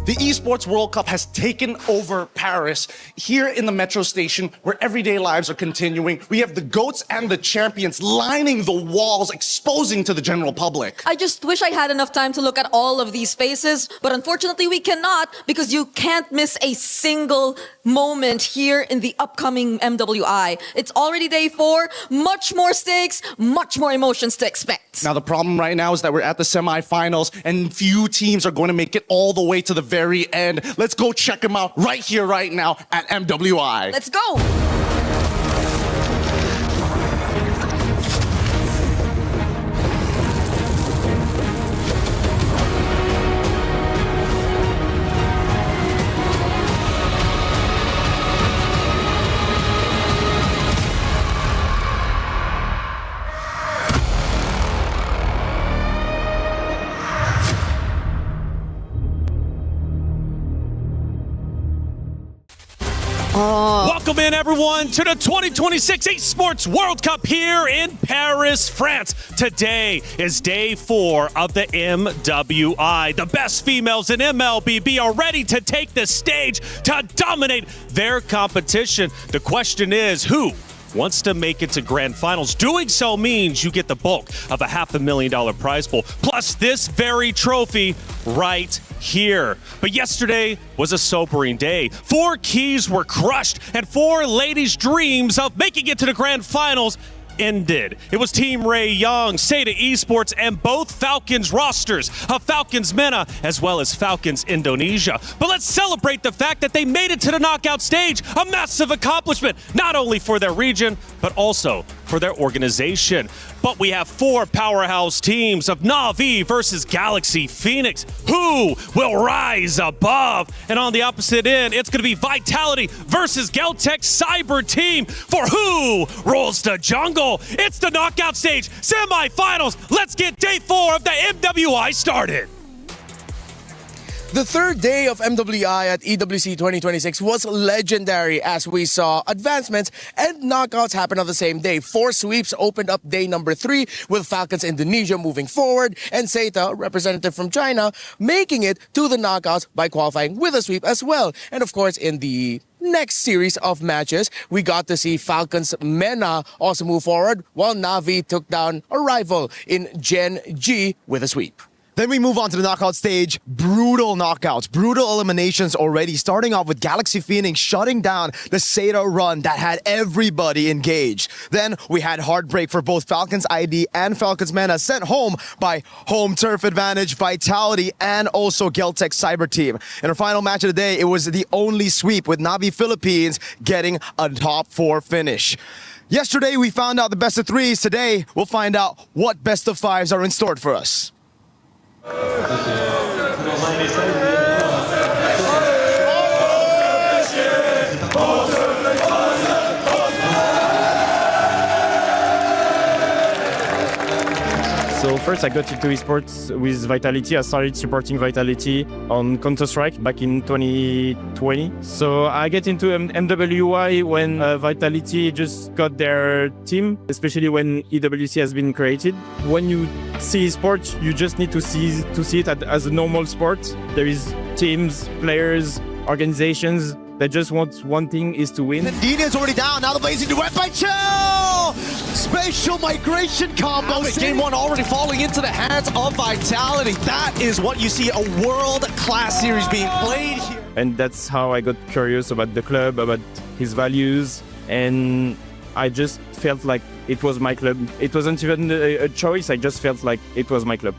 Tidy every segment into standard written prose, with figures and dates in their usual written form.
The Esports World Cup has taken over Paris. Here in the metro station, where everyday lives are continuing, we have the GOATs and the champions lining the walls, exposing to the general public. I just wish I had enough time to look at all of these faces, but unfortunately we cannot because you can't miss a single moment here in the upcoming MWI. It's already day 4, much more stakes, much more emotions to expect. Now the problem right now is that we're at the semifinals and few teams are going to make it all the way to the very end. Let's go check them out right here, right now at MWI. Let's go! Welcome in, everyone, to the 2026 Esports World Cup here in Paris, France. Today is day 4 of the MWI. The best females in MLBB are ready to take the stage to dominate their competition. The question is, who wants to make it to Grand Finals? Doing so means you get the bulk of a $500,000 prize pool, plus this very trophy right here. But yesterday was a sobering day. 4 keys were crushed, and 4 ladies' dreams of making it to the Grand Finals ended. It was Team Ray Young, Seda Esports, and both Falcons rosters of Falcons MENA as well as Falcons Indonesia. But let's celebrate the fact that they made it to the knockout stage, a massive accomplishment, not only for their region, but also for their organization. But we have 4 powerhouse teams of Na'Vi versus Galaxy Phoenix. Who will rise above? And on the opposite end, it's going to be Vitality versus Geltech Cyber Team for who rules the jungle. It's the knockout stage, semifinals. Let's get day 4 of the MWI started. The third day of MWI at EWC26 was legendary as we saw advancements and knockouts happen on the same day. 4 sweeps opened up day number 3 with Falcons Indonesia moving forward and Seita, a representative from China, making it to the knockouts by qualifying with a sweep as well. And of course, in the next series of matches, we got to see Falcons MENA also move forward while Na'Vi took down a rival in Gen G with a sweep. Then we move on to the knockout stage. Brutal knockouts, brutal eliminations already, starting off with Galaxy Phoenix shutting down the Seda run that had everybody engaged. Then we had heartbreak for both Falcons ID and Falcons MENA, sent home by home turf advantage, Vitality, and also Geltech Cyber Team. In our final match of the day, it was the only sweep with Na'Vi Philippines getting a top 4 finish. Yesterday, we found out the best of 3s. Today, we'll find out what best of 5s are in store for us. So first I got into esports with Vitality. I started supporting Vitality on Counter-Strike back in 2020. So I get into MWI when Vitality just got their team, especially when EWC has been created. When you see esports, you just need to see it as a normal sport. There is teams, players, organizations that just want one thing, is to win. Dina is already down. Now the blazing duet by Chill! Spatial migration combo. Game 1 already falling into the hands of Vitality. That is what you see, a world-class series being played here. And that's how I got curious about the club, about his values, and I just felt like it was my club. It wasn't even a choice, I just felt like it was my club.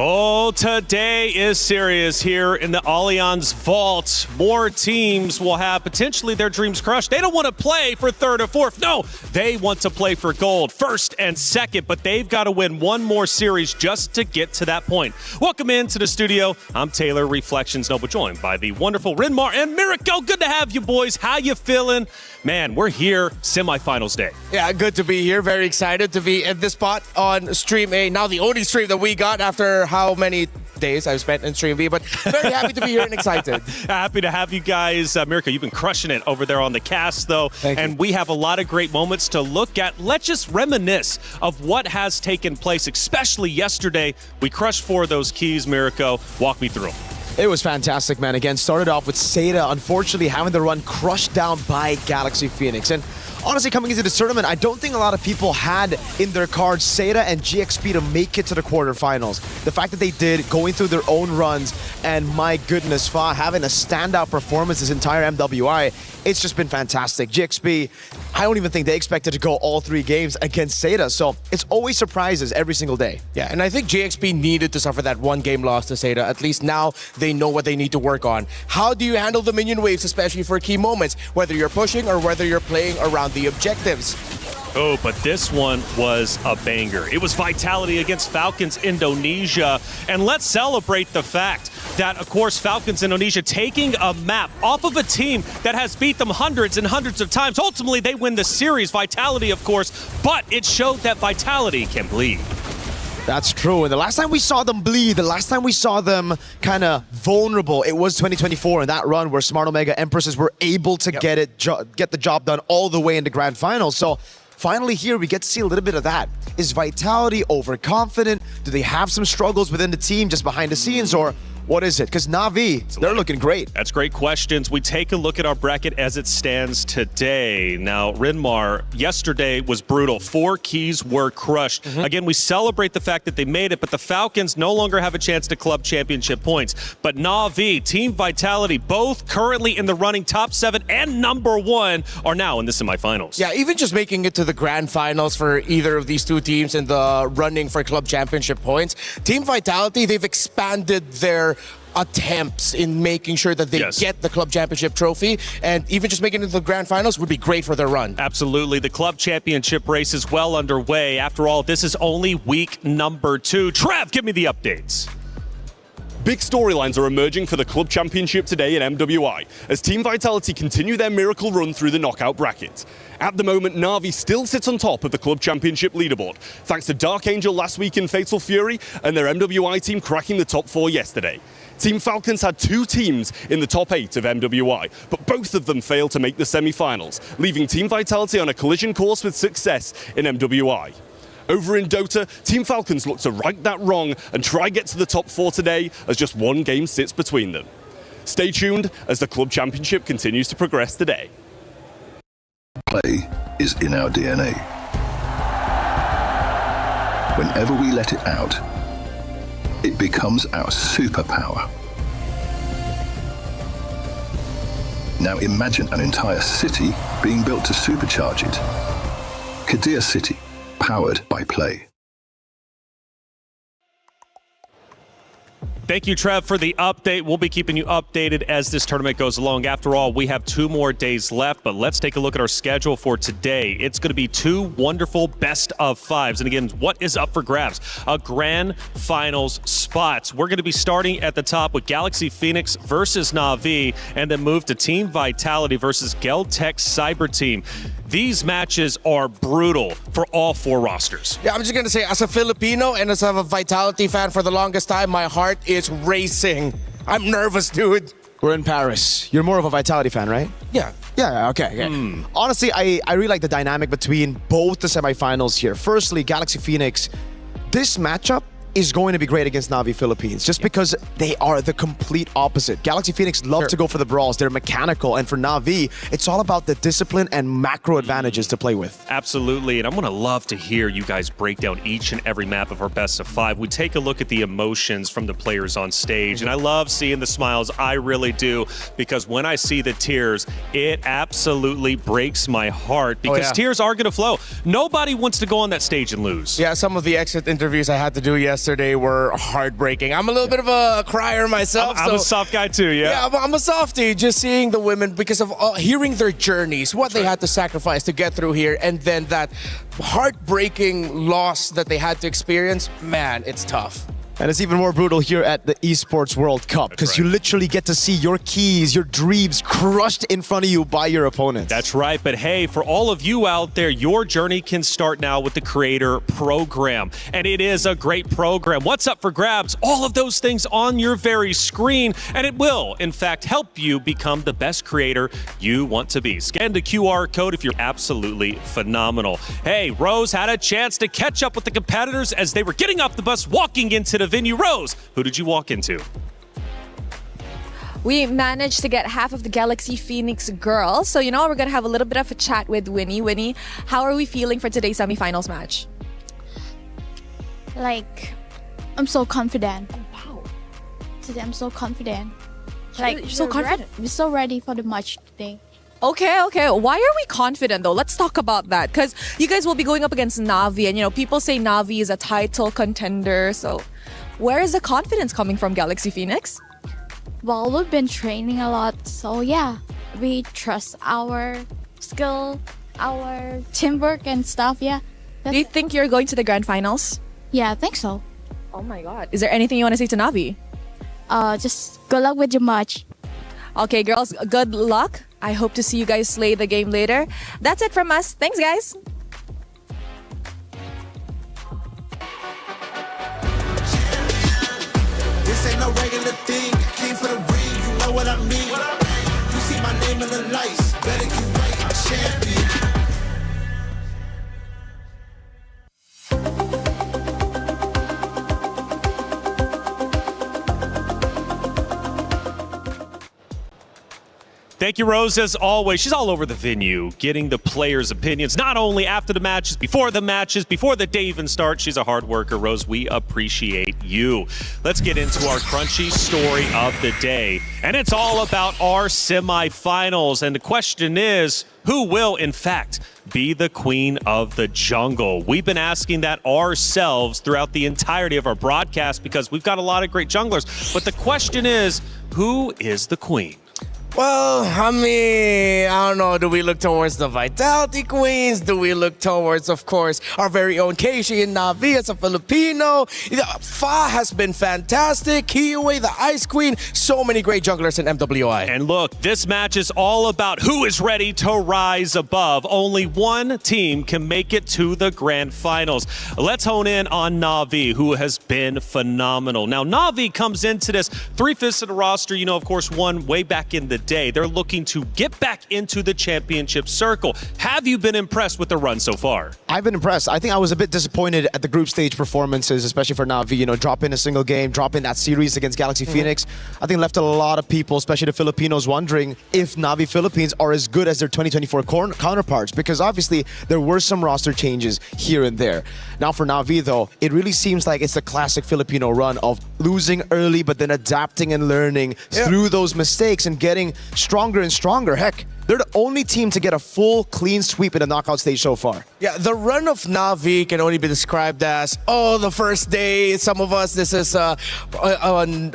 Oh, today is serious here in the Allianz Vault. More teams will have potentially their dreams crushed. They don't want to play for 3rd or 4th. No, they want to play for gold, 1st and 2nd, but they've got to win one more series just to get to that point. Welcome into the studio. I'm Taylor, Reflections Noble, joined by the wonderful Renmar and Miracle. Good to have you boys. How you feeling? Man, we're here, semifinals day. Yeah, good to be here. Very excited to be at this spot on Stream A. Now the only stream that we got after how many days I've spent in Stream V, but very happy to be here and excited. Happy to have you guys. Mirka, you've been crushing it over there on the cast, though. And we have a lot of great moments to look at. Let's just reminisce of what has taken place, especially yesterday. We crushed 4 of those keys, Mirko. Walk me through them. It was fantastic, man. Again, started off with Seda, unfortunately having the run crushed down by Galaxy Phoenix. And honestly, coming into this tournament, I don't think a lot of people had in their cards Seda and GXP to make it to the quarterfinals. The fact that they did, going through their own runs, and my goodness, Fa having a standout performance this entire MWI, it's just been fantastic. GXP, I don't even think they expected to go all 3 games against Seda, so it's always surprises every single day. Yeah, and I think GXP needed to suffer that 1-game loss to Seda. At least now they know what they need to work on. How do you handle the minion waves, especially for key moments, whether you're pushing or whether you're playing around the objectives? Oh, but this one was a banger. It was Vitality against Falcons Indonesia. And let's celebrate the fact that, of course, Falcons Indonesia taking a map off of a team that has beat them hundreds and hundreds of times. Ultimately, they win the series. Vitality, of course, but it showed that Vitality can bleed. That's true. And the last time we saw them bleed, the last time we saw them kind of vulnerable, it was 2024 in that run where Smart Omega Empresses were able to get the job done all the way into Grand Finals. So finally here, we get to see a little bit of that. Is Vitality overconfident? Do they have some struggles within the team just behind the scenes, or what is it? Because Na'Vi, they're looking great. That's great questions. We take a look at our bracket as it stands today. Now, Rinmar, yesterday was brutal. 4 keys were crushed. Again, we celebrate the fact that they made it, but the Falcons no longer have a chance to club championship points. But Na'Vi, Team Vitality, both currently in the running top 7 and number 1 are now in the semifinals. Yeah, even just making it to the Grand Finals for either of these 2 teams in the running for club championship points. Team Vitality, they've expanded their attempts in making sure that they get the club championship trophy, and even just making it to the Grand Finals would be great for their run. Absolutely. The club championship race is well underway. After all, this is only week number 2. Trev, give me the updates. Big storylines are emerging for the club championship today in MWI as Team Vitality continue their miracle run through the knockout bracket. At the moment, Na'Vi still sits on top of the club championship leaderboard, thanks to Dark Angel last week in Fatal Fury and their MWI team cracking the top 4 yesterday. Team Falcons had 2 teams in the top 8 of MWI, but both of them failed to make the semi-finals, leaving Team Vitality on a collision course with success in MWI. Over in Dota, Team Falcons look to right that wrong and try get to the top 4 today as just 1 game sits between them. Stay tuned as the club championship continues to progress today. Play is in our DNA. Whenever we let it out, it becomes our superpower. Now imagine an entire city being built to supercharge it. Kadir City, powered by Play. Thank you, Trev, for the update. We'll be keeping you updated as this tournament goes along. After all, we have 2 more days left, but let's take a look at our schedule for today. It's going to be 2 wonderful best of 5s. And again, what is up for grabs? A Grand Finals spots. We're going to be starting at the top with Galaxy Phoenix versus Na'Vi, and then move to Team Vitality versus Geltech Cyber Team. These matches are brutal for all 4 rosters. Yeah, I'm just going to say, as a Filipino and as a Vitality fan for the longest time, my heart is racing. I'm nervous, dude. We're in Paris. You're more of a Vitality fan, right? Yeah. Yeah, okay. Honestly, I really like the dynamic between both the semifinals here. Firstly, Galaxy Phoenix, this matchup is going to be great against Na'Vi Philippines just because they are the complete opposite. Galaxy Phoenix love to go for the brawls. They're mechanical, and for Na'Vi, it's all about the discipline and macro advantages to play with. Absolutely, and I'm going to love to hear you guys break down each and every map of our best of 5. We take a look at the emotions from the players on stage, and I love seeing the smiles. I really do, because when I see the tears, it absolutely breaks my heart, because tears are going to flow. Nobody wants to go on that stage and lose. Yeah, some of the exit interviews I had to do yesterday were heartbreaking. I'm a little bit of a crier myself. I'm a soft guy too, Yeah, I'm a softie, just seeing the women, because of hearing their journeys, what they had to sacrifice to get through here, and then that heartbreaking loss that they had to experience. Man, it's tough. And it's even more brutal here at the Esports World Cup because you literally get to see your keys, your dreams crushed in front of you by your opponents. That's right. But hey, for all of you out there, your journey can start now with the Creator Program. And it is a great program. What's up for grabs? All of those things on your very screen. And it will, in fact, help you become the best creator you want to be. Scan the QR code if you're absolutely phenomenal. Hey, Rose had a chance to catch up with the competitors as they were getting off the bus, walking into the venue. Rose, who did you walk into? We managed to get half of the Galaxy Phoenix girls. So, we're going to have a little bit of a chat with Winnie. Winnie, how are we feeling for today's semifinals match? Like, I'm so confident. Wow. Today, I'm so confident. You're so confident? We're so ready for the match today. Okay. Why are we confident though? Let's talk about that. Because you guys will be going up against Na'Vi. And, people say Na'Vi is a title contender. So, where is the confidence coming from, Galaxy Phoenix? Well, we've been training a lot, so yeah, we trust our skill, our teamwork and stuff, yeah. Do you think you're going to the Grand Finals? Yeah, I think so. Oh my God. Is there anything you want to say to Na'Vi? Just good luck with your match. Okay, girls, good luck. I hope to see you guys slay the game later. That's it from us. Thanks, guys. This ain't no regular thing. Came for the ring, you know what I mean. You see my name in the lights. Better get right, I'm champion. Thank you, Rose, as always. She's all over the venue, getting the players' opinions, not only after the matches, before the day even starts. She's a hard worker, Rose. We appreciate you. Let's get into our crunchy story of the day. And it's all about our semifinals. And the question is, who will, in fact, be the queen of the jungle? We've been asking that ourselves throughout the entirety of our broadcast because we've got a lot of great junglers. But the question is, who is the queen? Well, I don't know. Do we look towards the Vitality Queens? Do we look towards, of course, our very own Keishi and Na'Vi as a Filipino? Fa has been fantastic. Kiyue, the Ice Queen. So many great junglers in MWI. And look, this match is all about who is ready to rise above. Only one team can make it to the Grand Finals. Let's hone in on Na'Vi, who has been phenomenal. Now, Na'Vi comes into this 3/5 of the roster, of course, won way back in the day. They're looking to get back into the championship circle. Have you been impressed with the run so far? I've been impressed. I think I was a bit disappointed at the group stage performances, especially for Na'Vi. Drop in a single game, drop in that series against Galaxy Phoenix. I think left a lot of people, especially the Filipinos, wondering if Na'Vi Philippines are as good as their 2024 counterparts, because obviously there were some roster changes here and there. Now for Na'Vi though, it really seems like it's the classic Filipino run of losing early but then adapting and learning through those mistakes and getting stronger and stronger. Heck, they're the only team to get a full clean sweep in the knockout stage so far. Yeah, the run of Na'Vi can only be described as, the first day, some of us, this is a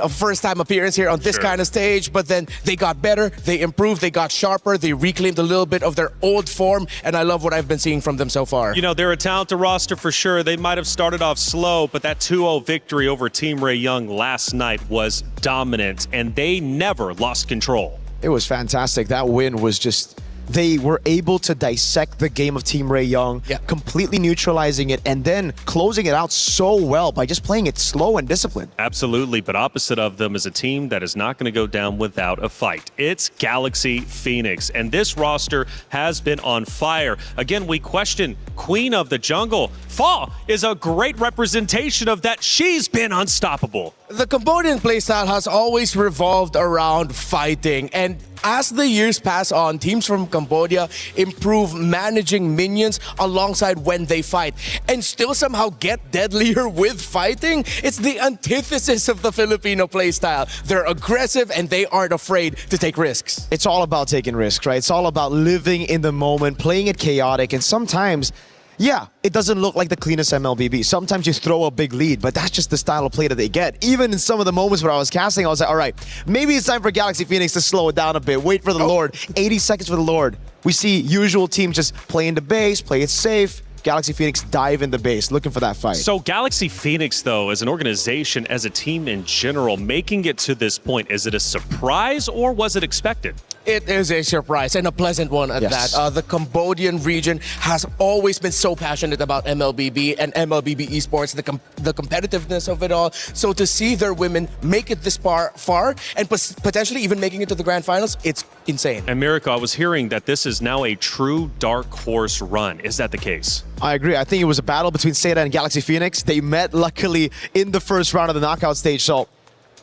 first-time appearance here on this kind of stage, but then they got better, they improved, they got sharper, they reclaimed a little bit of their old form, and I love what I've been seeing from them so far. They're a talented roster for sure. They might have started off slow, but that 2-0 victory over Team Ray Young last night was dominant, and they never lost control. It was fantastic. That win was just... They were able to dissect the game of Team Ray Young, completely neutralizing it, and then closing it out so well by just playing it slow and disciplined. Absolutely, but opposite of them is a team that is not going to go down without a fight. It's Galaxy Phoenix, and this roster has been on fire. Again, we question Queen of the Jungle. Fa is a great representation of that. She's been unstoppable. The Cambodian playstyle has always revolved around fighting, and as the years pass on, teams from Cambodia improve managing minions alongside when they fight and still somehow get deadlier with fighting. It's the antithesis of the Filipino playstyle. They're aggressive and they aren't afraid to take risks. It's all about taking risks, right? It's all about living in the moment, playing it chaotic, and sometimes it doesn't look like the cleanest MLBB. Sometimes you throw a big lead, but that's just the style of play that they get. Even in some of the moments where I was casting, I was like, all right, maybe it's time for Galaxy Phoenix to slow it down a bit. Wait for the Lord. 80 seconds for the Lord. We see usual teams just play in the base, play it safe, Galaxy Phoenix dive in the base, looking for that fight. So Galaxy Phoenix, though, as an organization, as a team in general, making it to this point, is it a surprise or was it expected? It is a surprise and a pleasant one at that. The Cambodian region has always been so passionate about MLBB and MLBB Esports, the competitiveness of it all. So to see their women make it this far and potentially even making it to the Grand Finals, it's insane. And Miracle, I was hearing that this is now a true dark horse run. Is that the case? I agree. I think it was a battle between Seda and Galaxy Phoenix. They met, luckily, in the first round of the knockout stage. So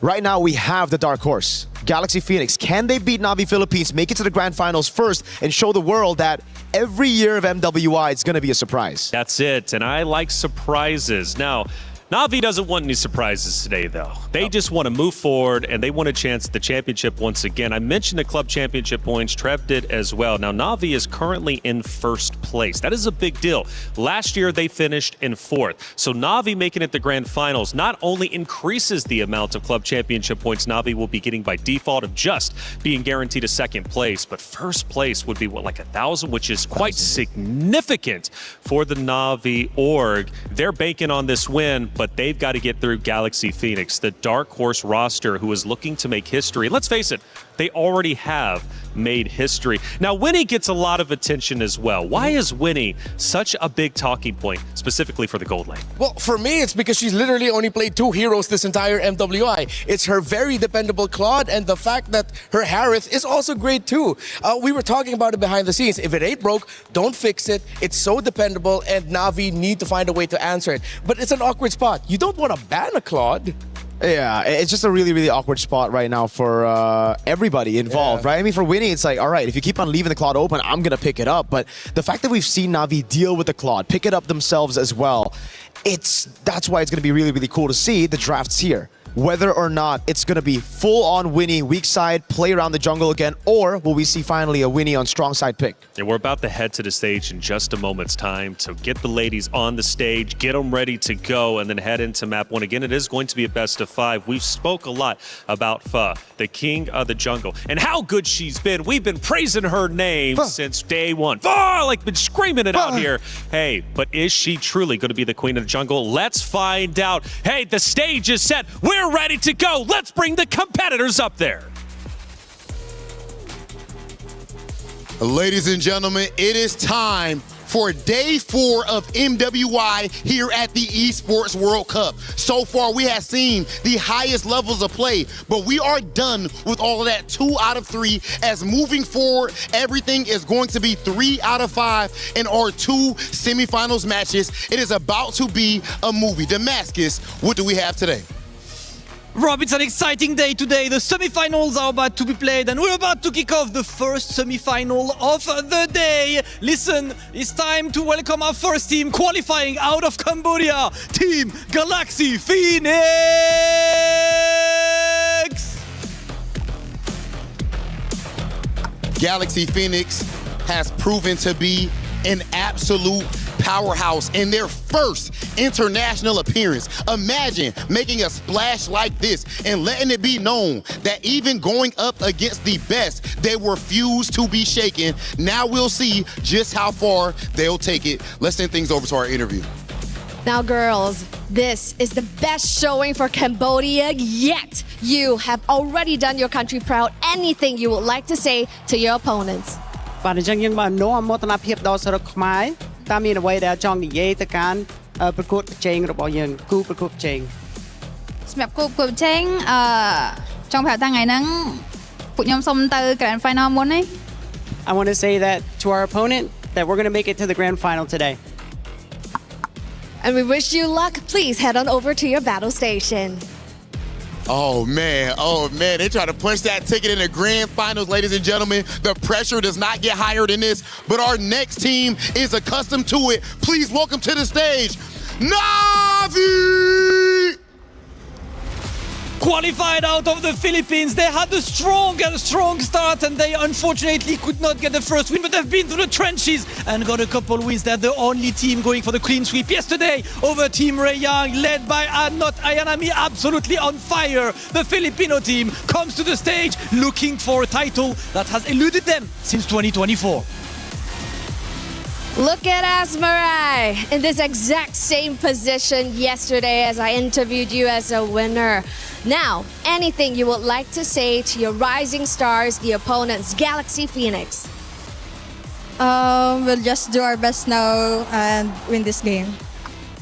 right now, we have the dark horse. Galaxy Phoenix, can they beat Na'Vi Philippines, make it to the Grand Finals first, and show the world that every year of MWI, it's going to be a surprise? That's it, and I like surprises. Now, Na'Vi doesn't want any surprises today, though. They just want to move forward, and they want a chance at the championship once again. I mentioned the club championship points. Trev did as well. Now, Na'Vi is currently in first place. That is a big deal. Last year, they finished in fourth. So Na'Vi making it the grand finals not only increases the amount of club championship points Na'Vi will be getting by default of just being guaranteed a second place, but first place would be, what, like 1,000, which is quite significant for the Na'Vi org. They're banking on this win, but they've got to get through Galaxy Phoenix, the dark horse roster who is looking to make history. Let's face it, they already have made history. Now, Winnie gets a lot of attention as well. Why is Winnie such a big talking point, specifically for the Gold Lane? Well, for me, it's because she's literally only played 2 heroes this entire MWI. It's her very dependable Claude and the fact that her Harith is also great too. We were talking about it behind the scenes. If it ain't broke, don't fix it. It's so dependable and Na'Vi need to find a way to answer it. But it's an awkward spot. You don't want to ban a Claude. Yeah, it's just a really, really awkward spot right now for everybody involved, right? I mean, for Winnie, it's like, all right, if you keep on leaving the Claude open, I'm going to pick it up. But the fact that we've seen Na'Vi deal with the Claude, pick it up themselves as well, that's why it's going to be really, really cool to see the drafts here. Whether or not it's going to be full-on Winnie, weak side, play around the jungle again, or will we see finally a Winnie on strong side pick? And we're about to head to the stage in just a moment's time to get the ladies on the stage, get them ready to go, and then head into map 1. Again, it is going to be a best of 5. We've spoke a lot about Pha, the king of the jungle, and how good she's been. We've been praising her name since day one. Pha, like been screaming it out here. Hey, but is she truly going to be the queen of the jungle? Let's find out. Hey, the stage is set. We're ready to go. Let's bring the competitors up there. Ladies and gentlemen, it is time for day 4 of MWI here at the Esports World Cup. So far, we have seen the highest levels of play, but we are done with all of that 2 out of 3, as moving forward, everything is going to be 3 out of 5 in our 2 semifinals matches. It is about to be a movie. Damascus, what do we have today? Rob, it's an exciting day today. The semi-finals are about to be played and we're about to kick off the first semi-final of the day. Listen, it's time to welcome our first team qualifying out of Cambodia, Team Galaxy Phoenix! Galaxy Phoenix has proven to be an absolute powerhouse in their first international appearance. Imagine making a splash like this and letting it be known that even going up against the best, they refuse to be shaken. Now we'll see just how far they'll take it. Let's send things over to our interview. Now, girls, this is the best showing for Cambodia yet. You have already done your country proud. Anything you would like to say to your opponents? បាទអញ្ចឹងយើងបាននោមតនាភាពដល់សរុបខ្មែរតាមមានអ្វីដែលចង់និយាយទៅកាន់ប្រកួតប្រជែងរបស់យើងគូប្រកួតប្រជែងសម្រាប់គូប្រកួតប្រជែងចង់ប្រាប់ថាថ្ងៃហ្នឹងពួកខ្ញុំសុំទៅ Grand Final មុនទេ I want to say that to our opponent that we're going to make it to the grand final today. And we wish you luck. Please head on over to your battle station. Oh man, they try to punch that ticket in the grand finals, ladies and gentlemen. The pressure does not get higher than this, but our next team is accustomed to it. Please welcome to the stage, Na'Vi! Qualified out of the Philippines, they had a strong start and they unfortunately could not get the first win, but they've been through the trenches and got a couple wins. They're the only team going for the clean sweep yesterday over Team Ray Young, led by Anot Ayanami, absolutely on fire. The Filipino team comes to the stage looking for a title that has eluded them since 2024. Look at us, Mirai, in this exact same position yesterday as I interviewed you as a winner. Now, anything you would like to say to your rising stars, the opponents, Galaxy Phoenix? We'll just do our best now and win this game.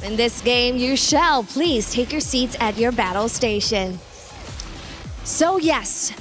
In this game, you shall. Please take your seats at your battle station. So yes,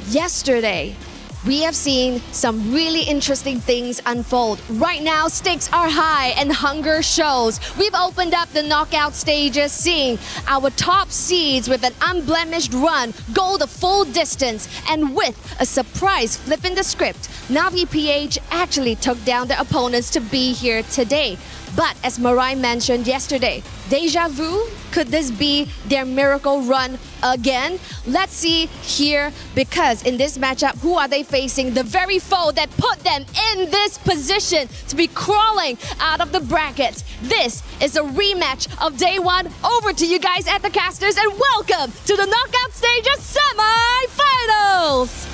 yesterday, we have seen some really interesting things unfold. Right now, stakes are high and hunger shows. We've opened up the knockout stages, seeing our top seeds with an unblemished run go the full distance. And with a surprise flip in the script, Na'Vi PH actually took down their opponents to be here today. But as Mirai mentioned yesterday, deja vu? Could this be their miracle run again? Let's see here, because in this matchup, who are they facing? The very foe that put them in this position to be crawling out of the brackets. This is a rematch of day one. Over to you guys at the casters, and welcome to the knockout stages semi-finals.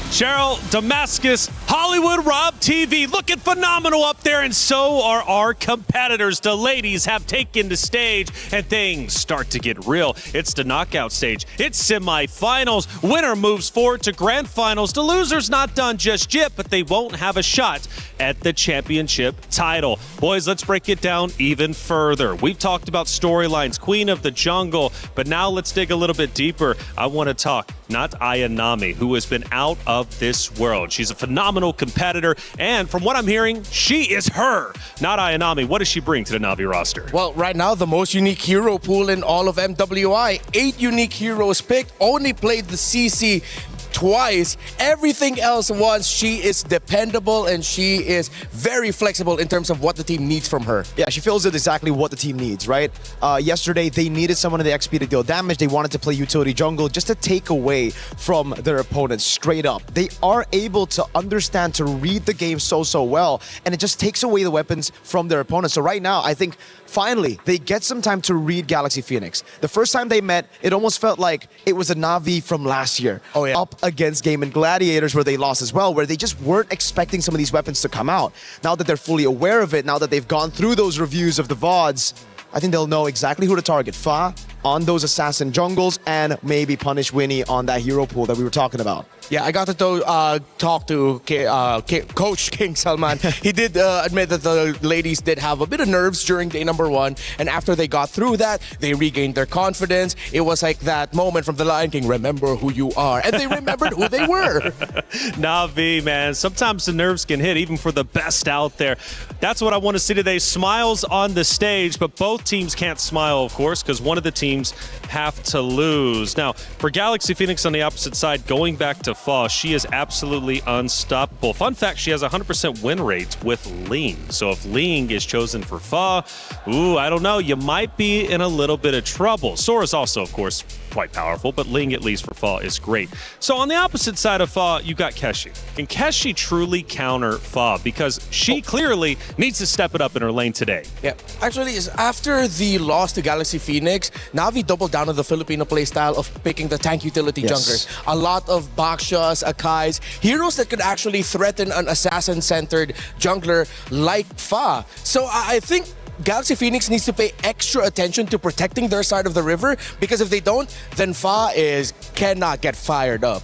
Cheryl, Damascus, Hollywood Rob TV looking phenomenal up there, and so are our competitors. The ladies have taken the stage, and things start to get real. It's the knockout stage. It's semifinals. Winner moves forward to grand finals. The loser's not done just yet, but they won't have a shot at the championship title. Boys, let's break it down even further. We've talked about storylines, Queen of the Jungle, but now let's dig a little bit deeper. I want to talk not Ayanami, who has been out of this world. She's a phenomenal competitor, and from what I'm hearing, she is her, not Ayanami. What does she bring to the Na'Vi roster? Well, right now, the most unique hero pool in all of MWI. 8 unique heroes picked, only played the CC twice. Everything else once. She is dependable and she is very flexible in terms of what the team needs from her. Yeah, she feels it exactly what the team needs, right? Yesterday, they needed someone in the XP to deal damage. They wanted to play utility jungle just to take away from their opponents straight up. They are able to understand, to read the game so well, and it just takes away the weapons from their opponents. So right now, I think finally, they get some time to read Galaxy Phoenix. The first time they met, it almost felt like it was a Na'Vi from last year. Oh, yeah. Up against Game and Gladiators, where they lost as well, where they just weren't expecting some of these weapons to come out. Now that they're fully aware of it, now that they've gone through those reviews of the VODs, I think they'll know exactly who to target. Fa on those assassin jungles, and maybe punish Winnie on that hero pool that we were talking about. Yeah, I got to talk to Coach King Salman. He did admit that the ladies did have a bit of nerves during day number 1, and after they got through that, they regained their confidence. It was like that moment from The Lion King, remember who you are, and they remembered who they were. Na'Vi, man, sometimes the nerves can hit even for the best out there. That's what I want to see today. Smiles on the stage, but both teams can't smile, of course, because one of the teams have to lose. Now, for Galaxy Phoenix on the opposite side, going back to Fa, she is absolutely unstoppable. Fun fact, she has 100% win rate with Ling. So if Ling is chosen for Fa, I don't know, you might be in a little bit of trouble. Sora's also, of course, quite powerful, but Ling, at least for Fa, is great. So on the opposite side of Fa, you got Keshi. Can Keshi truly counter Fa? Because she clearly needs to step it up in her lane today. Yeah, actually, after the loss to Galaxy Phoenix, Na'Vi doubled down on the Filipino playstyle of picking the tank utility junglers. A lot of Bakshas, Akais, heroes that could actually threaten an assassin-centered jungler like Fa. So I think Galaxy Phoenix needs to pay extra attention to protecting their side of the river, because if they don't, then Fa cannot get fired up.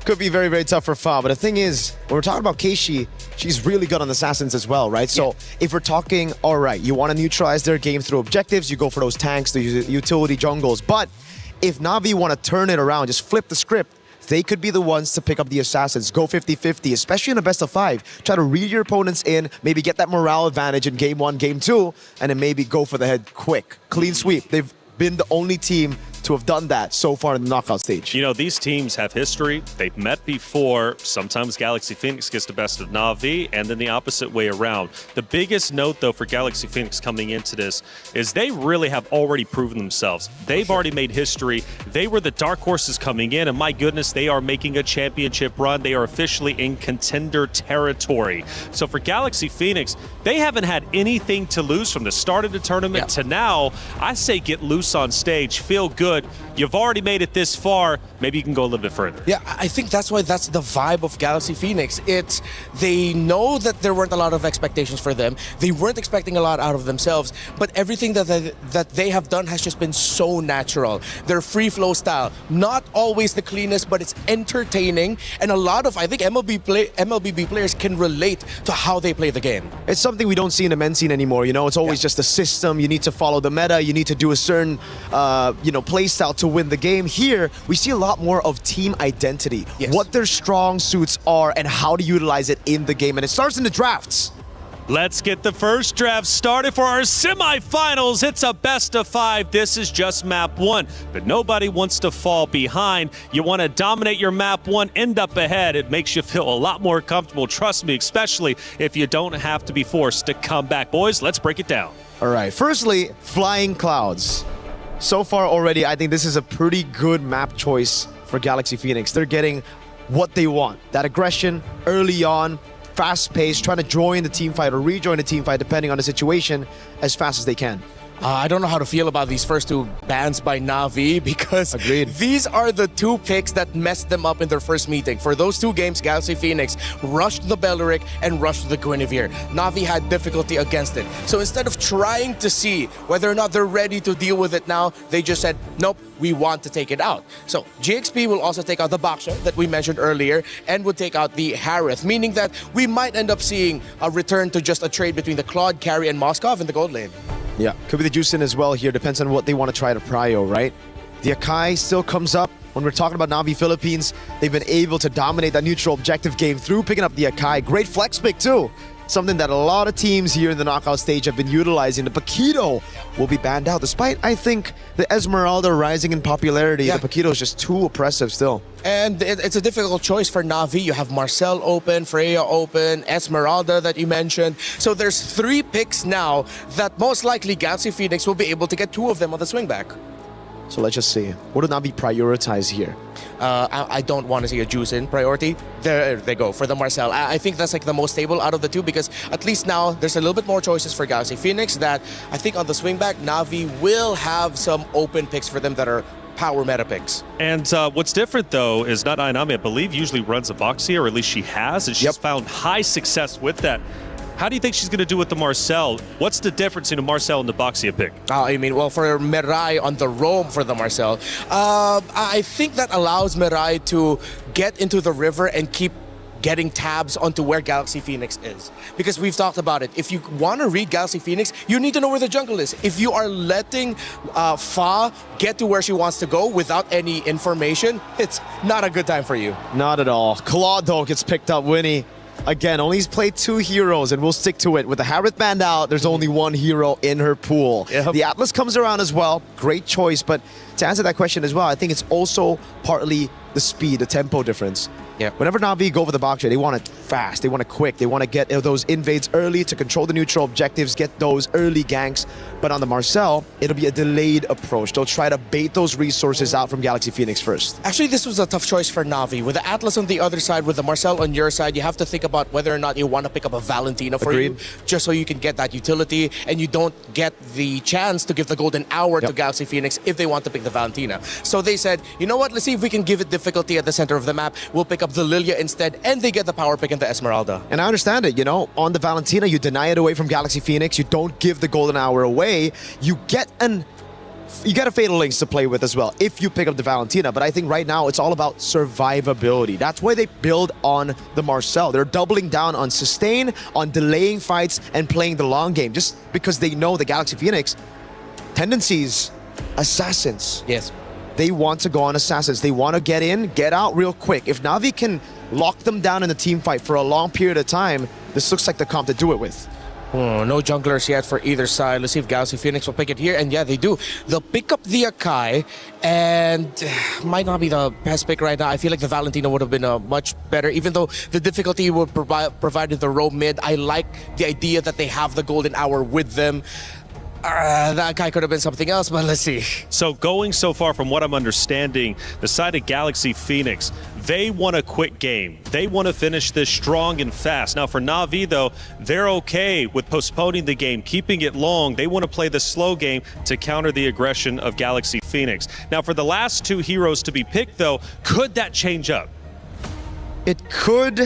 Could be very tough for Fa, but the thing is, when we're talking about Keishi, she's really good on assassins as well, right? So if we're talking, all right, you want to neutralize their game through objectives, you go for those tanks, the utility jungles. But if Na'Vi want to turn it around, just flip the script, they could be the ones to pick up the assassins, go 50-50, especially in a best of 5. Try to read your opponents in, maybe get that morale advantage in game 1, game 2, and then maybe go for the head quick. Clean sweep. They've been the only team to have done that so far in the knockout stage. You know, these teams have history. They've met before. Sometimes Galaxy Phoenix gets the best of Na'Vi, and then the opposite way around. The biggest note, though, for Galaxy Phoenix coming into this is they really have already proven themselves. They've already made history. They were the dark horses coming in, and my goodness, they are making a championship run. They are officially in contender territory. So for Galaxy Phoenix, they haven't had anything to lose from the start of the tournament to now. I say get loose on stage, feel good, good. You've already made it this far. Maybe you can go a little bit further. Yeah, I think that's why that's the vibe of Galaxy Phoenix. It's they know that there weren't a lot of expectations for them. They weren't expecting a lot out of themselves, but everything that they have done has just been so natural. Their free flow style, not always the cleanest, but it's entertaining, and a lot of I think MLBB players can relate to how they play the game. It's something we don't see in the men's scene anymore. You know, it's always just a system. You need to follow the meta. You need to do a certain, play style to win the game. Here, we see a lot more of team identity. Yes. What their strong suits are and how to utilize it in the game. And it starts in the drafts. Let's get the first draft started for our semifinals. It's a best of 5. This is just map 1, but nobody wants to fall behind. You want to dominate your map 1, end up ahead. It makes you feel a lot more comfortable, trust me, especially if you don't have to be forced to come back. Boys, let's break it down. All right, firstly, Flying Clouds. So far already, I think this is a pretty good map choice for Galaxy Phoenix. They're getting what they want. That aggression early on, fast-paced, trying to join the team fight or rejoin the team fight depending on the situation as fast as they can. I don't know how to feel about these first 2 bans by Na'Vi because Agreed. These are the 2 picks that messed them up in their first meeting. For those 2 games, Galaxy Phoenix rushed the Belleric and rushed the Guinevere. Na'Vi had difficulty against it. So instead of trying to see whether or not they're ready to deal with it now, they just said, nope, we want to take it out. So GXP will also take out the Baksha that we mentioned earlier and would take out the Harith, meaning that we might end up seeing a return to just a trade between the Claude, Carry, and Moskov in the gold lane. Yeah, could be the Juicin as well here. Depends on what they want to try to prio, right? The Akai still comes up. When we're talking about Na'Vi Philippines, they've been able to dominate that neutral objective game through picking up the Akai. Great flex pick too. Something that a lot of teams here in the knockout stage have been utilizing. The Paquito will be banned out, despite, I think, the Esmeralda rising in popularity. Yeah. The Paquito is just too oppressive still. And it's a difficult choice for Na'Vi. You have Marcel open, Freya open, Esmeralda that you mentioned. So there's 3 picks now that most likely Galaxy Phoenix will be able to get 2 of them on the swing back. So let's just see. What do Na'Vi prioritize here? I don't want to see a juice in priority. There they go for the Marcel. I think that's like the most stable out of the 2 because at least now there's a little bit more choices for Galaxy Phoenix that I think on the swing back, Na'Vi will have some open picks for them that are power meta picks. And what's different, though, is Nat Ainami, I believe, usually runs a Boxia, or at least she has, and she's found high success with that. How do you think she's going to do with the Marcel? What's the difference in a Marcel and the Boxia pick? I mean, well, for Mirai on the roam for the Marcel, I think that allows Mirai to get into the river and keep getting tabs onto where Galaxy Phoenix is. Because we've talked about it. If you want to read Galaxy Phoenix, you need to know where the jungle is. If you are letting Fa get to where she wants to go without any information, it's not a good time for you. Not at all. Claude, though, gets picked up, Winnie. Again, only played 2 heroes, and we'll stick to it. With the Harith banned out, there's only 1 hero in her pool. Yep. The Atlas comes around as well. Great choice, but to answer that question as well, I think it's also partly the speed, the tempo difference. Yeah. Whenever Na'Vi go for the Baksha, they want it fast, they want it quick, they want to get those invades early to control the neutral objectives, get those early ganks. But on the Marcel, it'll be a delayed approach. They'll try to bait those resources out from Galaxy Phoenix first. Actually, this was a tough choice for Na'Vi. With the Atlas on the other side, with the Marcel on your side, you have to think about whether or not you want to pick up a Valentina for you, just so you can get that utility, and you don't get the chance to give the golden hour to Galaxy Phoenix if they want to pick the Valentina. So they said, you know what, let's see if we can give it difficulty at the center of the map. We'll pick up the Lilia instead, and they get the power pick in the Esmeralda. And I understand it, you know, on the Valentina, you deny it away from Galaxy Phoenix, you don't give the golden hour away, you get a Fatal Links to play with as well if you pick up the Valentina. But I think right now it's all about survivability. That's why they build on the Marcel. They're doubling down on sustain, on delaying fights, and playing the long game, just because they know the Galaxy Phoenix tendencies, assassins. Yes. They want to go on assassins. They want to get in, get out real quick. If Na'Vi can lock them down in a team fight for a long period of time, this looks like the comp to do it with. Oh, no junglers yet for either side. Let's see if Galaxy Phoenix will pick it here. And yeah, they do. They'll pick up the Akai, and might not be the best pick right now. I feel like the Valentina would have been much better, even though the difficulty would provided the roam mid. I like the idea that they have the golden hour with them. That guy could have been something else, but let's see. So going so far from what I'm understanding, the side of Galaxy Phoenix, they want a quick game. They want to finish this strong and fast. Now for Na'Vi though, they're okay with postponing the game, keeping it long. They want to play the slow game to counter the aggression of Galaxy Phoenix. Now for the last two heroes to be picked though, could that change up? It could.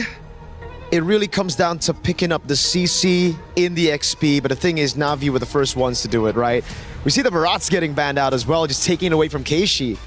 It really comes down to picking up the CC in the XP, but the thing is, Na'Vi were the first ones to do it, right? We see the Barats getting banned out as well, just taking it away from Keishi.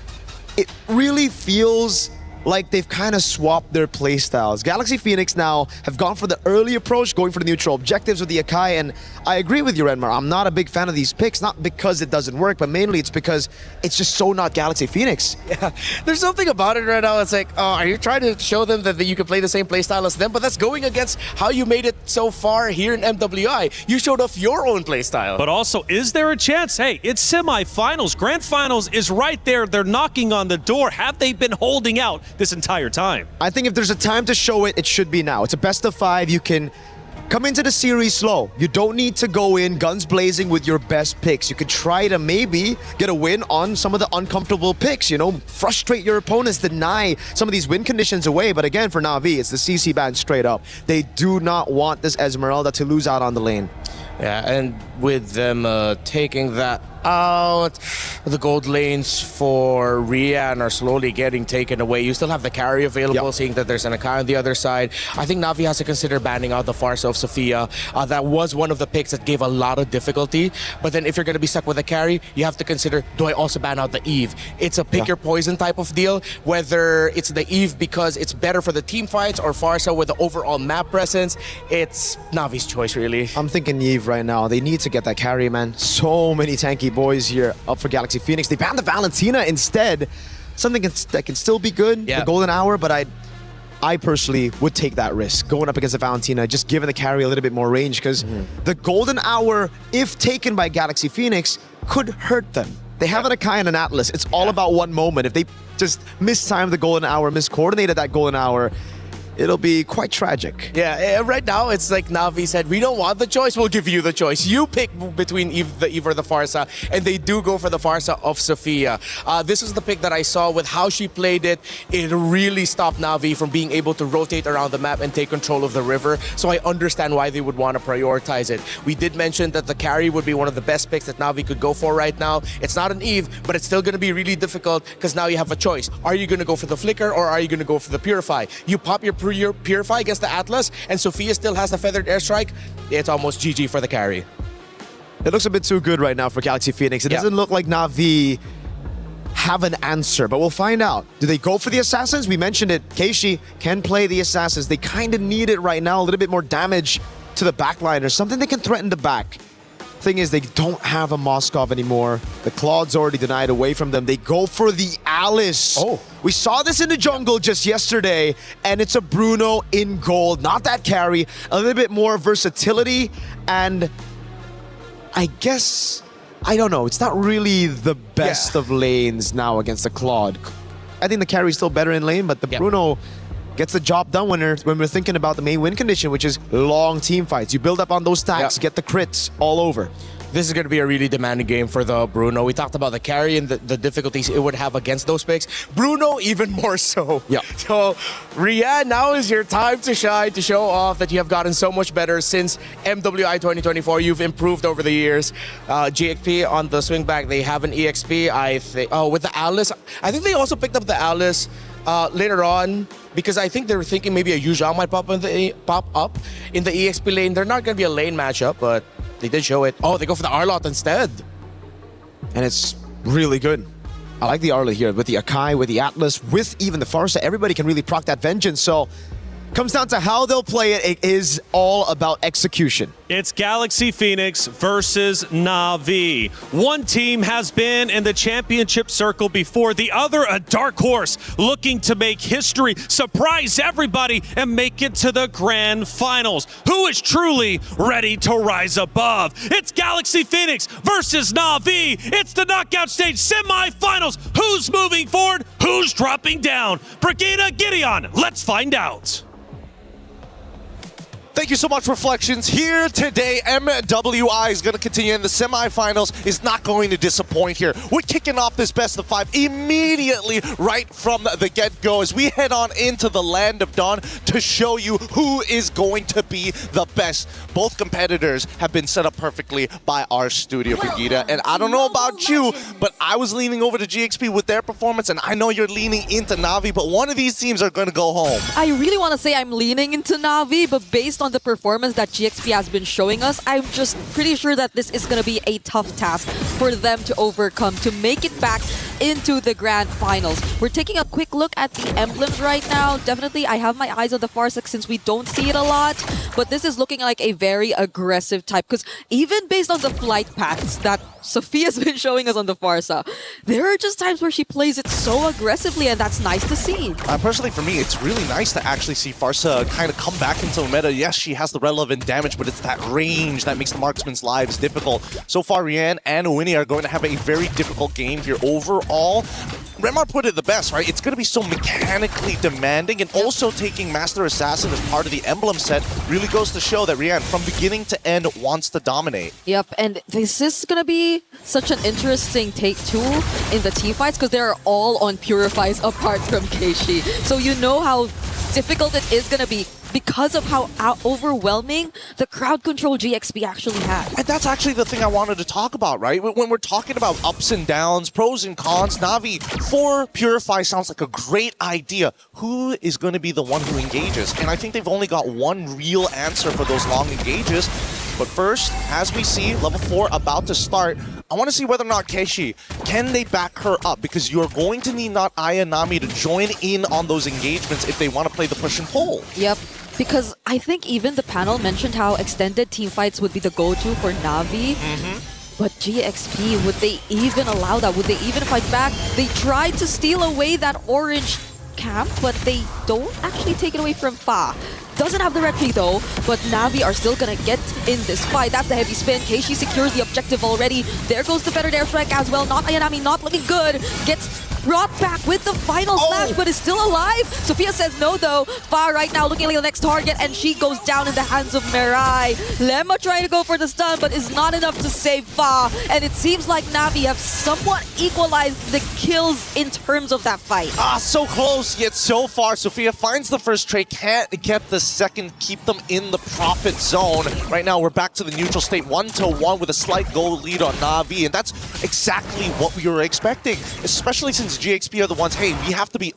It really feels like they've kind of swapped their playstyles. Galaxy Phoenix now have gone for the early approach, going for the neutral objectives with the Akai, and I agree with you, Renmar. I'm not a big fan of these picks, not because it doesn't work, but mainly it's because it's just so not Galaxy Phoenix. Yeah, there's something about it right now. It's like, are you trying to show them that you can play the same playstyle as them? But that's going against how you made it so far here in MWI. You showed off your own playstyle. But also, is there a chance? Hey, it's semifinals. Grand Finals is right there. They're knocking on the door. Have they been holding out this entire time? I think if there's a time to show it, it should be now. It's a best of 5. You can come into the series slow. You don't need to go in guns blazing with your best picks. You could try to maybe get a win on some of the uncomfortable picks, you know, frustrate your opponents, deny some of these win conditions away. But again, for Na'Vi, it's the CC ban straight up. They do not want this Esmeralda to lose out on the lane. Yeah, and with them taking that out, the gold lanes for Rian are slowly getting taken away. You still have the carry available, seeing that there's an Akai on the other side. I think Na'Vi has to consider banning out the Farsa of Sophia. That was one of the picks that gave a lot of difficulty. But then if you're going to be stuck with a carry, you have to consider, do I also ban out the Eve? It's a pick your poison type of deal, whether it's the Eve because it's better for the team fights or Farsa with the overall map presence. It's Na'Vi's choice, really. I'm thinking Eve right now. They need to get that carry, man. So many tanky boys here up for Galaxy Phoenix. They banned the Valentina instead. Something that can still be good, the Golden Hour, but I personally would take that risk going up against the Valentina, just giving the carry a little bit more range, because the Golden Hour, if taken by Galaxy Phoenix, could hurt them. They have an Akai and an Atlas. It's all about one moment. If they just mistime the Golden Hour, miscoordinated that Golden Hour, it'll be quite tragic. Yeah, right now it's like Na'Vi said, we don't want the choice, we'll give you the choice. You pick between the Eve or the Farsa, and they do go for the Farsa of Sophia. This is the pick that I saw with how she played it. It really stopped Na'Vi from being able to rotate around the map and take control of the river, so I understand why they would want to prioritize it. We did mention that the carry would be one of the best picks that Na'Vi could go for right now. It's not an Eve, but it's still going to be really difficult because now you have a choice. Are you going to go for the Flicker or are you going to go for the Purify? You pop your Purify against the Atlas, and Sophia still has the Feathered Airstrike. It's almost GG for the carry. It looks a bit too good right now for Galaxy Phoenix. It doesn't look like Na'Vi have an answer, but we'll find out. Do they go for the Assassins? We mentioned it. Keishi can play the Assassins. They kind of need it right now. A little bit more damage to the backline or something that can threaten the back. Thing is, they don't have a Moskov anymore. The Claude's already denied away from them. They go for the Alice. Oh. We saw this in the jungle just yesterday, and it's a Bruno in gold. Not that carry. A little bit more versatility, and I guess, I don't know. It's not really the best of lanes now against the Claude. I think the carry is still better in lane, but the Bruno gets the job done when we're thinking about the main win condition, which is long team fights. You build up on those stacks, get the crits all over. This is going to be a really demanding game for the Bruno. We talked about the carry and the difficulties it would have against those picks. Bruno, even more so. Yeah. So, Rian, now is your time to shine, to show off that you have gotten so much better since MWI 2024. You've improved over the years. GXP on the swing back, they have an EXP, I think. Oh, with the Alice. I think they also picked up the Alice later on, because I think they were thinking maybe a Yu Zhao might pop up in the EXP lane. They're not going to be a lane matchup, but they did show it. Oh, they go for the Arlot instead. And it's really good. I like the Arlot here with the Akai, with the Atlas, with even the Farsa. Everybody can really proc that Vengeance. So comes down to how they'll play it. It is all about execution. It's Galaxy Phoenix versus Na'Vi. One team has been in the championship circle before, the other a dark horse looking to make history, surprise everybody, and make it to the Grand Finals. Who is truly ready to rise above? It's Galaxy Phoenix versus Na'Vi. It's the knockout stage semifinals. Who's moving forward? Who's dropping down? Brigida Gideon, let's find out. Thank you so much, Reflections. Here today, MWI is going to continue in the semifinals, is not going to disappoint here. We're kicking off this best of 5 immediately right from the get-go as we head on into the Land of Dawn to show you who is going to be the best. Both competitors have been set up perfectly by our studio, Brigida. And I don't know about you, but I was leaning over to GXP with their performance, and I know you're leaning into Na'Vi, but one of these teams are going to go home. I really want to say I'm leaning into Na'Vi, but based on the performance that GXP has been showing us, I'm just pretty sure that this is going to be a tough task for them to overcome to make it back into the Grand Finals. We're taking a quick look at the emblems right now. Definitely, I have my eyes on the Farsa since we don't see it a lot, but this is looking like a very aggressive type because even based on the flight paths that Sophia's been showing us on the Farsa, there are just times where she plays it so aggressively, and that's nice to see. Personally, for me, it's really nice to actually see Farsa kind of come back into the meta. Yes, she has the relevant damage, but it's that range that makes the marksman's lives difficult. So far, Rian and Winnie are going to have a very difficult game here overall. Remar put it the best, right? It's going to be so mechanically demanding, and also taking Master Assassin as part of the emblem set really goes to show that Rian, from beginning to end, wants to dominate. Yep, and this is going to be such an interesting take too in the team fights because they're all on Purifies apart from Keishi. So you know how difficult it is going to be because of how overwhelming the crowd control GXP actually had. And that's actually the thing I wanted to talk about, right? When we're talking about ups and downs, pros and cons, Na'Vi for Purify sounds like a great idea. Who is going to be the one who engages? And I think they've only got one real answer for those long engages. But first, as we see, level 4 about to start, I want to see whether or not Keishi, can they back her up? Because you're going to need not Aya and Nami to join in on those engagements if they want to play the push and pull. Yep. Because I think even the panel mentioned how extended team fights would be the go-to for Na'Vi. But GXP, would they even allow that? Would they even fight back? They tried to steal away that orange camp, but they don't actually take it away from Fa. Doesn't have the retry though, but Na'Vi are still gonna get in this fight. That's the heavy spin. Keishi secures the objective already. There goes the better airstrike as well. Not Ayanami, not looking good. Gets brought back with the final slash, but is still alive. Sophia says no though. Fa right now looking like the next target, and she goes down in the hands of Mirai. Lemma trying to go for the stun, but is not enough to save Fa. And it seems like Na'Vi have somewhat equalized the kills in terms of that fight. So close, yet so far. Sophia finds the first trade, can't get the second, keep them in the profit zone. Right now, we're back to the neutral state, 1-1 with a slight goal lead on Na'Vi, and that's exactly what we were expecting, especially since GXP are the ones, hey, we have to be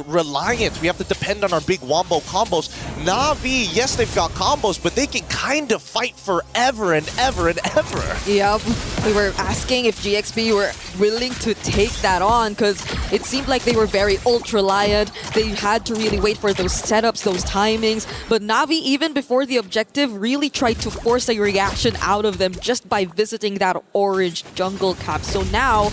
reliant. We have to depend on our big wombo combos. Na'Vi, yes, they've got combos, but they can kind of fight forever and ever and ever. Yep. We were asking if GXP were willing to take that on because it seemed like they were very ultra-reliant. They had to really wait for those setups, those timings. But Na'Vi, even before the objective, really tried to force a reaction out of them just by visiting that orange jungle cap. So now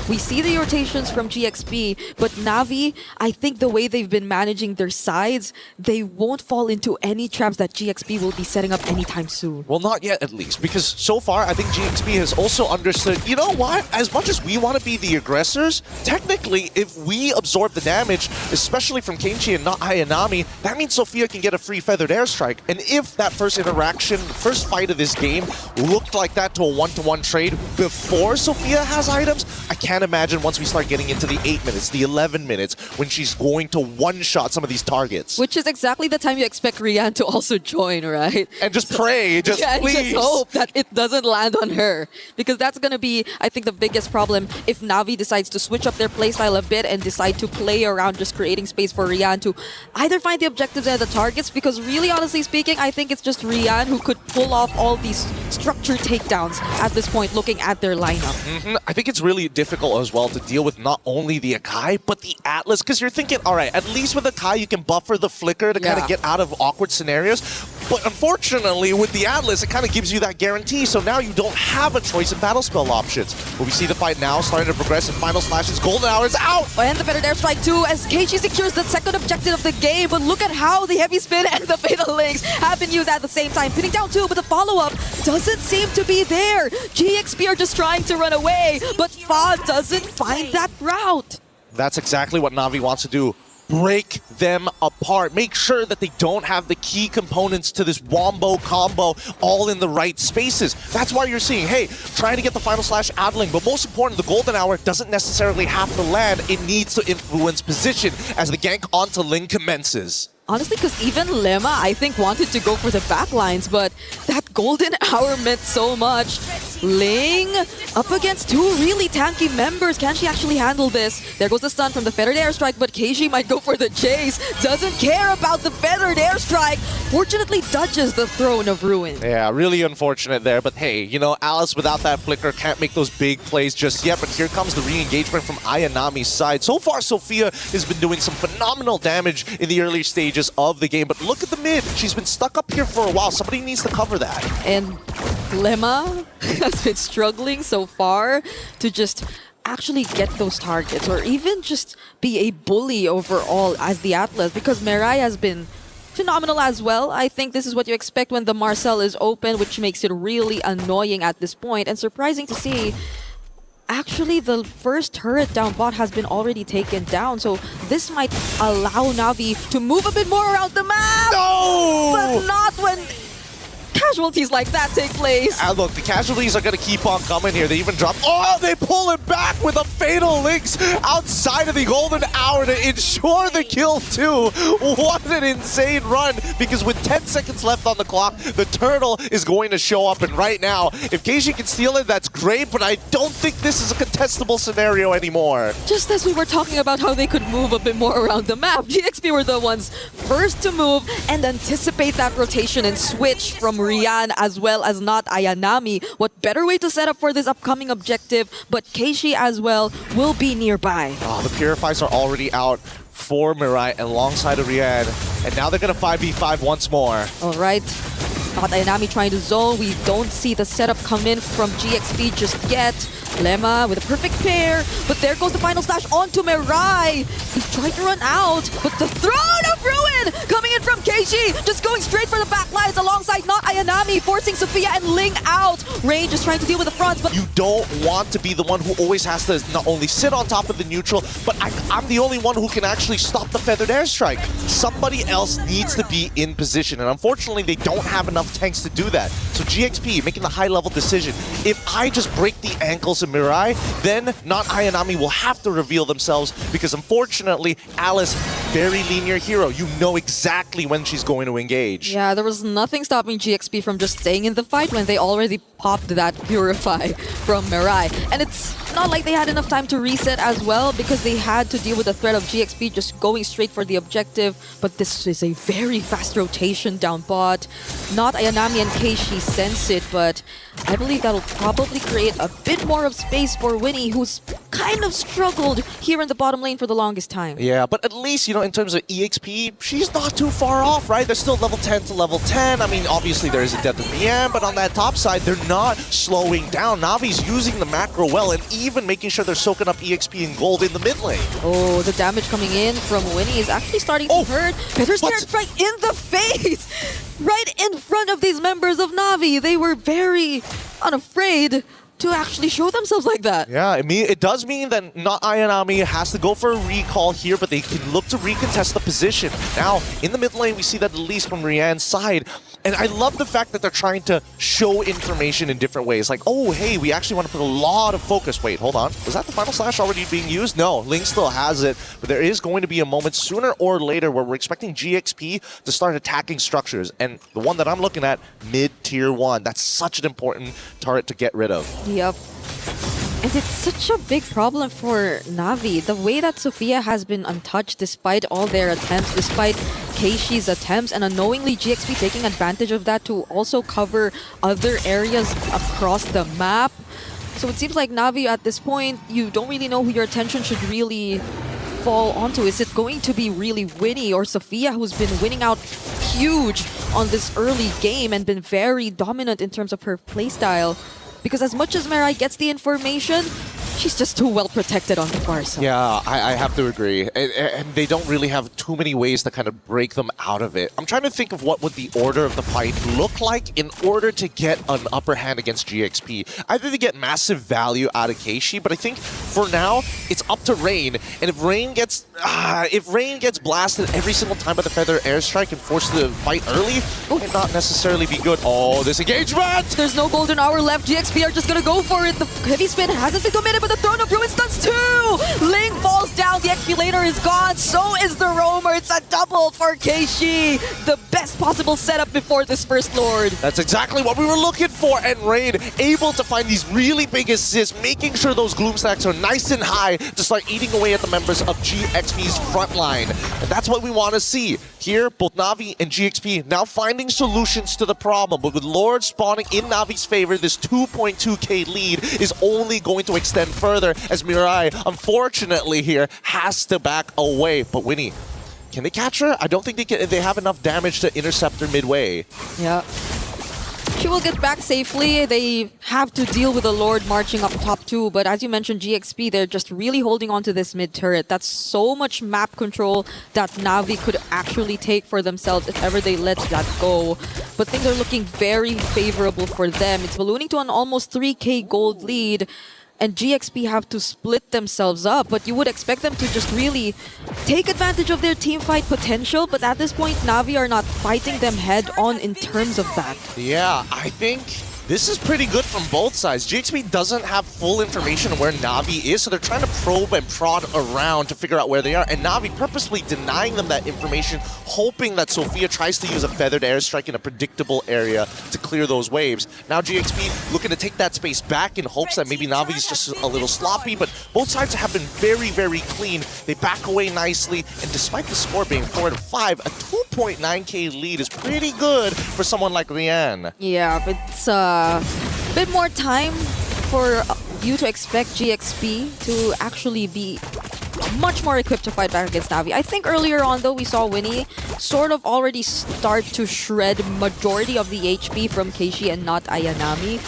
we see the rotations from GXP, but Na'Vi, I think the way they've been managing their sides, they won't fall into any traps that GXP will be setting up anytime soon. Well, not yet at least, because so far I think GXP has also understood, you know what, as much as we want to be the aggressors, technically if we absorb the damage, especially from Keishi and not Ayanami, that means Sophia can get a free feathered airstrike. And if that first interaction, first fight of this game looked like that to a 1-to-1 trade before Sophia has items, I can't imagine once we start getting into the 8 minutes, the 11 minutes, when she's going to one-shot some of these targets. Which is exactly the time you expect Rian to also join, right? And just pray, just please. And just hope that it doesn't land on her. Because that's going to be, I think, the biggest problem if Na'Vi decides to switch up their playstyle a bit and decide to play around just creating space for Rian to either find the objectives and the targets, because really, honestly speaking, I think it's just Rian who could pull off all these structured takedowns at this point, looking at their lineup. I think it's really difficult as well to deal with not only the Akai, but the Atlas, because you're thinking, all right, at least with Akai, you can buffer the flicker to kind of get out of awkward scenarios. But unfortunately, with the Atlas, it kind of gives you that guarantee, so now you don't have a choice in battle spell options. But we see the fight now starting to progress, and final slashes, golden hour is out! And the better airstrike too, as Keishi secures the second objective of the game, but look at how the heavy spin and the fatal links have been used at the same time. Pinning down two, but the follow-up doesn't seem to be there. GXP are just trying to run away, but Fa doesn't find that route. That's exactly what Na'Vi wants to do. break them apart. Make sure that they don't have the key components to this wombo combo all in the right spaces. That's why you're seeing, hey, trying to get the final slash Adling, but most important, the golden hour doesn't necessarily have to land. It needs to influence position as the gank onto Ling commences. Honestly, because even Lemma, I think, wanted to go for the backlines, but that golden hour meant so much. Ling up against two really tanky members. Can she actually handle this? There goes the stun from the feathered airstrike, but Keishi might go for the chase. Doesn't care about the feathered airstrike. Fortunately, dodges the throne of ruin. Yeah, really unfortunate there, but hey, you know, Alice without that flicker can't make those big plays just yet, but here comes the re-engagement from Ayanami's side. So far, Sophia has been doing some phenomenal damage in the early stages of the game, but look at the mid. She's been stuck up here for a while. Somebody needs to cover that. And Lemma has been struggling so far to just actually get those targets or even just be a bully overall as the Atlas, because Mirai has been phenomenal as well. I think this is what you expect when the Marcel is open, which makes it really annoying at this point, and surprising to see. Actually, the first turret down bot has been already taken down, so this might allow Navi to move a bit more around the map! No! But not when casualties like that take place. And look, the casualties are going to keep on coming here. They even drop... Oh, they pull it back with a Fatal Links outside of the golden hour to ensure the kill too. What an insane run, because with 10 seconds left on the clock, the turtle is going to show up. And right now, if Keishi can steal it, that's great, but I don't think this is a contestable scenario anymore. Just as we were talking about how they could move a bit more around the map, GXP were the ones first to move and anticipate that rotation and switch from Rian as well as not Ayanami. What better way to set up for this upcoming objective, but Keishi as well will be nearby. Oh, the Purifies are already out for Mirai alongside of Rian, and now they're going to 5v5 once more. All right. Not Ayanami trying to zone. We don't see the setup come in from GXP just yet. Lemma with a perfect pair, but there goes the final slash onto Mirai. He's trying to run out, but the throne of ruin coming in from Keishi, just going straight for the backlines alongside not Ayanami, forcing Sophia and Ling out. Range is trying to deal with the fronts, but you don't want to be the one who always has to not only sit on top of the neutral, but I'm the only one who can actually stop the feathered airstrike. Somebody else needs to be in position, and unfortunately they don't have enough tanks to do that. So GXP making the high-level decision. If I just break the ankles of Mirai, then not Ayanami will have to reveal themselves, because unfortunately, Alice, very linear hero. You know exactly when she's going to engage. yeah, there was nothing stopping GXP from just staying in the fight when they already popped that Purify from Mirai. And it's not like they had enough time to reset as well, because they had to deal with the threat of GXP just going straight for the objective. But this is a very fast rotation down bot. Not Ayanami and Keishi sense it, but I believe that'll probably create a bit more of space for Winnie, who's kind of struggled here in the bottom lane for the longest time. Yeah, but at least, you know, in terms of EXP, she's not too far off, right? They're still level 10 to level 10. I mean, obviously there is a death in the end, but on that top side, they're not slowing down. Navi's using the macro well, and even making sure they're soaking up EXP and gold in the mid lane. Oh, the damage coming in from Winnie is actually starting to hurt. Feather's right in the face! Right in front of these members of Navi. They were very unafraid to actually show themselves like that. Yeah, it does mean that not Ayanami has to go for a recall here, but they can look to recontest the position. Now, in the mid lane, we see that at least from Rian's side. And I love the fact that they're trying to show information in different ways. Like, oh, hey, we actually want to put a lot of focus. Wait, hold on. Was that the final slash already being used? No, Ling still has it. But there is going to be a moment sooner or later where we're expecting GXP to start attacking structures. And the one that I'm looking at, mid-tier 1. That's such an important turret to get rid of. Yep. And it's such a big problem for Navi. The way that Sophia has been untouched despite all their attempts, despite Keishi's attempts, and unknowingly GXP taking advantage of that to also cover other areas across the map. So it seems like Navi at this point, you don't really know who your attention should really fall onto. Is it going to be really Winnie or Sophia, who's been winning out huge on this early game and been very dominant in terms of her playstyle? Because as much as Mirai gets the information, She's just too well protected on the far side. Yeah, I have to agree. And they don't really have too many ways to kind of break them out of it. I'm trying to think of what would the order of the fight look like in order to get an upper hand against GXP. Either they get massive value out of Keishi, but I think for now, it's up to Rain. And if Rain gets blasted every single time by the Feather Airstrike and forced to fight early, it might not necessarily be good. Oh, this engagement! There's no golden hour left. GXP are just gonna go for it. The heavy spin hasn't been committed, but the Throne of Ruin stuns too! Ling falls down, the Expulator is gone, so is the Roamer. It's a double for Keishi. The best possible setup before this First Lord. That's exactly what we were looking for, and Rain able to find these really big assists, making sure those Gloom stacks are nice and high to start eating away at the members of GXP's front line. And that's what we want to see. Here, both Na'Vi and GXP now finding solutions to the problem, but with Lord spawning in Navi's favor, this 2.2k lead is only going to extend further as Mirai, unfortunately here, has to back away. But Winnie, can they catch her? I don't think they have enough damage to intercept her midway. Yeah. She will get back safely. They have to deal with the Lord marching up top too, but as you mentioned, GXP, they're just really holding on to this mid turret. That's so much map control that Na'Vi could actually take for themselves if ever they let that go. But things are looking very favorable for them. It's ballooning to an almost 3k gold lead, and GXP have to split themselves up, but you would expect them to just really take advantage of their team fight potential, but at this point, Na'Vi are not fighting them head on in terms of that. Yeah, I think this is pretty good from both sides. GXP doesn't have full information on where Na'Vi is, so they're trying to probe and prod around to figure out where they are, and Na'Vi purposely denying them that information, hoping that Sophia tries to use a feathered airstrike in a predictable area to clear those waves. Now GXP looking to take that space back in hopes that maybe Na'Vi is just a little sloppy, but both sides have been very, very clean. They back away nicely, and despite the score being 4-5, a 2.9k lead is pretty good for someone like Rian. Yeah, but it's a bit more time for you to expect GXP to actually be much more equipped to fight back against Na'Vi. I think earlier on, though, we saw Winnie sort of already start to shred majority of the HP from Keishi and not Ayanami.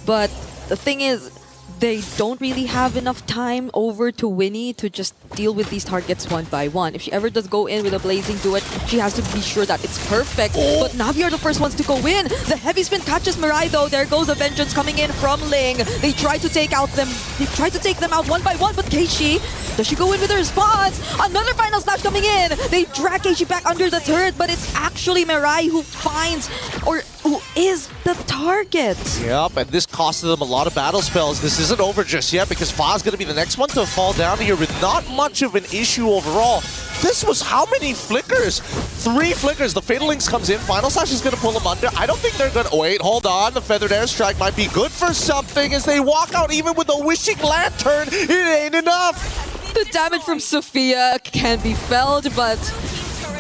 But the thing is, they don't really have enough time over to Winnie to just deal with these targets one by one. If she ever does go in with a Blazing Duet, she has to be sure that it's perfect. But Na'Vi are the first ones to go in. The heavy spin catches Mirai though. There goes a vengeance coming in from Ling. They try to take them out one by one, but Keishi, does she go in with her response? Another final slash coming in. They drag Keishi back under the turret, but it's actually Mirai who finds, or who is the target. Yep, and this costed them a lot of battle spells. This isn't over just yet because Fa's going to be the next one to fall down here with not much of an issue overall. This was how many flickers? 3 flickers. The Fatal Links comes in. Final Slash is going to pull them under. I don't think they're going to... Wait, hold on. The Feathered Airstrike might be good for something as they walk out even with a Wishing Lantern. It ain't enough. The damage from Sophia can be felt, but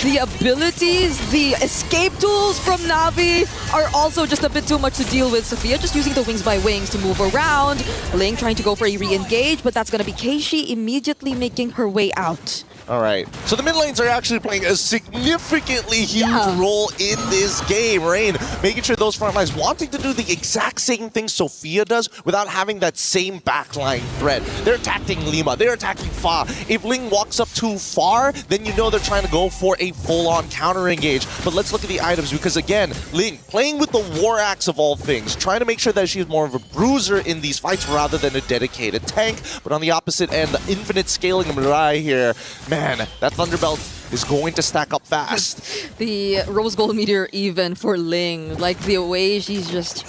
the abilities, the escape tools from Na'Vi are also just a bit too much to deal with. Sophia just using the Wings by Wings to move around. Ling trying to go for a re-engage, but that's going to be Keishi immediately making her way out. All right, so the mid lanes are actually playing a significantly huge role in this game. Rain making sure those front lines wanting to do the exact same thing Sophia does without having that same backline threat. They're attacking Lima, they're attacking Fa. If Ling walks up too far, then you know they're trying to go for a full-on counter engage. But let's look at the items because again, Ling playing with the War Axe of all things, trying to make sure that she's more of a bruiser in these fights rather than a dedicated tank. But on the opposite end, the infinite scaling of Mirai here, man, that Thunderbelt is going to stack up fast. The Rose Gold Meteor even for Ling, like the way she's just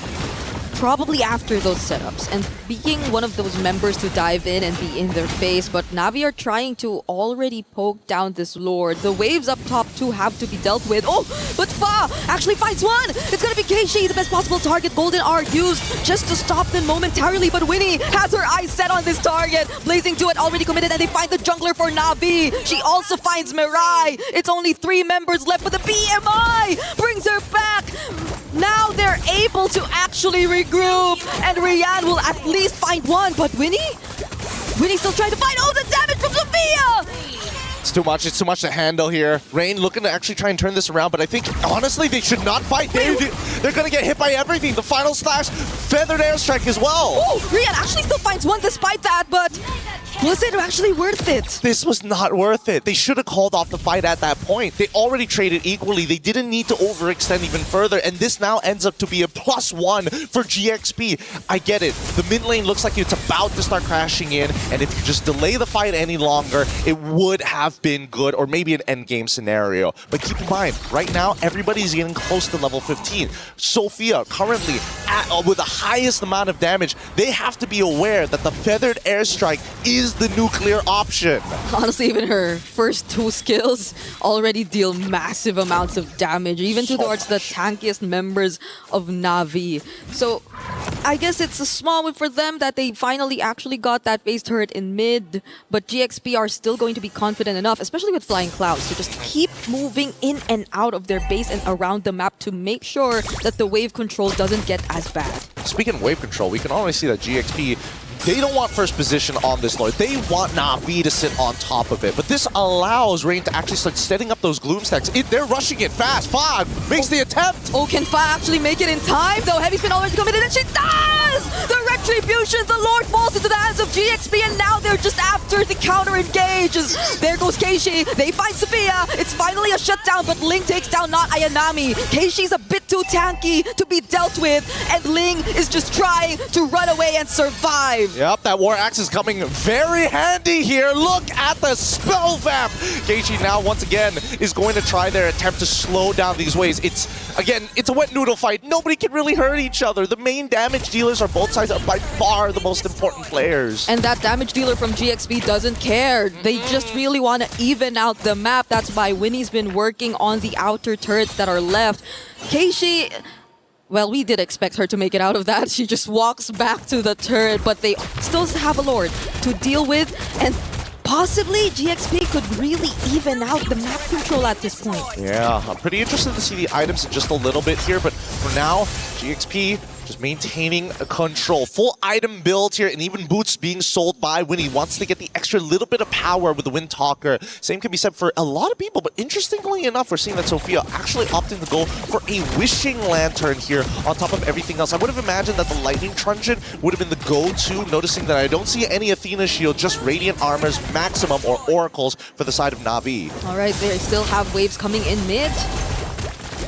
probably after those setups and being one of those members to dive in and be in their face, but Na'Vi are trying to already poke down this Lord. The waves up top too have to be dealt with. Oh, but Fa actually finds one! It's gonna be Keishi, the best possible target. Golden R used just to stop them momentarily, but Winnie has her eyes set on this target. Blazing Duet already committed, and they find the jungler for Na'Vi. She also finds Mirai. It's only 3 members left, but the BMI brings her back. Now they're able to actually regroup, and Rian will at least find one, but Winnie's still trying to find. Oh, the damage from Sophia! It's too much to handle here. Rain looking to actually try and turn this around, but I think, honestly, they should not fight. They're going to get hit by everything. The final slash feathered airstrike as well. Oh, Rian actually still finds one despite that, but was it actually worth it? This was not worth it. They should have called off the fight at that point. They already traded equally. They didn't need to overextend even further, and this now ends up to be a +1 for GXP. I get it. The mid lane looks like it's about to start crashing in, and if you just delay the fight any longer, it would have been good, or maybe an endgame scenario. But keep in mind, right now, everybody's getting close to level 15. Sophia, currently, with the highest amount of damage, they have to be aware that the feathered airstrike is the nuclear option. Honestly, even her first 2 skills already deal massive amounts of damage, even towards the tankiest members of Na'Vi. So I guess it's a small win for them that they finally actually got that base turret in mid, but GXP are still going to be confident enough, especially with Flying Clouds, to just keep moving in and out of their base and around the map to make sure that the wave control doesn't get as bad. Speaking of wave control, we can already see that GXP, they don't want first position on this Lord. They want Na'Vi to sit on top of it. But this allows Rain to actually start setting up those Gloom stacks. They're rushing it fast. Fog makes the attempt. Oh, can Fa actually make it in time? Though Heavy Spin already committed, and she does! The Retribution, the Lord falls into the hands of GXP, and now they're just after the counter engages. There goes Keishi. They find Sophia. It's finally a shutdown, but Ling takes down not Ayanami. Keishi's a bit too tanky to be dealt with, and Ling is just trying to run away and survive. Yep, that War Axe is coming very handy here. Look at the spell vamp. Keishi now once again is going to try their attempt to slow down these waves. It's a wet noodle fight. Nobody can really hurt each other. The main damage dealers on both sides are by far the most important players. And that damage dealer from GXP doesn't care. They just really want to even out the map. That's why Winnie's been working on the outer turrets that are left. Keishi, well, we did expect her to make it out of that. She just walks back to the turret, but they still have a Lord to deal with, and possibly GXP could really even out the map control at this point. Yeah, I'm pretty interested to see the items in just a little bit here, but for now, GXP just maintaining control. Full item build here, and even boots being sold by Winnie. Wants to get the extra little bit of power with the Wind Talker. Same can be said for a lot of people, but interestingly enough, we're seeing that Sophia actually opting to go for a Wishing Lantern here on top of everything else. I would have imagined that the Lightning Truncheon would have been the go-to, noticing that I don't see any Athena Shield, just Radiant Armors maximum or Oracles for the side of Na'Vi. All right, they still have waves coming in mid.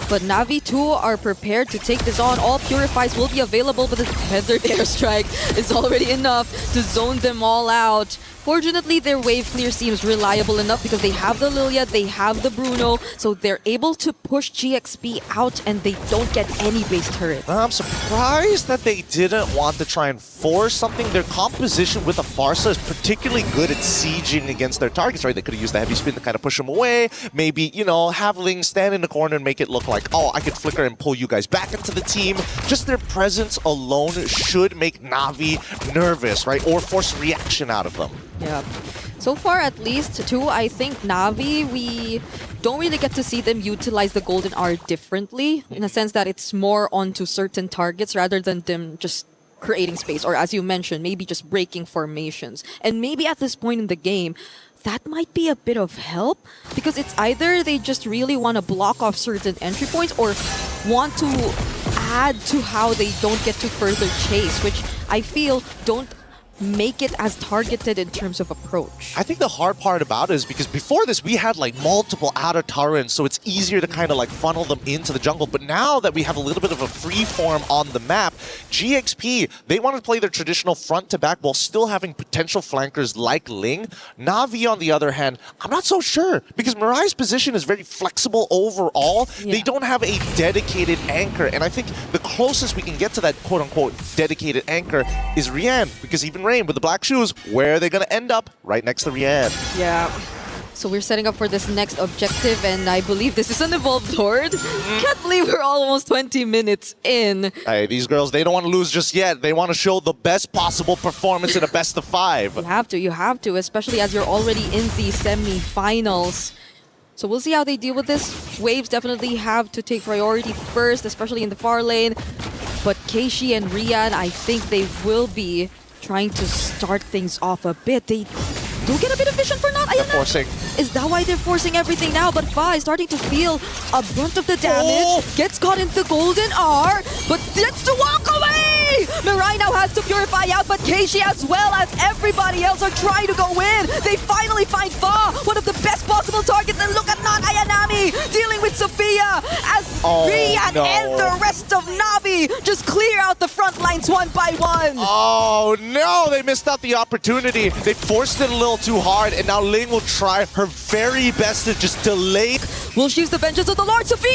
But Na'Vi too are prepared to take this on. All Purifies will be available, but the Feathered Airstrike is already enough to zone them all out. Fortunately, their wave clear seems reliable enough because they have the Lilia, they have the Bruno, so they're able to push GXP out and they don't get any base turret. I'm surprised that they didn't want to try and force something. Their composition with the Farsa is particularly good at sieging against their targets, right? They could have used the heavy spin to kind of push them away. Maybe, you know, have Ling stand in the corner and make it look like, oh, I could flicker and pull you guys back into the team. Just their presence alone should make Na'Vi nervous, right? Or force reaction out of them. Yeah. So far, at least, too, I think Na'Vi, we don't really get to see them utilize the Golden Hour differently, in a sense that it's more onto certain targets rather than them just creating space, or as you mentioned, maybe just breaking formations. And maybe at this point in the game, that might be a bit of help, because it's either they just really want to block off certain entry points or want to add to how they don't get to further chase, which I feel don't make it as targeted in terms of approach. I think the hard part about it is because before this we had like multiple outer turrets, so it's easier to kind of like funnel them into the jungle. But now that we have a little bit of a free form on the map, GXP, they want to play their traditional front to back while still having potential flankers like Ling. Na'Vi, on the other hand, I'm not so sure, because Mirai's position is very flexible overall. Yeah. They don't have a dedicated anchor, and I think the closest we can get to that quote-unquote dedicated anchor is Rian, because even with the black shoes, where are they going to end up? Right next to Rian. Yeah. So we're setting up for this next objective, and I believe this is an Evolved Horde. Can't believe we're almost 20 minutes in. Hey, these girls, they don't want to lose just yet. They want to show the best possible performance in a best of 5. You have to, especially as you're already in the semi-finals. So we'll see how they deal with this. Waves definitely have to take priority first, especially in the far lane. But Keishi and Rian, I think they will be trying to start things off a bit. They do get a bit of vision for not. They're forcing. Is that why they're forcing everything now? But Fa is starting to feel a brunt of the damage. Gets caught into Golden R, but gets to walk away! Mirai! Mirai now has to purify out, but Keishi as well as everybody else are trying to go in. They finally find Fa, one of the best possible targets, and look at not Ayanami dealing with Sophia as Rian and the rest of Na'Vi just clear out the front lines one by one. Oh no, they missed out the opportunity. They forced it a little too hard, and now Ling will try her very best to just delay. Will she use the vengeance of the Lord? Sophia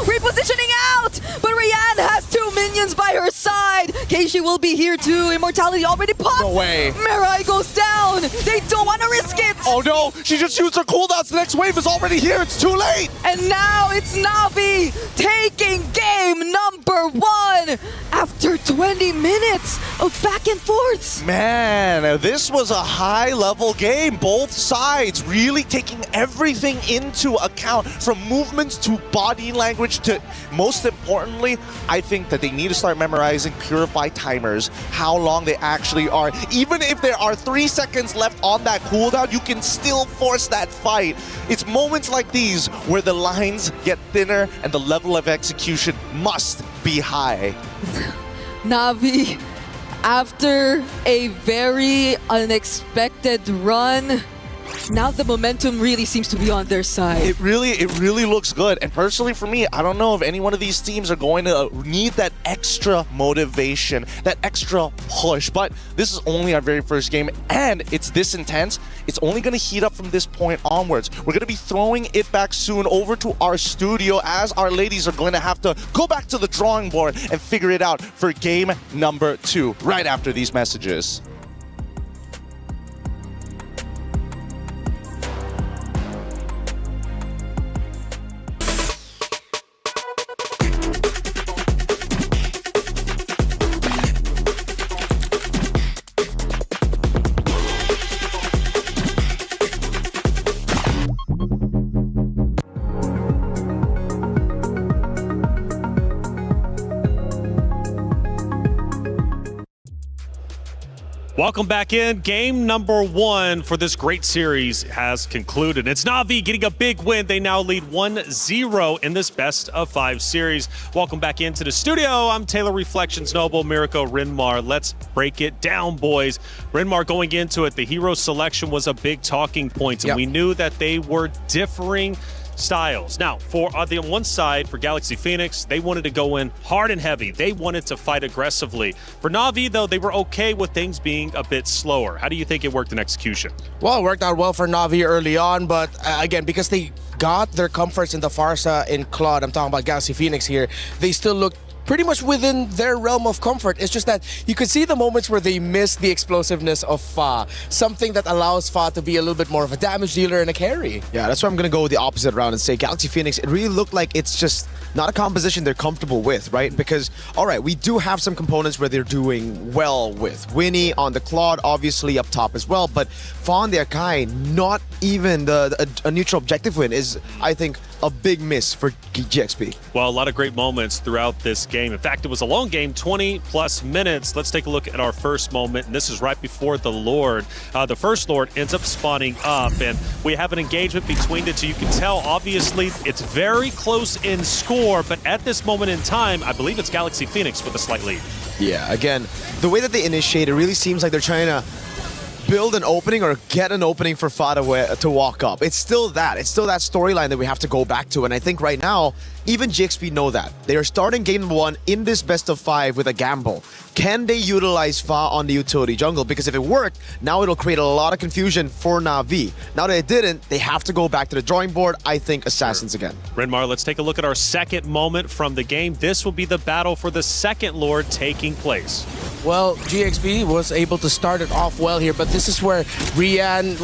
repositioning out, but Rian has 2 minions by her side. Keishi will be here too. Immortality already popped. No way. Mirai goes down. They don't want to risk it. Oh no, she just used her cooldowns. The next wave is already here. It's too late. And now it's Na'Vi taking game number 1 after 20 minutes of back and forth. Man, this was a high-level game. Both sides really taking everything into account, from movements to body language to, most importantly, I think that they need to start memorizing Purify timers, how long they actually are. Even if there are 3 seconds left on that cooldown, you can still force that fight. It's moments like these where the lines get thinner and the level of execution must be high. Na'Vi, after a very unexpected run, now the momentum really seems to be on their side. It really looks good. And personally for me, I don't know if any one of these teams are going to need that extra motivation, that extra push. But this is only our very first game, and it's this intense. It's only going to heat up from this point onwards. We're going to be throwing it back soon over to our studio, as our ladies are going to have to go back to the drawing board and figure it out for game number 2 right after these messages. Welcome back in. Game number 1 for this great series has concluded. It's Na'Vi getting a big win. They now lead 1-0 in this best of 5 series. Welcome back into the studio. I'm Taylor Reflections Noble, Mirko Rinmar. Let's break it down, boys. Rinmar, going into it, the hero selection was a big talking point, and we knew that they were differing styles. Now, on the one side, for Galaxy Phoenix, they wanted to go in hard and heavy. They wanted to fight aggressively. For Na'Vi, though, they were okay with things being a bit slower. How do you think it worked in execution? Well, it worked out well for Na'Vi early on, but again, because they got their comforts in the Farsa and Claude, I'm talking about Galaxy Phoenix here, they still looked pretty much within their realm of comfort. It's just that you could see the moments where they miss the explosiveness of Fa, something that allows Fa to be a little bit more of a damage dealer and a carry. Yeah, that's why I'm going to go with the opposite round and say Galaxy Phoenix, it really looked like it's just not a composition they're comfortable with, right? Because, all right, we do have some components where they're doing well with. Winnie on the Claude, obviously up top as well, but Fa on the Akai, not even a neutral objective win is, I think, a big miss for GXP. Well, a lot of great moments throughout this game. In fact, it was a long game, 20+ minutes. Let's take a look at our first moment, and this is right before the Lord. The first Lord ends up spawning up, and we have an engagement between the two. You can tell, obviously, it's very close in score, but at this moment in time, I believe it's Galaxy Phoenix with a slight lead. Yeah, again, the way that they initiate, it really seems like they're trying to build an opening or get an opening for Fada to walk up. It's still that storyline that we have to go back to, and I think right now, even GXP know that. They are starting game 1 in this best of 5 with a gamble. Can they utilize Fa on the utility jungle? Because if it worked, now it'll create a lot of confusion for Na'Vi. Now that it didn't, they have to go back to the drawing board. I think Assassins again. Rinmar, let's take a look at our second moment from the game. This will be the battle for the second Lord taking place. Well, GXP was able to start it off well here, but this is where Rian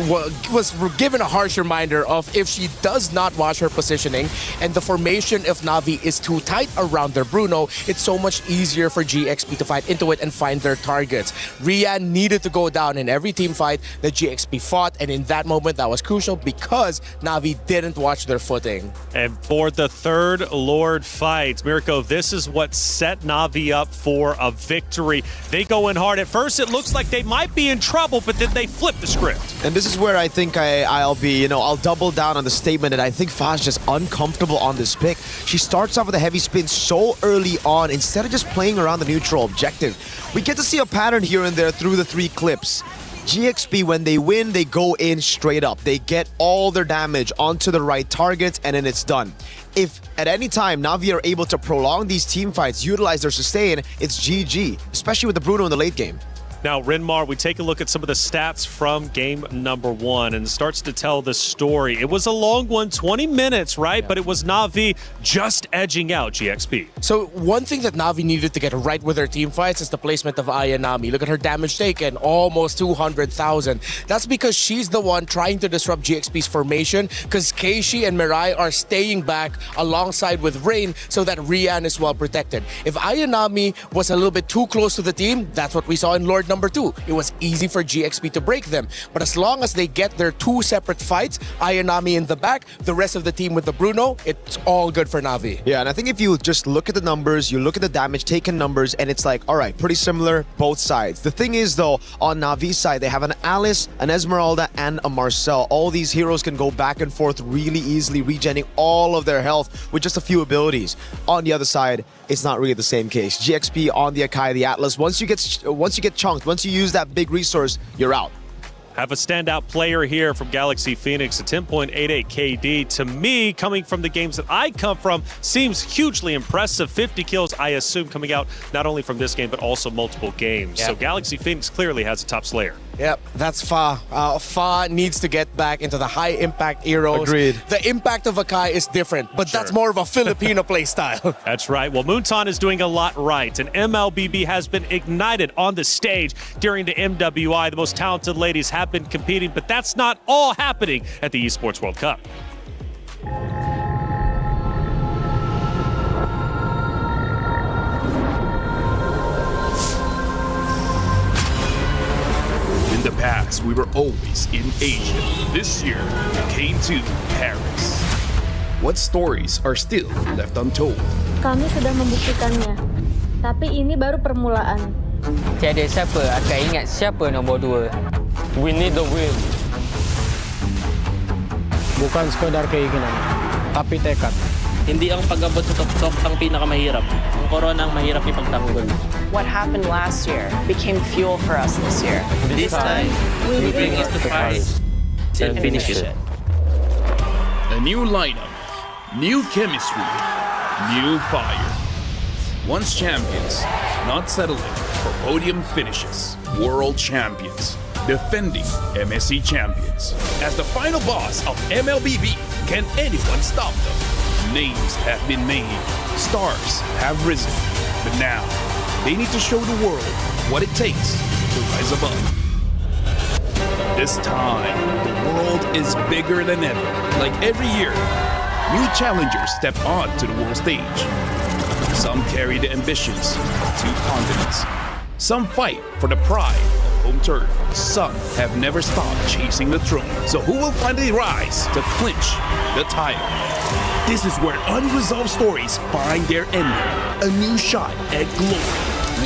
was given a harsh reminder of if she does not watch her positioning and the formation of Na'Vi is too tight around their Bruno, it's so much easier for GXP to fight into it and find their targets. Rian needed to go down in every team fight that GXP fought, and in that moment that was crucial because Na'Vi didn't watch their footing. And for the third Lord fight, Mirko, this is what set Na'Vi up for a victory. They go in hard. At first, it looks like they might be in trouble, but then they flip the script. And this is where I think I'll be, I'll double down on the statement that I think Fa's just uncomfortable on this pick. She starts off with a heavy spin so early on instead of just playing around the neutral objective. We get to see a pattern here and there through the 3 clips. GXP, when they win, they go in straight up. They get all their damage onto the right targets, and then it's done. If at any time Na'Vi are able to prolong these team fights, utilize their sustain, it's GG, especially with the Bruno in the late game. Now, Renmar, we take a look at some of the stats from game number 1 and it starts to tell the story. It was a long one, 20 minutes, right? Yeah. But it was Na'Vi just edging out GXP. So one thing that Na'Vi needed to get right with their team fights is the placement of Ayanami. Look at her damage taken, almost 200,000. That's because she's the one trying to disrupt GXP's formation because Keishi and Mirai are staying back alongside with Rain so that Rian is well protected. If Ayanami was a little bit too close to the team, that's what we saw in Lord number 2. It was easy for GXP to break them. But as long as they get their 2 separate fights, Ayanami in the back, the rest of the team with the Bruno, it's all good for Na'Vi. Yeah, and I think if you just look at the numbers, you look at the damage taken numbers, and it's like, all right, pretty similar, both sides. The thing is, though, on Na'Vi's side, they have an Alice, an Esmeralda, and a Marcel. All these heroes can go back and forth really easily, regenerating all of their health with just a few abilities. On the other side, it's not really the same case. GXP on the Akai, the Atlas, once you get chunked, once you use that big resource, you're out. Have a standout player here from Galaxy Phoenix, a 10.88 KD. To me, coming from the games that I come from, seems hugely impressive. 50 kills, I assume, coming out not only from this game, but also multiple games. Yep. So Galaxy Phoenix clearly has a top slayer. Yep, that's Fa. Fa needs to get back into the high-impact heroes. Agreed. The impact of Akai is different, but that's more of a Filipino play style. That's right. Well, Moonton is doing a lot right, and MLBB has been ignited on the stage during the MWI. The most talented ladies have been competing, but that's not all happening at the Esports World Cup. In the past, we were always in Asia. This year, we came to Paris. What stories are still left untold? Kami sudah membuktikannya, tapi ini baru permulaan. Tiada siapa akan ingat siapa nombor 2. We need the win. Bukan sekadar keinginan, tapi tekad. Hindi ang pag-abot sa tuktok ang pinakamahirap. Ang korona ang mahirap ipagtanggol. What happened last year became fuel for us this year. This time, we bring it to Paris and finish it. A new lineup, new chemistry, new fire. Once champions, not settling for podium finishes. World champions, defending MSC champions. As the final boss of MLBB, can anyone stop them? Names have been made, stars have risen, but now they need to show the world what it takes to rise above. This time, the world is bigger than ever. Like every year, new challengers step on to the world stage. Some carry the ambitions of 2 continents. Some fight for the pride of home turf. Some have never stopped chasing the throne. So who will finally rise to clinch the title? This is where unresolved stories find their ending. A new shot at glory.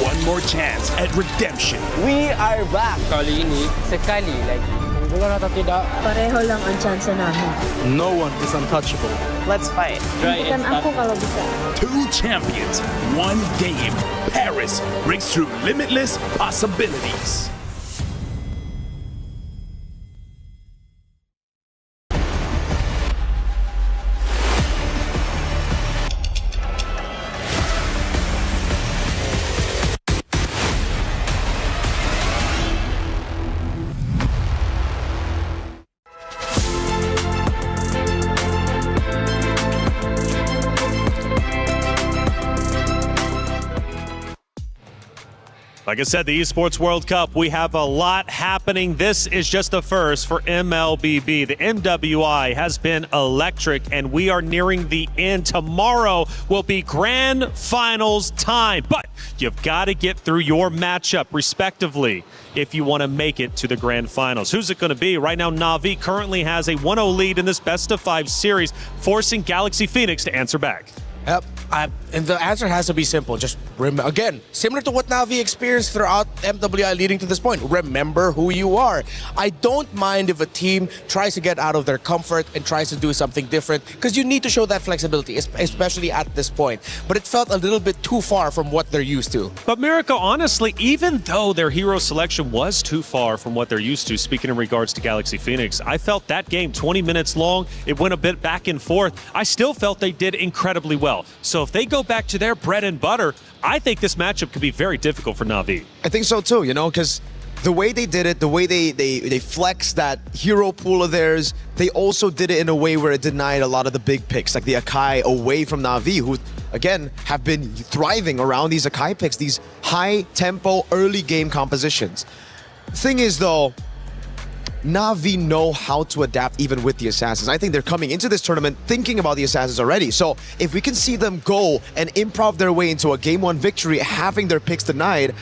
One more chance at redemption. We are back. Kali ini, sekali lagi. Bulan atau tidak, Pareho lang ang chance namin. No one is untouchable. Let's fight. Bukan ako kalau bisa. 2 champions, 1 game. Paris breaks through limitless possibilities. Like I said, the Esports World Cup, we have a lot happening. This is just the first for MLBB. The MWI has been electric, and we are nearing the end. Tomorrow will be Grand Finals time, but you've got to get through your matchup respectively if you want to make it to the Grand Finals. Who's it going to be? Right now, Na'Vi currently has a 1-0 lead in this best-of-5 series, forcing Galaxy Phoenix to answer back. Yep. And the answer has to be simple. Just again, similar to what Na'Vi experienced throughout MWI leading to this point. Remember who you are. I don't mind if a team tries to get out of their comfort and tries to do something different, because you need to show that flexibility, especially at this point. But it felt a little bit too far from what they're used to. But Miracle, honestly, even though their hero selection was too far from what they're used to, speaking in regards to Galaxy Phoenix, I felt that game 20 minutes long. It went a bit back and forth. I still felt they did incredibly well. So if they go back to their bread and butter, I think this matchup could be very difficult for Na'Vi. I think so too, because the way they did it, the way they flexed that hero pool of theirs, they also did it in a way where it denied a lot of the big picks, like the Akai away from Na'Vi, who, again, have been thriving around these Akai picks, these high-tempo, early-game compositions. Thing is, though, Na'Vi know how to adapt even with the Assassins. I think they're coming into this tournament thinking about the Assassins already. So if we can see them go and improv their way into a Game 1 victory, having their picks denied,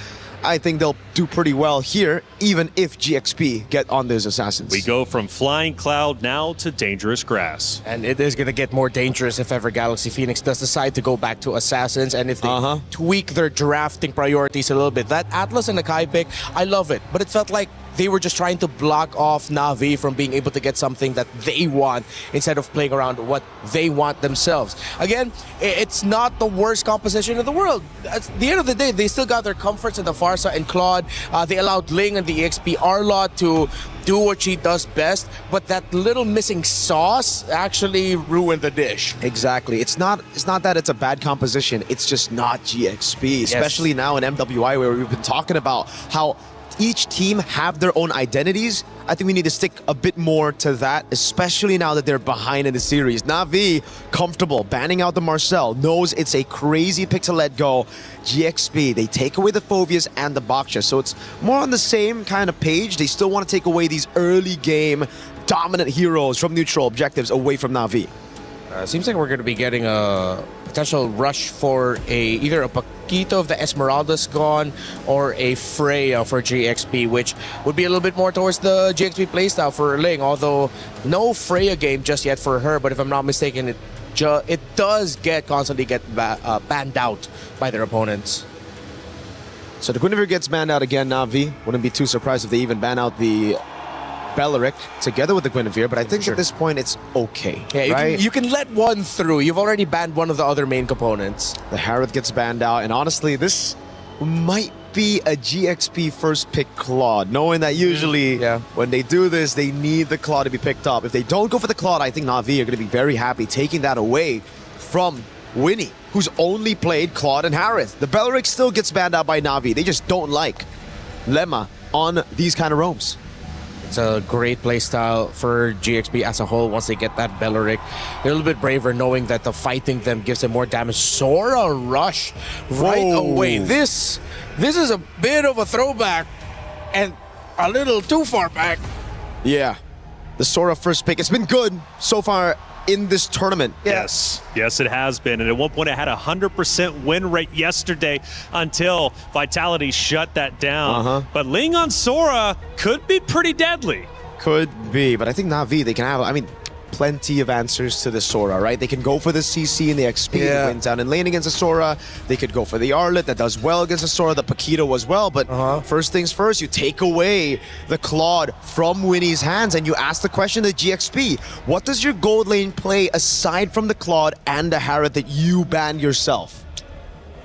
I think they'll do pretty well here, even if GXP get on those Assassins. We go from Flying Cloud now to Dangerous Grass. And it is going to get more dangerous if ever Galaxy Phoenix does decide to go back to Assassins, and if they tweak their drafting priorities a little bit. That Atlas and Akai pick, I love it, but it felt like they were just trying to block off Na'Vi from being able to get something that they want instead of playing around what they want themselves. Again, it's not the worst composition in the world. At the end of the day, they still got their comforts in the Farsa and Claude. They allowed Ling and the EXP Arlot to do what she does best, but that little missing sauce actually ruined the dish. Exactly. It's not that it's a bad composition, it's just not GXP, especially now in MWI, where we've been talking about how each team have their own identities. I think we need to stick a bit more to that, especially now that they're behind in the series. Na'Vi, comfortable, banning out the Marcel, knows it's a crazy pick to let go. GXP, they take away the Phobias and the Baksha, so it's more on the same kind of page. They still want to take away these early game dominant heroes from neutral objectives away from Na'Vi. Seems like we're going to be getting a potential rush for either a Paquito of the Esmeralda's gone or a Freya for GXP, which would be a little bit more towards the GXP playstyle for Ling, although no Freya game just yet for her, but if I'm not mistaken, it does constantly get banned out by their opponents. So the Guinevere gets banned out again, Na'Vi. Wouldn't be too surprised if they even ban out the Beleric together with the Guinevere, but I think at this point it's okay. Yeah, right? you can let one through. You've already banned one of the other main components. The Harith gets banned out, and honestly, this might be a GXP first pick Claude, knowing that usually when they do this, they need the Claude to be picked up. If they don't go for the Claude, I think Na'Vi are going to be very happy taking that away from Winnie, who's only played Claude and Harith. The Beleric still gets banned out by Na'Vi. They just don't like Lemma on these kind of roams. It's a great playstyle for GXP as a whole once they get that Beleric. They're a little bit braver knowing that the fighting them gives them more damage. Sora Rush right away. This is a bit of a throwback and a little too far back. Yeah, the Sora first pick, it's been good so far in this tournament. Yes, it has been. And at one point, it had a 100% win rate yesterday until Vitality shut that down. But Ling on Sora could be pretty deadly. Could be, but I think Na'Vi, they can have, plenty of answers to the Sora, right? They can go for the CC and the XP that wins down in lane against the Sora. They could go for the Arlet that does well against the Sora, the Paquito as well. But first things first, you take away the Claude from Winnie's hands and you ask the question to GXP, what does your gold lane play aside from the Claude and the Harith that you banned yourself?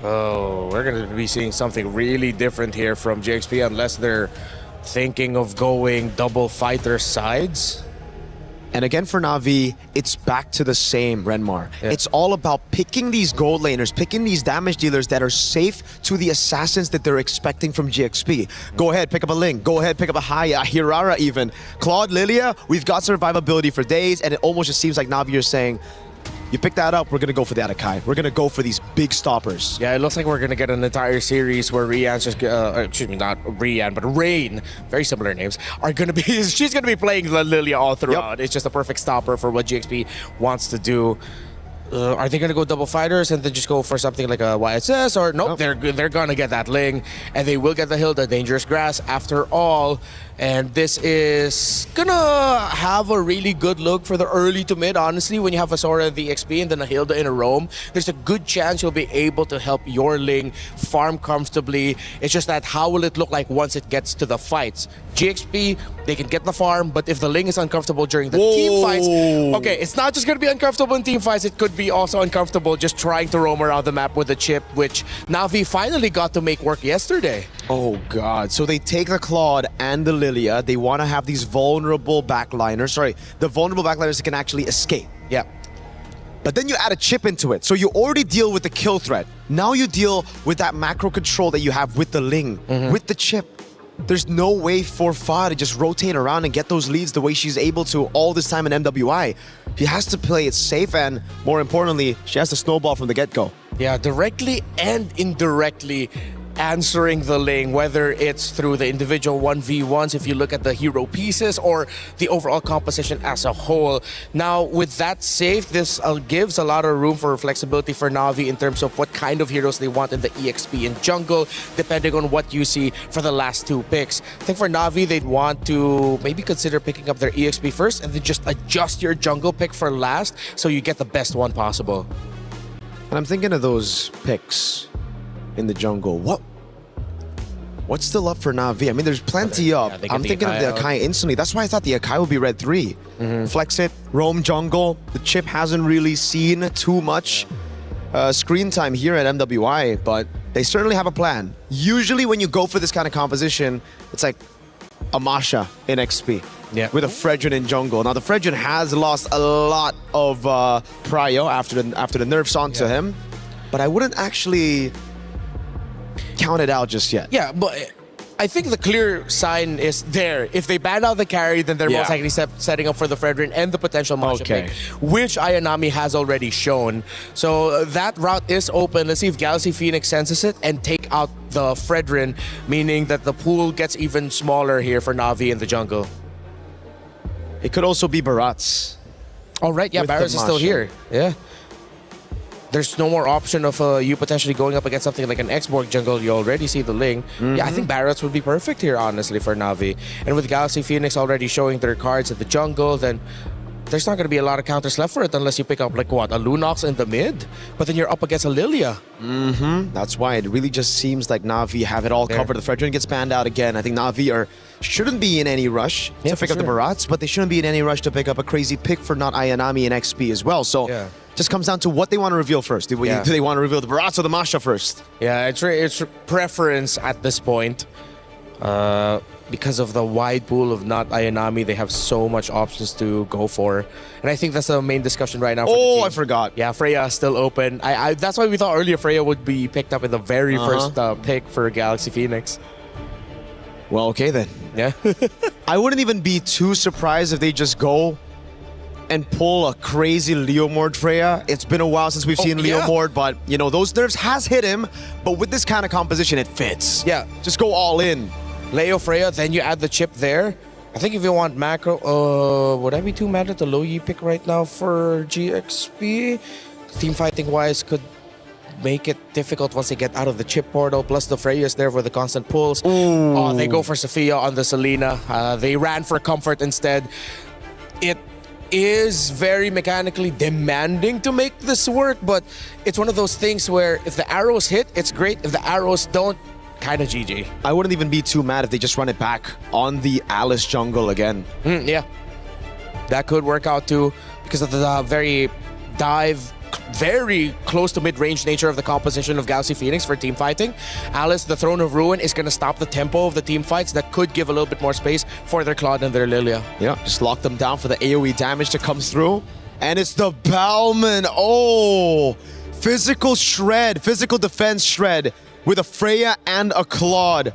Oh, we're going to be seeing something really different here from GXP unless they're thinking of going double fighter sides. And again for Na'Vi, it's back to the same, Renmar. It's all about picking these gold laners, picking these damage dealers that are safe to the assassins that they're expecting from GXP. Go ahead, pick up a Ling. Go ahead, pick up a Haya, a Hirara even. Claude, Lilia, we've got survivability for days, and it almost just seems like Na'Vi are saying, you pick that up, we're going to go for the Akai. We're going to go for these big stoppers. Yeah, it looks like we're going to get an entire series where Rian's just, excuse me, not Rian, but Rain, very similar names, are going to be, she's going to be playing Lilia all throughout. It's just a perfect stopper for what GXP wants to do. Are they going to go double fighters and then just go for something like a YSS? Or nope, they're going to get that Ling, and they will get the Hilda, Dangerous Grass. After all, And this is gonna have a really good look for the early to mid. Honestly, when you have Asora in the XP and then a Hilda in a roam, there's a good chance you'll be able to help your Ling farm comfortably. It's just that how will it look like once it gets to the fights? GXP, they can get the farm, but if the Ling is uncomfortable during the team fights, okay, it's not just gonna be uncomfortable in team fights, it could be also uncomfortable just trying to roam around the map with a chip, which Na'Vi finally got to make work yesterday. Oh god, so they take the Claude and the Lilia, they want to have these vulnerable backliners, the vulnerable backliners that can actually escape. Yeah. But then you add a chip into it, so you already deal with the kill threat. Now you deal with that macro control that you have with the Ling, with the chip. There's no way for Fa to just rotate around and get those leads the way she's able to all this time in MWI. She has to play it safe, and more importantly, she has to snowball from the get-go. Yeah, directly and indirectly answering the Ling, whether it's through the individual 1v1s, if you look at the hero pieces, or the overall composition as a whole. Now, with that safe, this gives a lot of room for flexibility for Na'Vi in terms of what kind of heroes they want in the EXP and jungle, depending on what you see for the last two picks. I think for Na'Vi, they'd want to maybe consider picking up their EXP first and then just adjust your jungle pick for last so you get the best one possible. And I'm thinking of those picks in the jungle. What's still up for Na'Vi? I mean, there's plenty up. I'm thinking of the Akai instantly. That's why I thought the Akai would be red 3. Flex it, roam jungle. The chip hasn't really seen too much screen time here at MWI, but they certainly have a plan. Usually when you go for this kind of composition, it's like a Masha in XP. Yeah. With a Fredrin in jungle. Now the Fredrin has lost a lot of prio after the nerfs onto him, but I wouldn't actually count it out just yet. Yeah, but I think the clear sign is there. If they ban out the carry, then they're most likely setting up for the Fredrin and the potential Masha pick, which Ayanami has already shown. So that route is open. Let's see if Galaxy Phoenix senses it and take out the Fredrin, meaning that the pool gets even smaller here for Na'Vi in the jungle. It could also be Barats. Oh, right. Yeah, Barats is still here. Yeah. There's no more option of you potentially going up against something like an Expo jungle. You already see the Ling. Yeah, I think Barats would be perfect here, honestly, for Na'Vi. And with Galaxy Phoenix already showing their cards at the jungle, then there's not going to be a lot of counters left for it unless you pick up, like, what, a Lunox in the mid? But then you're up against a Lilia. That's why it really just seems like Na'Vi have it all covered. The Fredrin gets banned out again. I think Na'Vi shouldn't be in any rush to pick up the Barats, but they shouldn't be in any rush to pick up a crazy pick for not Ayanami and XP as well. So just comes down to what they want to reveal first. Do they want to reveal the Barats or the Masha first? Yeah, it's preference at this point. Because of the wide pool of not Ayanami, they have so much options to go for. And I think that's the main discussion right now for the team. I forgot. Yeah, Freya is still open. That's why we thought earlier Freya would be picked up in the very first pick for Galaxy Phoenix. Well, okay then. Yeah. I wouldn't even be too surprised if they just go and pull a crazy Leomord Freya. It's been a while since we've seen Leomord, but, you know, those nerfs has hit him. But with this kind of composition, it fits. Yeah. Just go all in. Leo Freya, then you add the chip there. I think if you want macro, would I be too mad at the low Yi pick right now for GXP? Team fighting wise could make it difficult once they get out of the chip portal. Plus the Freya's there for the constant pulls. Oh, they go for Sophia on the Selena. They ran for comfort instead. It is very mechanically demanding to make this work, but it's one of those things where if the arrows hit, it's great. If the arrows don't, kind of GG. I wouldn't even be too mad if they just run it back on the Alice jungle again. Yeah. That could work out too because of the very close to mid-range nature of the composition of Galaxy Phoenix for team fighting. Alice, the Throne of Ruin, is going to stop the tempo of the team fights. That could give a little bit more space for their Claude and their Lilia. Yeah, just lock them down for the AoE damage to come through. And it's the Bauman. Oh, physical defense shred with a Freya and a Claude.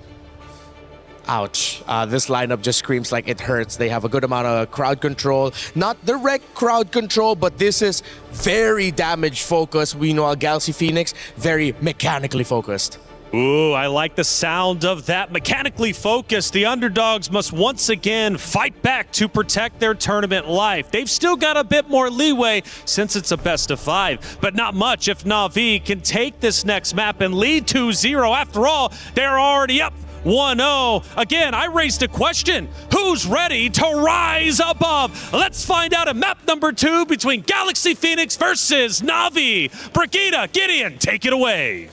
Ouch. This lineup just screams like it hurts. They have a good amount of crowd control. Not direct crowd control, but this is very damage focused. We know Galaxy Phoenix, very mechanically focused. Ooh, I like the sound of that. Mechanically focused, the underdogs must once again fight back to protect their tournament life. They've still got a bit more leeway since it's a best of 5, but not much if Na'Vi can take this next map and lead 2-0. After all, they're already up 1-0. Again, I raised a question. Who's ready to rise above? Let's find out in map number 2 between Galaxy Phoenix versus Na'Vi. Brigitte, Gideon, take it away.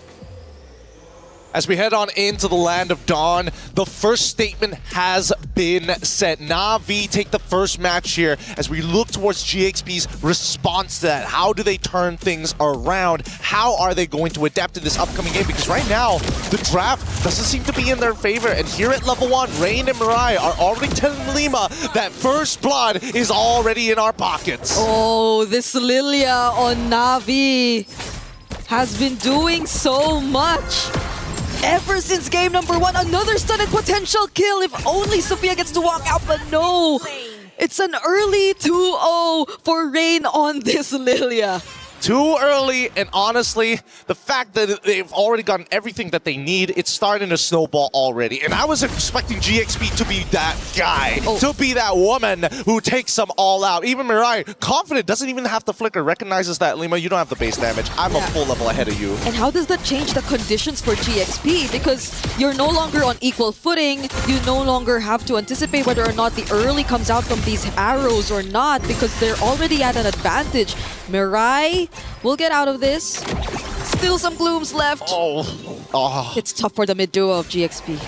As we head on into the Land of Dawn, the first statement has been set. Na'Vi take the first match here as we look towards GXP's response to that. How do they turn things around? How are they going to adapt to this upcoming game? Because right now, the draft doesn't seem to be in their favor. And here at level 1, Rain and Mirai are already telling Lima that first blood is already in our pockets. Oh, this Lilia on Na'Vi has been doing so much. Ever since game number 1, another stunned potential kill if only Sophia gets to walk out, but no. It's an early 2-0 for Rain on this Lilia. Too early, and honestly, the fact that they've already gotten everything that they need, it's starting to snowball already. And I was expecting GXP to be that guy, to be that woman who takes them all out. Even Mirai, confident, doesn't even have to flicker, recognizes that, Lima, you don't have the base damage. I'm a full level ahead of you. And how does that change the conditions for GXP? Because you're no longer on equal footing. You no longer have to anticipate whether or not the early comes out from these arrows or not, because they're already at an advantage. Mirai will get out of this. Still some glooms left. It's tough for the mid duo of GXP.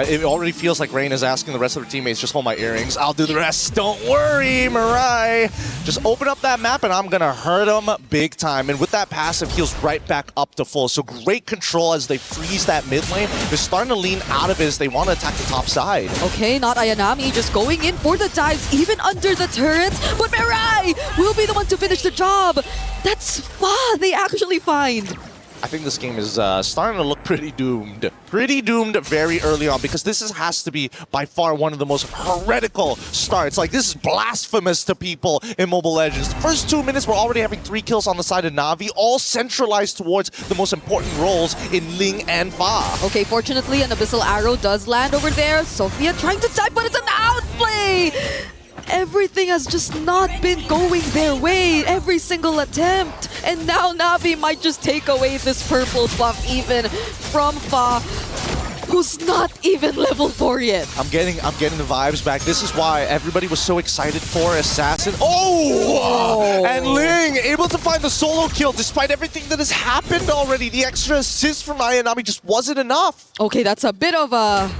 It already feels like Rain is asking the rest of their teammates, just hold my earrings. I'll do the rest. Don't worry, Mirai. Just open up that map and I'm going to hurt them big time. And with that passive, heals right back up to full. So great control as they freeze that mid lane. They're starting to lean out of it as they want to attack the top side. Okay, not Ayanami, just going in for the dives, even under the turrets. But Mirai will be the one to finish the job. That's Fa they actually find. I think this game is starting to look pretty doomed. Pretty doomed very early on, because this has to be by far one of the most heretical starts. Like, this is blasphemous to people in Mobile Legends. The first 2 minutes, we're already having 3 kills on the side of Na'Vi, all centralized towards the most important roles in Ling and Fa. Okay, fortunately, an Abyssal Arrow does land over there. Sophia trying to dive, but it's an outplay! Everything has just not been going their way, every single attempt. And now Na'Vi might just take away this purple buff even from Fa, who's not even level 4 yet. I'm getting the vibes back. This is why everybody was so excited for Assassin. Oh! And Ling able to find the solo kill despite everything that has happened already. The extra assist from Ayanami just wasn't enough. Okay, that's a bit of a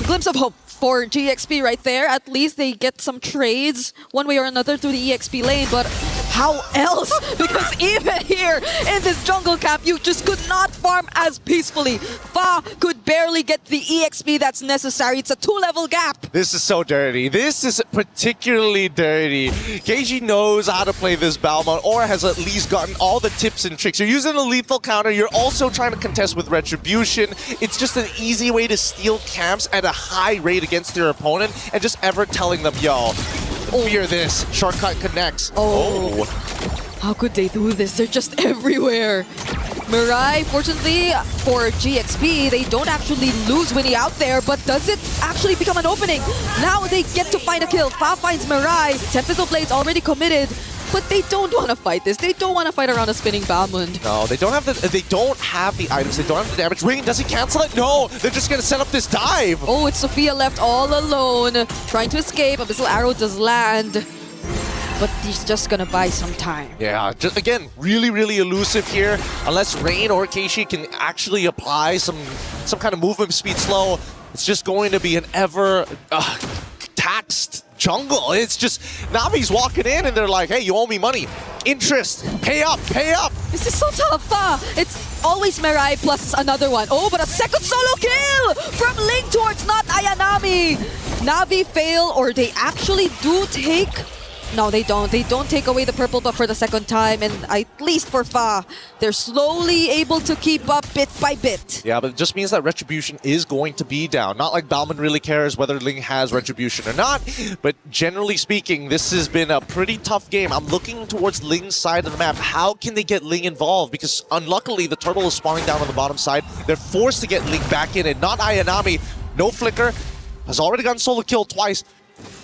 glimpse of hope for GXP right there. At least they get some trades one way or another through the EXP lane, but how else? Because even here in this jungle camp, you just could not farm as peacefully. Fa could barely get the EXP that's necessary. It's a 2-level gap. This is so dirty. This is particularly dirty. Keiji knows how to play this Balmond, or has at least gotten all the tips and tricks. You're using a lethal counter. You're also trying to contest with Retribution. It's just an easy way to steal camps at a high rate against your opponent, and just ever telling them, yo, fear this. Shortcut connects. How could they do this? They're just everywhere. Mirai, fortunately for GXP, they don't actually lose Winnie out there, but does it actually become an opening? Now they get to find a kill. Fa finds Mirai. Tempest Blade's already committed. But they don't want to fight this. They don't want to fight around a spinning Balmond. No, they don't have the items. They don't have the damage. Rain, does he cancel it? No, they're just going to set up this dive. Oh, it's Sophia left all alone, trying to escape. Abyssal Arrow does land, but he's just going to buy some time. Yeah, just again, really, really elusive here. Unless Rain or Keishi can actually apply some kind of movement speed slow, it's just going to be an ever taxed jungle. It's just Na'Vi's walking in and they're like, hey, you owe me money. Interest. Pay up. Pay up. This is so tough. It's always Mirai plus another one. Oh, but a second solo kill from Ling towards not Ayanami. Na'Vi fail, or they actually do take... No, they don't. They don't take away the purple buff for the second time, and at least for Fa, they're slowly able to keep up bit by bit. Yeah, but it just means that Retribution is going to be down. Not like Balmond really cares whether Ling has Retribution or not, but generally speaking, this has been a pretty tough game. I'm looking towards Ling's side of the map. How can they get Ling involved? Because unluckily, the turtle is spawning down on the bottom side. They're forced to get Ling back in, and not Ayanami. No flicker. Has already gotten solo kill twice.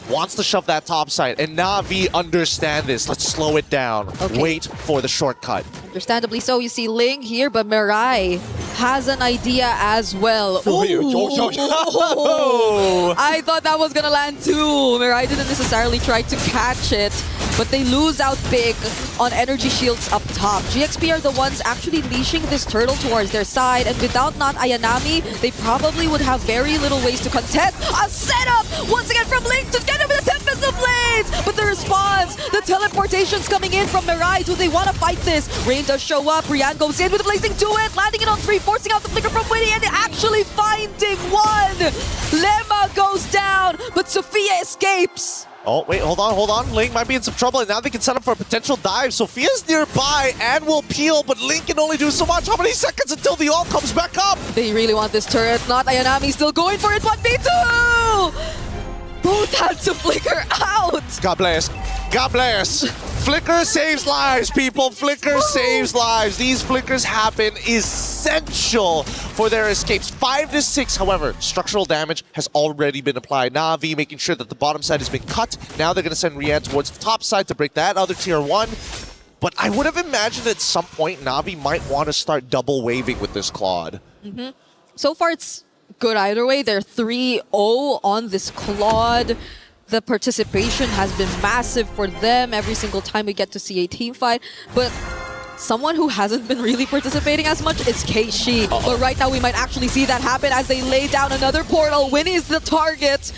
Wants to shove that top side, and Na'Vi understand this. Let's slow it down. Okay. Wait for the shortcut. Understandably so. You see Ling here, but Mirai has an idea as well. Oh, yo, yo, yo, yo. I thought that was gonna land too. Mirai didn't necessarily try to catch it, but they lose out big on energy shields up top. GXP are the ones actually leashing this turtle towards their side, and without not Ayanami, they probably would have very little ways to contest. A setup once again from Link to get him with the Tempest of Blades, but the response, the teleportation's coming in from Mirai. Do they want to fight this? Rain does show up. Rian goes in with a blazing duet, landing it on 3, forcing out the flicker from Winnie, and actually finding one. Lemma goes down, but Sophia escapes. Oh, wait, hold on. Link might be in some trouble, and now they can set up for a potential dive. Sophia's nearby and will peel, but Link can only do so much. How many seconds until the ult comes back up? They really want this turret. Not Ayanami still going for it. 1v2! Both had to flicker out. God bless. God bless. Flicker saves lives, people. Flicker saves lives. These flickers happen essential for their escapes. 5-6, however, structural damage has already been applied. Na'Vi making sure that the bottom side has been cut. Now they're going to send Rian towards the top side to break that other tier 1. But I would have imagined at some point Na'Vi might want to start double waving with this Claude. So far, it's good either way. They're 3-0 on this Claude. The participation has been massive for them every single time we get to see a team fight. But someone who hasn't been really participating as much is Keishi. But right now, we might actually see that happen as they lay down another portal. Winnie is the target.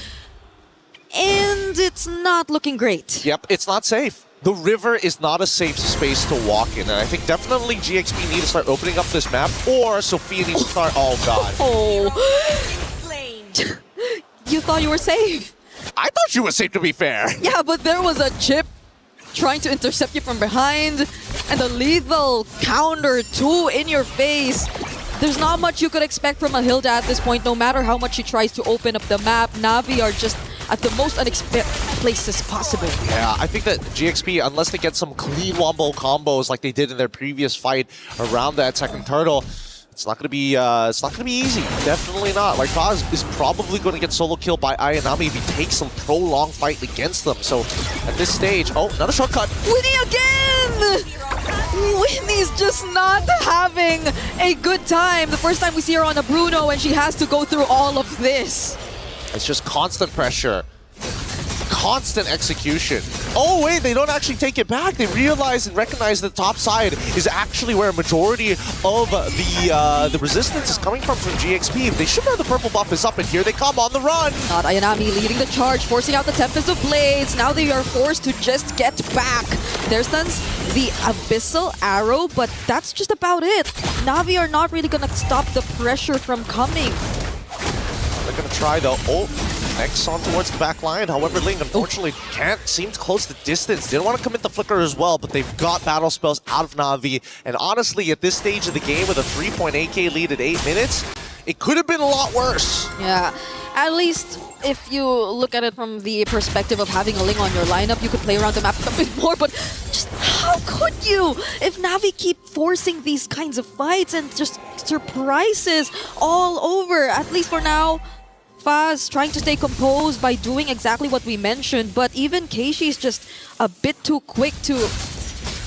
And it's not looking great. Yep, it's not safe. The river is not a safe space to walk in, and I think definitely GXP need to start opening up this map, or Sophia needs to start. Oh god. You thought you were safe. I thought you were safe, to be fair. Yeah, but there was a chip trying to intercept you from behind, and a lethal counter too in your face. There's not much you could expect from a Hilda at this point, no matter how much she tries to open up the map. Na'Vi are just at the most unexpected places possible. Yeah, I think that GXP, unless they get some clean wombo combos like they did in their previous fight around that second turtle, it's not gonna be easy. Definitely not. Like, Faz is probably going to get solo killed by Ayanami if he takes some prolonged fight against them. So at this stage, oh, another shortcut. Winnie again! Winnie's just not having a good time. The first time we see her on a Bruno, and she has to go through all of this. It's just constant pressure. Constant execution. Oh wait, they don't actually take it back. They realize and recognize the top side is actually where a majority of the resistance is coming from GXP. They should know the purple buff is up, and here they come on the run. Not Ayanami leading the charge, forcing out the Tempest of Blades. Now they are forced to just get back. There stands the Abyssal Arrow, but that's just about it. Na'Vi are not really gonna stop the pressure from coming. They're gonna try though. Oh, next on towards the back line. However, Ling unfortunately can't seem to close the distance. Didn't want to commit the flicker as well, but they've got battle spells out of Na'Vi. And honestly, at this stage of the game with a 3.8k lead at 8 minutes, it could have been a lot worse. Yeah, at least if you look at it from the perspective of having a Ling on your lineup, you could play around the map a bit more, but just how could you? If Na'Vi keep forcing these kinds of fights and just surprises all over, at least for now, Faz trying to stay composed by doing exactly what we mentioned, but even Keishi is just a bit too quick to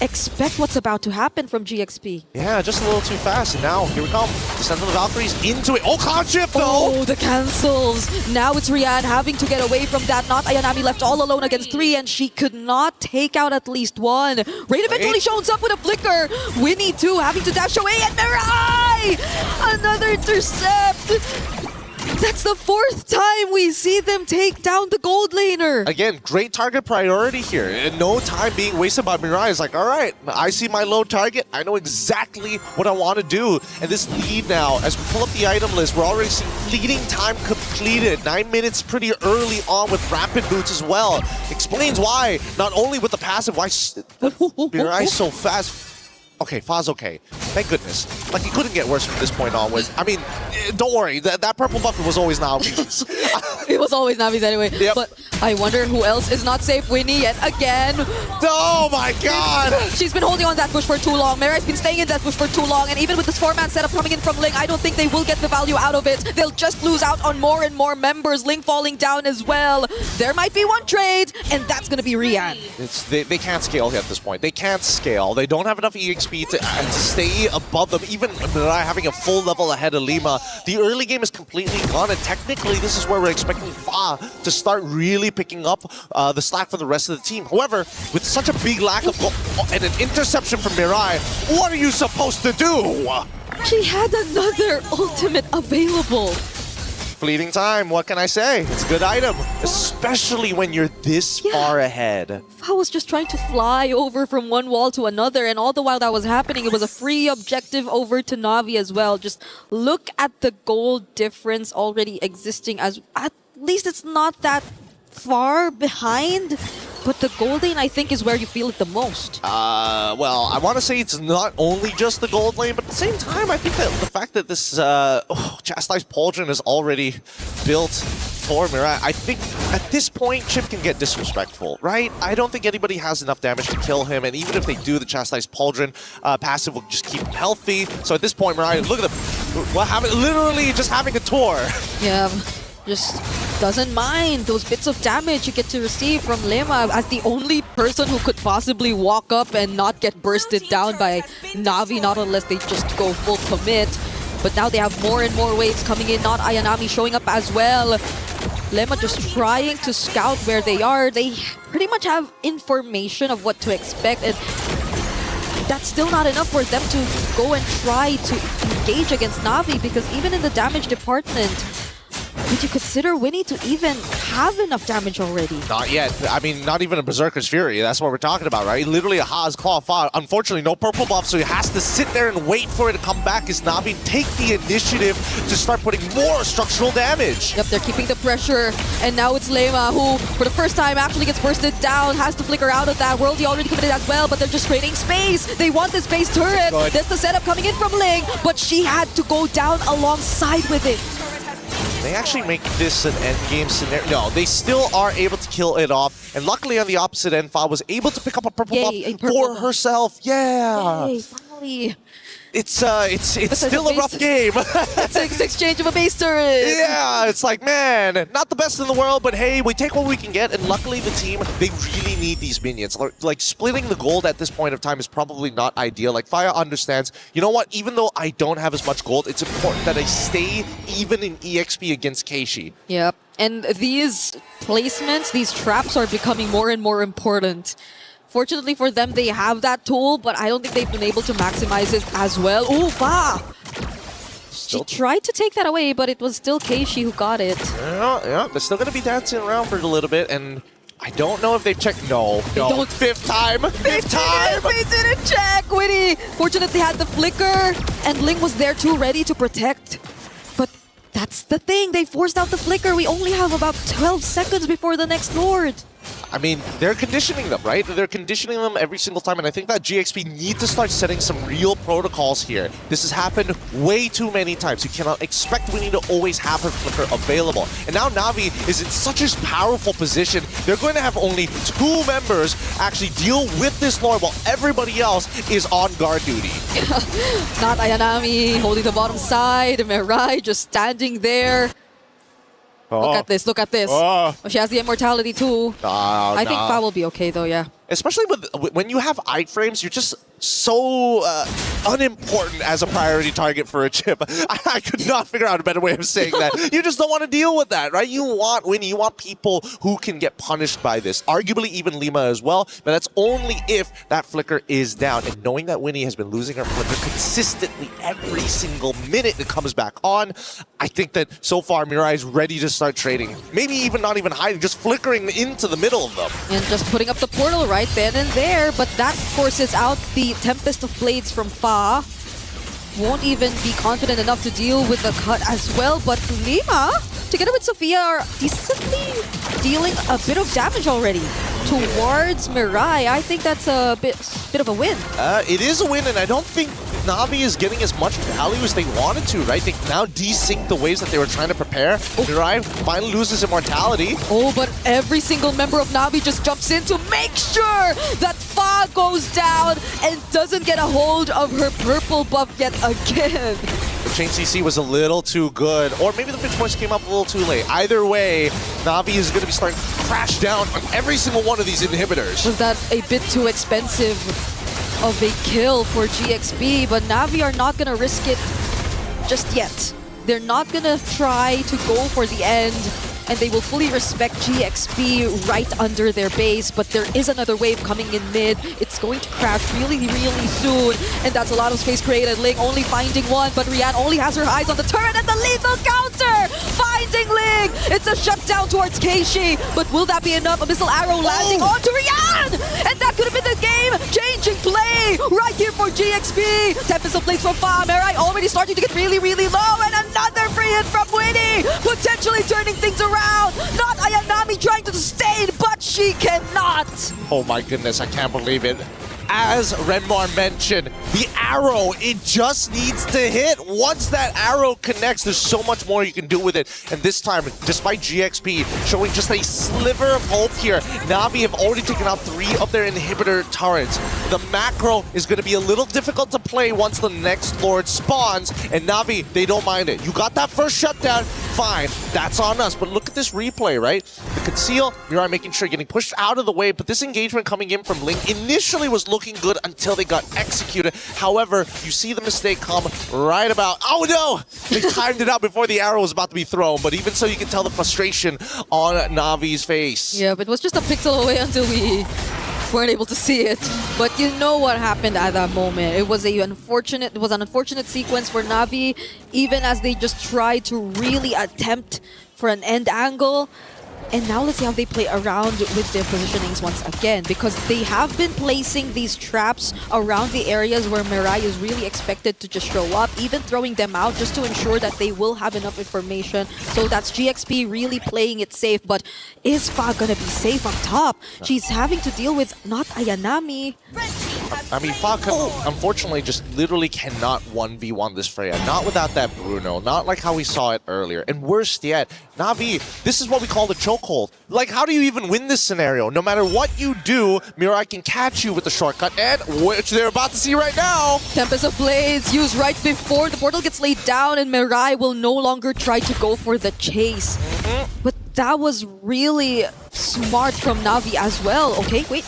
expect what's about to happen from GXP. Yeah, just a little too fast, and now here we come. Descent of the Valkyries into it. Oh, cloud shift though! Oh, the cancels. Now it's Rian having to get away from that. Not Ayanami left all alone against 3, and she could not take out at least one. Rain eventually shows up with a flicker. Winnie too having to dash away, and Mirai! Another intercept. That's the 4th time we see them take down the gold laner. Again, great target priority here. And no time being wasted by Mirai. It's like, all right, I see my low target. I know exactly what I want to do. And this lead now, as we pull up the item list, we're already seeing fleeting time completed. 9 minutes pretty early on with rapid boots as well. Explains why, not only with the passive, why Mirai's so fast. Okay, Faz okay. Thank goodness. Like, it couldn't get worse from this point onwards. I mean, don't worry. That purple buff was always Na'Vi's. It was always Na'Vi's anyway. Yep. But I wonder who else is not safe. Winnie yet again. Oh my god! She's been holding on that bush for too long. Mirai's been staying in that bush for too long. And even with this 4-man setup coming in from Ling, I don't think they will get the value out of it. They'll just lose out on more and more members. Ling falling down as well. There might be one trade, and that's going to be Rian. They can't scale at this point. They can't scale. They don't have enough EXP to stay way above them. Even Mirai having a full level ahead of Lima. The early game is completely gone, and technically this is where we're expecting Fa to start really picking up the slack for the rest of the team. However, with such a big lack of goal and an interception from Mirai, what are you supposed to do? She had another ultimate available. Fleeting time, what can I say? It's a good item, especially when you're this far ahead. I was just trying to fly over from one wall to another, and all the while that was happening, it was a free objective over to Na'Vi as well. Just look at the goal difference already existing, as at least it's not that far behind. But the gold lane, I think, is where you feel it the most. Well, I want to say it's not only just the gold lane, but at the same time, I think that the fact that this Chastised Pauldron is already built for Mirai, I think at this point, Chip can get disrespectful, right? I don't think anybody has enough damage to kill him, and even if they do, the Chastised Pauldron passive will just keep him healthy. So at this point, Mirai, look at them. What happened? Literally just having a tour. Yeah. Just doesn't mind those bits of damage you get to receive from Lema as the only person who could possibly walk up and not get bursted down by Na'Vi, not unless they just go full commit. But now they have more and more waves coming in, not Ayanami showing up as well. Lema just trying to scout where they are. They pretty much have information of what to expect, and that's still not enough for them to go and try to engage against Na'Vi, because even in the damage department, would you consider Winnie to even have enough damage already? Not yet. I mean, not even a Berserker's Fury. That's what we're talking about, right? Literally a Ha's Claw Fa. Unfortunately, no purple buff, so he has to sit there and wait for it to come back as Na'Vi take the initiative to start putting more structural damage. Yep, they're keeping the pressure, and now it's Lema who, for the first time, actually gets bursted down, has to flicker out of that. Worldy already committed as well, but they're just trading space. They want this base turret. Good. That's the setup coming in from Ling, but she had to go down alongside with it. They actually make this an endgame scenario. No, they still are able to kill it off. And luckily on the opposite end, Fa was able to pick up a purple buff for herself. Yeah. Yay, finally. It's still a rough game. It's an exchange of a base turret. Yeah, it's like, man, not the best in the world, but hey, we take what we can get. And luckily the team, they really need these minions. Like splitting the gold at this point of time is probably not ideal. Like Fire understands, you know what, even though I don't have as much gold, it's important that I stay even in EXP against Keishi. Yep, and these placements, these traps are becoming more and more important. Fortunately for them, they have that tool, but I don't think they've been able to maximize it as well. Ooh, Fa! She tried to take that away, but it was still Keishi who got it. Yeah, they're still going to be dancing around for a little bit, and I don't know if they've checked. No. Don't. Fifth time! Fifth time! They didn't check, Winnie! Fortunately, had the flicker, and Ling was there too, ready to protect. But that's the thing, they forced out the flicker. We only have about 12 seconds before the next Lord. I mean, they're conditioning them, right? They're conditioning them every single time, and I think that GXP need to start setting some real protocols here. This has happened way too many times. You cannot expect Winnie to always have her flicker available. And now Na'Vi is in such a powerful position, they're going to have only 2 members actually deal with this Lord while everybody else is on guard duty. Not Ayanami holding the bottom side, Mirai just standing there. Look at this, look at this. Oh, she has the immortality too. I think Fa will be okay though, yeah. Especially when you have iframes, you're just so unimportant as a priority target for a chip. I could not figure out a better way of saying that. You just don't want to deal with that, right? You want Winnie, you want people who can get punished by this. Arguably even Lima as well, but that's only if that flicker is down. And knowing that Winnie has been losing her flicker consistently every single minute it comes back on, I think that so far Mirai is ready to start trading. Maybe even not even hiding, just flickering into the middle of them. And just putting up the portal right then and there, but that forces out the Tempest of Blades from Fa. Won't even be confident enough to deal with the cut as well, but Lima, together with Sophia, are decently dealing a bit of damage already towards Mirai. I think that's a bit of a win. It is a win, and I don't think Na'Vi is getting as much value as they wanted to, right? They now desync the waves that they were trying to prepare. Mirai finally loses immortality. Oh, but every single member of Na'Vi just jumps in to make sure that Fa goes down and doesn't get a hold of her purple buff yet again. The chain CC was a little too good, or maybe the 50 points came up a little too late. Either way, Na'Vi is going to be starting to crash down on every single one of these inhibitors. Was that a bit too expensive? of a kill for GXP, but Navi are not gonna risk it just yet. They're not gonna try to go for the end, and they will fully respect GXP right under their base, but there is another wave coming in mid. It's going to crash really, really soon, and that's a lot of space created. Ling only finding one, but Rian only has her eyes on the turret, and the lethal counter! Finding Ling! It's a shutdown towards Keishi, but will that be enough? A missile arrow landing onto Rian! And that could have been the game-changing play right here for GXP! Tempest of Blades from Fa, Mirai already starting to get really, really low, and another free hit from Winnie! Potentially turning things around! Not Ayanami trying to sustain, but she cannot! Oh my goodness, I can't believe it. As Renmar mentioned, the arrow, it just needs to hit. Once that arrow connects, there's so much more you can do with it. And this time, despite GXP showing just a sliver of hope here, Na'Vi have already taken out 3 of their inhibitor turrets. The macro is going to be a little difficult to play once the next Lord spawns, and Na'Vi, they don't mind it. You got that first shutdown, fine, that's on us. But look at this replay, right? The conceal, Mirai making sure getting pushed out of the way, but this engagement coming in from Ling initially was looking good until they got executed. However, you see the mistake come right about... Oh no! They timed it out before the arrow was about to be thrown, but even so, you can tell the frustration on Navi's face. Yeah, but it was just a pixel away until we weren't able to see it. But you know what happened at that moment. It was an unfortunate sequence for Na'Vi, even as they just tried to really attempt for an end angle. And now let's see how they play around with their positionings once again, because they have been placing these traps around the areas where Mirai is really expected to just show up, even throwing them out just to ensure that they will have enough information. So that's GXP really playing it safe, but is Fa gonna be safe on top? She's having to deal with not Ayanami. I mean, Fa unfortunately just literally cannot 1v1 this Freya. Not without that Bruno. Not like how we saw it earlier. And worse yet, Na'Vi, this is what we call the chokehold. Like, how do you even win this scenario? No matter what you do, Mirai can catch you with the shortcut, and which they're about to see right now. Tempest of Blades used right before the portal gets laid down, and Mirai will no longer try to go for the chase. But that was really smart from Na'Vi as well. Okay, wait.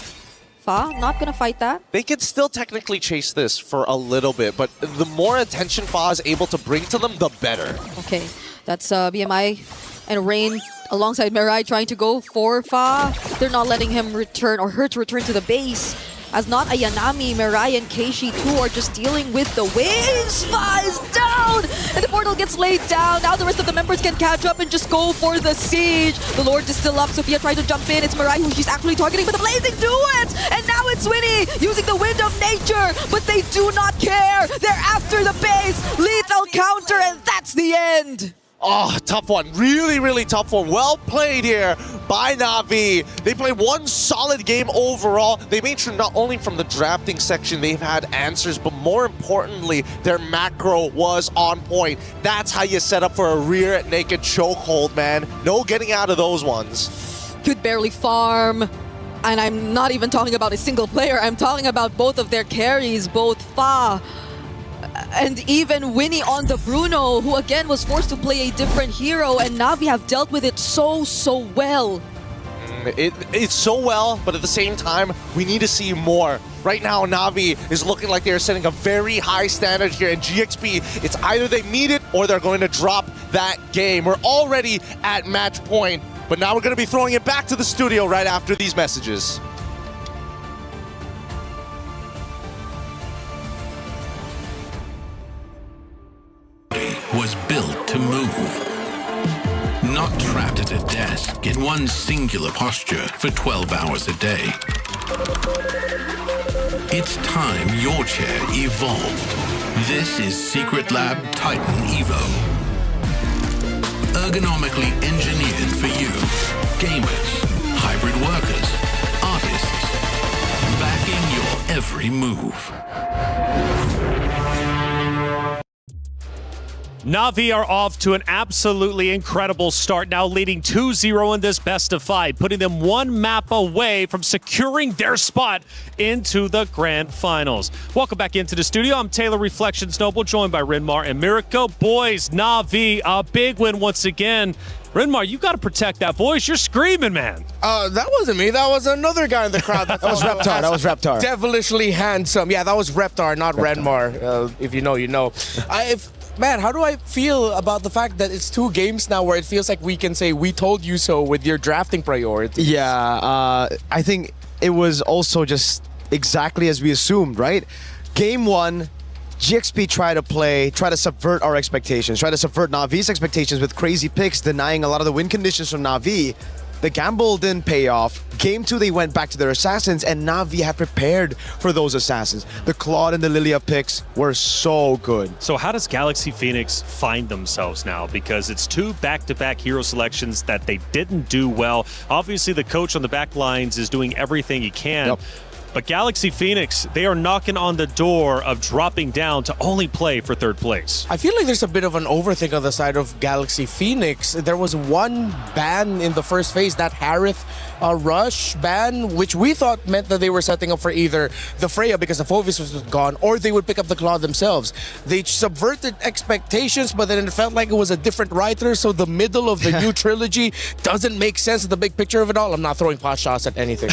Fa, not gonna fight that. They could still technically chase this for a little bit, but the more attention Fa is able to bring to them, the better. Okay, that's BMI and Rain alongside Mirai trying to go for Fa. They're not letting him return or her to return to the base. As not Ayanami, Mirai, and Keishi too are just dealing with the waves. Fa is down! And the portal gets laid down. Now the rest of the members can catch up and just go for the siege. The Lord is still up. Sophia tried to jump in. It's Mirai who she's actually targeting, but the Blazing do it! And now it's Winnie using the Wind of Nature, but they do not care. They're after the base. Lethal counter, and that's the end. Oh, tough one. Really, really tough one. Well played here by Na'Vi. They played one solid game overall. They made sure not only from the drafting section they've had answers, but more importantly, their macro was on point. That's how you set up for a rear naked chokehold, man. No getting out of those ones. Could barely farm. And I'm not even talking about a single player. I'm talking about both of their carries, both Fa and even Winnie on the Bruno, who again was forced to play a different hero, and Na'Vi have dealt with it so well. It's so well, but at the same time, we need to see more. Right now, Na'Vi is looking like they're setting a very high standard here, and GXP, it's either they meet it or they're going to drop that game. We're already at match point, but now we're going to be throwing it back to the studio right after these messages. Was built to move. Not trapped at a desk in one singular posture for 12 hours a day. It's time your chair evolved. This is Secret Lab Titan Evo. Ergonomically engineered for you. Gamers, hybrid workers, artists. Backing your every move. Na'Vi are off to an absolutely incredible start, now leading 2-0 in this best of 5, putting them one map away from securing their spot into the Grand Finals. Welcome back into the studio. I'm Taylor Reflections Noble, joined by Rinmar and Mirko. Boys, Na'Vi, a big win once again. Rinmar, you got to protect that voice. You're screaming, man. That wasn't me. That was another guy in the crowd. That was Reptar. That was Reptar. Devilishly handsome. Yeah, that was Reptar, not Renmar. If you know, you know. Man, how do I feel about the fact that it's 2 games now where it feels like we can say we told you so with your drafting priorities? Yeah, I think it was also just exactly as we assumed, right? Game 1, GXP try to subvert our expectations, try to subvert Na'Vi's expectations with crazy picks, denying a lot of the win conditions from Na'Vi. The gamble didn't pay off. Game 2, they went back to their assassins, and Na'Vi had prepared for those assassins. The Claude and the Lilia picks were so good. So how does Galaxy Phoenix find themselves now? Because it's 2 back-to-back hero selections that they didn't do well. Obviously, the coach on the back lines is doing everything he can. Yep. But Galaxy Phoenix, they are knocking on the door of dropping down to only play for 3rd place. I feel like there's a bit of an overthink on the side of Galaxy Phoenix. There was one ban in the first phase, that Harith Rush ban, which we thought meant that they were setting up for either the Freya because the Phovis was gone, or they would pick up the Claw themselves. They subverted expectations, but then it felt like it was a different writer, so the middle of the new trilogy doesn't make sense in the big picture of it all. I'm not throwing pot shots at anything.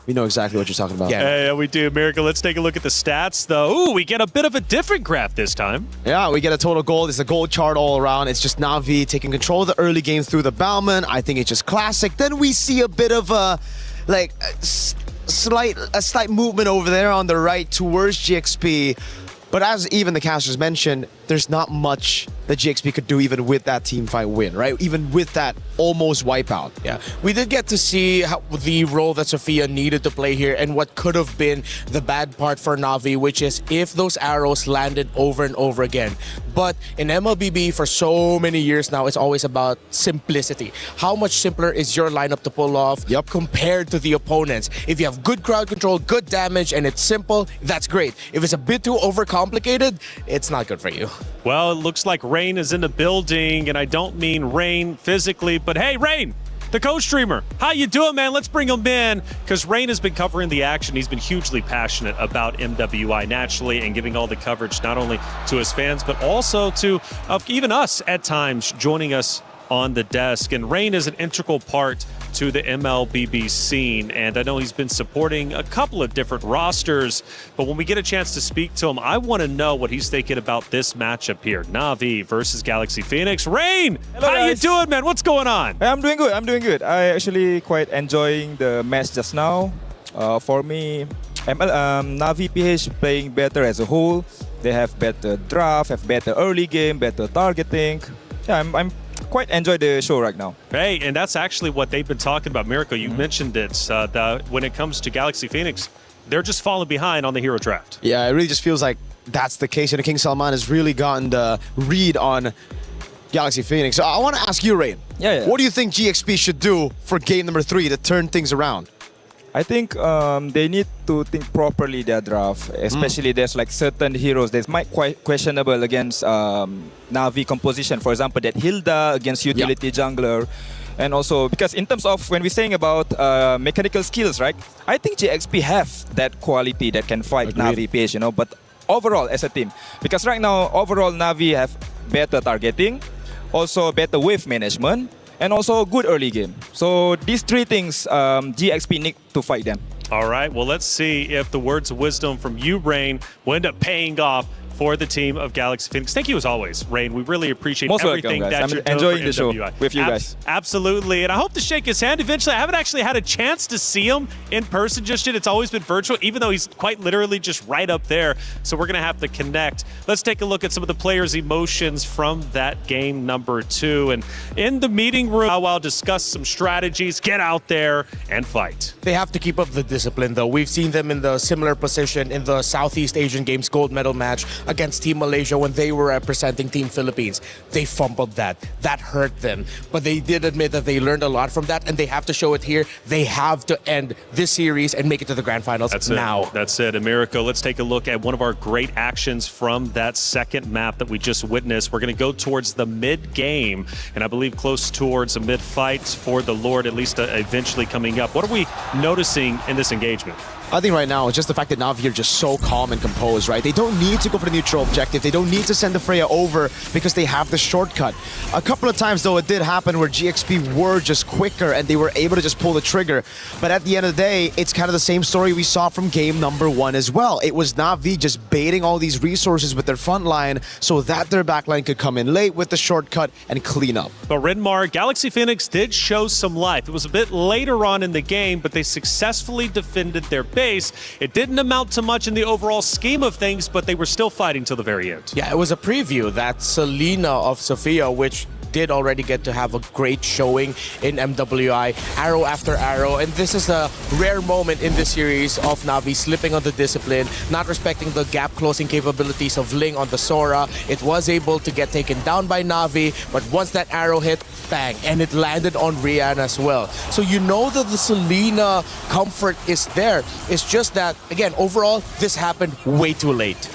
We know exactly what you're talking about. Yeah, we do. Miracle, let's take a look at the stats, though. Ooh, we get a bit of a different graph this time. Yeah, we get a total gold. It's a gold chart all around. It's just Na'Vi taking control of the early game through the Bauman. I think it's just classic. Then we see a bit of a slight movement over there on the right towards GXP. But as even the casters mentioned, there's not much that GXP could do even with that team fight win, right? Even with that almost wipeout. Yeah, we did get to see the role that Sophia needed to play here and what could have been the bad part for Na'Vi, which is if those arrows landed over and over again. But in MLBB for so many years now, it's always about simplicity. How much simpler is your lineup to pull off compared to the opponents? If you have good crowd control, good damage, and it's simple, that's great. If it's a bit too overcomplicated, it's not good for you. Well, it looks like Rain is in the building, and I don't mean Rain physically, but hey, Rain, the co-streamer, how you doing, man? Let's bring him in, because Rain has been covering the action. He's been hugely passionate about MWI naturally and giving all the coverage not only to his fans, but also to even us at times joining us on the desk. And Rain is an integral part to the MLBB scene, and I know he's been supporting a couple of different rosters, but when we get a chance to speak to him, I want to know what he's thinking about this matchup here. Na'Vi versus Galaxy Phoenix. Rain, hello, how guys. you doing, man? What's going on? I'm doing good. I actually quite enjoying the match just now. For me, Na'Vi PH playing better as a whole. They have better draft, have better early game, better targeting. Yeah, I'm quite enjoy the show right now. Hey, and that's actually what they've been talking about. Miracle, you mentioned it. When it comes to Galaxy Phoenix, they're just falling behind on the hero draft. Yeah, it really just feels like that's the case. And King Salman has really gotten the read on Galaxy Phoenix. So I want to ask you, Rain. Yeah. What do you think GXP should do for game number 3 to turn things around? I think they need to think properly their draft, especially there's like certain heroes that might quite questionable against Na'Vi composition. For example, that Hilda against utility jungler. And also, because in terms of when we're saying about mechanical skills, right? I think GXP have that quality that can fight Na'Vi PH, you know. But overall, as a team, because right now, overall, Na'Vi have better targeting, also better wave management, and also good early game. So these 3 things, GXP need to fight them. All right, well, let's see if the words of wisdom from you, Rain, will end up paying off for the team of Galaxy Phoenix. Thank you as always, Rain. We really appreciate everything welcome, that guys. you're I'm doing enjoying the show with you guys. Absolutely, and I hope to shake his hand eventually. I haven't actually had a chance to see him in person just yet. It's always been virtual, even though he's quite literally just right up there. So we're going to have to connect. Let's take a look at some of the players' emotions from that game number 2. And in the meeting room, I'll discuss some strategies, get out there and fight. They have to keep up the discipline, though. We've seen them in the similar position in the Southeast Asian Games gold medal match against Team Malaysia when they were representing Team Philippines. They fumbled that. That hurt them. But they did admit that they learned a lot from that, and they have to show it here. They have to end this series and make it to the Grand Finals now. That's it. America, let's take a look at one of our great actions from that second map that we just witnessed. We're going to go towards the mid-game, and I believe close towards a mid-fight for the Lord, at least eventually coming up. What are we noticing in this engagement? I think right now it's just the fact that Na'Vi are just so calm and composed, right? They don't need to go for the neutral objective. They don't need to send the Freya over because they have the shortcut. A couple of times, though, it did happen where GXP were just quicker and they were able to just pull the trigger. But at the end of the day, it's kind of the same story we saw from game number 1 as well. It was Na'Vi just baiting all these resources with their front line so that their backline could come in late with the shortcut and clean up. But Renmar, Galaxy Phoenix did show some life. It was a bit later on in the game, but they successfully defended their base. It didn't amount to much in the overall scheme of things, but they were still fighting till the very end. Yeah, it was a preview. That Selena of Sophia, which did already get to have a great showing in MWI, arrow after arrow, and this is a rare moment in this series of Na'Vi slipping on the discipline, not respecting the gap closing capabilities of Ling on the Sora. It was able to get taken down by Na'Vi, but once that arrow hit, bang, and it landed on Rian as well. So you know that the Selena comfort is there. It's just that, again, overall, this happened way too late.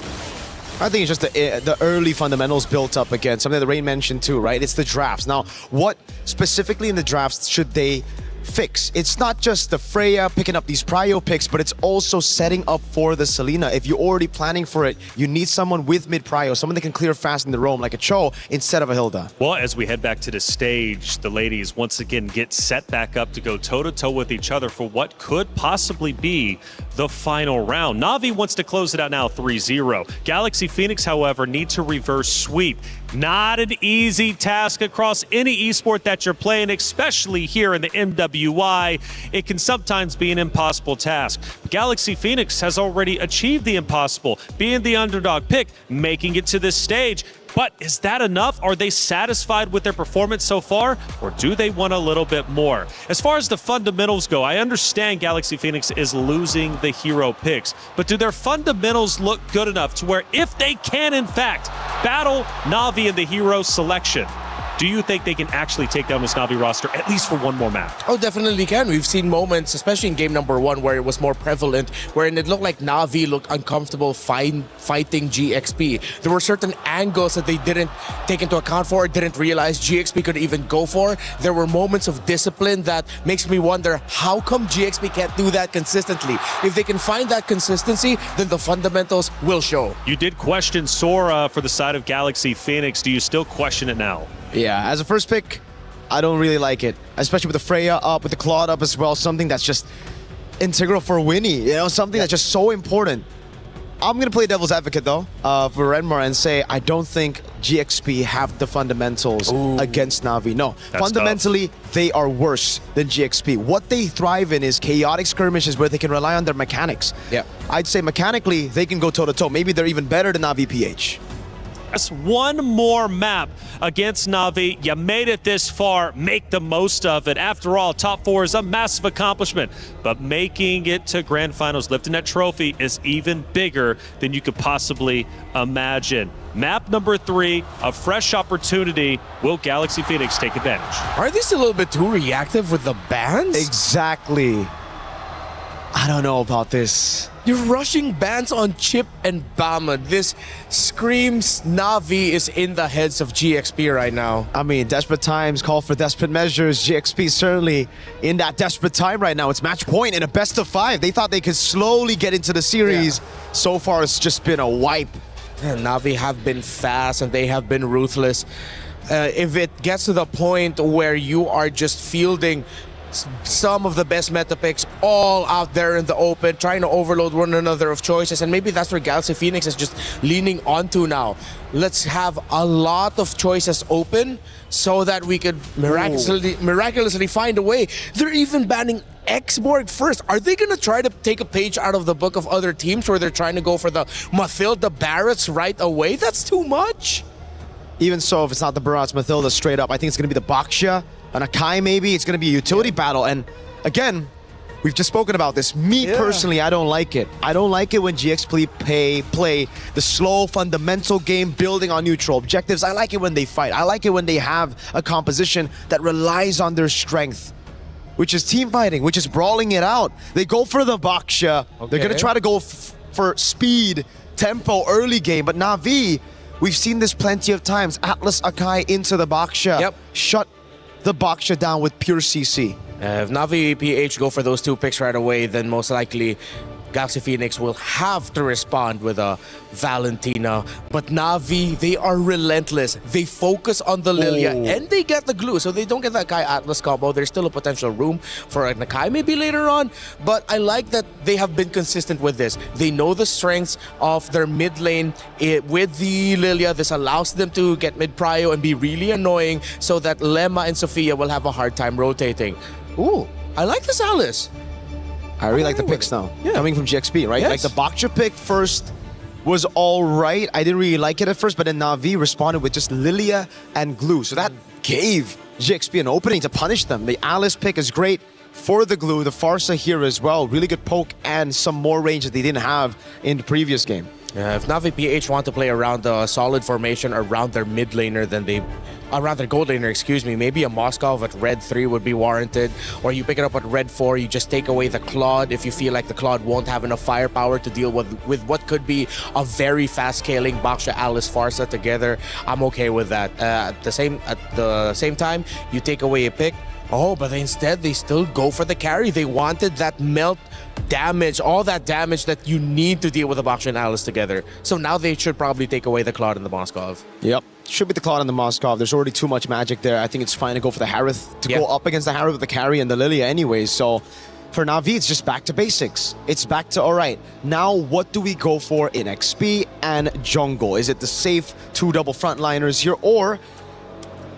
I think it's just the early fundamentals built up again, something that Rain mentioned too, right? It's the drafts. Now, what specifically in the drafts should they fix? It's not just the Freya picking up these prio picks, but it's also setting up for the Selena. If you're already planning for it, you need someone with mid prio, someone that can clear fast in the roam like a Cho instead of a Hilda. Well, as we head back to the stage, the ladies once again get set back up to go toe-to-toe with each other for what could possibly be the final round. Na'Vi wants to close it out now 3-0. Galaxy Phoenix, however, need to reverse sweep. Not an easy task across any esport that you're playing, especially here in the MWI. It can sometimes be an impossible task. Galaxy Phoenix has already achieved the impossible, being the underdog pick, making it to this stage. But is that enough? Are they satisfied with their performance so far? Or do they want a little bit more? As far as the fundamentals go, I understand Galaxy Phoenix is losing the hero picks. But do their fundamentals look good enough to where if they can, in fact, battle Na'Vi in the hero selection, do you think they can actually take down this Na'Vi roster at least for one more map? Oh, definitely can. We've seen moments, especially in game number 1, where it was more prevalent, wherein it looked like Na'Vi looked uncomfortable fighting GXP. There were certain angles that they didn't take into account for, didn't realize GXP could even go for. There were moments of discipline that makes me wonder, how come GXP can't do that consistently? If they can find that consistency, then the fundamentals will show. You did question Sora for the side of Galaxy Phoenix. Do you still question it now? Yeah, as a first pick, I don't really like it. Especially with the Freya up, with the Claude up as well. Something that's just integral for Winnie. You know, something that's just so important. I'm going to play devil's advocate, though, for Renmar and say I don't think GXP have the fundamentals against Na'Vi. No, That's fundamentally, they are worse than GXP. What they thrive in is chaotic skirmishes where they can rely on their mechanics. Yeah, I'd say mechanically, they can go toe-to-toe. Maybe they're even better than Na'Vi PH. One more map against Na'Vi. You made it this far. Make the most of it. After all, top 4 is a massive accomplishment. But making it to Grand Finals, lifting that trophy, is even bigger than you could possibly imagine. Map number 3, a fresh opportunity. Will Galaxy Phoenix take advantage? Are they still a little bit too reactive with the bans? Exactly. I don't know about this. You're rushing bans on Chip and Bama. This screams Na'Vi is in the heads of GXP right now. I mean, desperate times call for desperate measures. GXP certainly in that desperate time right now. It's match point in a best of 5. They thought they could slowly get into the series. Yeah. So far, it's just been a wipe. Yeah, Na'Vi have been fast and they have been ruthless. If it gets to the point where you are just fielding some of the best meta picks all out there in the open, trying to overload one another of choices, and maybe that's where Galaxy Phoenix is just leaning onto now. Let's have a lot of choices open so that we could miraculously find a way. They're even banning Xborg first. Are they going to try to take a page out of the book of other teams where they're trying to go for the Mathilda Barretts right away? That's too much. Even so, if it's not the Barretts, Mathilda straight up, I think it's going to be the Baksha, an Akai maybe. It's going to be a utility battle. And again, We've just spoken about this. Me personally, I don't like it. I don't like it when GX play the slow, fundamental game, building on neutral objectives. I like it when they fight. I like it when they have a composition that relies on their strength, which is team fighting, which is brawling it out. They go for the Baksha. They're going to try to go for speed, tempo, early game. But Na'Vi, we've seen this plenty of times. Atlas Akai into the Baksha. Shut the Baksha down with pure CC. If Na'Vi PH go for those 2 picks right away, then most likely Galaxy Phoenix will have to respond with a Valentina. But Na'Vi, they are relentless. They focus on the Lilia and they get the glue. So they don't get that Kai Atlas combo. There's still a potential room for a Nakai maybe later on. But I like that they have been consistent with this. They know the strengths of their mid lane with the Lilia. This allows them to get mid prio and be really annoying so that Lemma and Sophia will have a hard time rotating. Ooh, I like this Alice. I really like the picks now. Coming from GXP, right? Like the Baksha pick first was all right. I didn't really like it at first, but then Na'Vi responded with just Lilia and glue. So that gave GXP an opening to punish them. The Alice pick is great for the glue. The Farsa here as well. Really good poke and some more range that they didn't have in the previous game. If Na'Vi PH want to play around a solid formation around their mid laner, then they... around their gold laner, excuse me, maybe a Moskov at red 3 would be warranted. Or you pick it up at red 4, you just take away the Claude if you feel like the Claude won't have enough firepower to deal with what could be a very fast scaling Baksha Alice Farsa together. I'm okay with that. At the same time, you take away a pick. Oh, but instead they still go for the carry. They wanted that melt damage, all that damage that you need to deal with the Baksha and Alice together. So now they should probably take away the Claude and the Moskov. Yep. Should be the Claude and the Moskov. There's already too much magic there. I think it's fine to go for the Harith, to go up against the Harith with the carry and the Lilia anyways. So for Na'Vi, it's just back to basics. It's back to, all right, now what do we go for in XP and jungle? Is it the safe 2 double frontliners here, or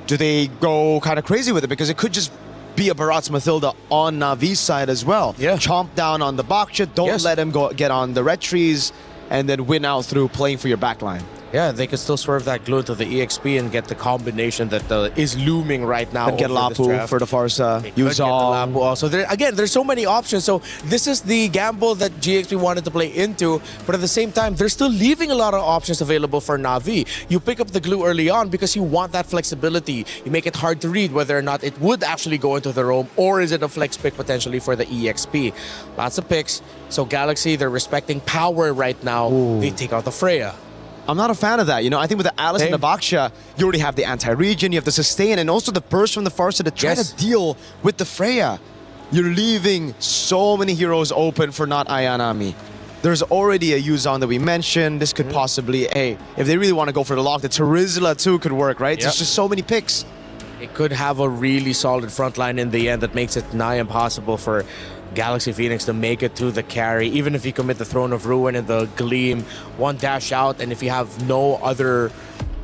do they go kind of crazy with it? Because it could just be a Baratz Mathilda on Na'Vi's side as well. Chomp down on the Baksha, don't let him get on the red trees, and then win out through playing for your backline. Yeah, they could still swerve that glue into the EXP and get the combination that is looming right now. And get Lapu for the Farsa. Use Lapu also. Again, there's so many options. So this is the gamble that GXP wanted to play into. But at the same time, they're still leaving a lot of options available for Na'Vi. You pick up the glue early on because you want that flexibility. You make it hard to read whether or not it would actually go into the roam, or is it a flex pick potentially for the EXP. Lots of picks. So Galaxy, they're respecting power right now. They take out the Freya. I'm not a fan of that. You know, I think with the Alice and the Baksha, you already have the anti-regen, you have the sustain, and also the burst from the Farsa to try to deal with the Freya. You're leaving so many heroes open for not Ayanami. There's already a Yuzong that we mentioned. This could possibly, hey, if they really want to go for the lock, the Terizla too could work, right? There's just so many picks. It could have a really solid front line in the end that makes it nigh impossible for Galaxy Phoenix to make it to the carry. Even if you commit the Throne of Ruin and the Gleam, one dash out, and if you have no other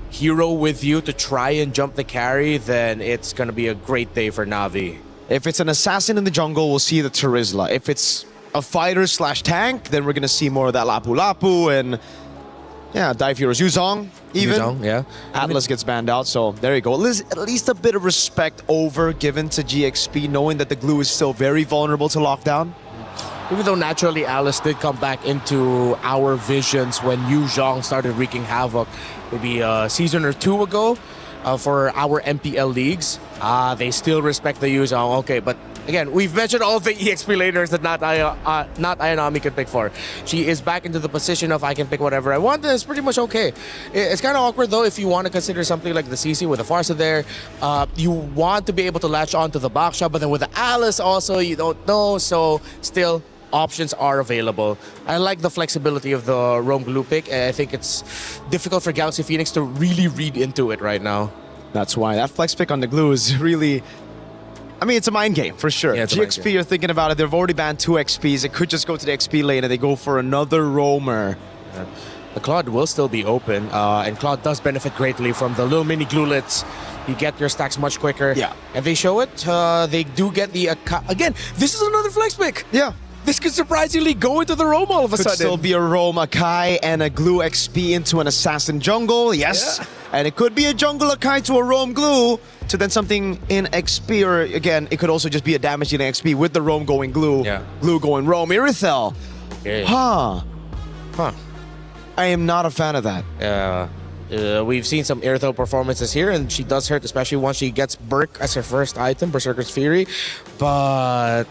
hero with you to try and jump the carry, then it's going to be a great day for Na'Vi. If it's an assassin in the jungle, we'll see the Terizla. If it's a fighter / tank, then we're going to see more of that Lapu Lapu and dive heroes. Yuzong, even. Yuzong, Atlas gets banned out, so there you go. At least a bit of respect given to GXP, knowing that the glue is still very vulnerable to lockdown. Even though naturally Alice did come back into our visions when Yuzong started wreaking havoc maybe a season or 2 ago for our MPL leagues. They still respect the Yuzong. Okay, but again, we've mentioned all the EXP laners that not Ayanami could pick for. She is back into the position of I can pick whatever I want. It's pretty much okay. It's kind of awkward though if you want to consider something like the CC with the Farsa there. You want to be able to latch on to the Baksha, but then with the Alice also, you don't know. So still, options are available. I like the flexibility of the Roam Glue pick. I think it's difficult for Galaxy Phoenix to really read into it right now. That's why that flex pick on the glue is really... I mean, it's a mind game, for sure. Yeah, GXP, you're thinking about it, they've already banned 2 XPs. It could just go to the XP lane and they go for another roamer. The Claude will still be open, and Claude does benefit greatly from the little mini glulets. You get your stacks much quicker. Yeah. And they show it. They do get the... Again, this is another flex pick. Yeah. this could surprisingly go into the roam all of a Could sudden. still be a roam, a Kai, and a Glue XP into an Assassin jungle, yes. Yeah. And it could be a jungle a Kai to a roam Glue to then something in XP, or again, it could also just be a damage in XP with the roam going Glue, Glue going roam. Irithel. Huh. I am not a fan of that. We've seen some Irithel performances here, and she does hurt, especially once she gets Berk as her first item, Berserker's Fury. But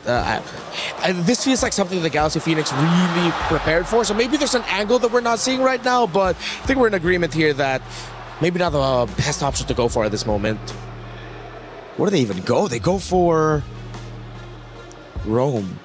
this feels like something the Galaxy Phoenix really prepared for. So maybe there's an angle that we're not seeing right now, but I think we're in agreement here that maybe not the best option to go for at this moment. Where do they even go? They go for Roam.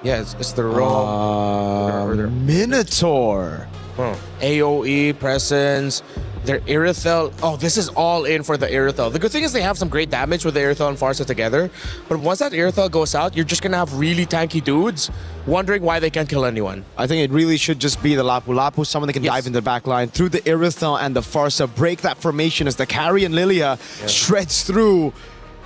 Yeah, it's the Roam. Minotaur. AoE, Presence, their Irithel. Oh, this is all in for the Irithel. The good thing is they have some great damage with the Irithel and Farsa together. But once that Irithel goes out, you're just going to have really tanky dudes wondering why they can't kill anyone. I think it really should just be the Lapu Lapu, someone that can dive in the back line through the Irithel and the Farsa, break that formation as the carry and Lilia shreds through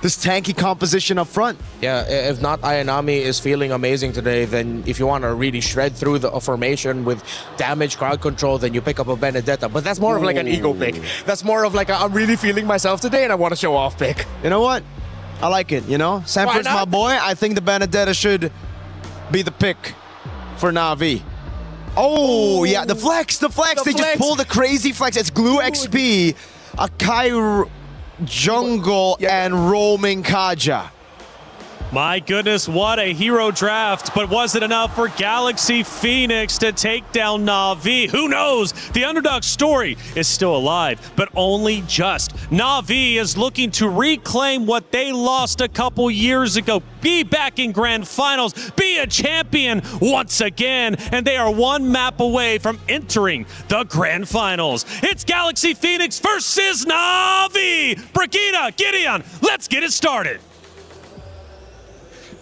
this tanky composition up front. Yeah, if not Ayanami is feeling amazing today, then if you want to really shred through the formation with damage, crowd control, then you pick up a Benedetta. But that's more of like an ego pick. That's more of like I'm really feeling myself today and I want to show off pick. You know what? I like it, you know? Sanford's my boy. I think the Benedetta should be the pick for Na'Vi. Oh, yeah, the flex. They just pull the crazy flex. It's Glue XP, a Kai jungle, and roaming Kaja. My goodness, what a hero draft, but was it enough for Galaxy Phoenix to take down Na'Vi? Who knows? The underdog story is still alive, but only just. Na'Vi is looking to reclaim what they lost a couple years ago, be back in Grand Finals, be a champion once again, and they are one map away from entering the Grand Finals. It's Galaxy Phoenix versus Na'Vi! Brigida, Gideon, let's get it started.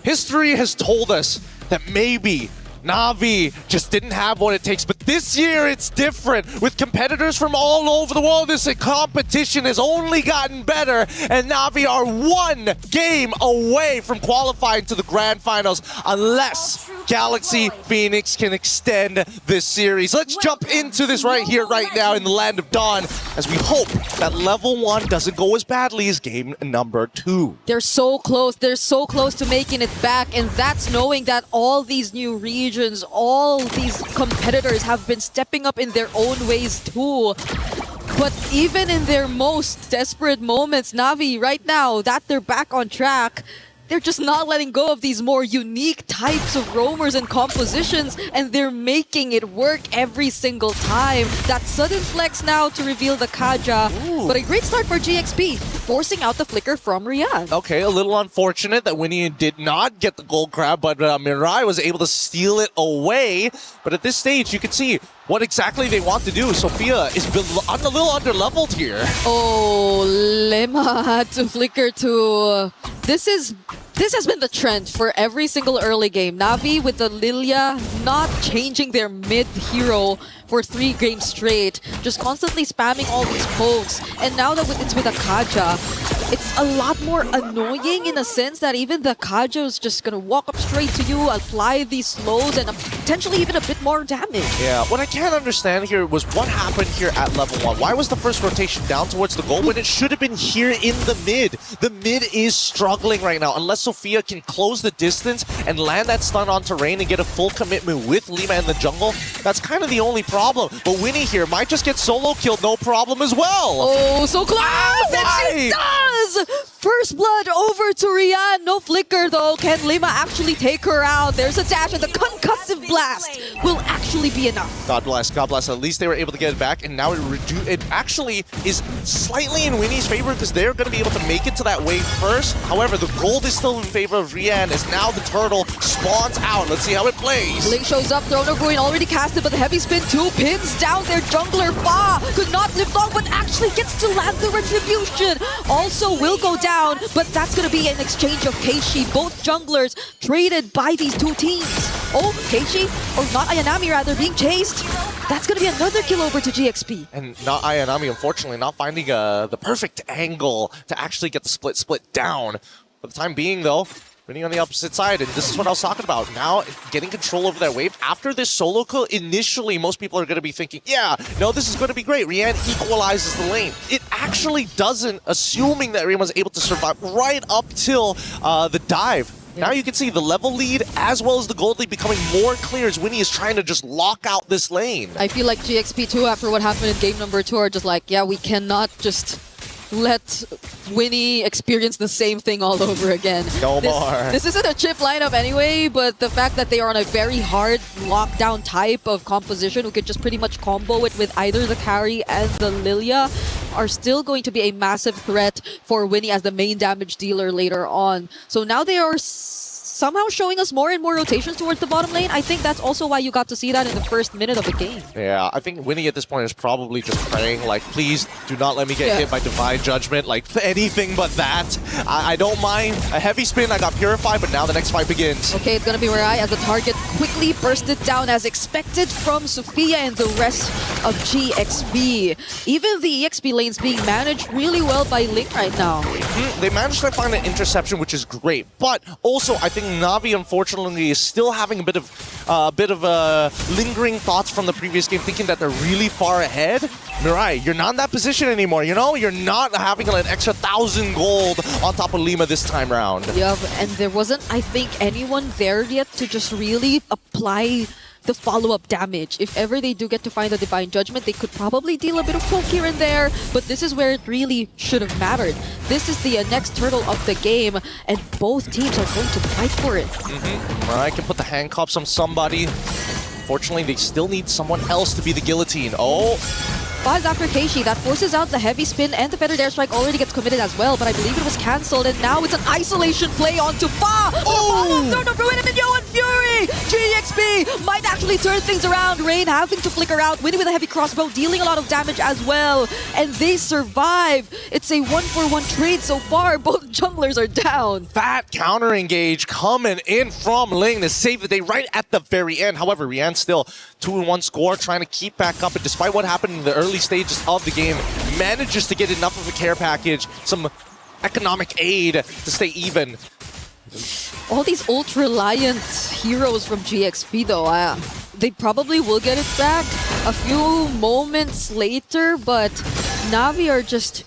History has told us that maybe Na'Vi just didn't have what it takes, but this year it's different. With competitors from all over the world, this competition has only gotten better, and Na'Vi are one game away from qualifying to the Grand Finals unless Galaxy Phoenix can extend this series. Let's jump into this right here, right now in the Land of Dawn, as we hope that level 1 doesn't go as badly as game number 2. They're so close. They're so close to making it back, and that's knowing that all these new regions, all these competitors have been stepping up in their own ways too. But even in their most desperate moments, Na'Vi right now that they're back on track, they're just not letting go of these more unique types of roamers and compositions, and they're making it work every single time. That sudden flex now to reveal the Kaja, but a great start for GXP, forcing out the flicker from Rian. Okay, a little unfortunate that Winnie did not get the gold crab, but Mirai was able to steal it away. But at this stage, you can see what exactly they want to do. Sophia is a little under-leveled here. Oh, Lema to flicker to... This has been the trend for every single early game. Na'Vi with the Lilia not changing their mid-hero for 3 games straight, just constantly spamming all these pokes. And now that it's with a Kaja, it's a lot more annoying in a sense that even the Kaja is just gonna walk up straight to you, apply these slows, and potentially even a bit more damage. Yeah, what I can't understand here was what happened here at level 1. Why was the first rotation down towards the goal when it should have been here in the mid? The mid is struggling right now. Unless Sophia can close the distance and land that stun on terrain and get a full commitment with Lima in the jungle, that's kind of the only problem. But Winnie here might just get solo killed, no problem as well. Oh, so close! And she does! First blood over to Rian. No flicker though. Can Lima actually take her out? There's a dash and the concussive blast will actually be enough. God bless, God bless. At least they were able to get it back, and now it actually is slightly in Winnie's favor because they're going to be able to make it to that wave first. However, the gold is still in favor of Rian as now the turtle spawns out. Let's see how it plays. Link shows up, Throne of Ruin already casted, but the heavy spin 2 pins down their jungler. Fa could not live long, but actually gets to land the retribution. Also will go down, but that's going to be an exchange of Keishi. Both junglers traded by these two teams. Oh, Keishi, or not Ayanami rather, being chased. That's going to be another kill over to GXP. And not Ayanami, unfortunately, not finding the perfect angle to actually get the split down. For the time being, though, Winning on the opposite side, and this is what I was talking about. Now, getting control over that wave. After this solo kill, initially, most people are going to be thinking, yeah, no, this is going to be great. Rian equalizes the lane. It actually doesn't, assuming that Rian was able to survive right up till the dive. Now you can see the level lead as well as the gold lead becoming more clear as Winnie is trying to just lock out this lane. I feel like GXP2, after what happened in game number 2, are just like, yeah, we cannot just let Winnie experience the same thing all over again. No more. This isn't a chip lineup anyway, but the fact that they are on a very hard lockdown type of composition who could just pretty much combo it with either the carry and the Lilia are still going to be a massive threat for Winnie as the main damage dealer later on. So now they are somehow showing us more and more rotations towards the bottom lane. I think that's also why you got to see that in the first minute of the game. Yeah, I think Winnie at this point is probably just praying, like, please do not let me get hit by Divine Judgment, like anything but that. I don't mind a heavy spin, I got Purified, but now the next fight begins. Okay, it's gonna be Versailles as the target quickly bursted down as expected from Sophia and the rest of GXP. Even the EXP lanes being managed really well by Ling right now. They managed to find an interception, which is great, but also I think Na'Vi, unfortunately, is still having a bit of lingering thoughts from the previous game, thinking that they're really far ahead. Mirai, you're not in that position anymore, you know? You're not having an extra 1,000 gold on top of Lima this time round. Yep, and there wasn't, I think, anyone there yet to just really apply the follow-up damage. If ever they do get to find a Divine Judgment, they could probably deal a bit of poke here and there, but this is where it really should have mattered. This is the next turtle of the game, and both teams are going to fight for it. Mirai can put the handcuffs on somebody. Unfortunately, they still need someone else to be the guillotine. Oh! Pause after Keishi, that forces out the heavy spin, and the feathered airstrike already gets committed as well, but I believe it was cancelled, and now it's an isolation play onto Fa! Oh! Turn of Ruin and Yo and Fury! GXP might actually turn things around. Rain having to flicker out, Winnie with a heavy crossbow, dealing a lot of damage as well, and they survive. It's a 1-for-1 trade so far. Both junglers are down. That counter engage coming in from Ling to save the day right at the very end. However, Rian still 2-1 score, trying to keep back up, and despite what happened in the early stages of the game, manages to get enough of a care package, some economic aid to stay even. All these ult-reliant heroes from GXP though, they probably will get it back a few moments later, but Na'Vi are just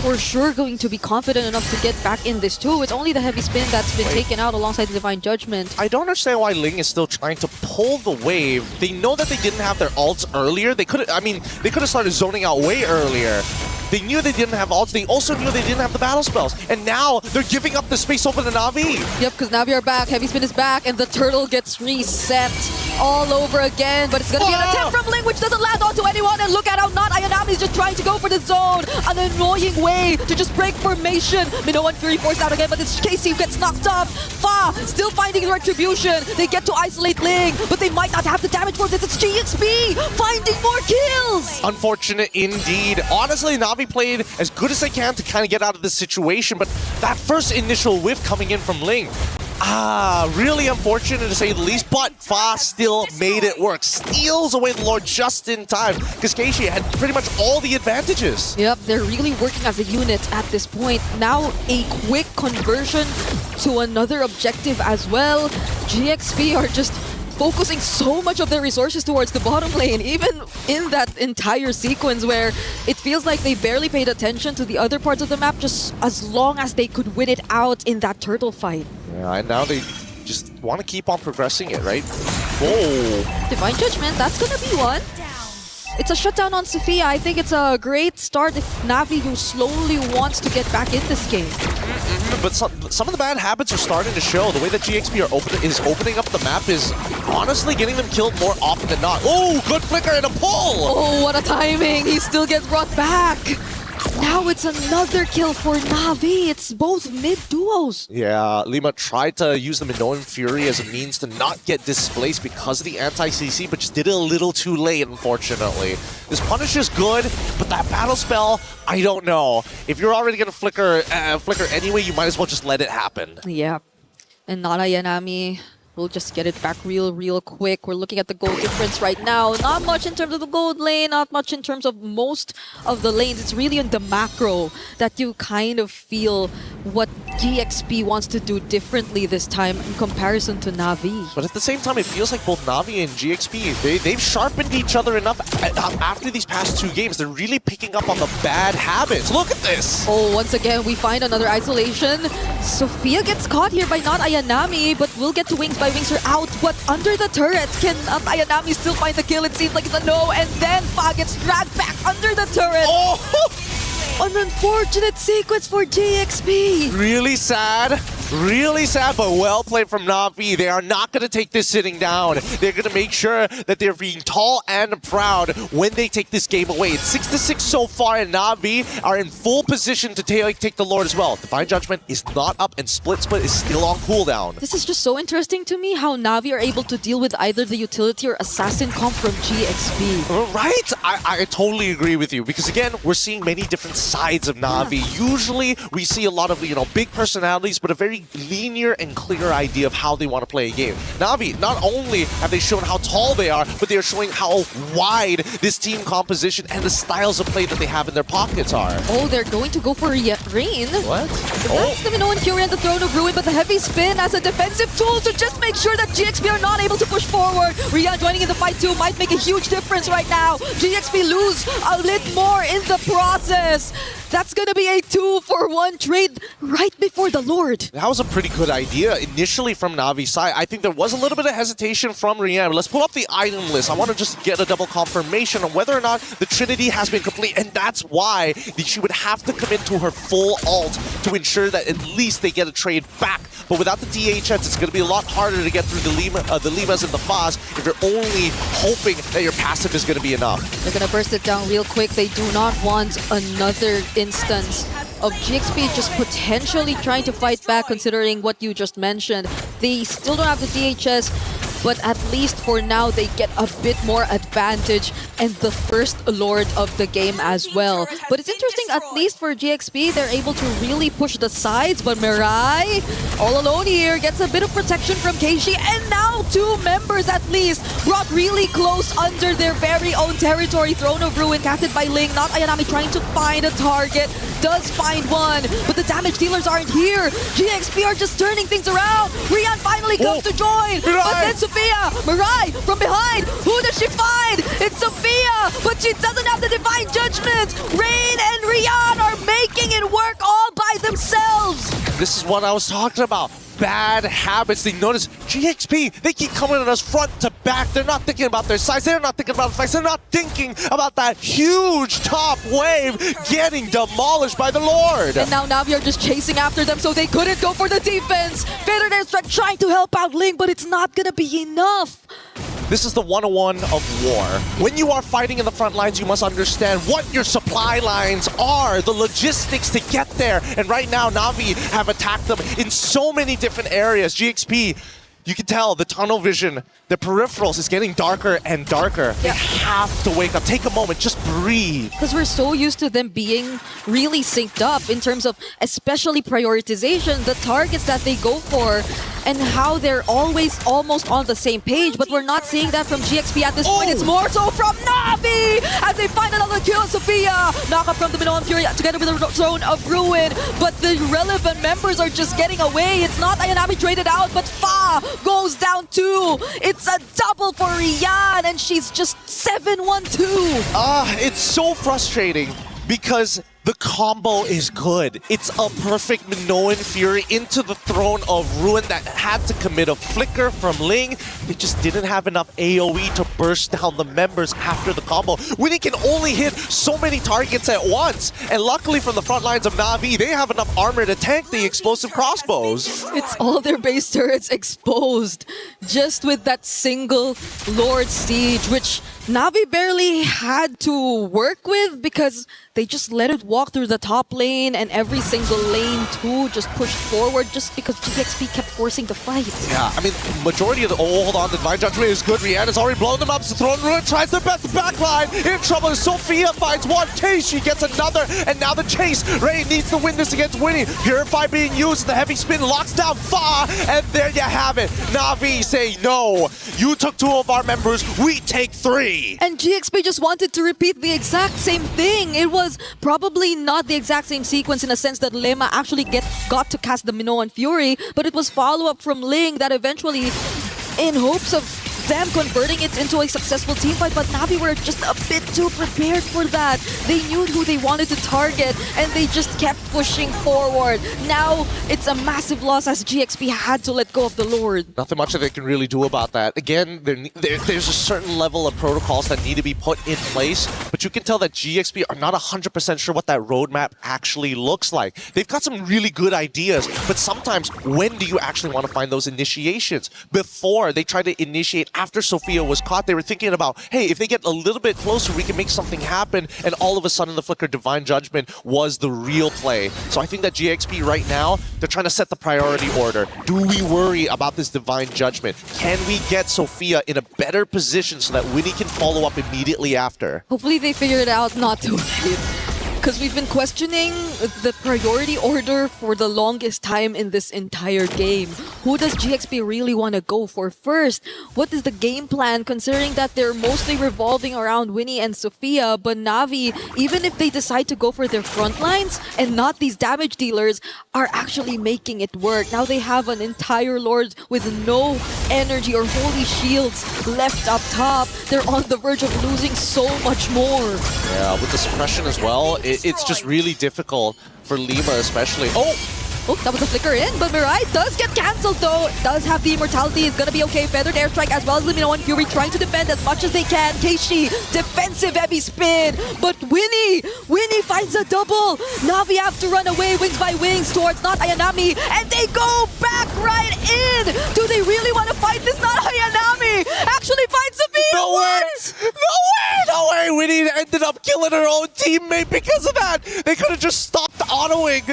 for sure going to be confident enough to get back in this too. It's only the heavy spin that's been taken out alongside the Divine Judgment. I don't understand why Ling is still trying to pull the wave. They know that they didn't have their ults earlier. They could have started zoning out way earlier. They knew they didn't have ults. They also knew they didn't have the battle spells. And now they're giving up the space over to Na'Vi. Yep, because Na'Vi are back. Heavy spin is back, and the turtle gets reset all over again. But it's going to be an attempt from Ling, which doesn't land onto anyone. And look at how not Ayanami's just trying to go for the zone. An annoying way to just break formation. Minoa and Fury forced out again, but this KC gets knocked off. Fa still finding retribution. They get to isolate Ling, but they might not have the damage for this. It's GXP finding more kills. Unfortunate indeed. Honestly, Na'Vi played as good as they can to kind of get out of this situation, but that first initial whiff coming in from Ling, really unfortunate to say the least, but Fa still made it work. Steals away the Lord just in time, because Keishi had pretty much all the advantages. Yep, they're really working as a unit at this point. Now a quick conversion to another objective as well. GXP are just focusing so much of their resources towards the bottom lane, even in that entire sequence where it feels like they barely paid attention to the other parts of the map, just as long as they could win it out in that turtle fight. Yeah, and now they just want to keep on progressing it, right? Whoa! Divine Judgment, that's gonna be one. It's a shutdown on Sophia. I think it's a great start if Na'Vi, who slowly wants to get back in this game. But some of the bad habits are starting to show. The way that GXP is opening up the map is honestly getting them killed more often than not. Oh, good flicker and a pull! Oh, what a timing! He still gets brought back! Now it's another kill for Na'Vi. It's both mid-duos. Yeah, Lima tried to use the Minoan Fury as a means to not get displaced because of the anti-CC, but just did it a little too late, unfortunately. This punish is good, but that battle spell, I don't know. If you're already going to flicker anyway, you might as well just let it happen. Yeah. And not Ayanami We'll just get it back real quick. We're looking at the gold difference right now. Not much in terms of the gold lane, not much in terms of most of the lanes. It's really in the macro that you kind of feel what GXP wants to do differently this time in comparison to Na'Vi. But at the same time, it feels like both Na'Vi and GXP, they've sharpened each other enough after these past 2 games. They're really picking up on the bad habits. Look at this! Oh, once again, we find another isolation. Sophia gets caught here by not Ayanami, but will get to Wings by Wings her out. But under the turret, can Ayanami still find the kill? It seems like it's a no. And then Fa gets dragged back under the turret. Oh! An unfortunate sequence for GXP. Really sad, but well played from Na'Vi. They are not going to take this sitting down. They're going to make sure that they're being tall and proud when they take this game away. It's 6-6 so far, and Na'Vi are in full position to take the Lord as well. Divine Judgment is not up, and Split is still on cooldown. This is just so interesting to me how Na'Vi are able to deal with either the utility or assassin comp from GXP. Right? I totally agree with you, because again, we're seeing many different sides of Na'Vi. Usually, we see a lot of, big personalities, but a very linear and clear idea of how they want to play a game. Na'Vi, not only have they shown how tall they are, but they are showing how wide this team composition and the styles of play that they have in their pockets are. Oh, they're going to go for Rain. What? That's the Minoan Fury and the Throne of Ruin, but the heavy spin as a defensive tool to just make sure that GXP are not able to push forward. Rian joining in the fight too might make a huge difference right now. GXP lose a little more in the process. That's going to be a 2-for-1 trade right before the Lord. That was a pretty good idea initially from Na'Vi's side. I think there was a little bit of hesitation from Rian. Let's pull up the item list. I want to just get a double confirmation on whether or not the Trinity has been complete, and that's why she would have to commit to her full ult to ensure that at least they get a trade back. But without the DHS, it's going to be a lot harder to get through the Limas and the Faz if you're only hoping that your passive is going to be enough. They're going to burst it down real quick. They do not want another instance of GXP just potentially trying to fight back, considering what you just mentioned. They still don't have the DHS, but at least for now they get a bit more advantage and the first Lord of the game as well. But it's interesting, at least for GXP, they're able to really push the sides, but Mirai, all alone here, gets a bit of protection from Keishi, and now 2 members at least brought really close under their very own territory. Throne of Ruin casted by Ling, not Ayanami trying to find a target, does find one, but the damage dealers aren't here. GXP are just turning things around. Rian finally comes to join, but then Sophia, Mirai from behind, who does she find? It's Sophia, but she doesn't have the Divine Judgment. Rain and Rian are making it work all by themselves. This is what I was talking about. Bad habits. They notice GXP, they keep coming at us front to back. They're not thinking about their size. They're not thinking about the fights. They're not thinking about that huge top wave getting demolished by the Lord. And now Na'Vi are just chasing after them, so they couldn't go for the defense. Federer's trying to help out Ling, but it's not gonna be enough. This is the 101 of war. When you are fighting in the front lines, you must understand what your supply lines are, the logistics to get there. And right now, Na'Vi have attacked them in so many different areas. GXP, you can tell the tunnel vision, the peripherals is getting darker and darker. They have to wake up. Take a moment, just breathe. Because we're so used to them being really synced up in terms of especially prioritization, the targets that they go for, and how they're always almost on the same page, but we're not seeing that from GXP at this point. It's more so from Na'Vi as they find another kill. Sophia, knock up from the Minoan Fury together with the Throne of Ruin, but the relevant members are just getting away. It's not Ayanami traded out, but Fa goes down too. It's a double for Rian, and she's just 7-1-2. It's so frustrating because the combo is good. It's a perfect Minoan Fury into the Throne of Ruin that had to commit a flicker from Ling. They just didn't have enough AoE to burst down the members after the combo. When he can only hit so many targets at once. And luckily from the front lines of Na'Vi, they have enough armor to tank the explosive crossbows. It's all their base turrets exposed just with that single Lord Siege, which Na'Vi barely had to work with because they just let it walk walk through the top lane and every single lane too just pushed forward just because GXP kept forcing the fight. Yeah, I mean, majority of the... Oh, hold on. The Divine Judgment is good. Rihanna's already blown them up. So Throne Ruin tries their best backline. In trouble. Sophia finds one. She gets another. And now the chase. Ray needs to win this against Winnie. Purify being used. The heavy spin locks down Fa. And there you have it. Na'Vi say, no, you took 2 of our members. We take 3. And GXP just wanted to repeat the exact same thing. It was probably not the exact same sequence in a sense that Lema actually got to cast the Minoan Fury, but it was follow-up from Ling that eventually, in hopes of them converting it into a successful team fight, but Na'Vi were just a bit too prepared for that. They knew who they wanted to target and they just kept pushing forward. Now it's a massive loss as GXP had to let go of the Lord. Nothing much that they can really do about that. Again, there's a certain level of protocols that need to be put in place, but you can tell that GXP are not 100% sure what that roadmap actually looks like. They've got some really good ideas, but sometimes when do you actually want to find those initiations? Before they try to initiate after Sophia was caught, they were thinking about, hey, if they get a little bit closer, we can make something happen, and all of a sudden the Flicker Divine Judgment was the real play. So I think that GXP right now, they're trying to set the priority order. Do we worry about this Divine Judgment? Can we get Sophia in a better position so that Winnie can follow up immediately after? Hopefully they figured out not to wait. Because we've been questioning the priority order for the longest time in this entire game. Who does GXP really want to go for first? What is the game plan considering that they're mostly revolving around Winnie and Sophia, but Na'Vi, even if they decide to go for their front lines and not these damage dealers, are actually making it work. Now they have an entire Lord with no energy or holy shields left up top. They're on the verge of losing so much more. Yeah, with the suppression as well, it's just really difficult for Lima especially. Oh, that was a flicker in, but Mirai does get cancelled though. Does have the immortality, is gonna be okay. Feathered Airstrike as well as Minoan Fury trying to defend as much as they can. Keishi, defensive heavy spin, but Winnie finds a double. Na'Vi have to run away, wings by wings towards not Ayanami, and they go back right in. Do they really want to fight this? Not Ayanami actually finds Sophia. No way! No way! Winnie ended up killing her own teammate because of that. They could have just stopped autoing,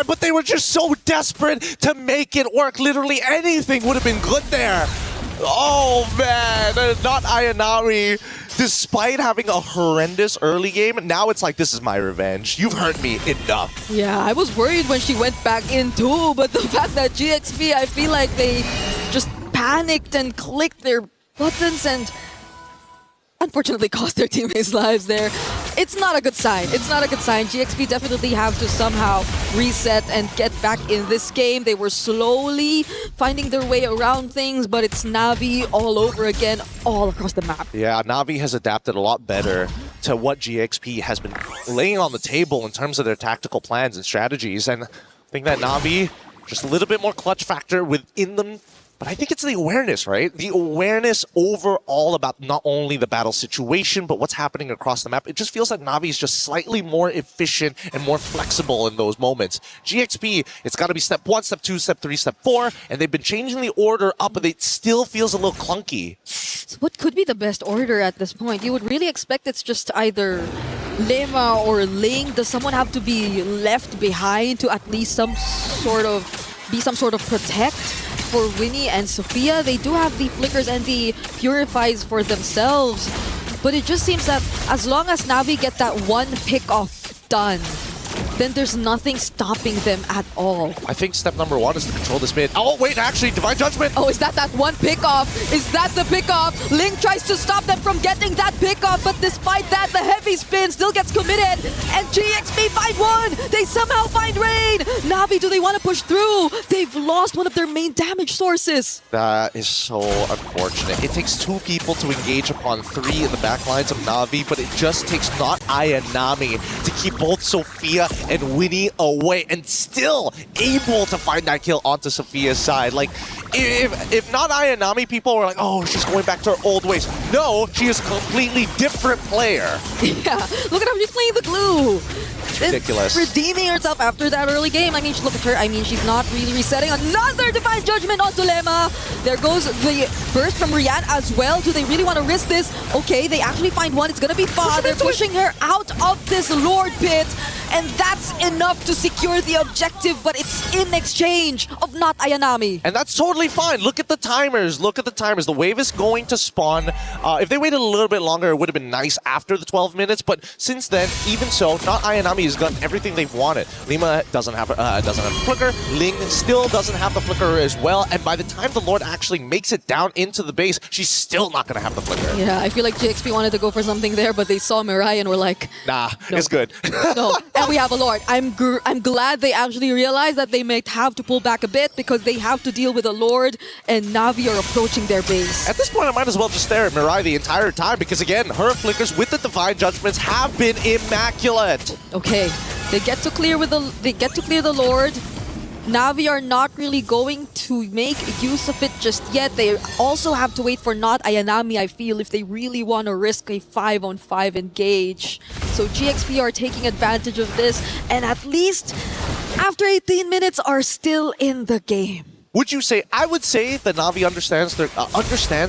but they were just so desperate to make it work. Literally anything would have been good there. Oh man, not Ayanami. Despite having a horrendous early game, now it's like, this is my revenge. You've hurt me enough. Yeah, I was worried when she went back in too, but the fact that GXP, I feel like they just panicked and clicked their buttons and unfortunately cost their teammates' lives there. It's not a good sign. It's not a good sign. GXP definitely have to somehow reset and get back in this game. They were slowly finding their way around things, but it's Na'Vi all over again, all across the map. Yeah, Na'Vi has adapted a lot better to what GXP has been laying on the table in terms of their tactical plans and strategies. And I think that Na'Vi, just a little bit more clutch factor within them. But I think it's the awareness, right? The awareness overall about not only the battle situation, but what's happening across the map. It just feels like Na'Vi is just slightly more efficient and more flexible in those moments. GXP, it's got to be step 1, step 2, step 3, step 4, and they've been changing the order up, but it still feels a little clunky. So what could be the best order at this point? You would really expect it's just either Lema or Ling. Does someone have to be left behind to at least some sort of protect? For Winnie and Sophia, they do have the flickers and the purifies for themselves, but it just seems that as long as Na'Vi get that one pick-off done, then there's nothing stopping them at all. I think step number 1 is to control this mid. Oh, wait, actually, Divine Judgment! Oh, is that one pick-off? Is that the pick-off? Ling tries to stop them from getting that pick-off, but despite that, the heavy spin still gets committed, and GXP 5-1! They somehow find Rain! Na'Vi, do they want to push through? They've lost one of their main damage sources. That is so unfortunate. It takes 2 people to engage upon 3 in the back lines of Na'Vi, but it just takes not Ayanami to keep both Sophia and Winnie away, and still able to find that kill onto Sophia's side. Like, if not Ayanami, people were like, oh, she's going back to her old ways. No, she is a completely different player. Yeah, look at how she's playing the glue. Ridiculous. Redeeming herself after that early game. I mean, look at her. I mean, she's not really resetting. Another Divine Judgment onto Lema. There goes the burst from Rian as well. Do they really want to risk this? Okay, they actually find one. It's going to be Fa. They're pushing her out of this Lord pit. and that's enough to secure the objective, but it's in exchange of not Ayanami. And that's totally fine. Look at the timers. Look at the timers. The wave is going to spawn. If they waited a little bit longer, it would have been nice after the 12 minutes. But since then, even so, not Ayanami has gotten everything they've wanted. Lima doesn't have a flicker. Ling still doesn't have the flicker as well. And by the time the Lord actually makes it down into the base, she's still not going to have the flicker. Yeah, I feel like GXP wanted to go for something there, but they saw Mirai and were like, nah, no. It's good. No, and we have a Lord. I'm glad they actually realized that they may have to pull back a bit because they have to deal with a Lord and Na'Vi are approaching their base. At this point, I might as well just stare at Mirai the entire time because, again, her flickers with the Divine Judgments have been immaculate. Okay, they get to clear the Lord. Na'Vi are not really going to make use of it just yet. They also have to wait for not Ayanami, I feel, if they really want to risk a 5-on-5 engage. So GXP are taking advantage of this, and at least after 18 minutes are still in the game. Would you say? I would say that Na'Vi understands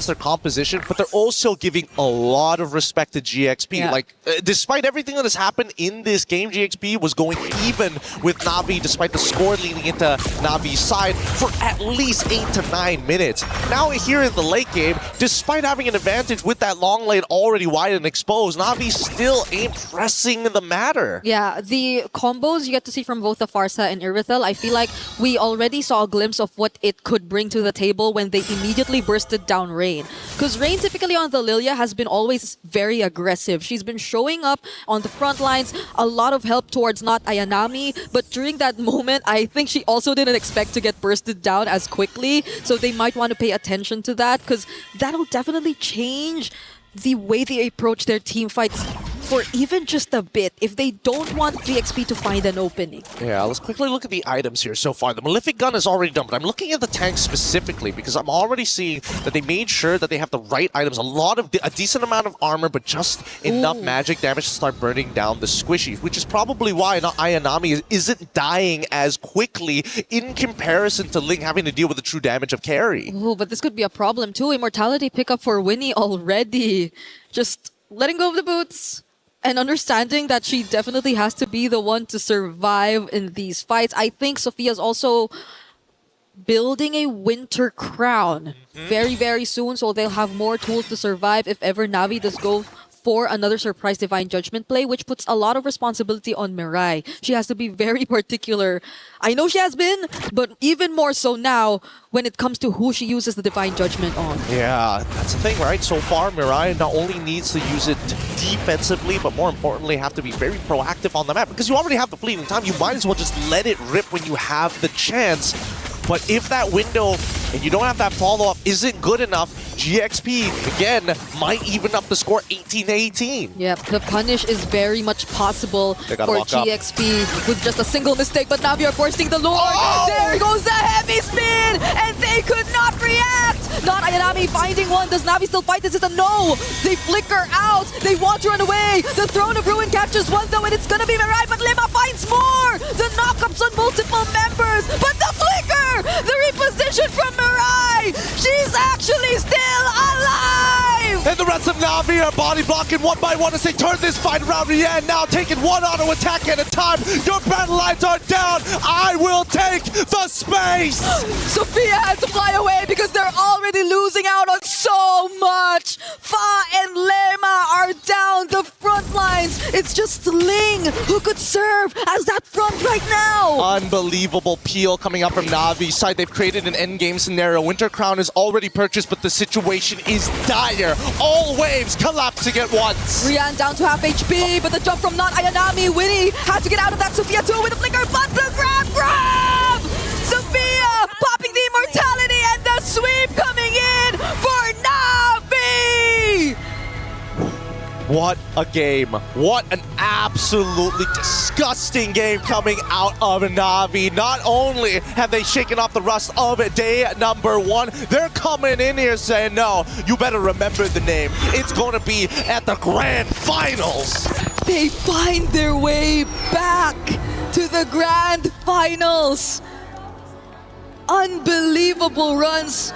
their composition, but they're also giving a lot of respect to GXP. Yeah. Like, despite everything that has happened in this game, GXP was going even with Na'Vi, despite the score leaning into Na'Vi's side for at least 8 to 9 minutes. Now here in the late game, despite having an advantage with that long lane already wide and exposed, Na'Vi still ain't pressing the matter. Yeah, the combos you get to see from both the Farsa and Irithel, I feel like we already saw a glimpse of what it could bring to the table when they immediately bursted down Rain. Because Rain typically on the Lilia has been always very aggressive. She's been showing up on the front lines, a lot of help towards not Ayanami, but during that moment, I think she also didn't expect to get bursted down as quickly, so they might want to pay attention to that, because that'll definitely change the way they approach their team fights for even just a bit if they don't want GXP to find an opening. Yeah, let's quickly look at the items here so far. The Malefic Gun is already done, but I'm looking at the tanks specifically because I'm already seeing that they made sure that they have the right items. A decent amount of armor, but just enough magic damage to start burning down the squishies, which is probably why not Ayanami isn't dying as quickly in comparison to Ling having to deal with the true damage of carry. Oh, but this could be a problem too. Immortality pickup for Winnie already. Just letting go of the boots and understanding that she definitely has to be the one to survive in these fights. I think Sophia's also building a winter crown very, very soon, so they'll have more tools to survive if ever Na'Vi does go for another surprise Divine Judgment play, which puts a lot of responsibility on Mirai. She has to be very particular. I know she has been, but even more so now when it comes to who she uses the Divine Judgment on. Yeah, that's the thing, right? So far, Mirai not only needs to use it defensively, but more importantly, have to be very proactive on the map. Because you already have the fleeting time, you might as well just let it rip when you have the chance. But if that window and you don't have that follow-up isn't good enough, GXP, again, might even up the score 18-18. Yep, the punish is very much possible for GXP with just a single mistake, but Na'Vi are bursting the Lord. Oh! There goes the heavy spin, and they could not react. Not Ayanami finding one. Does Na'Vi still fight? This is a no. They flicker out. They want to run away. The Throne of Ruin captures one though, and it's gonna be Mirai, but Lima finds more. The knockups on multiple members, but the flicker, the reposition from Mirai. She's actually still alive! And the rest of Na'Vi are body blocking one by one as they turn this fight around. Yeah, now taking one auto attack at a time. Your battle lines are down. I will take the space! Sophia had to fly away because they're already losing out on so much. Fa and Lema are down the front lines. It's just Ling who could serve as that front right now. Unbelievable peel coming up from Na'Vi's side. They've created an endgame scenario. Winter Crown is already purchased, but the situation is dire. All waves collapsing at once. Rian down to half HP, but the jump from not Ayanami. Winnie had to get out of that. Sophia too with a flicker, but the grab! Sophia popping the immortality and the sweep coming in for Na'Vi! What a game. What an absolutely disgusting game coming out of Na'Vi. Not only have they shaken off the rust of day number one, they're coming in here saying, no, you better remember the name. It's going to be at the Grand Finals. They find their way back to the Grand Finals. Unbelievable runs.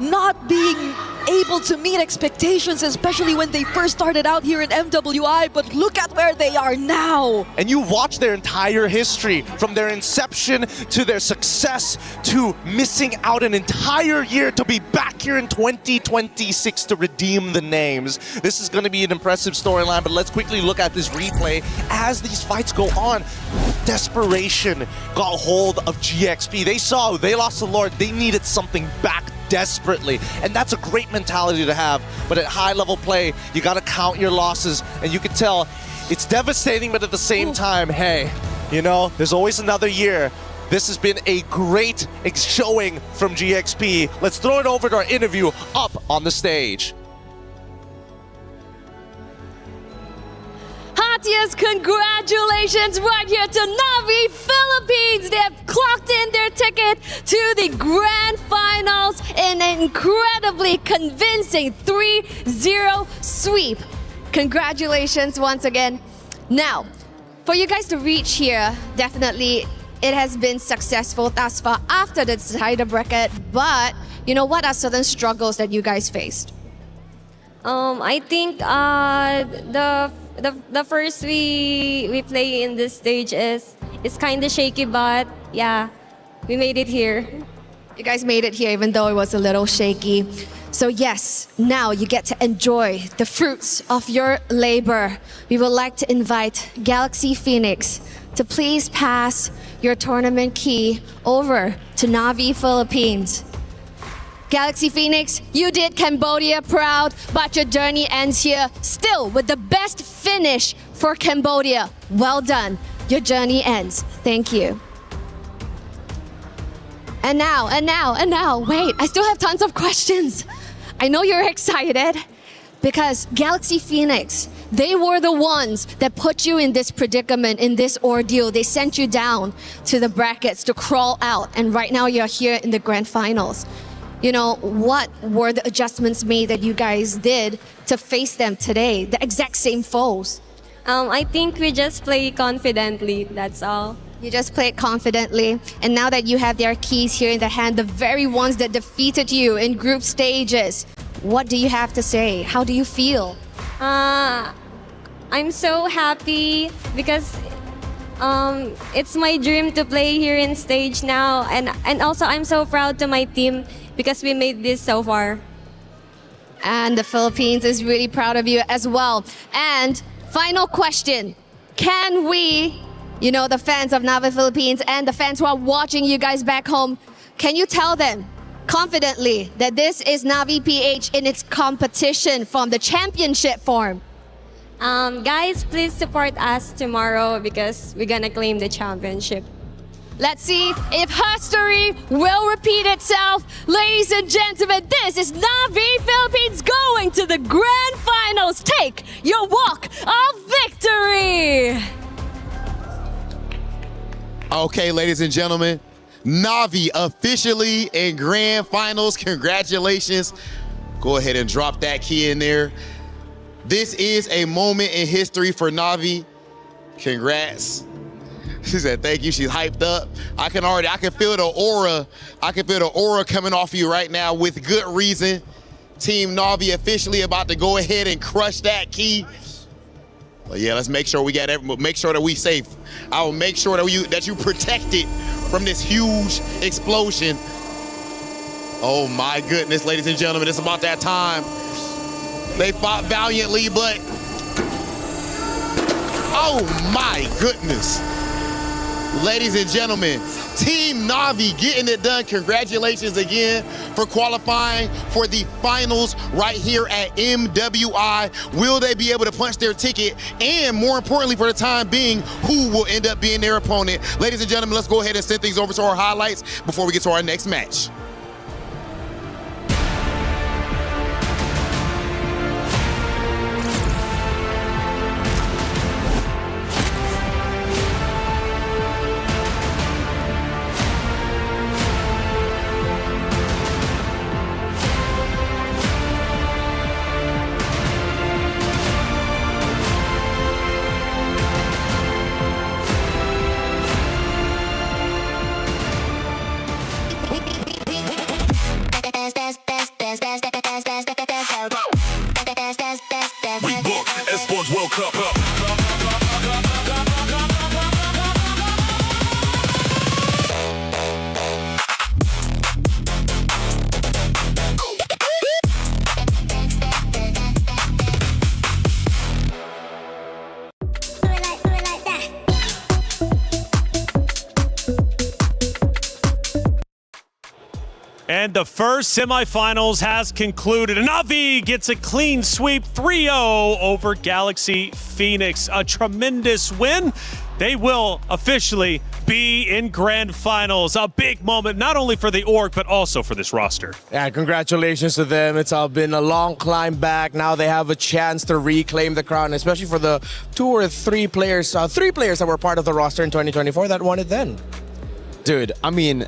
Not being able to meet expectations, especially when they first started out here in MWI, but look at where they are now. And you watch their entire history, from their inception to their success to missing out an entire year to be back here in 2026 to redeem the names. This is going to be an impressive storyline, but let's quickly look at this replay as these fights go on. Desperation got hold of GXP. They saw they lost the Lord. They needed something back desperately, and that's a great mentality to have. But at high level play, you got to count your losses, and you can tell it's devastating, but at the same time, hey, you know, there's always another year. This has been a great showing from GXP. Let's throw it over to our interview up on the stage. Hatias, congratulations right here to Navi Philippines. They have clocked in their ticket to the Grand Finals in an incredibly convincing 3-0 sweep. Congratulations once again. Now, for you guys to reach here, definitely it has been successful thus far after the decider bracket, but you know, what are certain struggles that you guys faced? I think the first we play in this stage is kind of shaky, but yeah, we made it here. You guys made it here even though it was a little shaky. So yes, now you get to enjoy the fruits of your labor. We would like to invite Galaxy Phoenix to please pass your tournament key over to Navi Philippines. Galaxy Phoenix, you did Cambodia proud, but your journey ends here still with the best finish for Cambodia. Well done. Your journey ends. Thank you. And now, wait, I still have tons of questions. I know you're excited because Galaxy Phoenix, they were the ones that put you in this predicament, in this ordeal. They sent you down to the brackets to crawl out, and right now you're here in the Grand Finals. You know, what were the adjustments made that you guys did to face them today, the exact same foes? I think we just play confidently, that's all. You just played confidently, and now that you have their keys here in the hand, the very ones that defeated you in group stages, what do you have to say? How do you feel? I'm so happy because it's my dream to play here in stage now, and also I'm so proud to my team because we made this so far. And the Philippines is really proud of you as well. And final question, can we, you know, the fans of Navi Philippines and the fans who are watching you guys back home, can you tell them confidently that this is Navi PH in its competition from the championship form? Guys, please support us tomorrow because we're gonna claim the championship. Let's see if history will repeat itself. Ladies and gentlemen, this is Navi Philippines going to the Grand Finals. Take your walk of victory. Okay, ladies and gentlemen, Navi officially in Grand Finals. Congratulations. Go ahead and drop that key in there. This is a moment in history for Navi. Congrats. She said, thank you. She's hyped up. I can feel the aura. I can feel the aura coming off of you right now with good reason. Team Navi officially about to go ahead and crush that key. But yeah, let's make sure make sure that we safe. I will make sure that you protected from this huge explosion. Oh my goodness, ladies and gentlemen, it's about that time. They fought valiantly, but oh my goodness. Ladies and gentlemen, Team Navi getting it done. Congratulations again for qualifying for the finals right here at MWI. Will they be able to punch their ticket? And more importantly, for the time being, who will end up being their opponent? Ladies and gentlemen, let's go ahead and send things over to our highlights before we get to our next match. And the first semifinals has concluded. Na'Vi gets a clean sweep 3-0 over Galaxy Phoenix. A tremendous win. They will officially be in Grand Finals. A big moment, not only for the org, but also for this roster. Yeah, congratulations to them. It's been a long climb back. Now they have a chance to reclaim the crown, especially for the three players that were part of the roster in 2024 that won it then. Dude, I mean,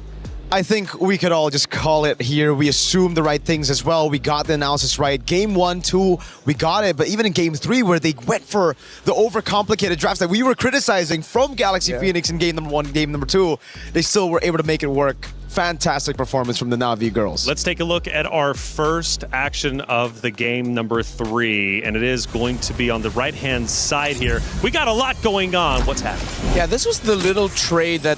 I think we could all just call it here. We assumed the right things as well. We got the analysis right. Game 1, 2, we got it. But even in Game 3, where they went for the overcomplicated drafts that we were criticizing from Galaxy Phoenix in Game number 1, Game number 2, they still were able to make it work. Fantastic performance from the Na'Vi girls. Let's take a look at our first action of the game number 3, and it is going to be on the right-hand side here. We got a lot going on. What's happening? Yeah, this was the little trade that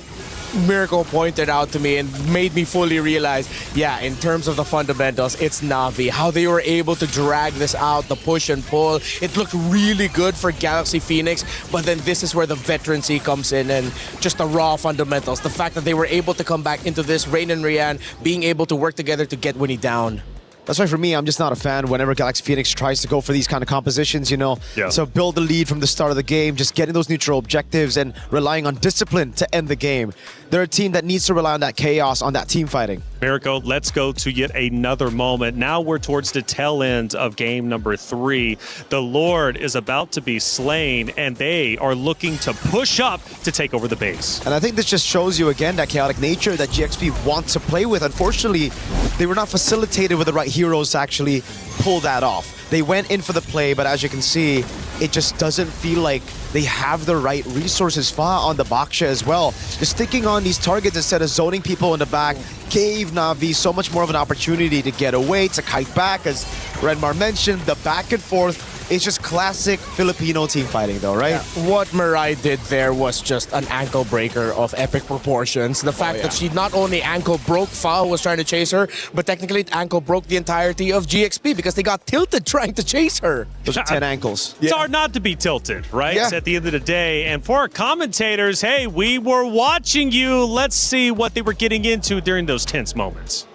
Miracle pointed out to me and made me fully realize, yeah, in terms of the fundamentals, it's Na'Vi. How they were able to drag this out, the push and pull. It looked really good for Galaxy Phoenix, but then this is where the veterancy comes in and just the raw fundamentals. The fact that they were able to come back into this, Rain and Rian being able to work together to get Winnie down. That's why for me, I'm just not a fan whenever Galaxy Phoenix tries to go for these kind of compositions, you know. Yeah. So build the lead from the start of the game, just getting those neutral objectives and relying on discipline to end the game. They're a team that needs to rely on that chaos, on that team fighting. Mirko, let's go to yet another moment. Now we're towards the tail end of game number 3. The Lord is about to be slain, and they are looking to push up to take over the base. And I think this just shows you again that chaotic nature that GXP wants to play with. Unfortunately, they were not facilitated with the right heroes to actually pull that off. They went in for the play, but as you can see, it just doesn't feel like they have the right resources. Fa on the Baksha as well. Just sticking on these targets instead of zoning people in the back gave Na'Vi so much more of an opportunity to get away, to kite back. As Renmar mentioned, the back and forth. It's just classic Filipino team fighting though, right? Yeah. What Mirai did there was just an ankle breaker of epic proportions. The fact that she not only ankle broke Fa, who was trying to chase her, but technically it ankle broke the entirety of GXP because they got tilted trying to chase her. Those are 10 ankles. It's hard not to be tilted, right? Yeah. At the end of the day. And for our commentators, hey, we were watching you. Let's see what they were getting into during those tense moments.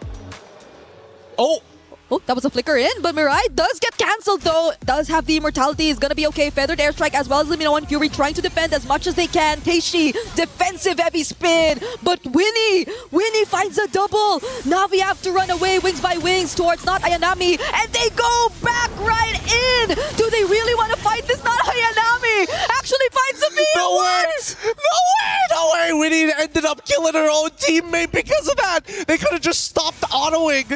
Oh, that was a flicker in, but Mirai does get cancelled though. Does have the immortality, is gonna be okay. Feathered airstrike as well as Limino and Fury trying to defend as much as they can. Teishi, defensive heavy spin, but Winnie finds a double. Na'Vi have to run away wings by wings towards not Ayanami, and they go back right in. Do they really want to fight this? Not Ayanami actually finds the V1. No way! Winnie ended up killing her own teammate because of that. They could have just stopped autoing.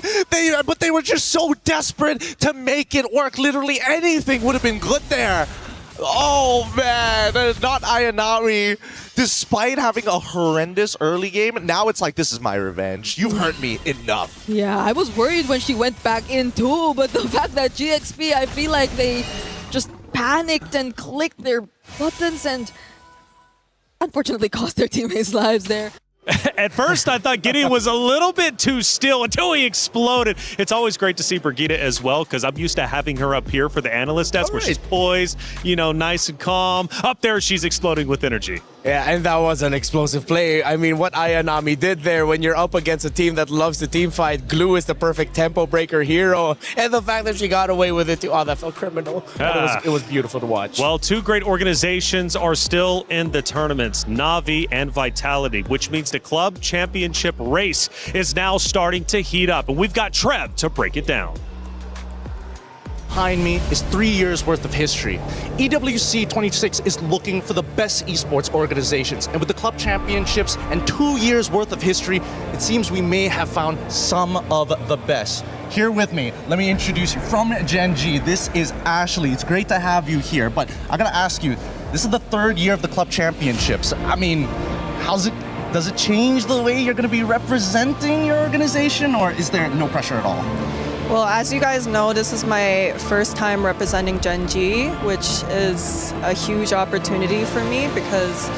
But they were just so desperate to make it work. Literally anything would have been good there. Oh man, not Ayanami. Despite having a horrendous early game, now it's like, this is my revenge. You've hurt me enough. Yeah, I was worried when she went back in too, but the fact that GXP, I feel like they just panicked and clicked their buttons and unfortunately cost their teammates' lives there. At first, I thought Gideon was a little bit too still until he exploded. It's always great to see Brigitte as well, because I'm used to having her up here for the analyst desk where she's poised, you know, nice and calm. Up there, she's exploding with energy. Yeah, and that was an explosive play. I mean, what Ayanami did there when you're up against a team that loves to team fight, Glue is the perfect tempo breaker hero. And the fact that she got away with it too, oh, that felt criminal. It was beautiful to watch. Well, 2 great organizations are still in the tournaments, Na'Vi and Vitality, which means the club championship race is now starting to heat up. And we've got Trev to break it down. Behind me is 3 years worth of history. EWC26 is looking for the best esports organizations, and with the club championships and 2 years worth of history, it seems we may have found some of the best. Here with me, let me introduce you from Gen G. This is Ashley. It's great to have you here, but I gotta ask you, this is the 3rd year of the club championships. I mean, does it change the way you're gonna be representing your organization, or is there no pressure at all? Well, as you guys know, this is my first time representing Gen G, which is a huge opportunity for me because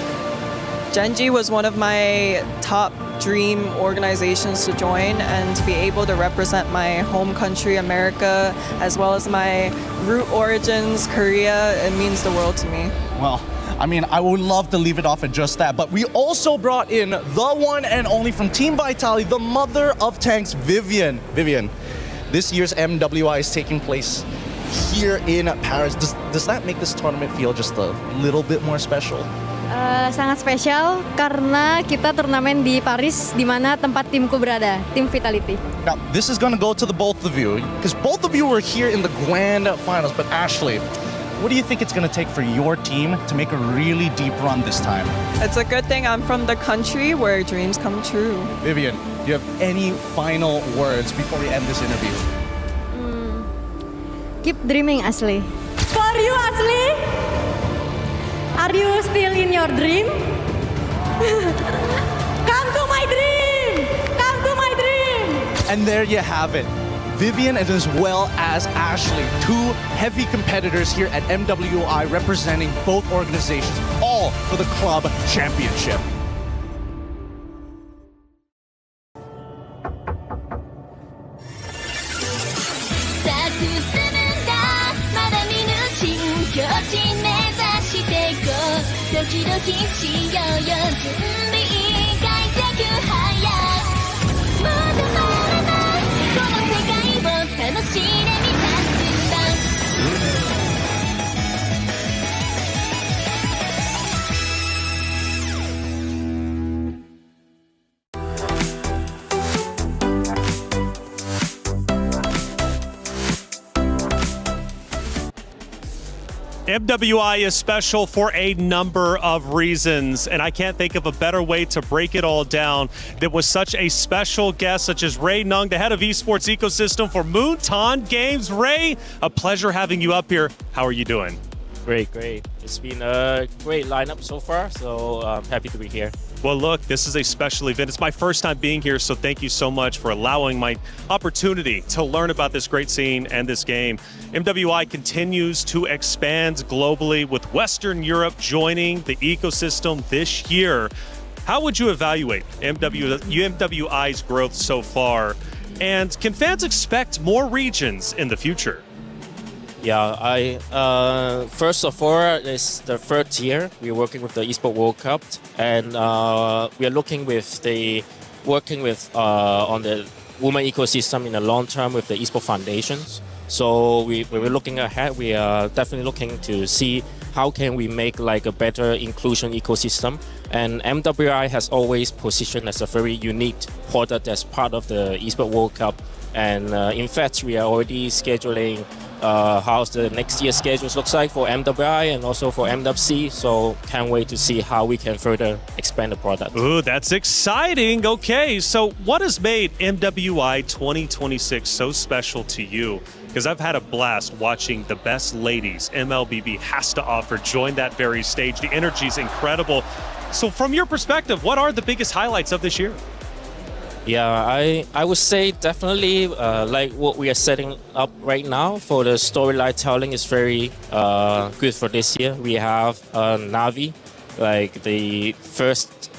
Gen G was one of my top dream organizations to join, and to be able to represent my home country, America, as well as my root origins, Korea, it means the world to me. Well, I mean, I would love to leave it off at just that, but we also brought in the one and only from Team Vitality, the mother of tanks, Vivian. Vivian, this year's MWI is taking place here in Paris. Does that make this tournament feel just a little bit more special? Sangat spesial karena kita turnamen di Paris, di mana tempat timku berada, tim Vitality. Now, this is going to go to the both of you, because both of you were here in the Grand Finals, but Ashley, what do you think it's going to take for your team to make a really deep run this time? It's a good thing I'm from the country where dreams come true. Vivian, do you have any final words before we end this interview? Keep dreaming, Ashley. For you, Ashley? Are you still in your dream? Come to my dream! Come to my dream! And there you have it. Vivian and as well as Ashley, two heavy competitors here at MWI representing both organizations, all for the club championship. MWI is special for a number of reasons, and I can't think of a better way to break it all down than with such a special guest such as Ray Nung, the head of esports ecosystem for Moonton Games. Ray, a pleasure having you up here. How are you doing? Great. It's been a great lineup so far, so I'm happy to be here. Well, look, this is a special event. It's my first time being here, so thank you so much for allowing my opportunity to learn about this great scene and this game. MWI continues to expand globally with Western Europe joining the ecosystem this year. How would you evaluate MWI's growth so far? And can fans expect more regions in the future? Yeah, first of all, it's the third year we're working with the Esports World Cup, and we are working on the women ecosystem in the long term with the Esports Foundations. So when we're looking ahead, we are definitely looking to see how can we make like a better inclusion ecosystem. And MWI has always positioned as a very unique product as part of the Esports World Cup. And in fact, we are already scheduling how the next year's schedules looks like for MWI and also for MWC. So can't wait to see how we can further expand the product. Ooh, that's exciting. Okay, so what has made MWI 2026 so special to you? Because I've had a blast watching the best ladies MLBB has to offer join that very stage. The energy is incredible. So from your perspective, what are the biggest highlights of this year? Yeah, I would say definitely like what we are setting up right now for the storyline telling is very good for this year. We have Navi, like the first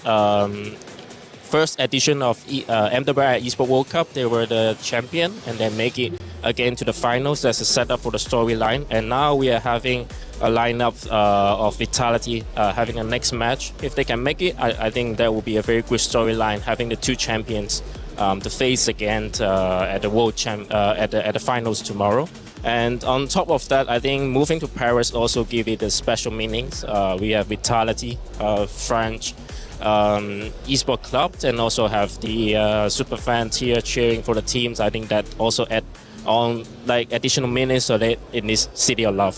edition of MWI Esports World Cup. They were the champion and then make it again to the finals. That's a setup for the storyline. And now we are having a lineup of Vitality having a next match. If they can make it, I think that will be a very good storyline, having the two champions to face again at the at the finals tomorrow. And on top of that, I think moving to Paris also give it a special meanings. We have Vitality, French esports club, and also have the super fans here cheering for the teams. I think that also add on like additional meanings so that in this city of love.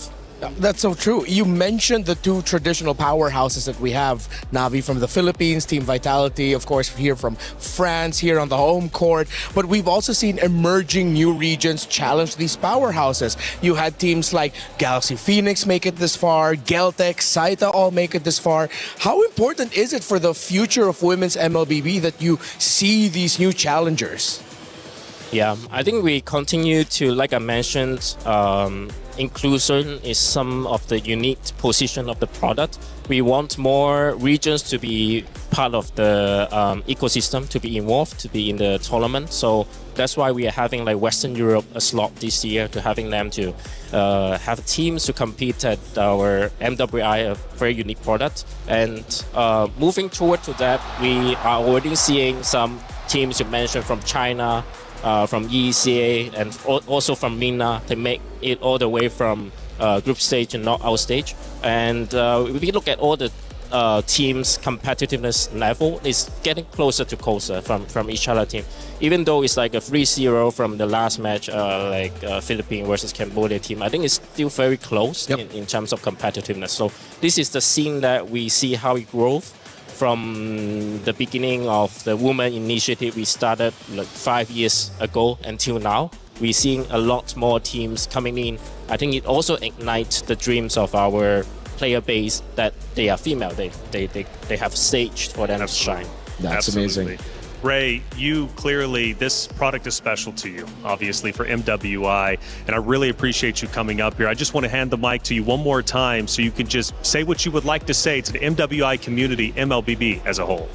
That's so true. You mentioned the two traditional powerhouses that we have. Navi from the Philippines, Team Vitality, of course, here from France, here on the home court. But we've also seen emerging new regions challenge these powerhouses. You had teams like Galaxy Phoenix make it this far, Geltec, Saita all make it this far. How important is it for the future of women's MLBB that you see these new challengers? Yeah, I think we continue to, like I mentioned, inclusion is some of the unique position of the product. We want more regions to be part of the ecosystem, to be involved, to be in the tournament. So that's why we are having like Western Europe a slot this year, to having them to have teams to compete at our MWI, a very unique product. And moving toward to that, we are already seeing some teams you mentioned from China, from ECA, and also from MENA. They make it all the way from group stage and knockout stage. And if we look at all the teams' competitiveness level, is getting closer to closer from each other team. Even though it's like a 3-0 from the last match, like Philippines versus Cambodia team, I think it's still very close in terms of competitiveness. So this is the scene that we see how it grows from the beginning of the women initiative we started like 5 years ago until now. We're seeing a lot more teams coming in. I think it also ignites the dreams of our player base that they are female. They have stage for them to shine. That's amazing. Ray, you clearly, this product is special to you, obviously, for MWI, and I really appreciate you coming up here. I just want to hand the mic to you one more time so you can just say what you would like to say to the MWI community, MLBB as a whole.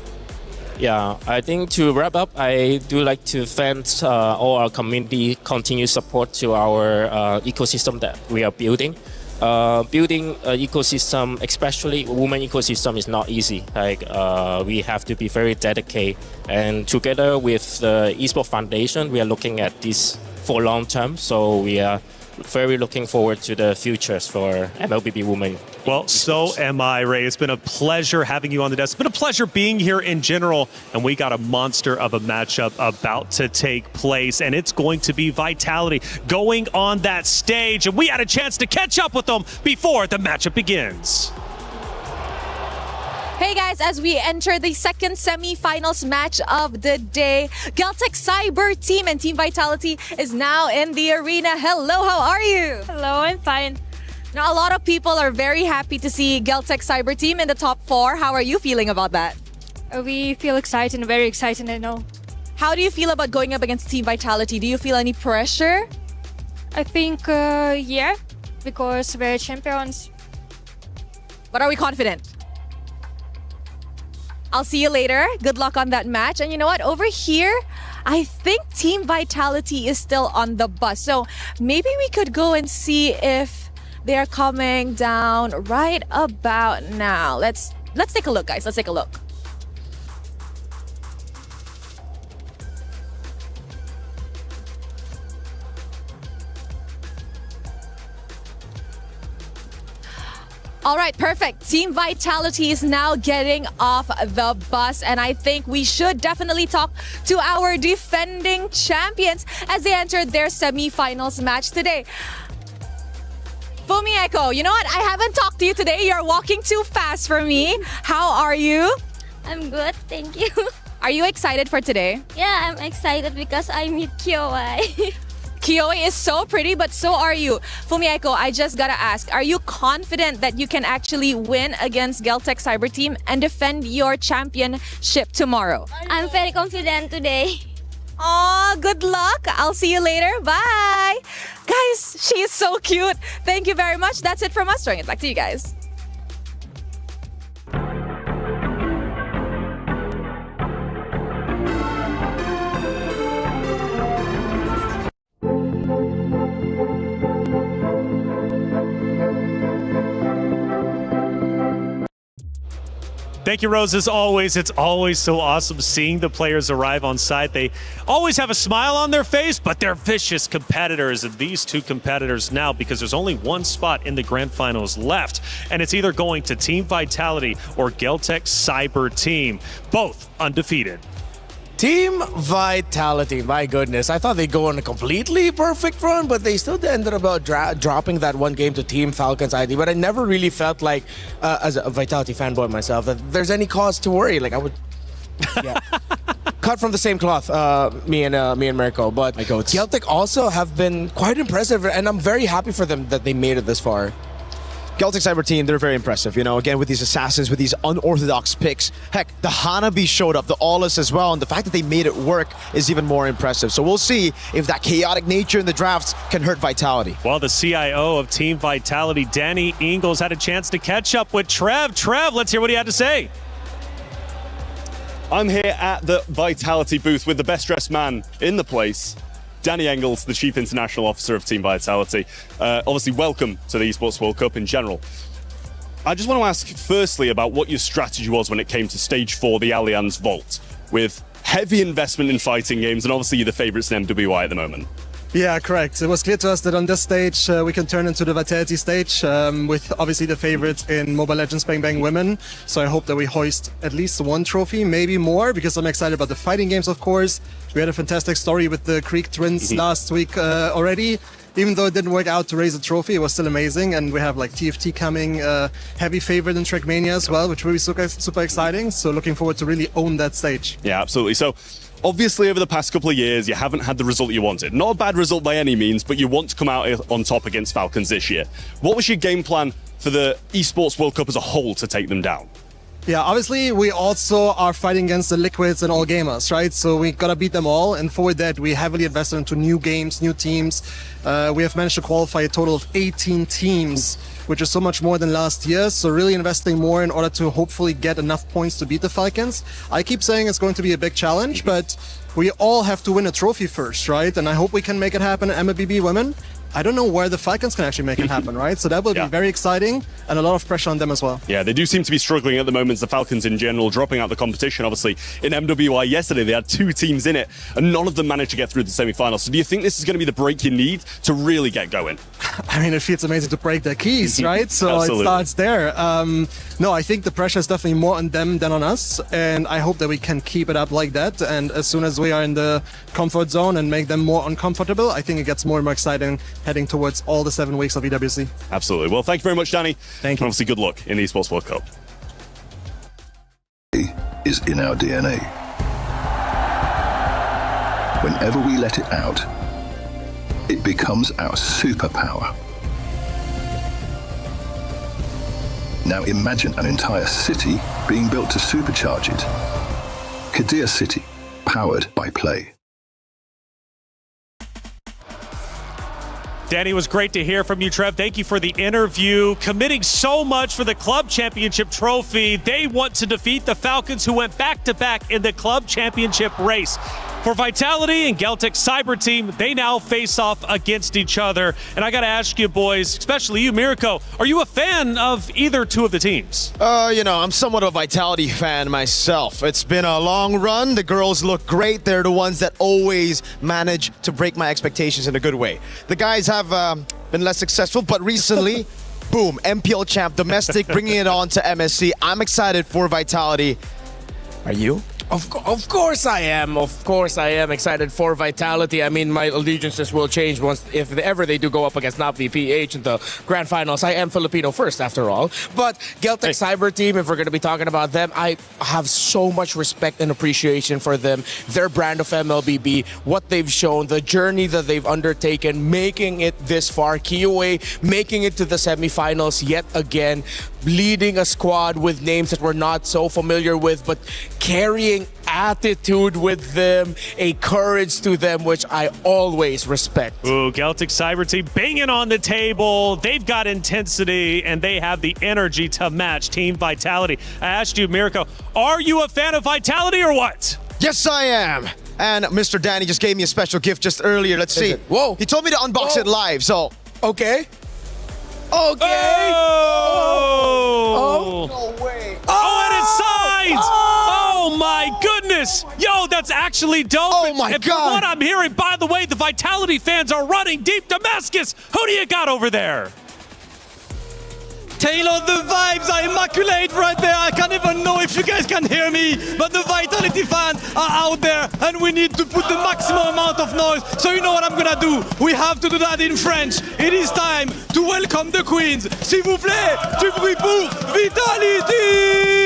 Yeah, I think to wrap up, I do like to thank all our community continued support to our ecosystem that we are building. Building an ecosystem, especially a women ecosystem, is not easy. Like we have to be very dedicated, and together with the Esports Foundation, we are looking at this for long term. So we are very looking forward to the futures for MLBB Women. Well, so am I, Ray. It's been a pleasure having you on the desk. It's been a pleasure being here in general, and we got a monster of a matchup about to take place, and it's going to be Vitality going on that stage, and we had a chance to catch up with them before the matchup begins. Hey guys, as we enter the second semi-finals match of the day, Geltec Cyber Team and Team Vitality is now in the arena. Hello, how are you? Hello, I'm fine. Now, a lot of people are very happy to see Geltec Cyber Team in the top 4. How are you feeling about that? We feel excited, very excited, I know. How do you feel about going up against Team Vitality? Do you feel any pressure? I think, yeah, because we're champions. But are we confident? I'll see you later. Good luck on that match. And you know what? Over here, I think Team Vitality is still on the bus. So maybe we could go and see if they're coming down right about now. Let's take a look, guys. Let's take a look. All right, perfect. Team Vitality is now getting off the bus, and I think we should definitely talk to our defending champions as they entered their semi-finals match today. Fumieko, you know what? I haven't talked to you today. You're walking too fast for me. How are you? I'm good, thank you. Are you excited for today? Yeah, I'm excited because I meet Kyoai. Kyoe is so pretty, but so are you. Fumieko, I just gotta ask, are you confident that you can actually win against Geltec Cyber Team and defend your championship tomorrow? I'm very confident today. Aw, good luck. I'll see you later. Bye. Guys, she is so cute. Thank you very much. That's it from us. Throwing it back to you guys. Thank you, Rose. As always, it's always so awesome seeing the players arrive on site. They always have a smile on their face, but they're vicious competitors. And these two competitors now, because there's only one spot in the Grand Finals left, and it's either going to Team Vitality or Geltec Cyber Team, both undefeated. Team Vitality, my goodness. I thought they'd go on a completely perfect run, but they still ended up dropping that one game to Team Falcons ID. But I never really felt like, as a Vitality fanboy myself, that there's any cause to worry. Like, I would... Yeah. Cut from the same cloth, me and Mirko. But Geltec also have been quite impressive, and I'm very happy for them that they made it this far. Geltec Cyber Team, they're very impressive, you know, again, with these assassins, with these unorthodox picks. Heck, the Hanabi showed up, the Aulis as well, and the fact that they made it work is even more impressive. So we'll see if that chaotic nature in the drafts can hurt Vitality. Well, the CIO of Team Vitality, Danny Ingles, had a chance to catch up with Trev. Trev, let's hear what he had to say. I'm here at the Vitality booth with the best dressed man in the place, Danny Engels, the Chief International Officer of Team Vitality. Obviously, welcome to the Esports World Cup in general. I just want to ask firstly about what your strategy was when it came to Stage 4, the Allianz Vault, with heavy investment in fighting games, and obviously you're the favourites in MWI at the moment. Yeah, correct. It was clear to us that on this stage we can turn into the Vitality stage with obviously the favorites in Mobile Legends Bang Bang Women. So I hope that we hoist at least one trophy, maybe more, because I'm excited about the fighting games, of course. We had a fantastic story with the Creek Twins last week already. Even though it didn't work out to raise a trophy, it was still amazing. And we have like TFT coming, heavy favorite in Trackmania as well, which will be super exciting. So looking forward to really own that stage. Yeah, absolutely. So obviously over the past couple of years, you haven't had the result you wanted. Not a bad result by any means, but you want to come out on top against Falcons this year. What was your game plan for the Esports World Cup as a whole to take them down? Yeah, obviously we also are fighting against the Liquids and all gamers, right? So we gotta beat them all, and for that we heavily invested into new games, new teams. We have managed to qualify a total of 18 teams, which is so much more than last year. So really investing more in order to hopefully get enough points to beat the Falcons. I keep saying it's going to be a big challenge, but we all have to win a trophy first, right? And I hope we can make it happen at MLBB Women. I don't know where the Falcons can actually make it happen, right? So that will be very exciting and a lot of pressure on them as well. Yeah, they do seem to be struggling at the moment, the Falcons in general, dropping out the competition. Obviously, in MWI yesterday, they had 2 teams in it, and none of them managed to get through the semi-finals. So do you think this is going to be the break you need to really get going? I mean, it feels amazing to break their keys, right? So it starts there. No, I think the pressure is definitely more on them than on us, and I hope that we can keep it up like that. And as soon as we are in the comfort zone and make them more uncomfortable, I think it gets more and more exciting heading towards all the 7 weeks of EWC. Absolutely. Well, thank you very much, Danny. Thank you. And obviously, good luck in the Esports World Cup. Is in our DNA. Whenever we let it out, it becomes our superpower. Now imagine an entire city being built to supercharge it. Kadir City, powered by Play. Danny, it was great to hear from you, Trev. Thank you for the interview. Committing so much for the club championship trophy. They want to defeat the Falcons, who went back-to-back in the club championship race. For Vitality and Galtech Cyber Team, they now face off against each other. And I got to ask you, boys, especially you, Mirko, are you a fan of either two of the teams? You know, I'm somewhat of a Vitality fan myself. It's been a long run. The girls look great. They're the ones that always manage to break my expectations in a good way. The guys have been less successful, but recently, boom, MPL champ, domestic, bringing it on to MSC. I'm excited for Vitality. Are you? Of course I am. Of course I am excited for Vitality. I mean, my allegiances will change once, if ever they do go up against NAV PH in the Grand Finals. I am Filipino first, after all. But Galtech Cyber Team, if we're going to be talking about them, I have so much respect and appreciation for them, their brand of MLBB, what they've shown, the journey that they've undertaken, making it this far. KOA making it to the semifinals yet again, leading a squad with names that we're not so familiar with, but carrying attitude with them, a courage to them, which I always respect. Ooh, Galtech Cyber Team banging on the table. They've got intensity, and they have the energy to match Team Vitality. I asked you, Mirko, are you a fan of Vitality or what? Yes, I am. And Mr. Danny just gave me a special gift just earlier. Let's see. Whoa. He told me to unbox it live, so. Okay. Okay. Oh! No way. Oh, and it's signed! Oh my goodness! Yo, that's actually dope. Oh my and God. From what I'm hearing, by the way, the Vitality fans are running deep Damascus. Who do you got over there? Taylor, the vibes are immaculate right there. I can't even know if you guys can hear me, but the Vitality fans are out there and we need to put the maximum amount of noise. So you know what I'm gonna do? We have to do that in French. It is time to welcome the queens. S'il vous plaît, du bruit pour Vitality!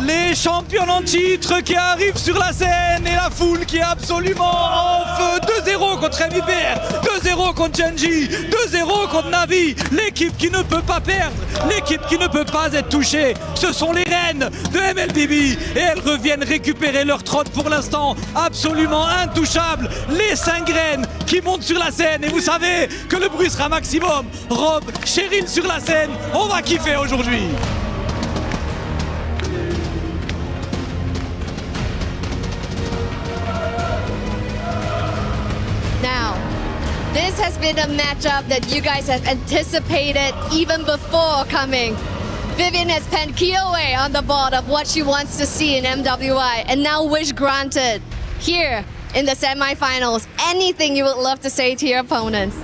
Les championnes en titre qui arrive sur la scène et la foule qui est absolument en feu. 2-0 contre MIBR, 2-0 contre Genji, 2-0 contre Navi. L'équipe qui ne peut pas perdre, l'équipe qui ne peut pas être touchée. Ce sont les reines de MLBB et elles reviennent récupérer leur trône pour l'instant absolument intouchable. Les 5 reines qui montent sur la scène et vous savez que le bruit sera maximum. Rob, Cheryl sur la scène, on va kiffer aujourd'hui. Now, this has been a matchup that you guys have anticipated even before coming. Vivian has penned Kioe on the board of what she wants to see in MWI, and now wish granted here in the semifinals. Anything you would love to say to your opponents?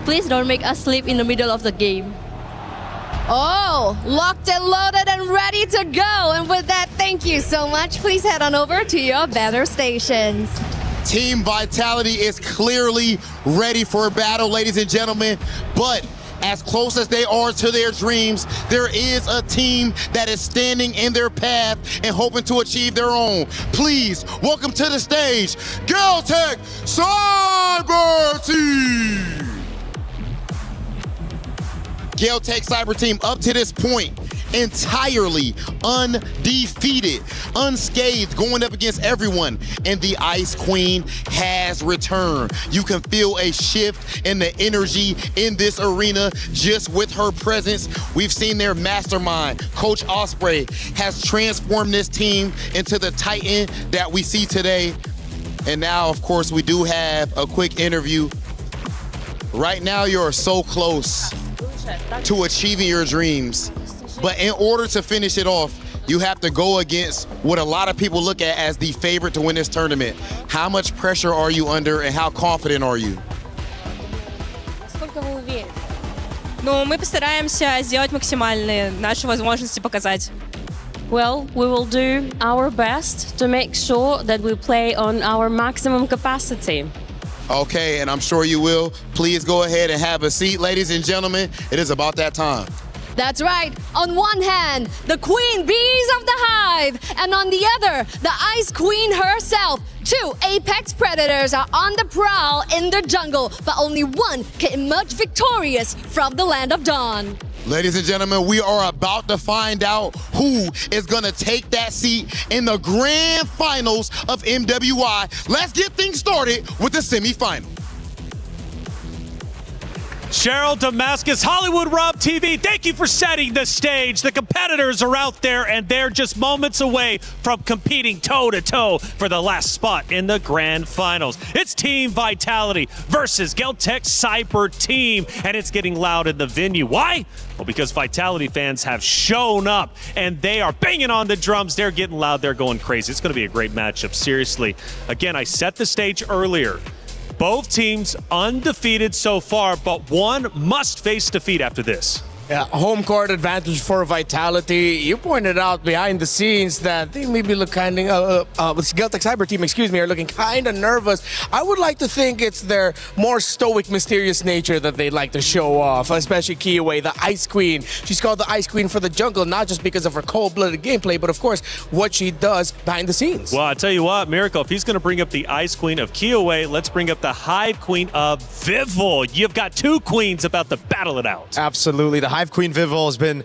Please don't make us sleep in the middle of the game. Oh, locked and loaded and ready to go. And with that, thank you so much. Please head on over to your battle stations. Team Vitality is clearly ready for a battle, ladies and gentlemen, but as close as they are to their dreams, there is a team that is standing in their path and hoping to achieve their own. Please welcome to the stage, Galtech Cyber Team. Galtech Cyber Team up to this point entirely undefeated, unscathed, going up against everyone, and the Ice Queen has returned. You can feel a shift in the energy in this arena just with her presence. We've seen their mastermind, Coach Osprey, has transformed this team into the Titan that we see today. And now, of course, we do have a quick interview. Right now, you're so close to achieving your dreams. But in order to finish it off, you have to go against what a lot of people look at as the favorite to win this tournament. How much pressure are you under and how confident are you? Сколько вы уверены? Ну, мы постараемся сделать максимальные наши возможности показать. Well, we will do our best to make sure that we play on our maximum capacity. Okay, and I'm sure you will. Please go ahead and have a seat, ladies and gentlemen. It is about that time. That's right. On one hand, the queen bees of the hive, and on the other, the Ice Queen herself. 2 apex predators are on the prowl in the jungle, but only one can emerge victorious from the land of dawn. Ladies and gentlemen, we are about to find out who is going to take that seat in the Grand Finals of MWI. Let's get things started with the semifinal. Cheryl Damascus, Hollywood Rob TV, thank you for setting the stage. The competitors are out there and they're just moments away from competing toe-to-toe for the last spot in the Grand Finals. It's Team Vitality versus Galtech Cyber Team, and it's getting loud in the venue. Why? Well, because Vitality fans have shown up and they are banging on the drums. They're getting loud. They're going crazy. It's going to be a great matchup, seriously. Again, I set the stage earlier. Both teams undefeated so far, but one must face defeat after this. Yeah, home court advantage for Vitality. You pointed out behind the scenes that they maybe look kind of, Galtech Cyber Team, excuse me, are looking kind of nervous. I would like to think it's their more stoic, mysterious nature that they'd like to show off, especially Kioe, the Ice Queen. She's called the Ice Queen for the jungle, not just because of her cold-blooded gameplay, but of course, what she does behind the scenes. Well, I tell you what, Miracle, if he's going to bring up the Ice Queen of Kioe, let's bring up the Hive Queen of Vival. You've got two queens about to battle it out. Absolutely. The Hive Queen Vival has been,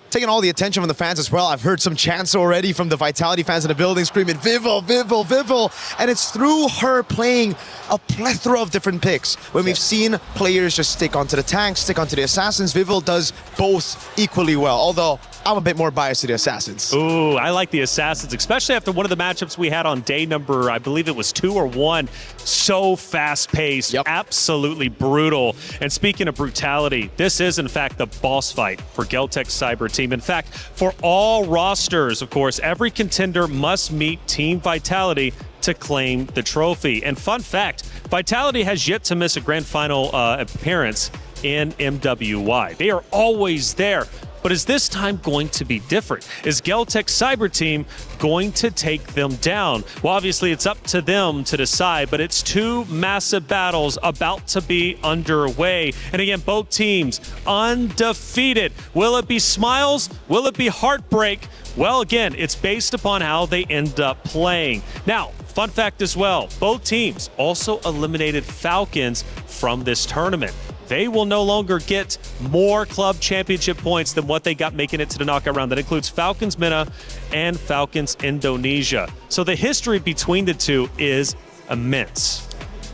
taking all the attention from the fans as well. I've heard some chants already from the Vitality fans in the building screaming, Vival, Vival, Vival. And it's through her playing a plethora of different picks. When we've seen players just stick onto the tanks, stick onto the assassins, Vival does both equally well. Although, I'm a bit more biased to the assassins. Ooh, I like the assassins, especially after one of the matchups we had on day number, I believe it was 2 or 1. So fast-paced, absolutely brutal. And speaking of brutality, this is in fact the boss fight for Galtech Cyber Team. In fact, for all rosters, of course, every contender must meet Team Vitality to claim the trophy. And fun fact, Vitality has yet to miss a grand final appearance in MWI. They are always there. But is this time going to be different? Is Geltec Cyber Team going to take them down? Well, obviously it's up to them to decide, but it's two massive battles about to be underway. And again, both teams undefeated. Will it be smiles? Will it be heartbreak? Well, again, it's based upon how they end up playing. Now, fun fact as well, both teams also eliminated Falcons from this tournament. They will no longer get more club championship points than what they got making it to the knockout round. That includes Falcons MENA and Falcons Indonesia. So the history between the two is immense.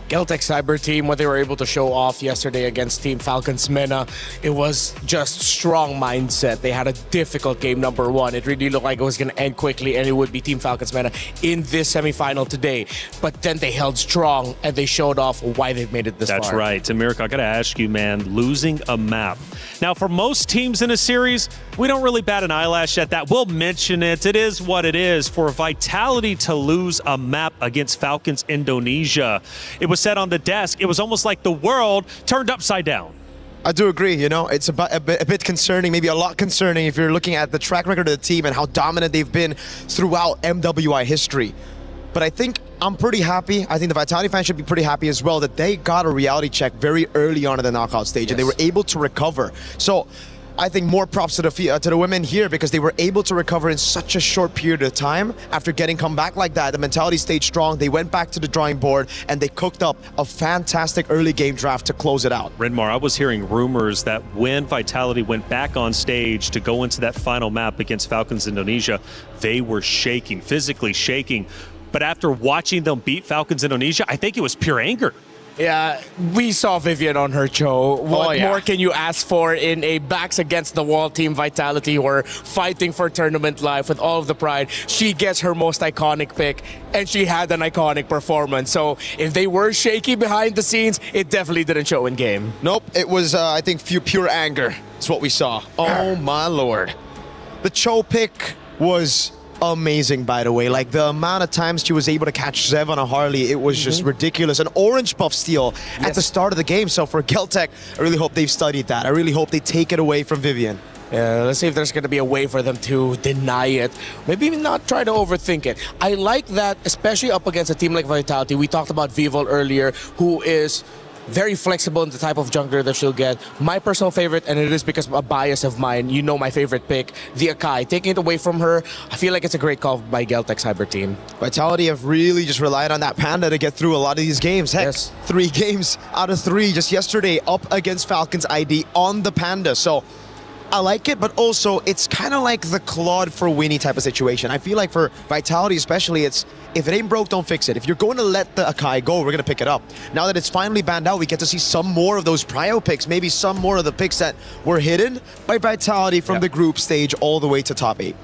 Geltec Cyber Team, what they were able to show off yesterday against Team Falcons MENA, it was just strong mindset. They had a difficult game, number one. It really looked like it was going to end quickly, and it would be Team Falcons MENA in this semifinal today. But then they held strong, and they showed off why they've made it this far. That's right. And Mirko, I got to ask you, man, losing a map. Now, for most teams in a series, we don't really bat an eyelash at that. We'll mention it. It is what it is. For Vitality to lose a map against Falcons Indonesia, it was said on the desk, it was almost like the world turned upside down. I do agree, you know, it's a bit concerning, maybe a lot concerning if you're looking at the track record of the team and how dominant they've been throughout MWI history. But I think I'm pretty happy. I think the Vitality fans should be pretty happy as well that they got a reality check very early on in the knockout stage, and they were able to recover. So I think more props to the women here because they were able to recover in such a short period of time after getting come back like that. The mentality stayed strong. They went back to the drawing board and they cooked up a fantastic early game draft to close it out. Renmar, I was hearing rumors that when Vitality went back on stage to go into that final map against Falcons Indonesia, they were shaking, physically shaking. But after watching them beat Falcons Indonesia, I think it was pure anger. Yeah, we saw Vivian on her show. What more can you ask for in a backs against the wall team Vitality who are fighting for tournament life with all of the pride? She gets her most iconic pick, and she had an iconic performance. So if they were shaky behind the scenes, it definitely didn't show in game. Nope, it was, I think, pure anger. It's what we saw. Oh my lord. The Cho pick was amazing, by the way. Like the amount of times she was able to catch Zev on a Harley, it was just ridiculous. An orange buff steal at the start of the game. So for Geltec, I really hope they've studied that. I really hope they take it away from Vivian. Yeah, let's see if there's going to be a way for them to deny it. Maybe not try to overthink it. I like that, especially up against a team like Vitality. We talked about Vivol earlier, who is very flexible in the type of jungler that she'll get. My personal favorite, and it is because of a bias of mine, you know my favorite pick, the Akai. Taking it away from her, I feel like it's a great call by Geltec Cyber Team. Vitality have really just relied on that Panda to get through a lot of these games. Heck, 3 games out of 3 just yesterday up against Falcons ID on the Panda. So I like it, but also it's kind of like the Claude for Winnie type of situation. I feel like for Vitality especially, it's if it ain't broke, don't fix it. If you're going to let the Akai go, we're going to pick it up. Now that it's finally banned out, we get to see some more of those prio picks, maybe some more of the picks that were hidden by Vitality from the group stage all the way to top 8.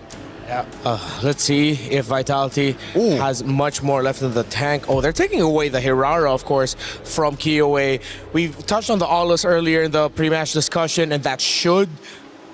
Yeah. Let's see if Vitality has much more left in the tank. Oh, they're taking away the Hirara, of course, from Kiowa. We touched on the Aulus earlier in the pre-match discussion, and that should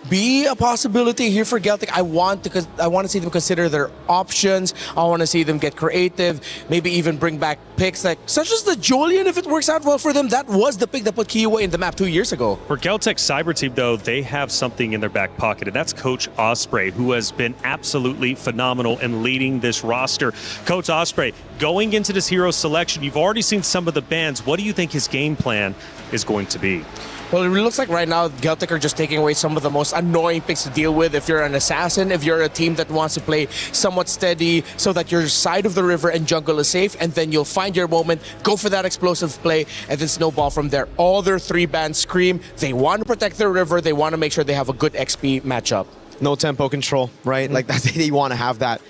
be a possibility here for Geltec. I want to see them consider their options. I want to see them get creative, maybe even bring back picks like such as the Julian if it works out well for them. That was the pick that put Kiowa in the map 2 years ago. For Geltec Cyber Team, though, they have something in their back pocket, and that's Coach Osprey, who has been absolutely phenomenal in leading this roster. Coach Osprey, going into this hero selection, you've already seen some of the bans. What do you think his game plan is going to be? Well, it looks like right now Geltec are just taking away some of the most annoying picks to deal with. If you're an assassin, if you're a team that wants to play somewhat steady so that your side of the river and jungle is safe, and then you'll find your moment, go for that explosive play, and then snowball from there. All their 3 bans scream. They want to protect their river. They want to make sure they have a good XP matchup. No tempo control, right? Like that, they want to have that.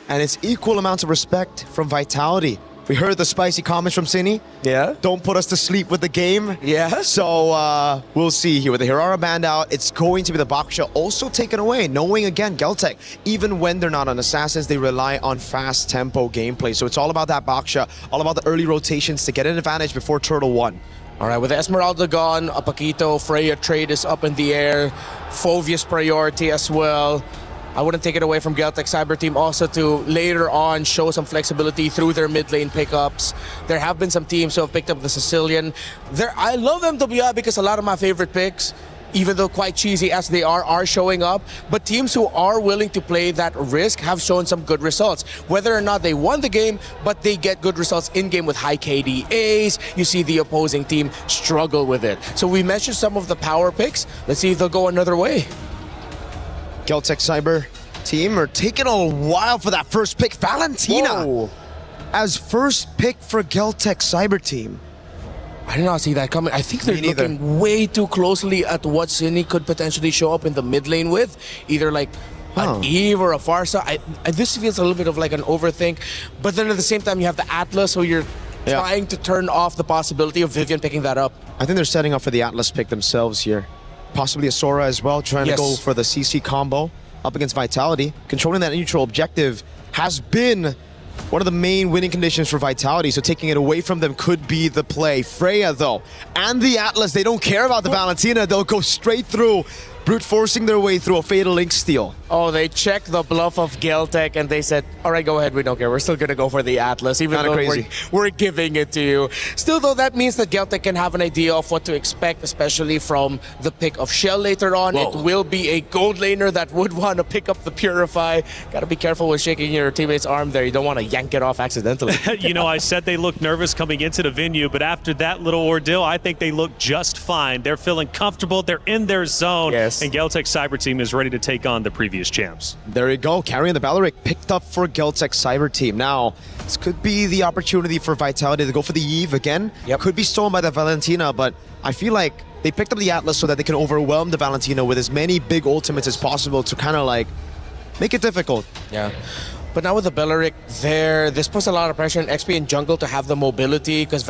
And it's equal amounts of respect from Vitality. We heard the spicy comments from Cine. Yeah. Don't put us to sleep with the game. Yeah. So we'll see here with the Hirara banned out. It's going to be the Bakusha also taken away. Knowing again, Geltec, even when they're not on assassins, they rely on fast tempo gameplay. So it's all about that Bakusha, all about the early rotations to get an advantage before Turtle 1. All right, with Esmeralda gone, Apakito, Freya trade is up in the air. Fovia's priority as well. I wouldn't take it away from Geltec Cyber Team also to later on show some flexibility through their mid lane pickups. There have been some teams who have picked up the Sicilian. I love MWI because a lot of my favorite picks, even though quite cheesy as they are showing up. But teams who are willing to play that risk have shown some good results. Whether or not they won the game, but they get good results in-game with high KDAs. You see the opposing team struggle with it. So we mentioned some of the power picks. Let's see if they'll go another way. Geltec Cyber team are taking a while for that first pick. Valentina Whoa. as first pick for Geltec Cyber team. I did not see that coming. I think they're looking way too closely at what Cine could potentially show up in the mid lane with. Either like an Eve or a Farsa. This feels a little bit of like an overthink. But then at the same time, you have the Atlas, so you're trying to turn off the possibility of Vivian picking that up. I think they're setting up for the Atlas pick themselves here. Possibly a Sora as well, trying to go for the CC combo up against Vitality. Controlling that neutral objective has been one of the main winning conditions for Vitality, so taking it away from them could be the play. Freya, though, and the Atlas, they don't care about the Valentina. They'll go straight through, brute forcing their way through a Fatal Link steal. Oh, they checked the bluff of Geltec and they said, all right, go ahead, we don't care. We're still going to go for the Atlas, even though we're giving it to you. Still, though, that means that Geltec can have an idea of what to expect, especially from the pick of Shell later on. Whoa. It will be a gold laner that would want to pick up the Purify. Got to be careful with shaking your teammate's arm there. You don't want to yank it off accidentally. You know, I said they looked nervous coming into the venue, but after that little ordeal, I think they look just fine. They're feeling comfortable. They're in their zone. Yes. And Geltec Cyber team is ready to take on the previous champs. There you go. Carrying the Valoric picked up for Geltec Cyber team. Now, this could be the opportunity for Vitality to go for the Eve again. Could be stolen by the Valentina, but I feel like they picked up the Atlas so that they can overwhelm the Valentina with as many big ultimates as possible to kind of like make it difficult. Yeah. But now with the Beleric there, this puts a lot of pressure on XP and jungle to have the mobility, because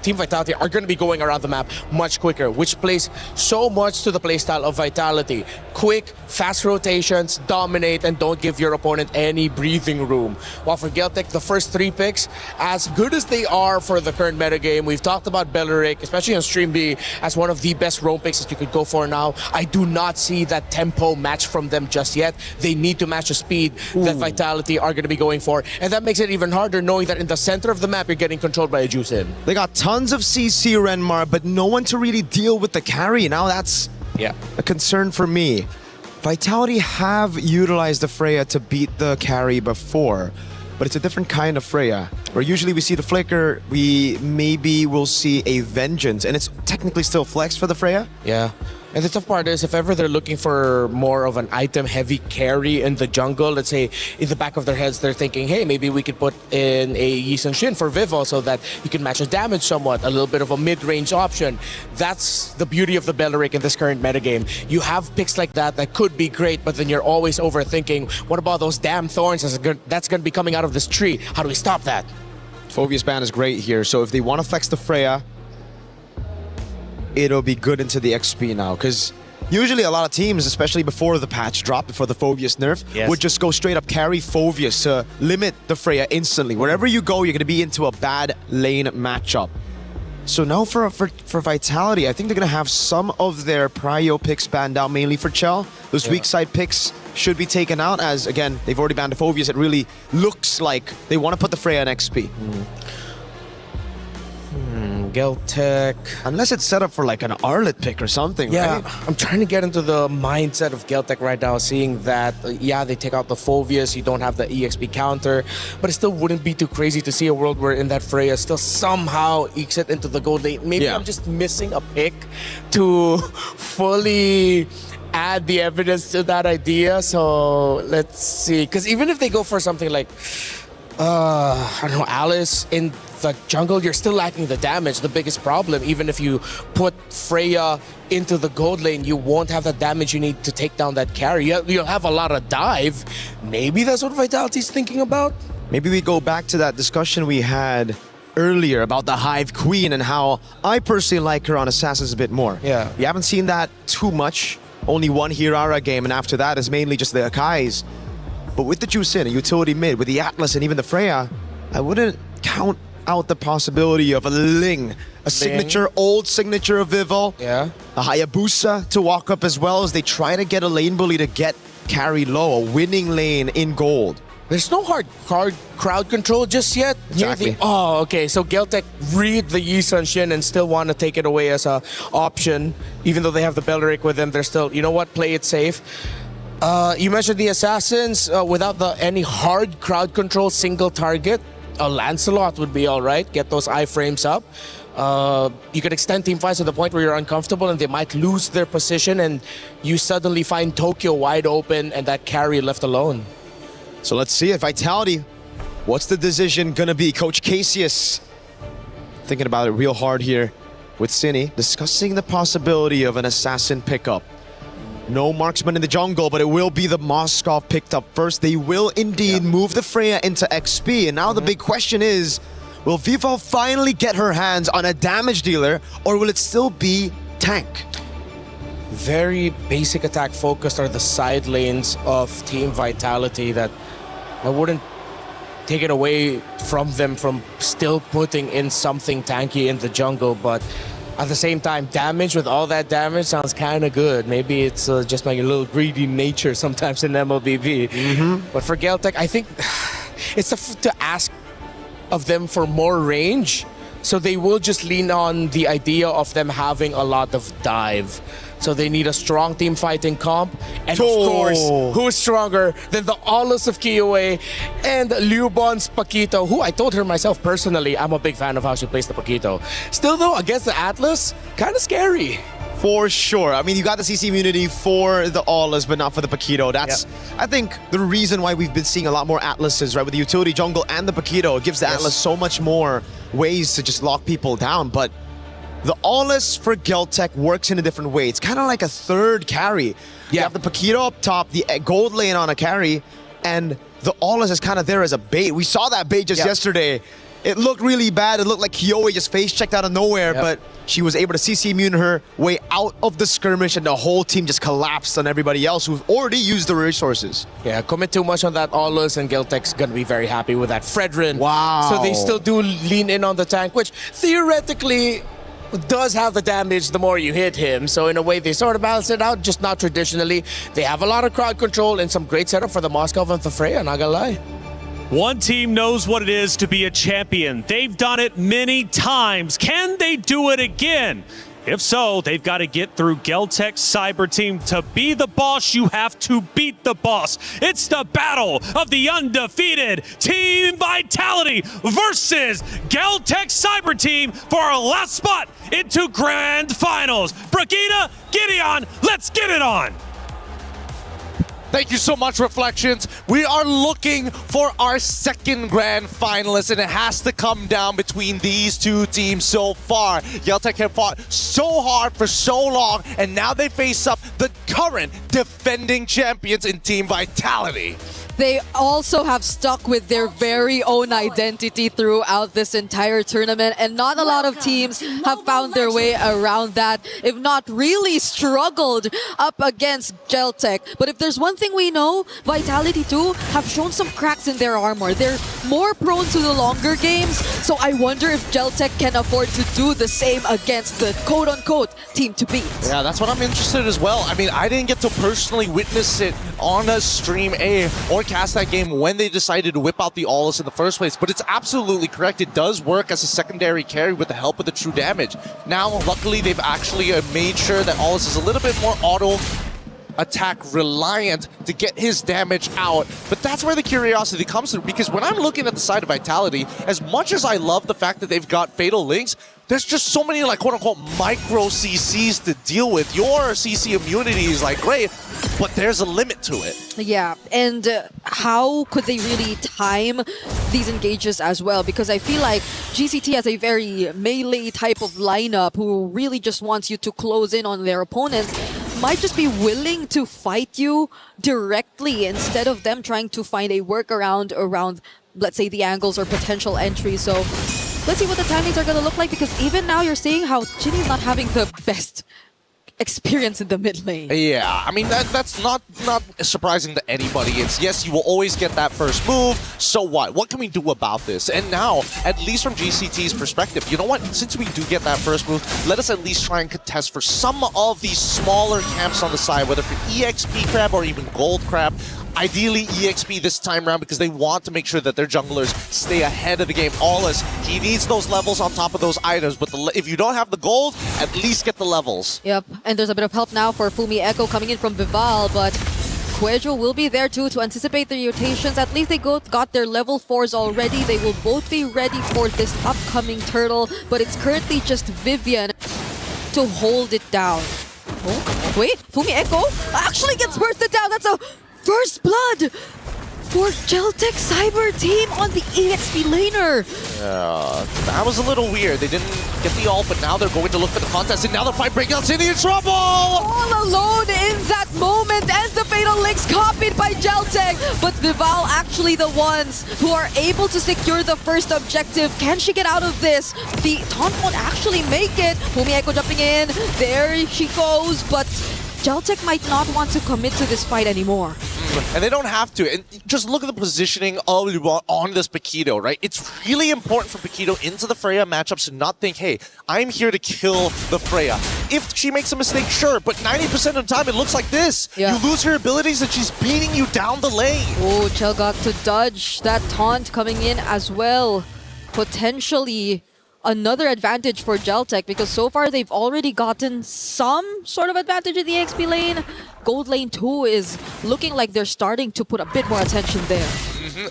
Team Vitality are going to be going around the map much quicker, which plays so much to the playstyle of Vitality. Quick, fast rotations, dominate, and don't give your opponent any breathing room. While for Geltec, the first 3 picks, as good as they are for the current metagame, we've talked about Beleric, especially on Stream B, as one of the best roam picks that you could go for now. I do not see that tempo match from them just yet. They need to match the speed that Vitality are going to be going for, and that makes it even harder knowing that in the center of the map, you're getting controlled by a Juicin. They got tons of CC Renmar, but no one to really deal with the carry. Now that's a concern for me. Vitality have utilized the Freya to beat the carry before, but it's a different kind of Freya. Where usually we see the Flicker, we maybe will see a Vengeance, and it's technically still flex for the Freya. Yeah. And the tough part is, if ever they're looking for more of an item-heavy carry in the jungle, let's say in the back of their heads they're thinking, hey, maybe we could put in a Yi Sun-shin for Vivo so that you can match the damage somewhat, a little bit of a mid-range option. That's the beauty of the Beleric in this current metagame. You have picks like that that could be great, but then you're always overthinking, what about those damn thorns that's going to be coming out of this tree? How do we stop that? Phobia's ban is great here, so if they want to flex the Freya, it'll be good into the XP now, because usually a lot of teams, especially before the patch drop, before the Phobius nerf, would just go straight up carry Phobius to limit the Freya instantly. Wherever you go, you're going to be into a bad lane matchup. So now for Vitality, I think they're going to have some of their prio picks banned out, mainly for Chell. Those weak side picks should be taken out, as again, they've already banned the Phobius. It really looks like they want to put the Freya in XP. Geltec. Unless it's set up for like an Arlet pick or something, right? I'm trying to get into the mindset of Geltec right now, seeing that, they take out the Phobius, you don't have the EXP counter, but it still wouldn't be too crazy to see a world where in that Freya still somehow ekes it into the gold lane. Maybe I'm just missing a pick to fully add the evidence to that idea. So let's see, because even if they go for something like I don't know, Alice in the jungle, you're still lacking the damage. The biggest problem, even if you put Freya into the gold lane, you won't have the damage you need to take down that carry. You'll have a lot of dive. Maybe that's what Vitality's thinking about. Maybe we go back to that discussion we had earlier about the Hive Queen and how I personally like her on Assassins a bit more. Yeah. We haven't seen that too much. Only one Hirara game, and after that is mainly just the Akais. But with the Juicin, a utility mid, with the Atlas and even the Freya, I wouldn't count out the possibility of a Ling. A signature, old signature of Vivo. Yeah. A Hayabusa to walk up as well as they try to get a lane bully to get carry low, a winning lane in gold. There's no hard crowd control just yet. Exactly. Okay. So Geltec read the Yi Sun Shin and still want to take it away as a option. Even though they have the Belleric with them, they're still, you know what, play it safe. You mentioned the Assassins. Without any hard crowd control, single target, a Lancelot would be all right. Get those iframes up. You can extend team fights to the point where you're uncomfortable and they might lose their position and you suddenly find Tokyo wide open and that carry left alone. So let's see it. Vitality, what's the decision gonna be? Coach Casius thinking about it real hard here with Cine, discussing the possibility of an assassin pickup. No marksman in the jungle, but it will be the Moskov picked up first. They will indeed move the Freya into XP. And now the big question is, will Viva finally get her hands on a damage dealer, or will it still be tank? Very basic attack focused are the side lanes of Team Vitality that I wouldn't take it away from them from still putting in something tanky in the jungle, but at the same time, damage with all that damage sounds kind of good. Maybe it's just my little greedy nature sometimes in MLBB. But for Geltec, I think it's to ask of them for more range, so they will just lean on the idea of them having a lot of dive. So they need a strong team fighting comp, and of course, who is stronger than the Aulus of Kiowa and Liubon's Paquito, who I told her myself personally, I'm a big fan of how she plays the Paquito. Still though, against the Atlas, kind of scary. For sure. I mean, you got the CC immunity for the Aulus, but not for the Paquito. That's, I think, the reason why we've been seeing a lot more Atlases, right? With the utility jungle and the Paquito, it gives the Atlas so much more ways to just lock people down. But the Aulus for Geltec works in a different way. It's kind of like a third carry. You have the Paquito up top, the gold lane on a carry, and the Aulus is kind of there as a bait. We saw that bait just yesterday. It looked really bad. It looked like Kiowa just face checked out of nowhere, but she was able to CC immune her way out of the skirmish, and the whole team just collapsed on everybody else who've already used the resources. Yeah, commit too much on that Aulus, and Geltec's gonna be very happy with that. Fredrin. Wow. So they still do lean in on the tank, which theoretically does have the damage the more you hit him. So in a way, they sort of balance it out, just not traditionally. They have a lot of crowd control and some great setup for the Moskov and the Freya, not gonna lie. One team knows what it is to be a champion. They've done it many times. Can they do it again? If so, they've got to get through Geltec's Cyber Team. To be the boss, you have to beat the boss. It's the battle of the undefeated Team Vitality versus Geltec Cyber Team for our last spot into Grand Finals. Brigida, Gideon, let's get it on. Thank you so much, Reflections. We are looking for our second Grand Finalist, and it has to come down between these two teams so far. Geltec have fought so hard for so long, and now they face up the current defending champions in Team Vitality. They also have stuck with their very own identity throughout this entire tournament, and not a lot of teams have found their way around that, if not really struggled up against Geltec. But if there's one thing we know, Vitality too have shown some cracks in their armor. They're more prone to the longer games, so I wonder if Geltec can afford to do the same against the quote-unquote team to beat. Yeah, that's what I'm interested in as well. I mean, I didn't get to personally witness it on a stream or cast that game when they decided to whip out the Aulus in the first place, but it's absolutely correct. It does work as a secondary carry with the help of the true damage. Now, luckily, they've actually made sure that Aulus is a little bit more auto attack reliant to get his damage out, but that's where the curiosity comes through, because when I'm looking at the side of Vitality, as much as I love the fact that they've got Fatal Links, there's just so many, like, quote-unquote micro CCs to deal with. Your CC immunity is like great, but there's a limit to it. Yeah, and how could they really time these engages as well? Because I feel like GCT has a very melee type of lineup who really just wants you to close in on their opponents. Might just be willing to fight you directly instead of them trying to find a workaround around, let's say, the angles or potential entries. So let's see what the timings are going to look like, because even now you're seeing how Ginny's not having the best experience in the mid lane. Yeah, I mean, that's not surprising to anybody. It's, yes, you will always get that first move. So what? What can we do about this? And now, at least from GCT's perspective, you know what? Since we do get that first move, let us at least try and contest for some of these smaller camps on the side, whether for EXP Crab or even Gold Crab. Ideally, EXP this time around because they want to make sure that their junglers stay ahead of the game. Allus, he needs those levels on top of those items, but if you don't have the gold, at least get the levels. Yep, and there's a bit of help now for Fumi Echo coming in from Vival, but Quedro will be there too to anticipate the rotations. At least they got their level 4s already. They will both be ready for this upcoming turtle, but it's currently just Vivian to hold it down. Oh, wait, Fumi Echo actually gets bursted down. That's a first blood for Geltec Cyber Team on the EXP laner. That was a little weird. They didn't get the ult, but now they're going to look for the contest, and now the fight breaks out. City in trouble! All alone in that moment, and the Fatal Links copied by Geltec. But Vival actually the ones who are able to secure the first objective. Can she get out of this? The taunt won't actually make it. Fumi Echo jumping in. There she goes, but Geltec might not want to commit to this fight anymore. And they don't have to. And just look at the positioning of Lubon on this Paquito, right? It's really important for Paquito into the Freya matchups to not think, hey, I'm here to kill the Freya. If she makes a mistake, sure, but 90% of the time it looks like this. Yeah. You lose her abilities and she's beating you down the lane. Oh, Chell got to dodge that taunt coming in as well. Potentially another advantage for Geltec because so far they've already gotten some sort of advantage in the XP lane. Gold lane 2 is looking like they're starting to put a bit more attention there.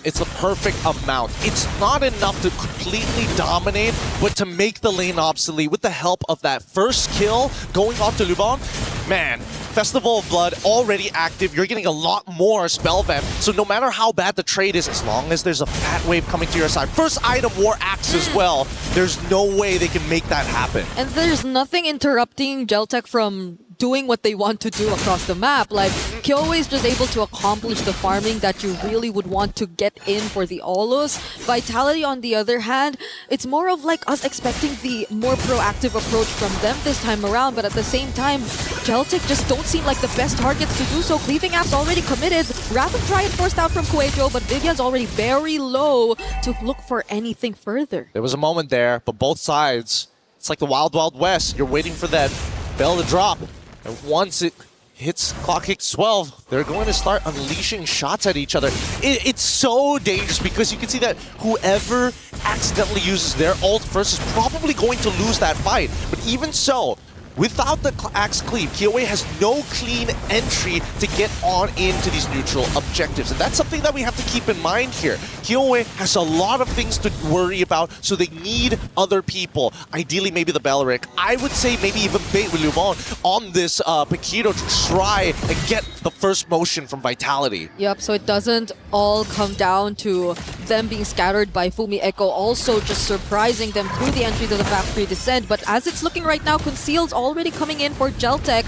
It's the perfect amount. It's not enough to completely dominate, but to make the lane obsolete with the help of that first kill going on to Lubon. Man, Festival of Blood already active. You're getting a lot more spell vamp. So no matter how bad the trade is, as long as there's a fat wave coming to your side, first item War Axe as well, there's no way they can make that happen. And there's nothing interrupting Geltec from doing what they want to do across the map. Like, Kyoe is just able to accomplish the farming that you really would want to get in for the Olus. Vitality, on the other hand, it's more of like us expecting the more proactive approach from them this time around, but at the same time, Geltec just don't seem like the best targets to do so. Cleaving App's already committed. Rather try and forced out from Quedro, but Vivian's already very low to look for anything further. There was a moment there, but both sides, it's like the Wild Wild West. You're waiting for that bell to drop. And once it hits clock hits 12, they're going to start unleashing shots at each other. It's so dangerous because you can see that whoever accidentally uses their ult first is probably going to lose that fight. But even so, without the axe cleave, Kyoe has no clean entry to get on into these neutral objectives. And that's something that we have to keep in mind here. Kyoe has a lot of things to worry about, so they need other people. Ideally, maybe the Beleric. I would say maybe even bait with Lubon on this Paquito to try and get the first motion from Vitality. Yep, so it doesn't all come down to them being scattered by Fumi Echo, also just surprising them through the entry to the factory descent. But as it's looking right now, Conceal's already coming in for Geltec.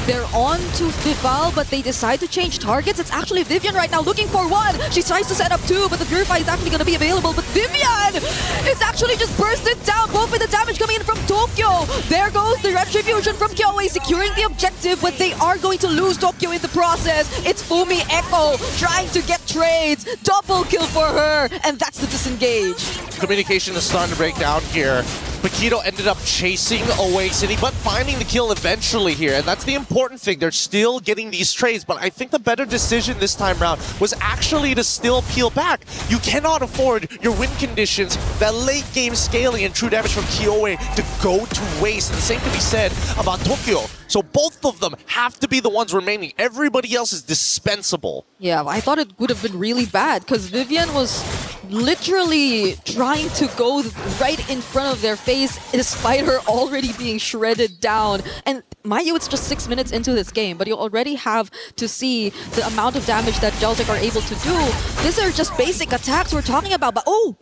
They're on to Vival, but they decide to change targets. It's actually Vivian right now looking for one. She tries to set up two, but the Purify is actually going to be available. But Vivian is actually just bursted down, both with the damage coming in from Tokyo. There goes the Retribution from Kyoe, securing the objective, but they are going to lose Tokyo in the process. It's Fumi Echo trying to get trades. Double kill for her, and that's the disengage. Communication is starting to break down here. Paquito ended up chasing away City, but finding the kill eventually here, and that's the important thing. They're still getting these trades, but I think the better decision this time around was actually to still peel back. You cannot afford your win conditions, that late game scaling and true damage from Kyoe to go to waste. And the same can be said about Tokyo. So both of them have to be the ones remaining. Everybody else is dispensable. Yeah, I thought it would have been really bad because Vivian was literally trying to go right in front of their face despite her already being shredded down. And mind you, it's just 6 minutes into this game, but you already have to see the amount of damage that Geltec are able to do. These are just basic attacks we're talking about, but oh,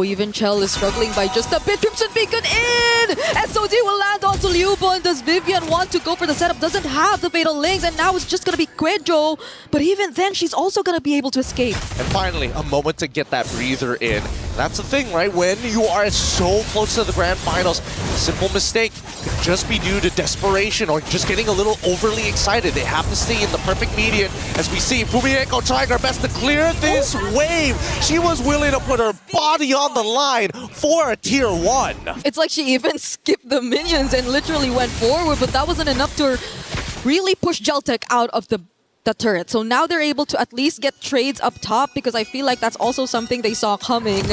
even Chell is struggling by just a bit. Crimson Beacon in! SOD will land onto Liubon. Does Vivian want to go for the setup? Doesn't have the Fatal Links, and now it's just going to be Quedro. But even then, she's also going to be able to escape. And finally, a moment to get that breather in. That's the thing, right? When you are so close to the Grand Finals, a simple mistake could just be due to desperation or just getting a little overly excited. They have to stay in the perfect median. As we see Fumi Echo trying her best to clear this wave. She was willing to put her body on the line for a tier 1. It's like she even skipped the minions and literally went forward, but that wasn't enough to really push Geltec out of the the turret. So now they're able to at least get trades up top because I feel like that's also something they saw coming.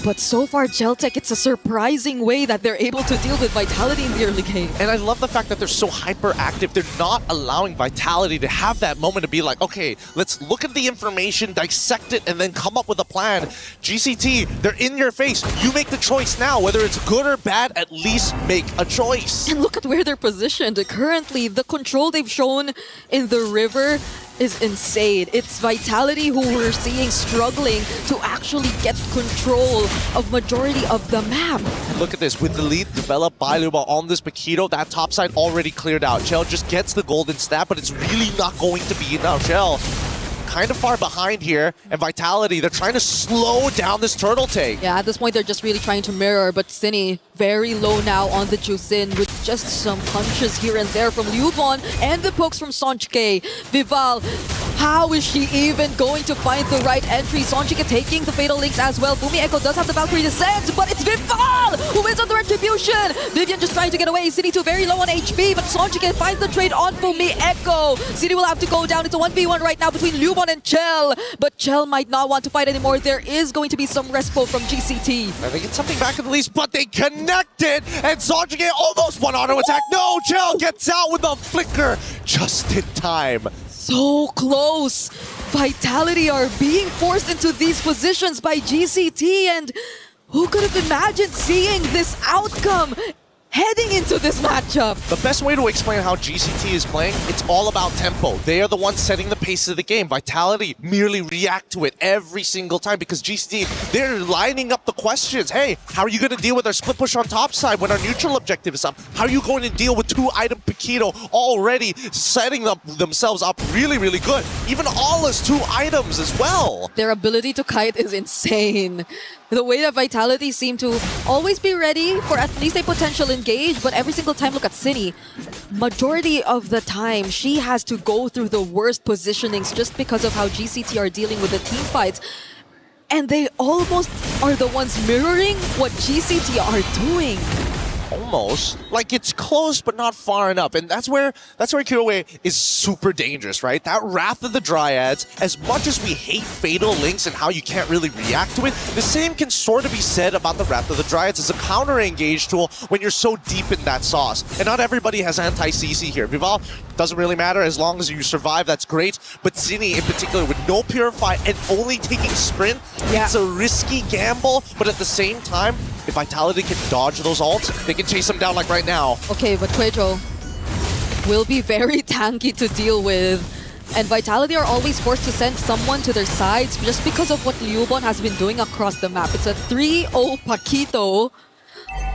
But so far, Geltec, it's a surprising way that they're able to deal with Vitality in the early game. And I love the fact that they're so hyperactive. They're not allowing Vitality to have that moment to be like, okay, let's look at the information, dissect it, and then come up with a plan. GCT, they're in your face. You make the choice now. Whether it's good or bad, at least make a choice. And look at where they're positioned. Currently, the control they've shown in the river is insane. It's Vitality who we're seeing struggling to actually get control of majority of the map. And look at this, with the lead developed by Luba on this Paquito, that top side already cleared out. Chell just gets the golden stat, but it's really not going to be enough. Chell kind of far behind here, and Vitality, they're trying to slow down this turtle take. Yeah, at this point, they're just really trying to mirror, but Cine very low now on the Jusin with just some punches here and there from Liubon and the pokes from Sonchike. Vival, how is she even going to find the right entry? Sonchike taking the Fatal Links as well. Fumi Echo does have the Valkyrie Descent, but it's Vival who wins on the Retribution. Vivian just trying to get away. Cine 2 very low on HP, but Sonchike finds the trade on Fumi Echo. Cine will have to go down. It's a 1v1 right now between Liubon and Chell, but Chell might not want to fight anymore. There is going to be some respo from GCT. And they get something back at least, but they connected, and Sonchike almost one auto attack. No, Chell gets out with a flicker just in time. So close. Vitality are being forced into these positions by GCT, and who could have imagined seeing this outcome heading into this matchup? The best way to explain how GCT is playing, it's all about tempo. They are the ones setting the pace of the game. Vitality merely react to it every single time because GCT, they're lining up the questions. Hey, how are you going to deal with our split push on top side when our neutral objective is up? How are you going to deal with 2-item Paquito already setting themselves up really, really good? Even Alla's 2 items as well. Their ability to kite is insane. The way that Vitality seem to always be ready for at least a potential engage, but every single time, look at Cine. Majority of the time, she has to go through the worst positionings just because of how GCT are dealing with the team fights. And they almost are the ones mirroring what GCT are doing. Almost. Like, it's close, but not far enough. And that's where KyoA is super dangerous, right? That Wrath of the Dryads, as much as we hate Fatal Links and how you can't really react to it, the same can sort of be said about the Wrath of the Dryads as a counter-engage tool when you're so deep in that sauce. And not everybody has anti-CC here. Vival, doesn't really matter. As long as you survive, that's great. But Cine, in particular, with no Purify and only taking Sprint, it's a risky gamble. But at the same time, if Vitality can dodge those ults, they can chase them down like right now. Okay, but Quedro will be very tanky to deal with. And Vitality are always forced to send someone to their sides just because of what Liubon has been doing across the map. It's a 3-0 Paquito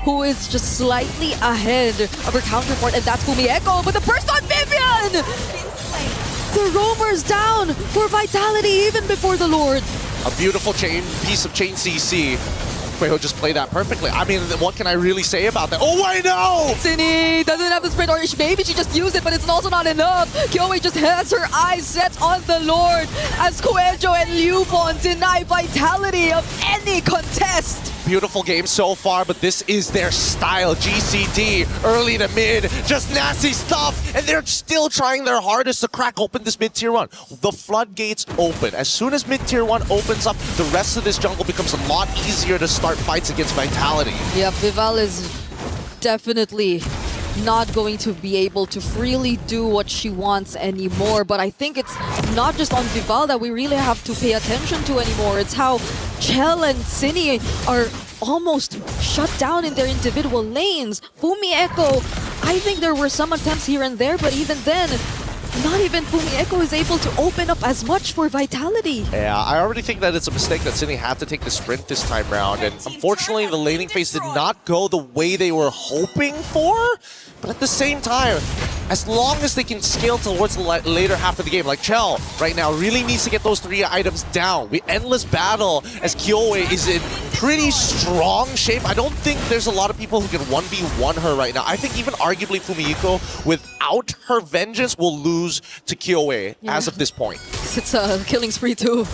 who is just slightly ahead of her counterpart, and that's Fumi Echo, but the burst on Vivian! The roamers down for Vitality even before the Lord. A beautiful piece of chain CC. Quayo just played that perfectly. I mean, what can I really say about that? Oh, I know! Cine doesn't have the sprint, or maybe she just used it, but it's also not enough. KyoA just has her eyes set on the Lord as Quejo and Liubon deny Vitality of any contest. Beautiful game so far, but this is their style. GCT, early to mid, just nasty stuff, and they're still trying their hardest to crack open this mid-tier 1. The floodgates open. As soon as mid-tier 1 opens up, the rest of this jungle becomes a lot easier to start fights against Vitality. Yeah, Vival is definitely not going to be able to freely do what she wants anymore, but I think it's not just on Vival that we really have to pay attention to anymore. It's how Chell and Cine are almost shut down in their individual lanes. Fumi Echo, I think there were some attempts here and there, but even then, not even Fumi Echo is able to open up as much for Vitality. Yeah, I already think that it's a mistake that Cine had to take the sprint this time round, and unfortunately the laning phase did not go the way they were hoping for, but at the same time, as long as they can scale towards the later half of the game, like Chell right now really needs to get those 3 items down. We endless battle as KyoA is in pretty strong shape. I don't think there's a lot of people who can 1v1 her right now. I think even arguably Fumihiko, without her vengeance, will lose to KyoA as of this point. It's a killing spree too.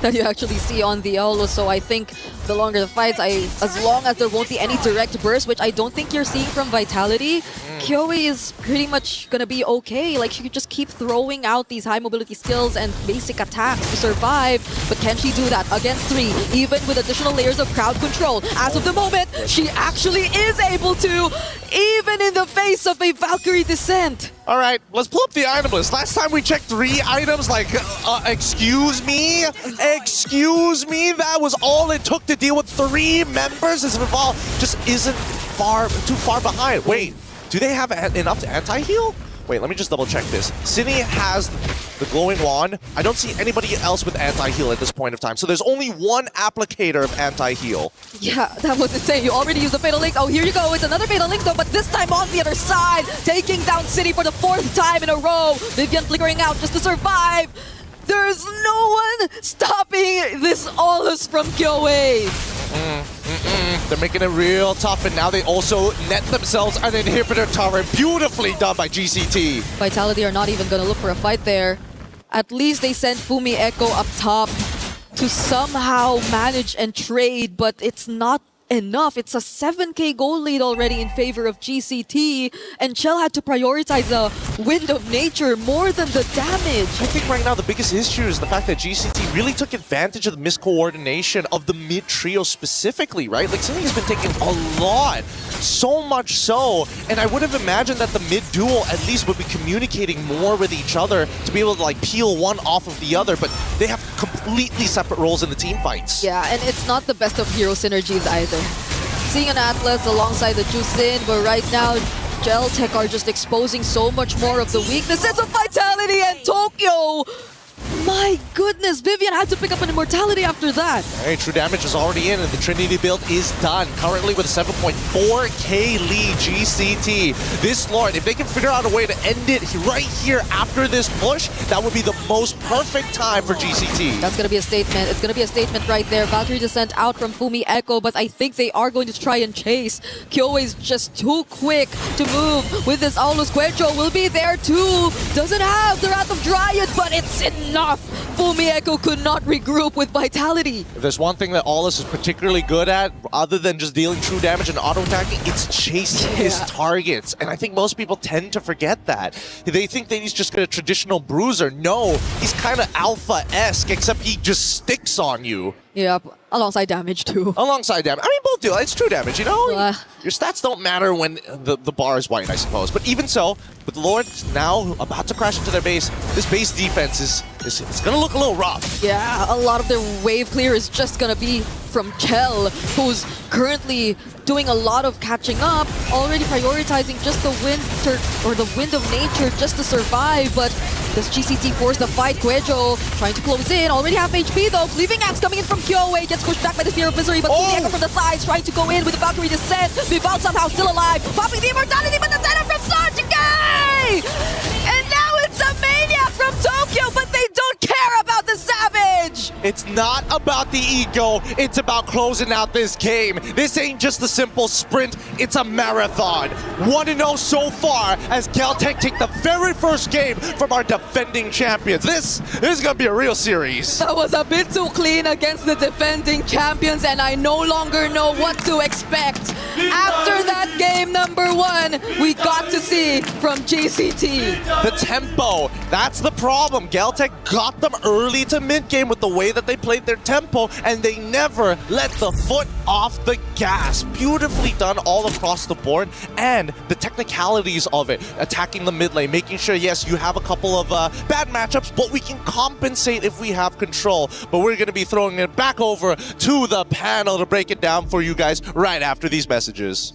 that you actually see on the Elo. So I think the longer the fights, as long as there won't be any direct burst, which I don't think you're seeing from Vitality, Kyoe is pretty much gonna be okay. Like, she could just keep throwing out these high mobility skills and basic attacks to survive. But can she do that against 3, even with additional layers of crowd control? As of the moment, she actually is able to, even in the face of a Valkyrie Descent. All right, let's pull up the item list. Last time we checked 3 items, like, excuse me? Excuse me? That was all it took to deal with 3 members? As Vival just isn't too far behind. Wait, do they have enough to anti-heal? Wait, let me just double check this. Cine has the glowing wand. I don't see anybody else with anti-heal at this point of time. So there's only 1 applicator of anti-heal. Yeah, that was insane. You already used a Fatal Link. Oh, here you go. It's another Fatal Link though, but this time on the other side, taking down City for the 4th time in a row. Vivian flickering out just to survive. There's no one stopping this Aulus from Kyoe. They're making it real tough, and now they also net themselves an inhibitor turret. Beautifully done by GCT. Vitality are not even gonna look for a fight there. At least they sent Fumi Echo up top to somehow manage and trade, but it's not enough. It's a 7k goal lead already in favor of GCT, and Chell had to prioritize the Wind of Nature more than the damage. I think right now the biggest issue is the fact that GCT really took advantage of the miscoordination of the mid trio specifically, right? Like, something has been taking a lot, so much so, and I would have imagined that the mid duo at least would be communicating more with each other to be able to like peel one off of the other, but they have completely separate roles in the team fights. Yeah, and it's not the best of hero synergies either. Seeing an Atlas alongside the Jusin, but right now Geltech are just exposing so much more of the weaknesses of Vitality and Tokyo. My goodness, Vivian had to pick up an Immortality after that. Hey, true damage is already in, and the Trinity build is done. Currently with a 7.4k lead, GCT. This Lord, if they can figure out a way to end it right here after this push, that would be the most perfect time for GCT. That's going to be a statement. It's going to be a statement right there. Valkyrie Descent out from Fumi Echo, but I think they are going to try and chase. Kyoe is just too quick to move with this Aulus. Quecho will be there too. Doesn't have the Wrath of Dryad, but it's enough. Fumi Echo could not regroup with Vitality. If there's one thing that Aulus is particularly good at, other than just dealing true damage and auto-attacking, it's chasing his targets. And I think most people tend to forget that. They think that he's just a traditional bruiser. No, he's kind of alpha-esque, except he just sticks on you. Yep, alongside damage too. Alongside damage. I mean, both do. It's true damage, you know? Your stats don't matter when the bar is white, I suppose. But even so, with Lord now about to crash into their base, this base defense is going to look a little rough. Yeah, a lot of their wave clear is just going to be from Chell, who's currently doing a lot of catching up, already prioritizing just the winter or the Wind of Nature just to survive. But does GCT force the fight? Quejo trying to close in, already half HP though. Leaving Axe coming in from Kyoe, gets pushed back by the Spear of Misery, but Fumi Echo from the sides trying to go in with the Valkyrie Descent. Vival somehow still alive, popping the Immortality, but the setup from Sanjike! And now it's a Maniac from Tokyo, but they don't care about the Savage! It's not about the ego, it's about closing out this game. This ain't just a simple sprint, it's a marathon. 1-0 so far as Caltech take the very first game from our defending champions. This is gonna be a real series. That was a bit too clean against the defending champions, and I no longer know what to expect. After that game number 1, we got to see from GCT. The tempo, that's the problem. Galtech got them early to mid-game with the way that they played their tempo, and they never let the foot off the gas. Beautifully done all across the board, and the technicalities of it, attacking the mid lane, making sure, yes, you have a couple of bad matchups, but we can compensate if we have control. But we're going to be throwing it back over to the panel to break it down for you guys right after these messages.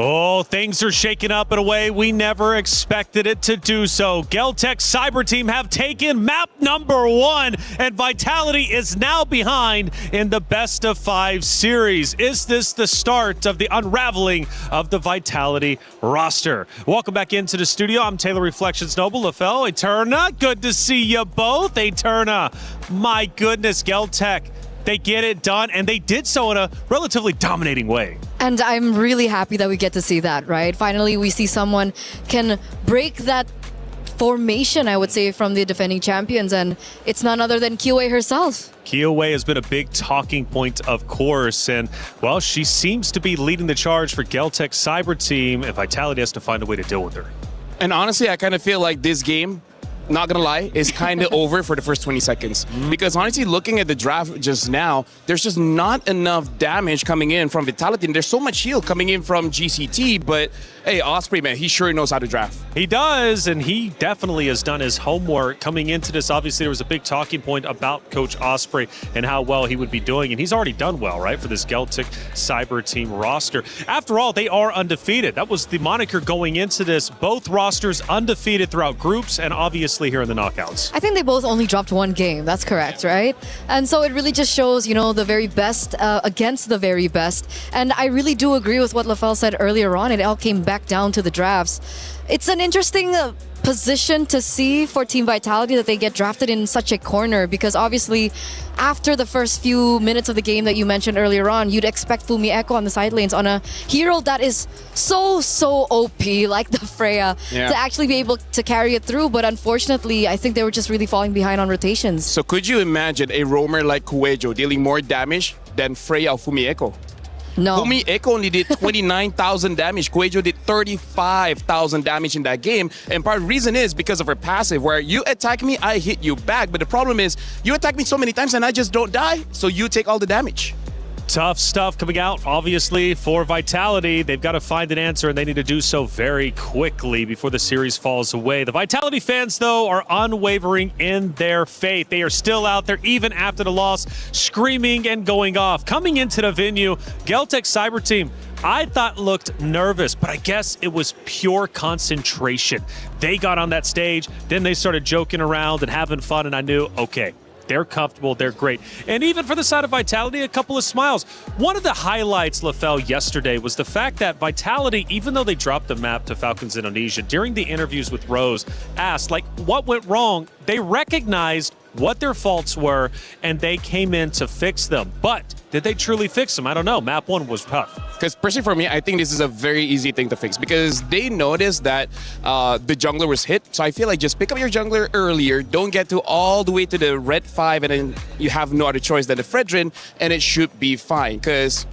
Oh, things are shaking up in a way we never expected it to do so. Geltec Cyber Team have taken map number 1, and Vitality is now behind in the best of 5 series. Is this the start of the unraveling of the Vitality roster? Welcome back into the studio. I'm Taylor Reflections Noble, LaFell, Eterna. Good to see you both. Eterna, my goodness, Geltec. They get it done, and they did so in a relatively dominating way. And I'm really happy that we get to see that, right? Finally, we see someone can break that formation, I would say, from the defending champions, and it's none other than Kiyoe herself. Kiyoe has been a big talking point, of course, and, well, she seems to be leading the charge for Geltec Cyber Team, and Vitality has to find a way to deal with her. And honestly, I kind of feel like this game, not gonna lie, is kind of over for the first 20 seconds. Because honestly, looking at the draft just now, there's just not enough damage coming in from Vitality, and there's so much heal coming in from GCT, but hey, Osprey, man, he sure knows how to draft. He does, and he definitely has done his homework coming into this. Obviously, there was a big talking point about Coach Osprey and how well he would be doing, and he's already done well, right, for this Geltec Cyber Team roster. After all, they are undefeated. That was the moniker going into this. Both rosters undefeated throughout groups and obviously here in the knockouts. I think they both only dropped 1 game. That's correct, right? And so it really just shows, you know, the very best against the very best. And I really do agree with what LaFell said earlier on. It all came back down to the drafts. It's an interesting position to see for Team Vitality that they get drafted in such a corner, because obviously after the first few minutes of the game that you mentioned earlier on, you'd expect Fumi Echo on the side lanes on a hero that is so OP like the Freya to actually be able to carry it through, but unfortunately I think they were just really falling behind on rotations. So could you imagine a roamer like Kuejo dealing more damage than Freya or Fumi Echo? No. Fumi Echo only did 29,000 damage. Kuejo did 35,000 damage in that game. And part of the reason is because of her passive, where you attack me, I hit you back. But the problem is, you attack me so many times and I just don't die, so you take all the damage. Tough stuff coming out, obviously, for Vitality. They've got to find an answer, and they need to do so very quickly before the series falls away. The Vitality fans, though, are unwavering in their faith. They are still out there, even after the loss, screaming and going off. Coming into the venue, Geltec Cyber Team, I thought looked nervous, but I guess it was pure concentration. They got on that stage, then they started joking around and having fun, and I knew, okay, they're comfortable, they're great. And even for the side of Vitality, a couple of smiles. One of the highlights, LaFell, yesterday was the fact that Vitality, even though they dropped the map to Falcons Indonesia, during the interviews with Rose, asked, like, what went wrong? They recognized what their faults were, and they came in to fix them. But did they truly fix them? I don't know. Map 1 was tough. Because personally for me, I think this is a very easy thing to fix, because they noticed that the jungler was hit. So I feel like just pick up your jungler earlier, don't get to all the way to the red 5, and then you have no other choice than the Fredrin, and it should be fine. Because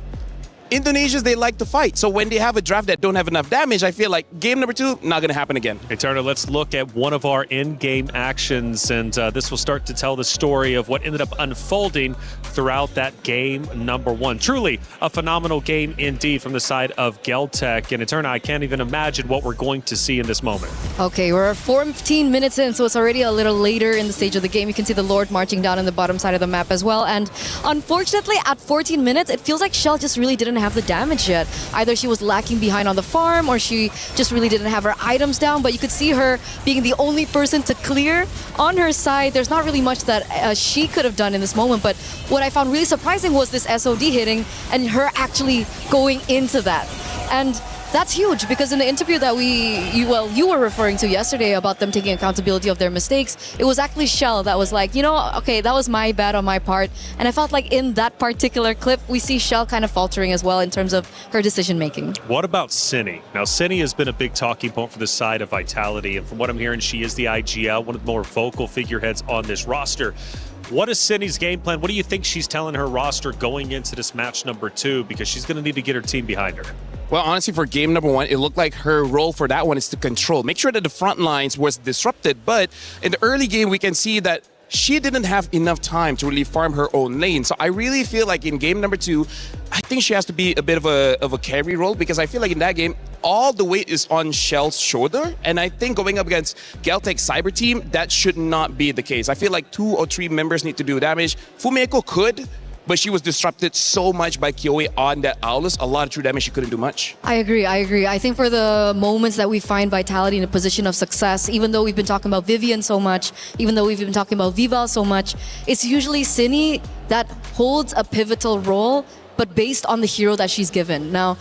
Indonesians, they like to fight. So when they have a draft that don't have enough damage, I feel like game number 2, not going to happen again. Hey, Turner, let's look at one of our in-game actions, and this will start to tell the story of what ended up unfolding throughout that game number 1. Truly a phenomenal game indeed from the side of Geltec. And Eterna, I can't even imagine what we're going to see in this moment. Okay, we're 14 minutes in, so it's already a little later in the stage of the game. You can see the Lord marching down on the bottom side of the map as well. And unfortunately, at 14 minutes, it feels like Shell just really didn't have the damage yet. Either she was lacking behind on the farm, or she just really didn't have her items down, but you could see her being the only person to clear on her side. There's not really much that she could have done in this moment, but what I found really surprising was this SOD hitting and her actually going into that. And that's huge, because in the interview that you were referring to yesterday about them taking accountability of their mistakes, it was actually Shell that was like, you know, okay, that was my bad on my part. And I felt like in that particular clip, we see Shell kind of faltering as well in terms of her decision making. What about Cinny? Now, Cinny has been a big talking point for the side of Vitality, and from what I'm hearing, she is the IGL, one of the more vocal figureheads on this roster. What is Cindy's game plan? What do you think she's telling her roster going into this match number 2? Because she's going to need to get her team behind her. Well, honestly, for game number 1, it looked like her role for that one is to control. Make sure that the front lines was disrupted. But in the early game, we can see that she didn't have enough time to really farm her own lane. So I really feel like in game number 2, I think she has to be a bit of a carry role, because I feel like in that game, all the weight is on Shell's shoulder. And I think going up against Geltec Cyber Team, that should not be the case. I feel like 2 or 3 members need to do damage. Fumi Echo could, but she was disrupted so much by Kyoe on that Aulus. A lot of true damage, she couldn't do much. I agree. I think for the moments that we find Vitality in a position of success, even though we've been talking about Vivian so much, even though we've been talking about Vival so much, it's usually Cine that holds a pivotal role, but based on the hero that she's given. Now,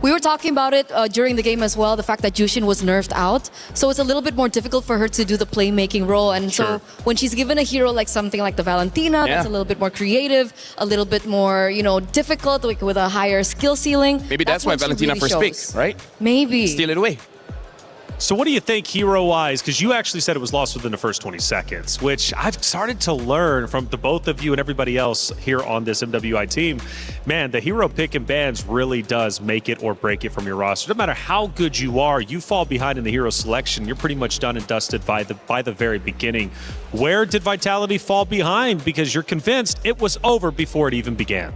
we were talking about it during the game as well, the fact that Jushin was nerfed out. So it's a little bit more difficult for her to do the playmaking role. And so when she's given a hero like something like the Valentina, that's a little bit more creative, a little bit more, difficult, like with a higher skill ceiling. Maybe that's why Valentina really first pick, right? Maybe. Steal it away. So what do you think hero-wise? Because you actually said it was lost within the first 20 seconds, which I've started to learn from the both of you and everybody else here on this MWI team. Man, the hero pick and bans really does make it or break it from your roster. No matter how good you are, you fall behind in the hero selection, you're pretty much done and dusted by the very beginning. Where did Vitality fall behind? Because you're convinced it was over before it even began.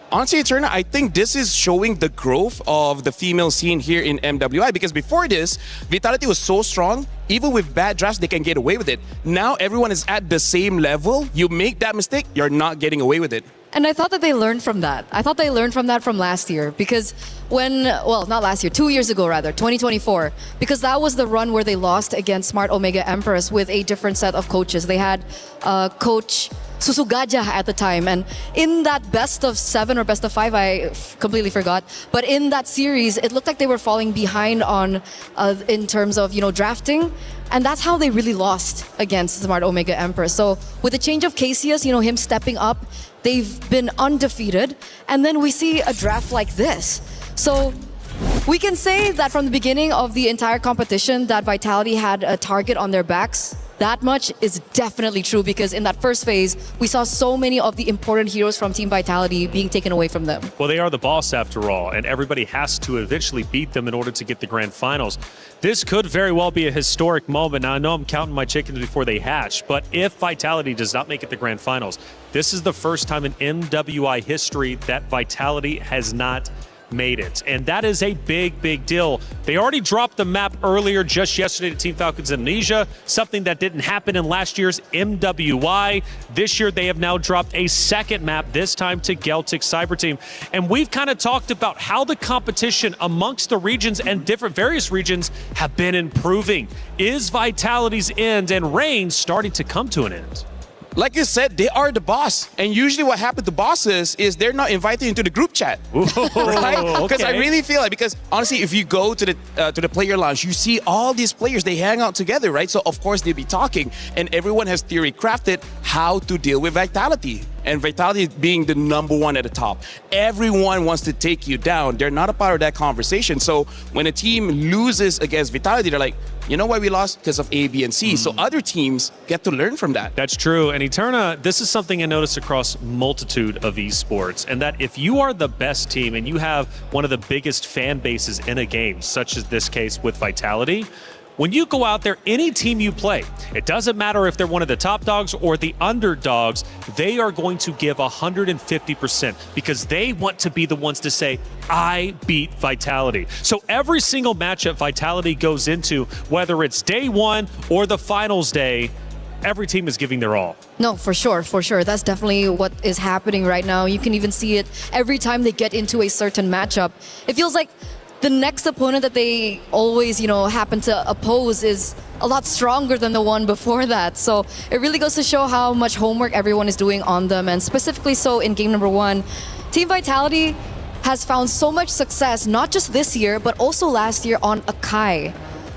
Honestly, Eterna, I think this is showing the growth of the female scene here in MWI, because before this, Vitality was so strong, even with bad drafts, they can get away with it. Now everyone is at the same level. You make that mistake, you're not getting away with it. And I thought that they learned from that. I thought they learned from that from last year because not last year, 2 years ago rather, 2024, because that was the run where they lost against Smart Omega Empress with a different set of coaches. They had Coach Susugaja at the time, and in that best of 7 or best of 5, I completely forgot, but in that series it looked like they were falling behind on in terms of drafting, and that's how they really lost against Smart Omega Empress. So with the change of Cassius, him stepping up, they've been undefeated, and then we see a draft like this. So we can say that from the beginning of the entire competition that Vitality had a target on their backs. That much is definitely true because in that first phase, we saw so many of the important heroes from Team Vitality being taken away from them. Well, they are the boss after all, and everybody has to eventually beat them in order to get the grand finals. This could very well be a historic moment. Now, I know I'm counting my chickens before they hatch, but if Vitality does not make it the grand finals, this is the first time in MWI history that Vitality has not made it. And that is a big, big deal. They already dropped the map earlier just yesterday to Team Falcons Indonesia, something that didn't happen in last year's MWI. This year, they have now dropped a second map, this time to Celtic Cyber Team. And we've kind of talked about how the competition amongst the regions and various regions have been improving. Is Vitality's end and reign starting to come to an end? Like you said, they are the boss. And usually what happens to bosses is they're not invited into the group chat. Right? Because I really feel like, because honestly, if you go to the player lounge, you see all these players, they hang out together, right? So of course they'll be talking, and everyone has theory crafted how to deal with Vitality. And Vitality being the #1 at the top. Everyone wants to take you down. They're not a part of that conversation. So when a team loses against Vitality, they're like, you know why we lost? Because of A, B, and C. So other teams get to learn from that. That's true. And Eterna, this is something I noticed across multitude of esports, and that if you are the best team and you have one of the biggest fan bases in a game, such as this case with Vitality, when you go out there, any team you play, it doesn't matter if they're one of the top dogs or the underdogs, they are going to give 150% because they want to be the ones to say, I beat Vitality. So every single matchup Vitality goes into, whether it's day 1 or the finals day, every team is giving their all. No, for sure. That's definitely what is happening right now. You can even see it every time they get into a certain matchup. It feels like the next opponent that they always, happen to oppose is a lot stronger than the one before that. So it really goes to show how much homework everyone is doing on them, and specifically so in game #1. Team Vitality has found so much success, not just this year, but also last year on Akai.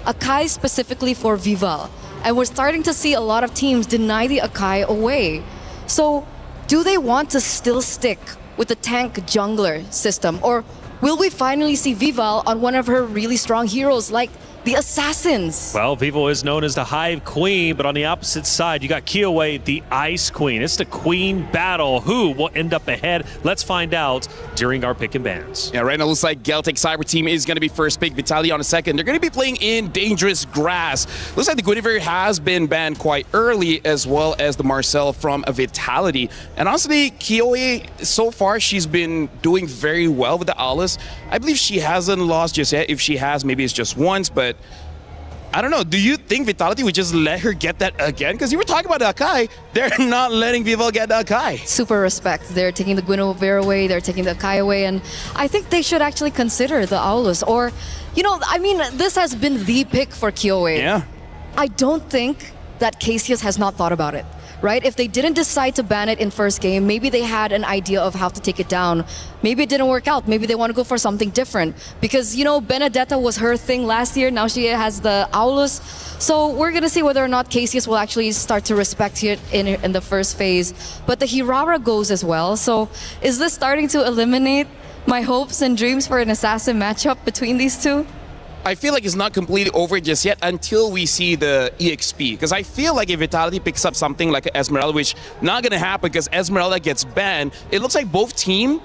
Akai specifically for Vival. And we're starting to see a lot of teams deny the Akai away. So do they want to still stick with the tank jungler system, or will we finally see Vival on one of her really strong heroes like the Assassins? Well, Vival is known as the Hive Queen, but on the opposite side, you got Kyoe, the Ice Queen. It's the Queen battle. Who will end up ahead? Let's find out during our pick and bans. Yeah, right now it looks like Celtic Cyber Team is going to be first pick, Vitality on a second. They're going to be playing in Dangerous Grass. Looks like the Guinevere has been banned quite early, as well as the Marcel from Vitality. And honestly, Kyoe, so far, she's been doing very well with the Aulus. I believe she hasn't lost just yet. If she has, maybe it's just once, but I don't know. Do you think Vitality would just let her get that again? Because you were talking about the Akai. They're not letting Vival get the Akai. Super respect. They're taking the Guinevere away. They're taking the Akai away. And I think they should actually consider the Aulus. Or, I mean, this has been the pick for Kyoei. Yeah. I don't think that Cassius has not thought about it. Right? If they didn't decide to ban it in first game, maybe they had an idea of how to take it down. Maybe it didn't work out. Maybe they want to go for something different. Because, Benedetta was her thing last year. Now she has the Aulus. So we're going to see whether or not Cassius will actually start to respect it in the first phase. But the Hirara goes as well. So is this starting to eliminate my hopes and dreams for an assassin matchup between these two? I feel like it's not completely over just yet until we see the EXP. Because I feel like if Vitality picks up something like Esmeralda, which not going to happen because Esmeralda gets banned, it looks like both team...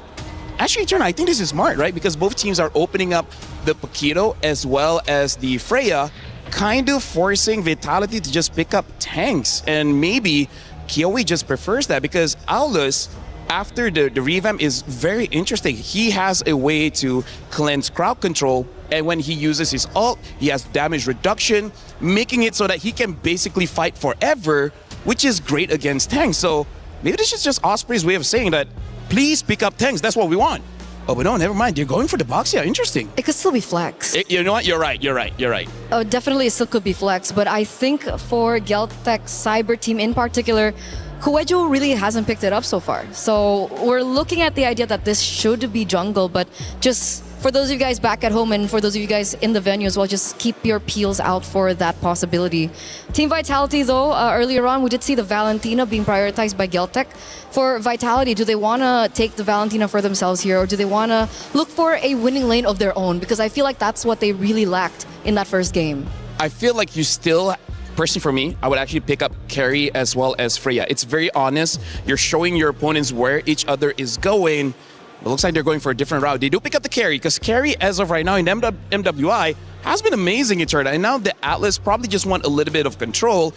Actually, Eternal, I think this is smart, right? Because both teams are opening up the Paquito as well as the Freya, kind of forcing Vitality to just pick up tanks. And maybe Kyoei just prefers that because Aulus, after the revamp, is very interesting. He has a way to cleanse crowd control, and when he uses his ult, he has damage reduction, making it so that he can basically fight forever, which is great against tanks. So maybe this is just Osprey's way of saying that, please pick up tanks, that's what we want. Oh, but no, never mind, they're going for the Boxia, interesting. It could still be flex. You know what, you're right. Oh, definitely it still could be flex, but I think for Geltec Cyber Team in particular, Kuejo really hasn't picked it up so far. So we're looking at the idea that this should be jungle, but just for those of you guys back at home and for those of you guys in the venue as well, just keep your peels out for that possibility. Team Vitality though, earlier on we did see the Valentina being prioritized by Geltec. For Vitality, do they want to take the Valentina for themselves here, or do they want to look for a winning lane of their own? Because I feel like that's what they really lacked in that first game. I feel like you still... Personally, for me, I would actually pick up Carry as well as Freya. It's very honest. You're showing your opponents where each other is going. It looks like they're going for a different route. They do pick up the Carry, because Carry, as of right now in MWI, has been amazing in turn. And now the Atlas probably just want a little bit of control.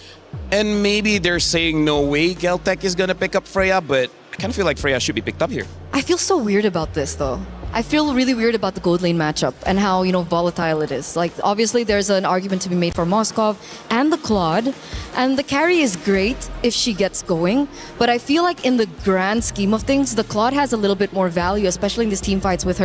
And maybe they're saying no way Geltec is going to pick up Freya, but I kind of feel like Freya should be picked up here. I feel so weird about this though. I feel really weird about the gold lane matchup and how, volatile it is. Like, obviously, there's an argument to be made for Moskov and the Claude. And the carry is great if she gets going. But I feel like in the grand scheme of things, the Claude has a little bit more value, especially in these team fights with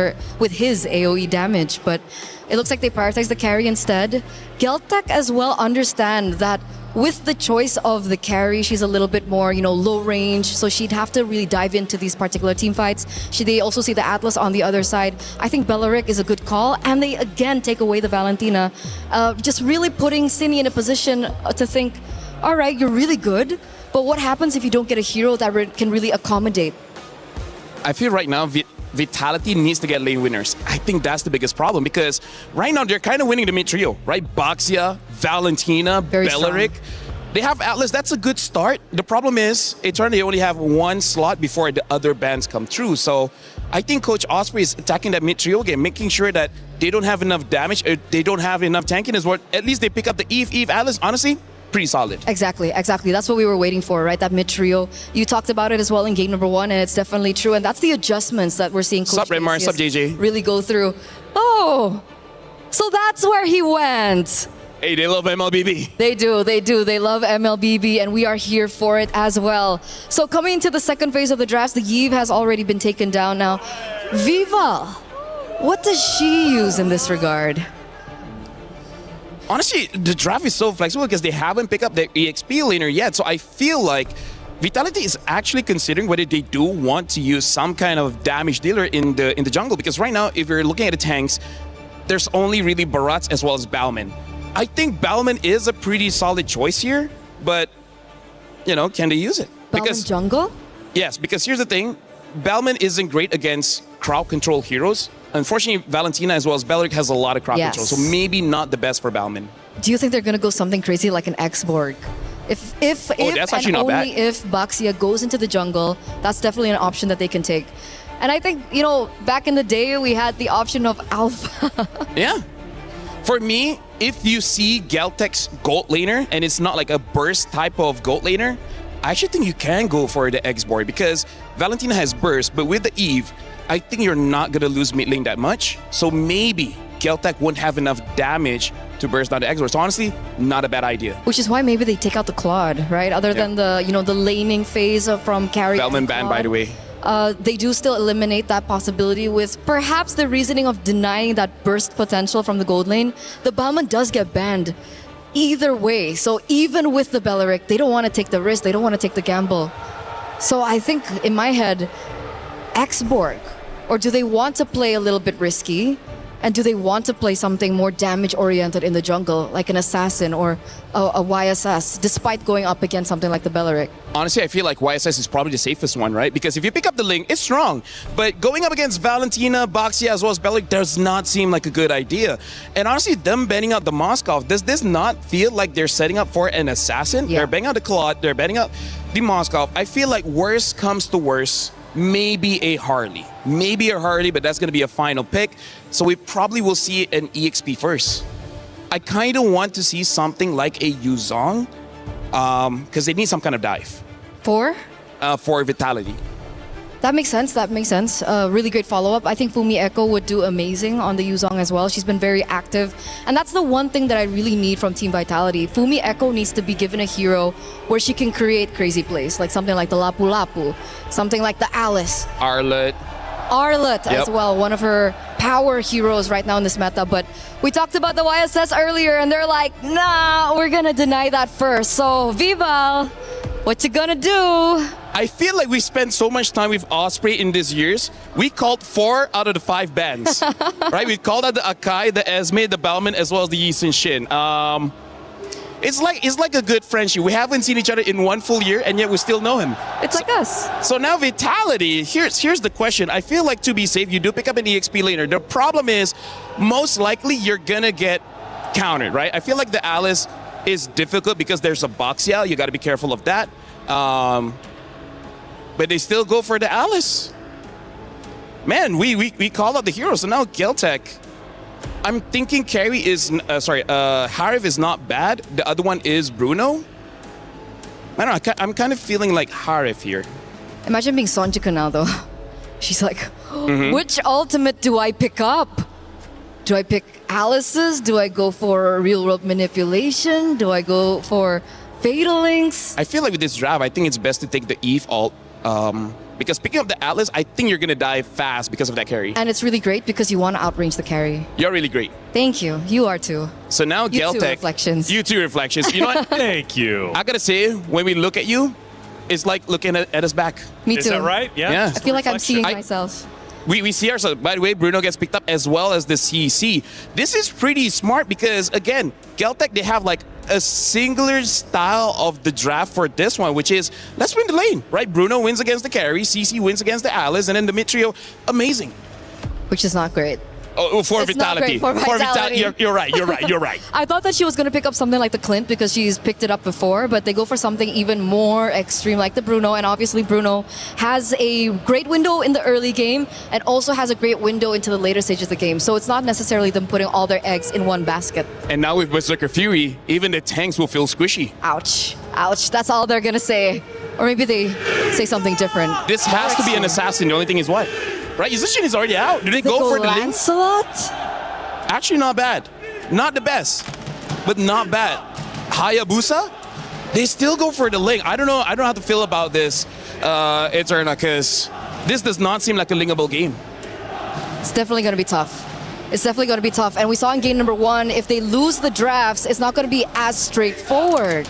his AoE damage. But it looks like they prioritize the carry instead. Geltec as well understand that with the choice of the carry, she's a little bit more, low range, so she'd have to really dive into these particular team fights. They also see the Atlas on the other side. I think Beleric is a good call, and they again take away the Valentina, just really putting Cine in a position to think, all right, you're really good, but what happens if you don't get a hero that can really accommodate? I feel right now Vitality needs to get lane winners. I think that's the biggest problem, because right now they're kind of winning the mid trio, right? Boxia, Valentina, Beleric. They have Atlas. That's a good start. The problem is, they only have one slot before the other bans come through. So I think Coach Osprey is attacking that mid trio game, making sure that they don't have enough damage, or they don't have enough tankiness, or at least they pick up the Eve Atlas. Honestly, pretty solid. Exactly. That's what we were waiting for, right? That mid trio. You talked about it as well in game number 1, and it's definitely true. And that's the adjustments that we're seeing Coach Remar, sup JJ? really go through. Oh, so that's where he went. Hey, they love MLBB. They do. They love MLBB, and we are here for it as well. So coming into the second phase of the drafts, the Yves has already been taken down now. Viva, what does she use in this regard? Honestly, the draft is so flexible because they haven't picked up the EXP laner yet. So I feel like Vitality is actually considering whether they do want to use some kind of damage dealer in the jungle. Because right now, if you're looking at the tanks, there's only really Barats as well as Bauman. I think Bauman is a pretty solid choice here, but, can they use it? Bauman jungle? Yes, because here's the thing. Bauman isn't great against crowd control heroes. Unfortunately, Valentina as well as Beleric has a lot of crowd control, so maybe not the best for Bauman. Do you think they're going to go something crazy like an X-Borg? If and only if Boxia goes into the jungle, that's definitely an option that they can take. And I think, back in the day, we had the option of Alpha. Yeah. For me, if you see Geltec's gold laner, and it's not like a burst type of gold laner, I actually think you can go for the X-Boy, because Valentina has burst, but with the Eve, I think you're not going to lose mid lane that much. So maybe Geltec won't have enough damage to to burst down the Expo. So honestly, not a bad idea. Which is why maybe they take out the Claude, right? Other than the laning phase from carry. Veltman ban, by the way. They do still eliminate that possibility with perhaps the reasoning of denying that burst potential from the gold lane. The Balman does get banned either way. So even with the Belleric, they don't want to take the risk. They don't want to take the gamble. So I think in my head, Xborg, or do they want to play a little bit risky? And do they want to play something more damage-oriented in the jungle, like an Assassin or a YSS, despite going up against something like the Belleric? Honestly, I feel like YSS is probably the safest one, right? Because if you pick up the Ling, it's strong. But going up against Valentina, Baxia, as well as Belleric does not seem like a good idea. And honestly, them banning out the Moskov, does this not feel like they're setting up for an Assassin? Yeah. They're banning out the Claude, they're banning out the Moskov. I feel like worst comes to worst, maybe a Harley. Maybe a Harley, but that's going to be a final pick. So we probably will see an EXP first. I kind of want to see something like a Yuzong, because they need some kind of dive. For Vitality. That makes sense. That makes sense. Really great follow-up. I think Fumi Echo would do amazing on the Yuzong as well. She's been very active. And that's the one thing that I really need from Team Vitality. Fumi Echo needs to be given a hero where she can create crazy plays, like something like the Lapu Lapu, something like the Alice. Arlet as well, one of her power heroes right now in this meta. But we talked about the YSS earlier, and they're like, nah, we're gonna deny that first. So, Vival, what you gonna do? I feel like we spent so much time with Osprey in these years. We called 4 out of the 5 bans, right? We called out the Akai, the Esme, the Balman, as well as the Yi Sun Shin. It's like a good friendship. We haven't seen each other in 1 full year, and yet we still know him. It's like us. So now Vitality, here's the question. I feel like to be safe, you do pick up an EXP laner. The problem is, most likely you're gonna get countered, right? I feel like the Alice is difficult because there's a Baxia. You got to be careful of that. But they still go for the Alice. Man, we call out the heroes. So now Geltec. I'm thinking carry is, Harif is not bad. The other one is Bruno. I don't know, I'm kind of feeling like Harif here. Imagine being Sonjika now though. She's like, which ultimate do I pick up? Do I pick Alice's? Do I go for real world manipulation? Do I go for Fatal Links? I feel like with this draft, I think it's best to take the Eve ult. Because picking up the Atlas, I think you're going to die fast because of that carry. And it's really great because you want to outrange the carry. You're really great. Thank you. You are too. So now Geltec. You too, Reflections. You too, Reflections. You know what? Thank you. I got to say, when we look at you, it's like looking at us back. Me too. Is that right? Yeah. I feel like I'm seeing myself. We see ourselves. By the way, Bruno gets picked up as well as the CC. This is pretty smart because, again, Geltec, they have like a singular style of the draft for this one, which is, let's win the lane, right? Bruno wins against the carry, CC wins against the Alice, and then the mid trio, amazing. Which is not great. Oh, for it's Vitality. Not great for Vitality. You're right. I thought that she was going to pick up something like the Clint because she's picked it up before, but they go for something even more extreme like the Bruno, and obviously Bruno has a great window in the early game and also has a great window into the later stages of the game. So it's not necessarily them putting all their eggs in one basket. And now with Berserker Fury, even the tanks will feel squishy. Ouch. Ouch. That's all they're going to say. Or maybe they say something different. This has to be an assassin. The only thing is what? Right, Yuzushin is already out. Do they go for the link? Lancelot? Actually, not bad. Not the best, but not bad. Hayabusa? They still go for the link. I don't know how to feel about this, Eterna, because this does not seem like a linkable game. It's definitely going to be tough. It's definitely going to be tough. And we saw in game number 1, if they lose the drafts, it's not going to be as straightforward.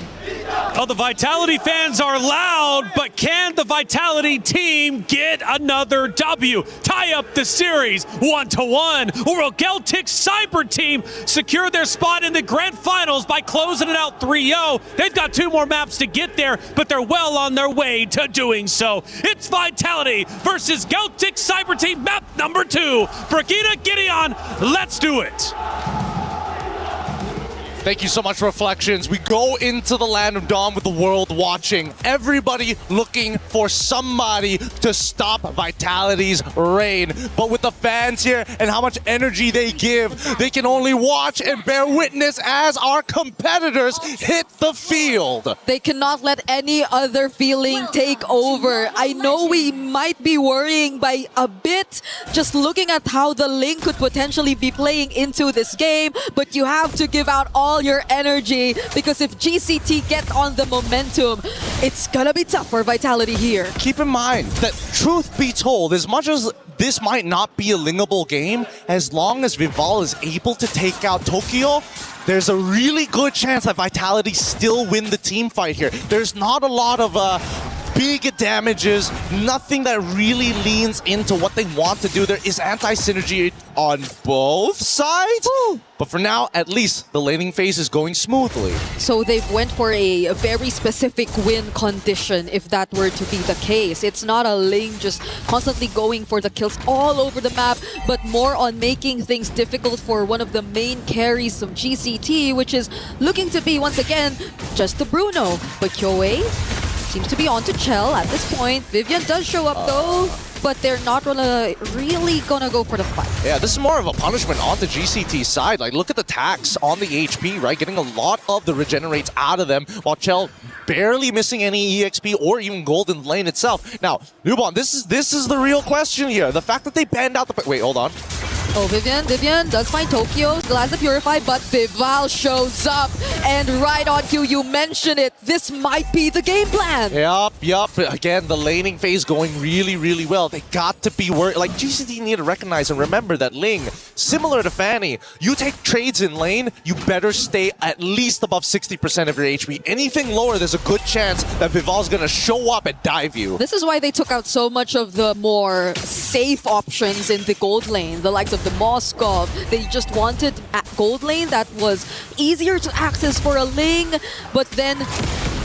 Oh, the Vitality fans are loud, but can the Vitality team get another W? Tie up the series 1-1. Or will Geltic Cyber team secure their spot in the Grand Finals by closing it out 3-0? They've got 2 more maps to get there, but they're well on their way to doing so. It's Vitality versus Geltic Cyber team, map number 2. Brigida Gideon, let's do it. Thank you so much, Reflections. We go into the land of Dawn with the world watching. Everybody looking for somebody to stop Vitality's reign. But with the fans here and how much energy they give, they can only watch and bear witness as our competitors hit the field. They cannot let any other feeling take over. I know we might be worrying by a bit just looking at how the Ling could potentially be playing into this game, but you have to give out all your energy because if GCT get on the momentum, it's gonna be tough for Vitality here. Keep in mind that, truth be told, as much as this might not be a Lingable game, as long as Vival is able to take out Tokyo, there's a really good chance that Vitality still win the team fight here. There's not a lot of big damages, nothing that really leans into what they want to do. There is anti-synergy on both sides, but for now, at least, the laning phase is going smoothly. So they've went for a very specific win condition if that were to be the case. It's not a Ling just constantly going for the kills all over the map, but more on making things difficult for one of the main carries of GCT, which is looking to be, once again, just the Bruno. But Kyoe seems to be on to Chell at this point. Vivian does show up though, but they're not really gonna go for the fight. Yeah, this is more of a punishment on the GCT side. Like, look at the tax on the HP, right? Getting a lot of the regenerates out of them, while Chell barely missing any EXP or even gold in the lane itself. Now, Newborn, this is the real question here. The fact that they banned out the... Wait, hold on. Oh, Vivian does find Tokyo, still has the Purify, but Vival shows up. And right on cue, you mentioned it. This might be the game plan. Yup. Again, the laning phase going really, really well. They got to be worried. Like, GCT need to recognize and remember that Ling, similar to Fanny, you take trades in lane, you better stay at least above 60% of your HP. Anything lower, there's a good chance that Vival's gonna show up and dive you. This is why they took out so much of the more safe options in the gold lane, the likes of the Moskov. They just wanted a gold lane that was easier to access for a Ling, but then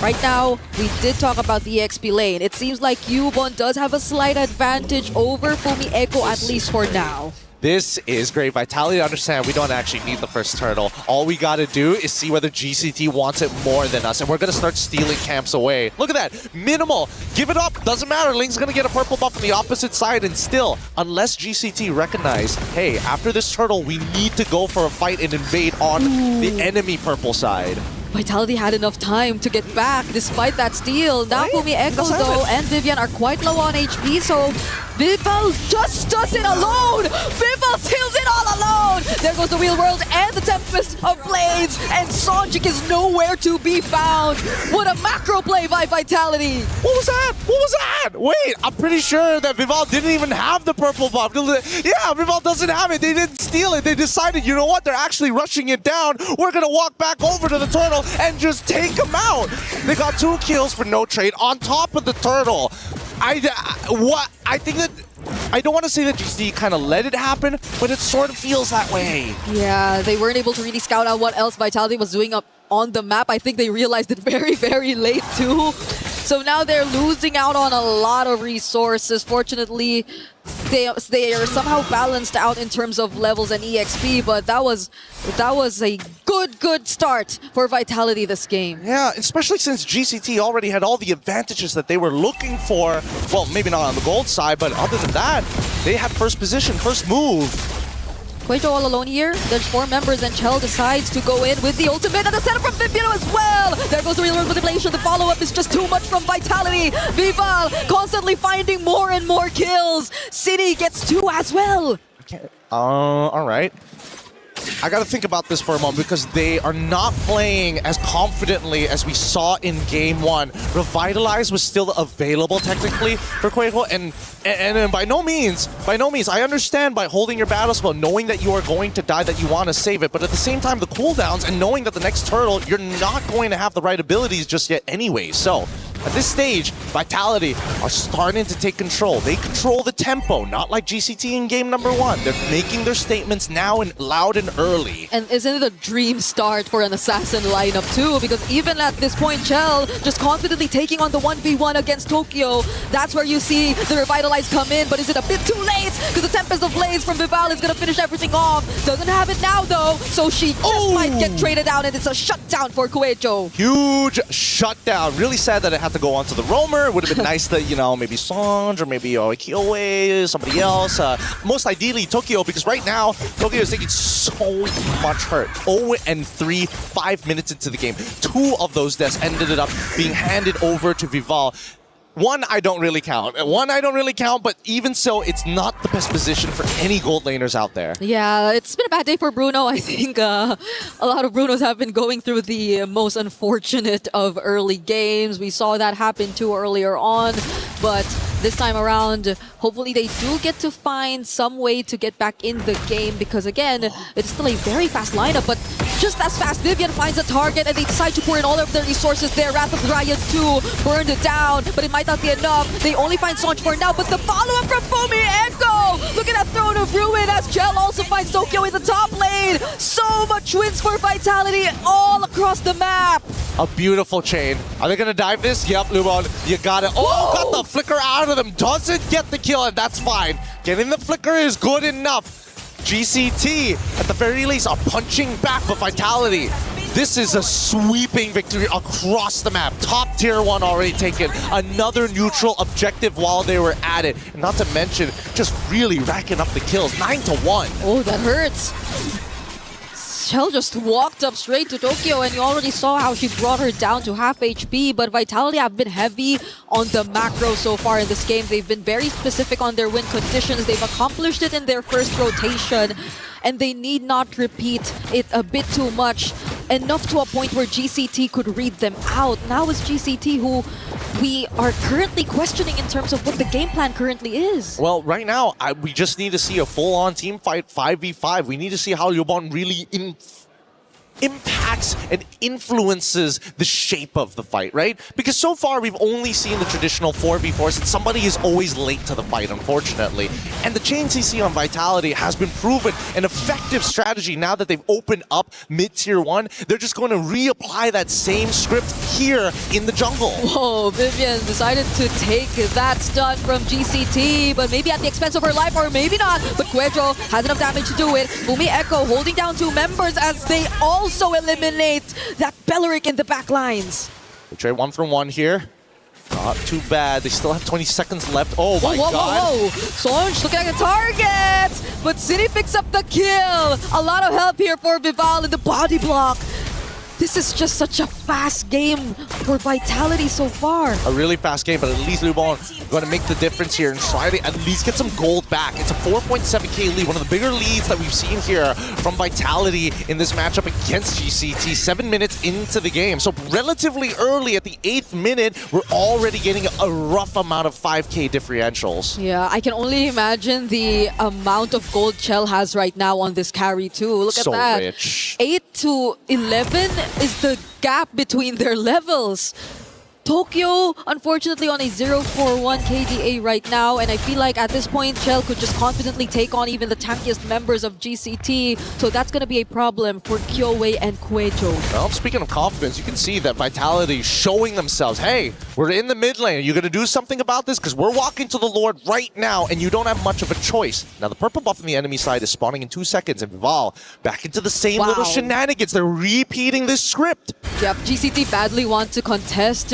right now, we did talk about the XP lane. It seems like Yubon does have a slight advantage over Fumi Echo, at least for now. This is great. Vitality understand we don't actually need the first turtle. All we gotta do is see whether GCT wants it more than us, and we're gonna start stealing camps away. Look at that. Minimal. Give it up. Doesn't matter. Ling's gonna get a purple buff on the opposite side, and still, unless GCT recognize, hey, after this turtle, we need to go for a fight and invade on the enemy purple side. Vitality had enough time to get back despite that steal. Now Fumi Echo though and Vivian are quite low on HP, so Vival just does it alone! Vival steals it all alone! There goes the Real World and the Tempest of Blades, and Sonjik is nowhere to be found! What a macro play by Vitality! What was that? What was that? Wait, I'm pretty sure that Vival didn't even have the purple buff. Yeah, Vival doesn't have it. They didn't steal it. They decided, you know what? They're actually rushing it down. We're gonna walk back over to the turtle and just take him out. They got 2 kills for no trade on top of the turtle. I think that I don't want to say that GC kind of let it happen, but it sort of feels that way. Yeah, they weren't able to really scout out what else Vitality was doing up on the map. I think they realized it very, very late too. So now they're losing out on a lot of resources. Fortunately, they are somehow balanced out in terms of levels and EXP, but that was a good start for Vitality this game. Yeah, especially since GCT already had all the advantages that they were looking for. Well, maybe not on the gold side, but other than that, they had first position, first move. Quaito all alone here. There's 4 members and Chell decides to go in with the ultimate and the setup from Viviano as well. There goes the Real World manipulation. The follow-up is just too much from Vitality. Vival constantly finding more and more kills. City gets 2 as well. All right. I gotta think about this for a moment because they are not playing as confidently as we saw in Game 1. Revitalize was still available technically for Quavo, and by no means, I understand by holding your battle spell, knowing that you are going to die, that you want to save it, but at the same time, the cooldowns and knowing that the next turtle, you're not going to have the right abilities just yet anyway. So At this stage, Vitality are starting to take control. They control the tempo, not like GCT in game number 1. They're making their statements now and loud and early. And isn't it a dream start for an Assassin lineup too? Because even at this point, Chell just confidently taking on the 1v1 against Tokyo. That's where you see the Revitalize come in, but is it a bit too late? Because the Tempest of Blaze from Vival is going to finish everything off. Doesn't have it now though, so she just might get traded down, and it's a shutdown for Kuejo. Huge shutdown. Really sad that it had to go on to the roamer. It would have been nice that, you know, maybe Sonj or maybe Kyoe, somebody else. Most ideally Tokyo, because right now Tokyo is taking so much hurt. 0-3, 5 minutes into the game. 2 of those deaths ended up being handed over to Vival. One I don't really count. But even so, it's not the best position for any gold laners out there. Yeah, it's been a bad day for Bruno. I think a lot of Brunos have been going through the most unfortunate of early games. We saw that happen too earlier on, but this time around, hopefully they do get to find some way to get back in the game, because again, it's still a very fast lineup, but just as fast, Vivian finds a target and they decide to pour in all of their resources there. Wrath of Riot 2 burned it down, but it might not be enough. They only find Sonj for now, but the follow-up from Fumi Echo! Look at that Throne of Ruin as Chell also finds Tokyo in the top lane. So much wins for Vitality all across the map. A beautiful chain. Are they gonna dive this? Yep, Lubon, you got it. Oh, got the flicker out of them. Doesn't get the kill, and that's fine. Getting the flicker is good enough. GCT, at the very least, are punching back, but Vitality, this is a sweeping victory across the map. Top tier 1 already taken. Another neutral objective while they were at it. And not to mention, just really racking up the kills. 9-1. Oh, that hurts. Chell just walked up straight to Tokyo, and you already saw how she brought her down to half HP, but Vitality have been heavy on the macro so far in this game. They've been very specific on their win conditions. They've accomplished it in their first rotation, and they need not repeat it a bit too much, enough to a point where GCT could read them out. Now it's GCT who we are currently questioning in terms of what the game plan currently is. Well, right now, we just need to see a full-on team fight 5v5. We need to see how Yobon really impacts and influences the shape of the fight, right? Because so far we've only seen the traditional 4v4s, and somebody is always late to the fight, unfortunately. And the chain CC on Vitality has been proven an effective strategy now that they've opened up mid-tier 1. They're just going to reapply that same script here in the jungle. Whoa, Vivian decided to take that stun from GCT, but maybe at the expense of her life, or maybe not. But Kuejo has enough damage to do it. Fumi Echo holding down 2 members as they also eliminate that Belleric in the back lines. We trade 1 for 1 here. Not too bad. They still have 20 seconds left. Oh my whoa, god. Whoa. Sonj looking at the target, but City picks up the kill. A lot of help here for Vival in the body block. This is just such a fast game for Vitality so far. A really fast game, but at least Lubon going to make the difference here and try to at least get some gold back. It's a 4.7k lead, one of the bigger leads that we've seen here from Vitality in this matchup against GCT. 7 minutes into the game, so relatively early at the 8th minute, we're already getting a rough amount of 5k differentials. Yeah, I can only imagine the amount of gold Chell has right now on this carry too. Look at that. So rich. 8 to 11 is the gap between their levels. Tokyo, unfortunately, on a 0-4-1 KDA right now, and I feel like at this point, Chell could just confidently take on even the tankiest members of GCT, so that's going to be a problem for Kyoe and Kuejo. Well, speaking of confidence, you can see that Vitality showing themselves, hey, we're in the mid lane. Are you going to do something about this? Because we're walking to the Lord right now, and you don't have much of a choice. Now, the purple buff on the enemy side is spawning in 2 seconds, and Vival back into the same little shenanigans. They're repeating this script. Yep, GCT badly want to contest,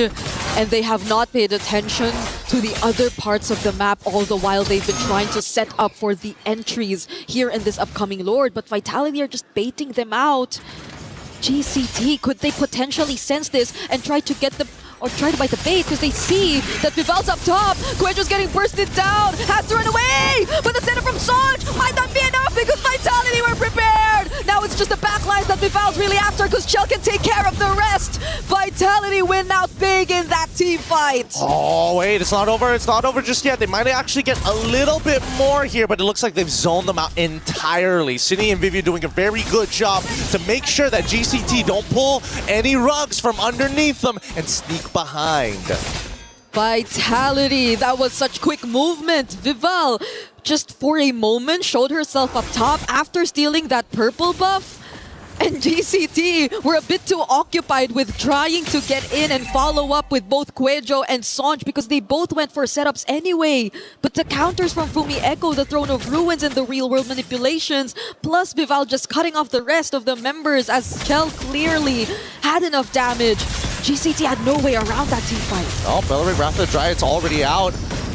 and they have not paid attention to the other parts of the map, all the while they've been trying to set up for the entries here in this upcoming Lord. But Vitality are just baiting them out. GCT, could they potentially sense this and try to get the or try to bite the bait, because they see that Vival's up top. Kuejo's getting bursted down, has to run away, but the center from Sonj might not be enough because Vitality were prepared. Now it's just the backlines that Vival's really after because Chell can take care of the rest. Vitality win out big in that team fight. Oh, wait, it's not over. It's not over just yet. They might actually get a little bit more here, but it looks like they've zoned them out entirely. Cine and Vivi doing a very good job to make sure that GCT don't pull any rugs from underneath them and sneak behind. Vitality, that was such quick movement. Vival, just for a moment, showed herself up top after stealing that purple buff. And GCT were a bit too occupied with trying to get in and follow up with both Cuejo and Sonj because they both went for setups anyway. But the counters from Fumi Echo, the Throne of Ruins, and the real-world manipulations, plus Vival just cutting off the rest of the members as Chell clearly had enough damage. GCT had no way around that team fight. Oh, Beleric Wrath of the Dryad's already out.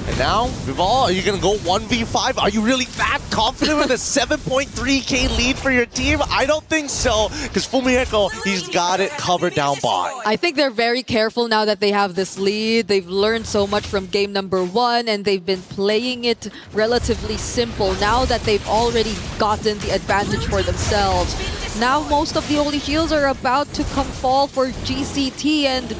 And now, Vival, are you going to go 1v5? Are you really that confident with a 7.3k lead for your team? I don't think so, because Fumieko, he's got it covered down bot. I think they're very careful now that they have this lead. They've learned so much from game number 1, and they've been playing it relatively simple now that they've already gotten the advantage for themselves. Now most of the holy shields are about to come fall for GCT, and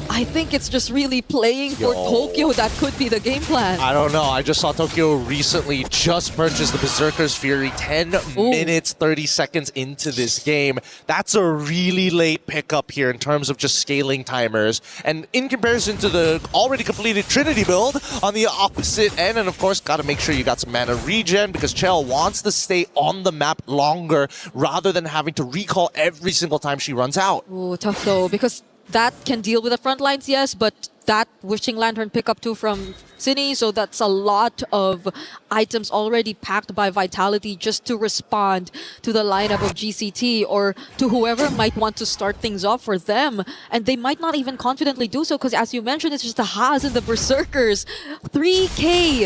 I think it's just really playing for Tokyo that could be the game plan. I don't know. I just saw Tokyo recently just purchase the Berserker's Fury 10 minutes, 30 seconds into this game. That's a really late pickup here in terms of just scaling timers. And in comparison to the already completed Trinity build on the opposite end, and of course, got to make sure you got some mana regen because Chell wants to stay on the map longer rather than having to recall every single time she runs out. Ooh, tough though, because that can deal with the front lines, yes, but that Wishing Lantern pickup too from Cine, so that's a lot of items already packed by Vitality just to respond to the lineup of GCT or to whoever might want to start things off for them. And they might not even confidently do so because, as you mentioned, it's just the Haas and the Berserkers. 3k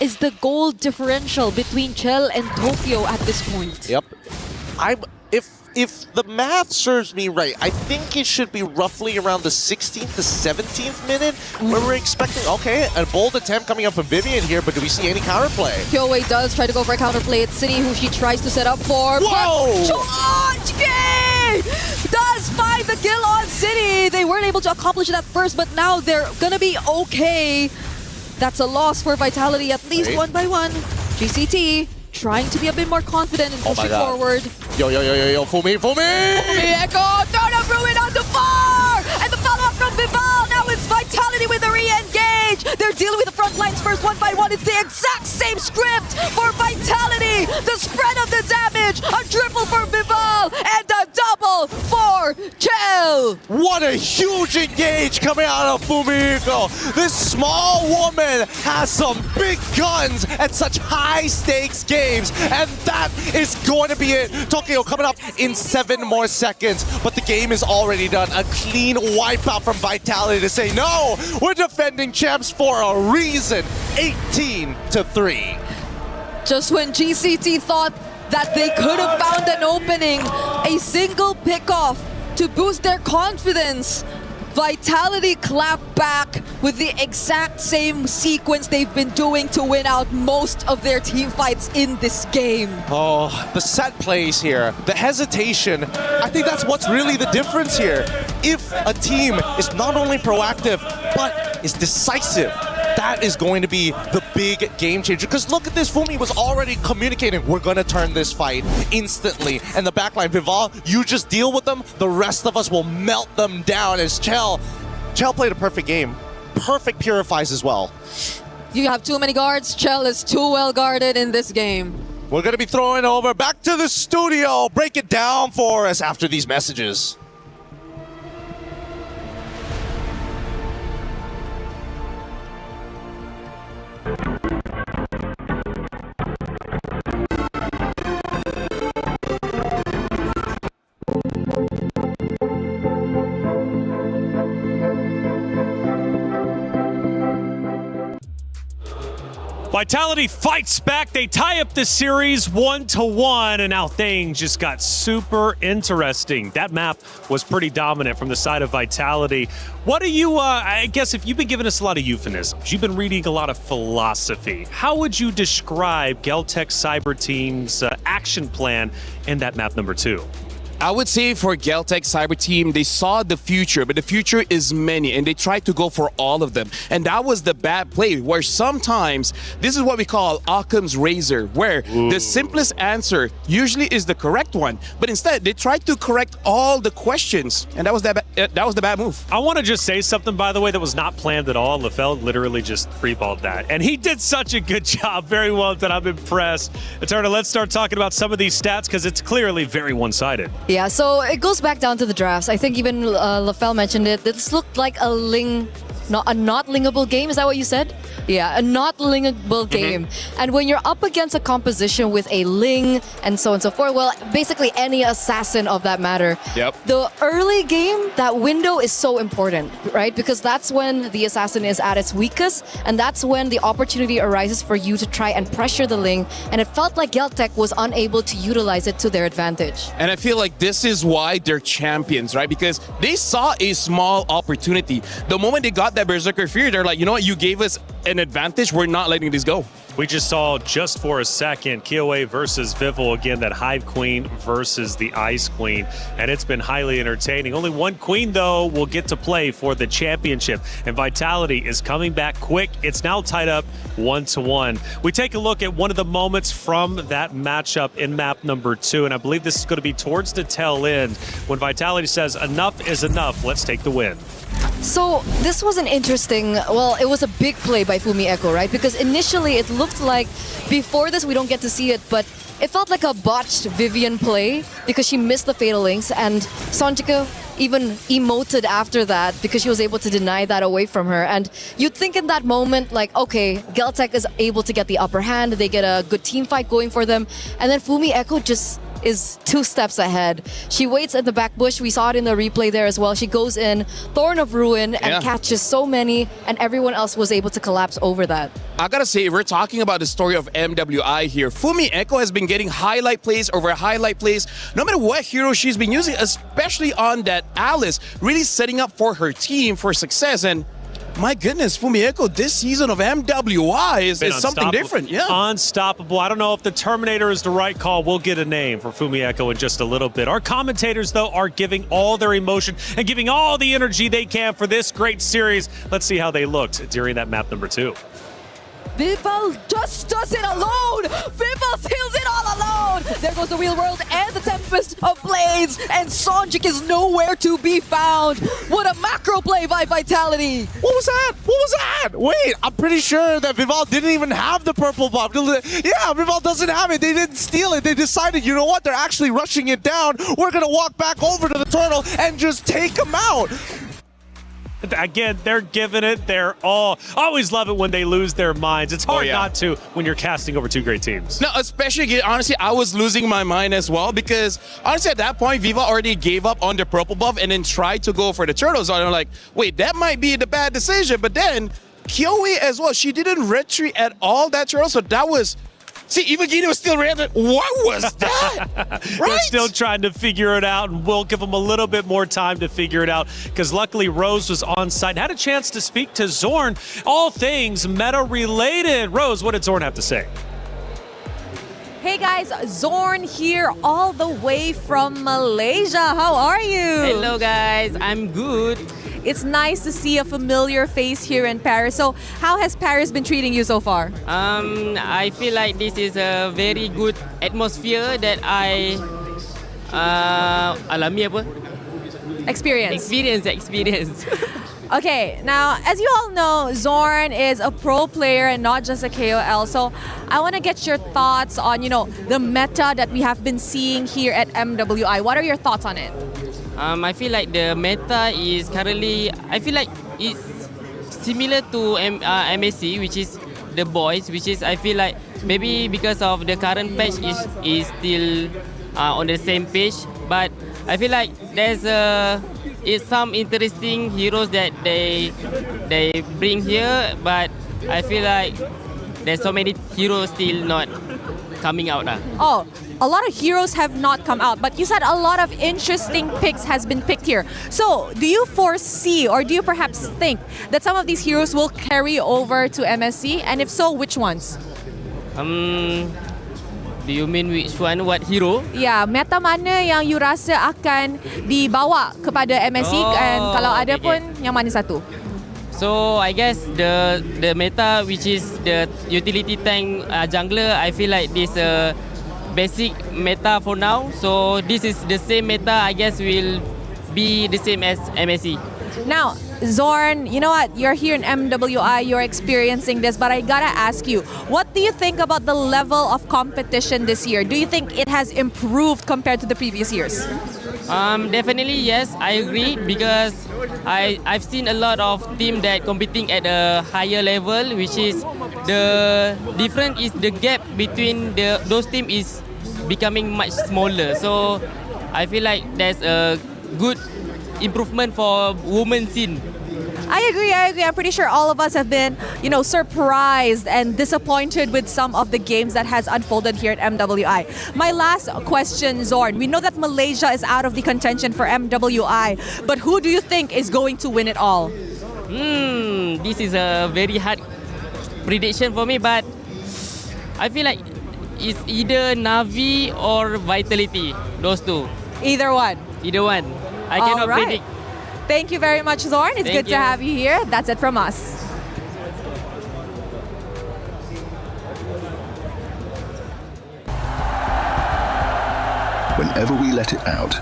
is the goal differential between Chell and Tokyo at this point. Yep. If the math serves me right, I think it should be roughly around the 16th to 17th minute where we're expecting, okay, a bold attempt coming up from Vivian here, but do we see any counterplay? Kyoei does try to go for a counterplay. It's Cine who she tries to set up for. Whoa! Does find the kill on Cine. They weren't able to accomplish it at first, but now they're gonna be okay. That's a loss for Vitality, at least one by one. GCT trying to be a bit more confident and pushing forward. Yo, Fumi! Fumi Echo, Throne of Ruin on the far! And the follow-up from Vival, now it's Vitality with a re-engage! They're dealing with the front lines first, one by one. It's the exact same script for Vitality! The spread of the damage, a triple for Vival, and a double for Chell! What a huge engage coming out of Fumiko! This small woman has some big guns at such high-stakes games, and that is going to be it. Tokyo coming up in 7 more seconds, but the game is already done. A clean wipeout from Vitality to say, no, we're defending champs for a reason. 18-3. Just when GCT thought that they could have found an opening, a single pickoff to boost their confidence, Vitality clapped back with the exact same sequence they've been doing to win out most of their team fights in this game. Oh, the set plays here, the hesitation, I think that's what's really the difference here. If a team is not only proactive, but is decisive, that is going to be the big game changer. Because look at this, Fumi was already communicating, we're going to turn this fight instantly. And the backline, Vival, you just deal with them, the rest of us will melt them down as Chell played a perfect game. Perfect purifies as well. You have too many guards. Chell is too well guarded in this game. We're going to be throwing over back to the studio. Break it down for us after these messages. Vitality fights back. They tie up the series 1-1, and now things just got super interesting. That map was pretty dominant from the side of Vitality. What do you, I guess if you've been giving us a lot of euphemisms, you've been reading a lot of philosophy, how would you describe Geltec Cyber Team's action plan in that map number 2? I would say for Geltec Cyber Team, they saw the future, but the future is many, and they tried to go for all of them. And that was the bad play, where sometimes, this is what we call Occam's razor, where the simplest answer usually is the correct one, but instead they tried to correct all the questions, and that was the bad move. I want to just say something, by the way, that was not planned at all. LaFell literally just freeballed that, and he did such a good job. Very well done. I'm impressed. Turner, let's start talking about some of these stats, because it's clearly very one-sided. Yeah, so it goes back down to the drafts. I think even LaFell mentioned it. This looked like a not lingable game. Is that what you said? Yeah, a not lingable game. And when you're up against a composition with a ling and so on and so forth, well, basically any assassin of that matter. Yep. The early game, that window is so important, right? Because that's when the assassin is at its weakest, and that's when the opportunity arises for you to try and pressure the ling. And it felt like Geltec was unable to utilize it to their advantage. And I feel like this is why they're champions, right? Because they saw a small opportunity. The moment they got that Berserker Fury, they're like, you know what, you gave us an advantage, we're not letting this go. We just saw just for a second Kioe versus Vival, again, that Hive Queen versus the Ice Queen, and it's been highly entertaining. Only one queen, though, will get to play for the championship, and Vitality is coming back quick. It's now tied up 1-1. We take a look at one of the moments from that matchup in map number 2, and I believe this is going to be towards the tail end when Vitality says, enough is enough, let's take the win. So this was an interesting, well, it was a big play by Fumi Echo, right? Because initially it looked like, before this we don't get to see it, but it felt like a botched Vivian play because she missed the Fatal Links, and Sonjika even emoted after that because she was able to deny that away from her. And you'd think in that moment, like, okay, Geltec is able to get the upper hand, they get a good team fight going for them, and then Fumi Echo just is 2 steps ahead. She waits at the back bush. We saw it in the replay there as well. She goes in, Thorn of Ruin, and catches so many, and everyone else was able to collapse over that. I gotta say, we're talking about the story of MWI here. Fumi Echo has been getting highlight plays over highlight plays, no matter what hero she's been using, especially on that Alice, really setting up for her team for success. And my goodness, Fumi Echo, this season of MWI is something different. Yeah. Unstoppable. I don't know if the Terminator is the right call. We'll get a name for Fumi Echo in just a little bit. Our commentators, though, are giving all their emotion and giving all the energy they can for this great series. Let's see how they looked during that map number 2. Vival just does it alone! Vival seals it all alone! There goes the Real World and the Tempest of Blades, and Sonjik is nowhere to be found! What a macro play by Vitality! What was that? What was that? Wait, I'm pretty sure that Vival didn't even have the purple buff. Yeah, Vival doesn't have it. They didn't steal it. They decided, you know what? They're actually rushing it down. We're going to walk back over to the turtle and just take him out. Again, they're giving it their all. I always love it when they lose their minds. It's hard not to when you're casting over 2 great teams. No, especially, honestly, I was losing my mind as well because, honestly, at that point, Viva already gave up on the purple buff and then tried to go for the turtle. So I'm like, wait, that might be the bad decision. But then, Kioe as well, she didn't retreat at all, that turtle. So that was... See, even Gina was still random. What was that? Right? They're still trying to figure it out, and we'll give them a little bit more time to figure it out because luckily Rose was on site and had a chance to speak to Zorn. All things meta-related. Rose, what did Zorn have to say? Hey guys, Zorn here all the way from Malaysia. How are you? Hello guys, I'm good. It's nice to see a familiar face here in Paris. So how has Paris been treating you so far? I feel like this is a very good atmosphere that I alami apa? Experience. Okay, now as you all know, Zorn is a pro player and not just a KOL. So I want to get your thoughts on, the meta that we have been seeing here at MWI. What are your thoughts on it? I feel like the meta is currently, I feel like it's similar to MSC, which is the boys, which is I feel like maybe because of the current patch is still on the same page, but I feel like there's some interesting heroes that they bring here, but I feel like there's so many heroes still not coming out. Oh, a lot of heroes have not come out, but you said a lot of interesting picks has been picked here. So do you foresee or do you perhaps think that some of these heroes will carry over to MSC? And if so, which ones? Do you mean which one? What hero? Ya, meta mana yang you rasa akan dibawa kepada MSC and kalau ada pun yang mana satu? So I guess the meta which is the utility tank jungler, I feel like this basic meta for now. So this is the same meta, I guess will be the same as MSC. Now, Zorn, you know what? You're here in MWI, you're experiencing this, but I gotta ask you, what do you think about the level of competition this year? Do you think it has improved compared to the previous years? Definitely yes, I agree because I've seen a lot of teams that competing at a higher level, which is the difference is the gap between those teams is becoming much smaller. So I feel like there's a good improvement for women's scene. I agree. I'm pretty sure all of us have been, surprised and disappointed with some of the games that has unfolded here at MWI. My last question, Zorn. We know that Malaysia is out of the contention for MWI, but who do you think is going to win it all? This is a very hard prediction for me, but I feel like it's either Navi or Vitality. Those two. Either one. Either one. I cannot predict. Thank you very much, Zorn. It's good to have you here. That's it from us. Whenever we let it out,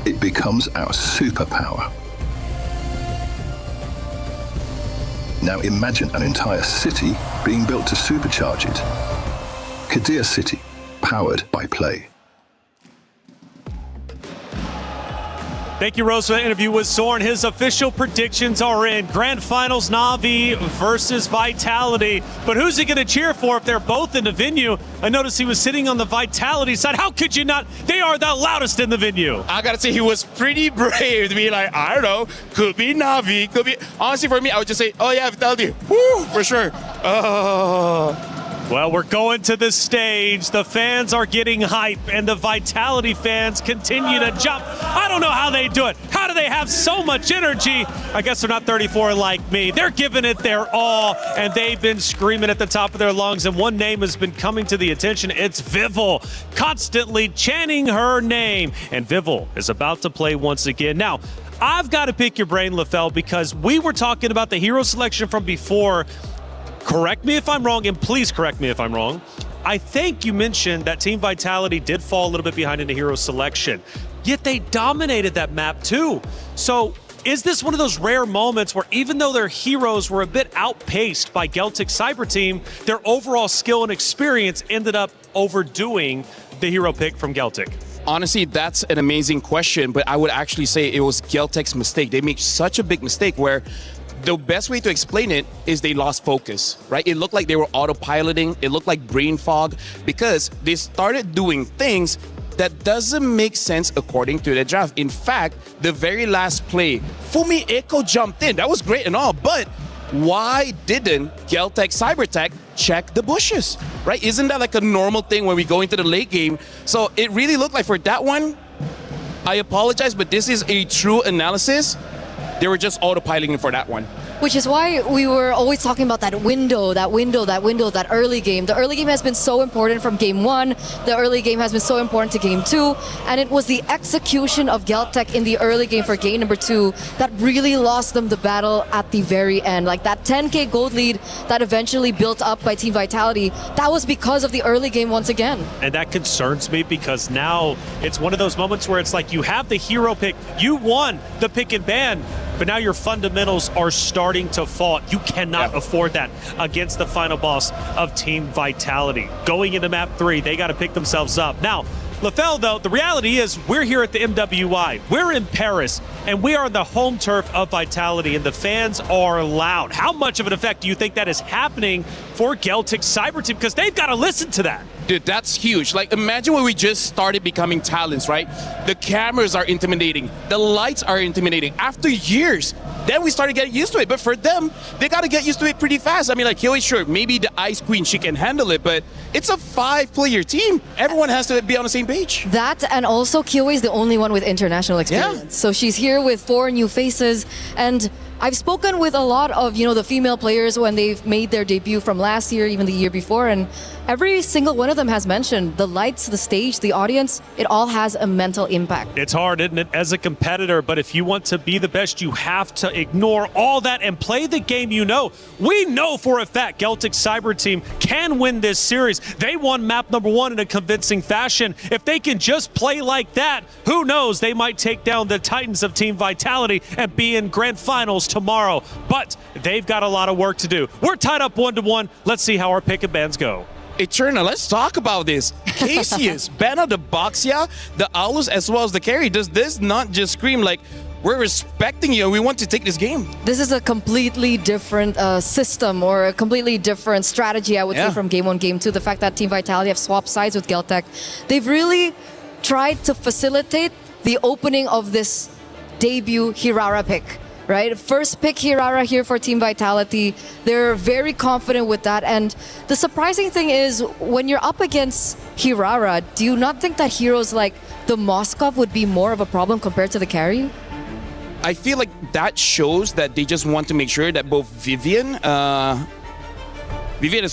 it becomes our superpower. Now imagine an entire city being built to supercharge it. Kadir City, powered by play. Thank you, Rose, for that interview with Zorn. His official predictions are in. Grand Finals, Navi versus Vitality. But who's he going to cheer for if they're both in the venue? I noticed he was sitting on the Vitality side. How could you not? They are the loudest in the venue. I got to say, he was pretty brave to be like, I don't know, could be Navi, could be... Honestly, for me, I would just say, oh yeah, Vitality. Woo, for sure. Well, we're going to the stage. The fans are getting hype, and the Vitality fans continue to jump. I don't know how they do it. How do they have so much energy? I guess they're not 34 like me. They're giving it their all, and they've been screaming at the top of their lungs, and one name has been coming to the attention. It's Vival, constantly chanting her name, and Vival is about to play once again. Now, I've got to pick your brain, Lefel, because we were talking about the hero selection from before. Correct me if I'm wrong, and please correct me if I'm wrong. I think you mentioned that Team Vitality did fall a little bit behind in the hero selection, yet they dominated that map too. So is this one of those rare moments where even though their heroes were a bit outpaced by Geltic's Cyber Team, their overall skill and experience ended up overdoing the hero pick from Geltic? Honestly, that's an amazing question, but I would actually say it was Geltic's mistake. They made such a big mistake where the best way to explain it is they lost focus, right? It looked like they were autopiloting. It looked like brain fog because they started doing things that doesn't make sense according to the draft. In fact, the very last play, Fumi Echo jumped in. That was great and all, but why didn't Geltic Cybertech check the bushes, right? Isn't that like a normal thing when we go into the late game? So it really looked like for that one, I apologize, but this is a true analysis. They were just autopiloting for that one. Which is why we were always talking about that window, that early game. The early game has been so important from game 1. The early game has been so important to game 2. And it was the execution of Geltic in the early game for game number 2 that really lost them the battle at the very end. Like that 10k gold lead that eventually built up by Team Vitality, that was because of the early game once again. And that concerns me because now it's one of those moments where it's like you have the hero pick, you won the pick and ban, but now your fundamentals are starting to fall. You cannot afford that against the final boss of Team Vitality. Going into map 3, they got to pick themselves up. Now, Lefel, though, the reality is we're here at the MWI. We're in Paris, and we are the home turf of Vitality, and the fans are loud. How much of an effect do you think that is happening for Geltic Cyber Team? Because they've got to listen to that. Dude, that's huge. Like, imagine when we just started becoming talents, right? The cameras are intimidating. The lights are intimidating. After years, then we started getting used to it. But for them, they got to get used to it pretty fast. I mean, like, Kiwi, sure, maybe the Ice Queen, she can handle it, but it's a 5-player team. Everyone has to be on the same page. That, and also Kiwi is the only one with international experience. Yeah. So she's here with 4 new faces, and I've spoken with a lot of, the female players when they've made their debut from last year, even the year before, and every single one of them has mentioned the lights, the stage, the audience, it all has a mental impact. It's hard, isn't it, as a competitor, but if you want to be the best, you have to ignore all that and play the game you know. We know for a fact Celtic Cyber Team can win this series. They won map number 1 in a convincing fashion. If they can just play like that, who knows, they might take down the Titans of Team Vitality and be in Grand Finals tomorrow. But they've got a lot of work to do. We're tied up 1-1. Let's see how our pick and bans go. Eternal, let's talk about this. Cassius, Banner, the Boxia, the Aulus, as well as the carry. Does this not just scream like, we're respecting you and we want to take this game? This is a completely different system or a completely different strategy, I would say, from Game 1, Game 2. The fact that Team Vitality have swapped sides with Celtic, they've really tried to facilitate the opening of this debut Hirara pick. Right? First pick Hirara here for Team Vitality. They're very confident with that. And the surprising thing is, when you're up against Hirara, do you not think that heroes like the Moskov would be more of a problem compared to the carry? I feel like that shows that they just want to make sure that both Vivian as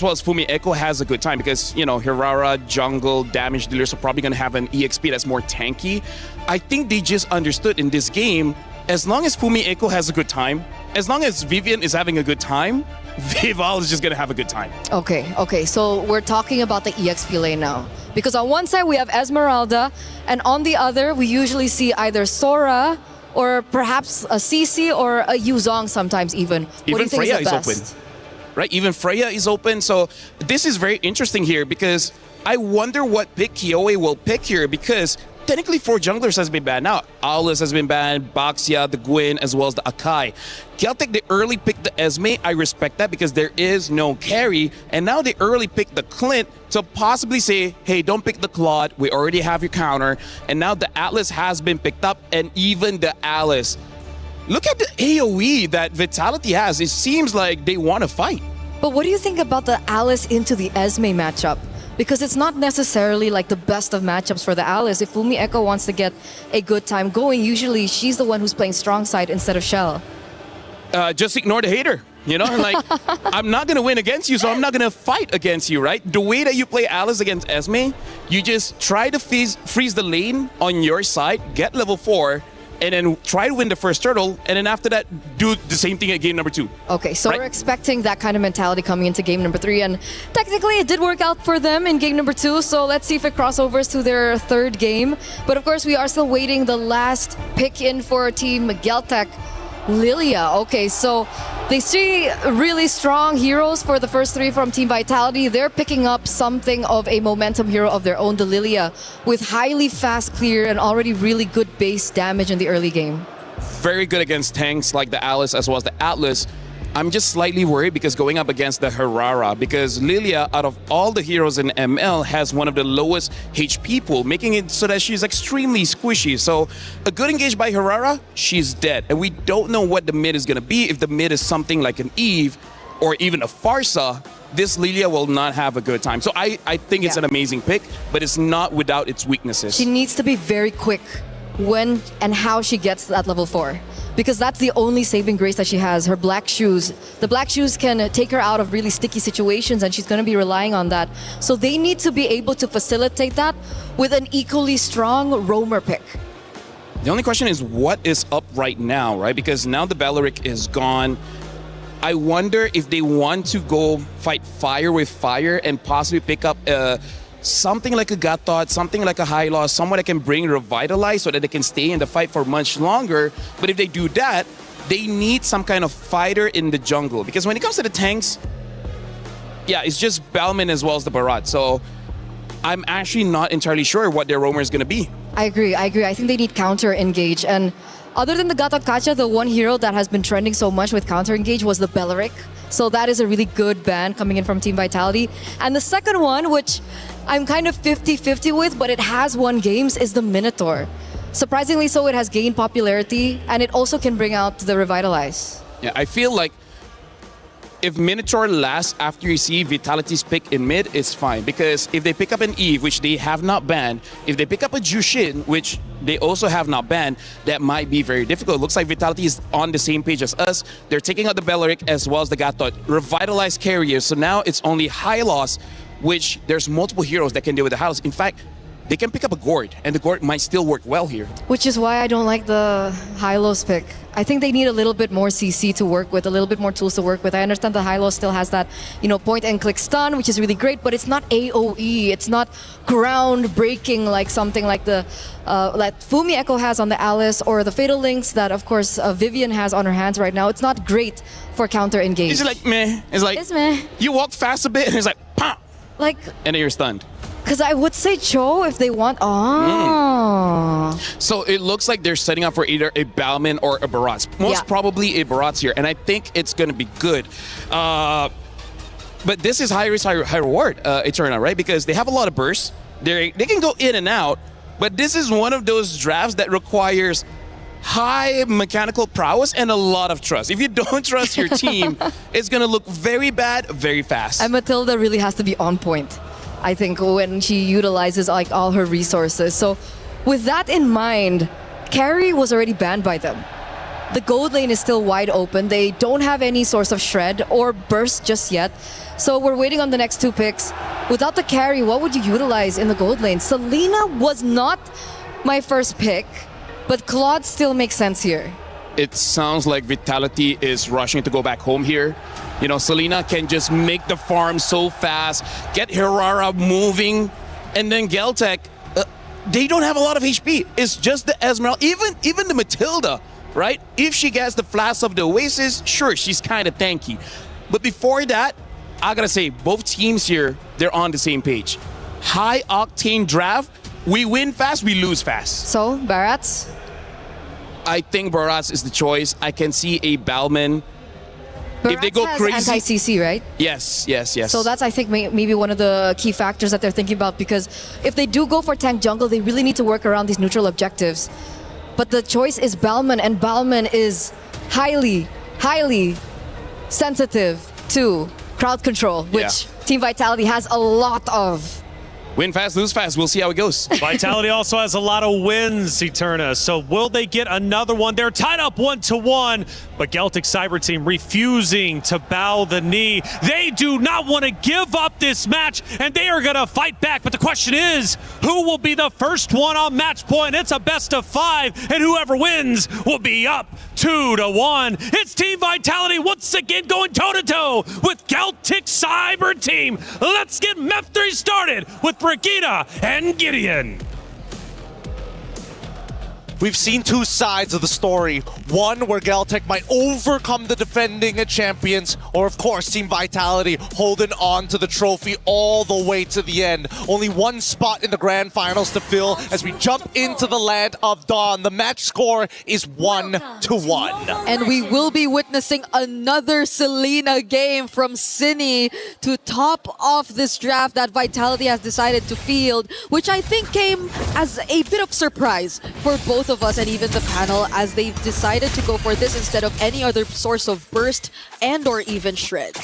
well as Fumi Echo has a good time, because, you know, Hirara, jungle, damage dealers are probably going to have an EXP that's more tanky. I think they just understood in this game, as long as Fumi Echo has a good time, as long as Vivian is having a good time, Vival is just going to have a good time. Okay, so we're talking about the EXP lane now. Because on one side we have Esmeralda, and on the other we usually see either Sora or perhaps a CC or a Yuzong sometimes even. Even Freya is open. Right? Even Freya is open. So this is very interesting here, because I wonder what pick Kioe will pick here, because technically 4 junglers has been banned. Now, Aulus has been banned, Baxia, the Gwyn, as well as the Akai. Celtic, they early picked the Esme. I respect that because there is no carry. And now they early picked the Clint to possibly say, hey, don't pick the Claude. We already have your counter. And now the Atlas has been picked up, and even the Alice. Look at the AoE that Vitality has. It seems like they want to fight. But what do you think about the Alice into the Esme matchup? Because it's not necessarily like the best of matchups for the Alice. If Fumi Echo wants to get a good time going, usually she's the one who's playing strong side instead of Shell. Just ignore the hater. You know, like, I'm not going to win against you, so I'm not going to fight against you, right? The way that you play Alice against Esme, you just try to freeze the lane on your side, get level 4, and then try to win the first turtle, and then after that, do the same thing at game number 2. Okay, so we're expecting that kind of mentality coming into game number 3, and technically it did work out for them in game number 2, so let's see if it crossovers to their 3rd game. But of course, we are still waiting the last pick in for Team Celtic, Lilia. Okay, so they see really strong heroes for the first 3 from Team Vitality. They're picking up something of a momentum hero of their own, the Lilia, with highly fast clear and already really good base damage in the early game. Very good against tanks like the Alice as well as the Atlas. I'm just slightly worried because going up against the Hirara, because Lilia, out of all the heroes in ML, has one of the lowest HP pool, making it so that she's extremely squishy. So a good engage by Hirara, she's dead. And we don't know what the mid is going to be. If the mid is something like an Eve or even a Farsa, this Lilia will not have a good time. So I think it's an amazing pick, but it's not without its weaknesses. She needs to be very quick when and how she gets that level 4. Because that's the only saving grace that she has, her black shoes. The black shoes can take her out of really sticky situations, and she's going to be relying on that. So they need to be able to facilitate that with an equally strong roamer pick. The only question is what is up right now, right? Because now the Belleric is gone. I wonder if they want to go fight fire with fire and possibly pick up something like a Gatot, something like a High Loss, someone that can bring Revitalize so that they can stay in the fight for much longer. But if they do that, they need some kind of fighter in the jungle. Because when it comes to the tanks, yeah, it's just Bellman as well as the Barat. So I'm actually not entirely sure what their roamer is going to be. I agree. I think they need counter engage. And other than the Gatot Kacha, the one hero that has been trending so much with counter engage was the Belleric. So that is a really good ban coming in from Team Vitality. And the second one, which I'm kind of 50-50 with, but it has won games, is the Minotaur. Surprisingly so, it has gained popularity, and it also can bring out the Revitalize. Yeah, I feel like if Minotaur lasts after you see Vitality's pick in mid, it's fine. Because if they pick up an Eve, which they have not banned, if they pick up a Jushin, which they also have not banned, that might be very difficult. It looks like Vitality is on the same page as us. They're taking out the Belleric as well as the Gatot. Revitalized carriers, so now it's only High Loss which there's multiple heroes that can deal with the Hylos. In fact, they can pick up a Gord, and the Gord might still work well here. Which is why I don't like the Hylos pick. I think they need a little bit more CC to work with, a little bit more tools to work with. I understand the Hylos still has that, point and click stun, which is really great, but it's not AoE. It's not groundbreaking like something like the that Fumi Echo has on the Alice, or the Fatal Links that, of course, Vivian has on her hands right now. It's not great for counter engage. It's like meh. It's like meh. You walk fast a bit, and it's like pop, like, and then you're stunned. Because I would say Cho if they want. So it looks like they're setting up for either a Balman or a Barats. Most probably a Barats here, and I think it's going to be good. But this is high risk, high reward, Eterna, right? Because they have a lot of bursts. They can go in and out, but this is one of those drafts that requires high mechanical prowess and a lot of trust. If you don't trust your team, it's going to look very bad, very fast. And Matilda really has to be on point, I think, when she utilizes like all her resources. So with that in mind, carry was already banned by them. The gold lane is still wide open. They don't have any source of shred or burst just yet. So we're waiting on the next two picks. Without the carry, what would you utilize in the gold lane? Selena was not my first pick, but Claude still makes sense here. It sounds like Vitality is rushing to go back home here. Selena can just make the farm so fast, get Herrera moving, and then Geltec, they don't have a lot of HP. It's just the Esmeralda, even the Matilda, right? If she gets the Flash of the Oasis, sure, she's kind of tanky. But before that, I gotta say, both teams here, they're on the same page. High octane draft, we win fast, we lose fast. So, Barats? I think Barats is the choice. I can see a Balman. Barats if they go has crazy, anti-CC, right? Yes. So that's, I think, maybe one of the key factors that they're thinking about, because if they do go for tank jungle, they really need to work around these neutral objectives. But the choice is Balman, and Balman is highly sensitive to crowd control, which Team Vitality has a lot of. Win fast, lose fast. We'll see how it goes. Vitality also has a lot of wins, Eterna. So will they get another one? They're tied up 1-1, but Celtic Cyber Team refusing to bow the knee. They do not want to give up this match, and they are going to fight back. But the question is, who will be the first one on match point? It's a best of 5, and whoever wins will be up 2-1. It's Team Vitality once again going toe-to-toe with Celtic Cyber Team. Let's get Map 3 started with Brigitte and Gideon. We've seen two sides of the story. One where Geltec might overcome the defending champions, or of course Team Vitality holding on to the trophy all the way to the end. Only one spot in the Grand Finals to fill as we jump into the land of Dawn. The match score is 1-1. And we will be witnessing another Selena game from Cine to top off this draft that Vitality has decided to field, which I think came as a bit of surprise for both of us and even the panel, as they've decided to go for this instead of any other source of burst and or even shred.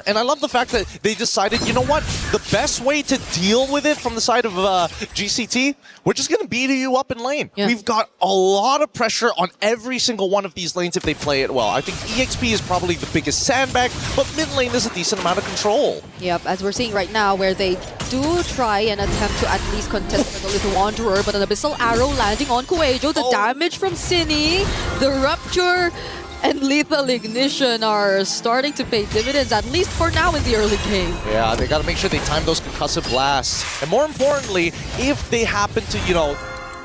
And I love the fact that they decided, you know what, the best way to deal with it from the side of GCT, we're just going to beat you up in lane. We've got a lot of pressure on every single one of these lanes if they play it well. I think EXP is probably the biggest sandbag, but mid lane is a decent amount of control. Yep, as we're seeing right now, where they do try and attempt to at least contest with a little Wanderer, but an Abyssal Arrow landing on Kuejo. The damage from Cine, the Rupture, and Lethal Ignition are starting to pay dividends, at least for now in the early game. Yeah, they got to make sure they time those concussive blasts. And more importantly, if they happen to,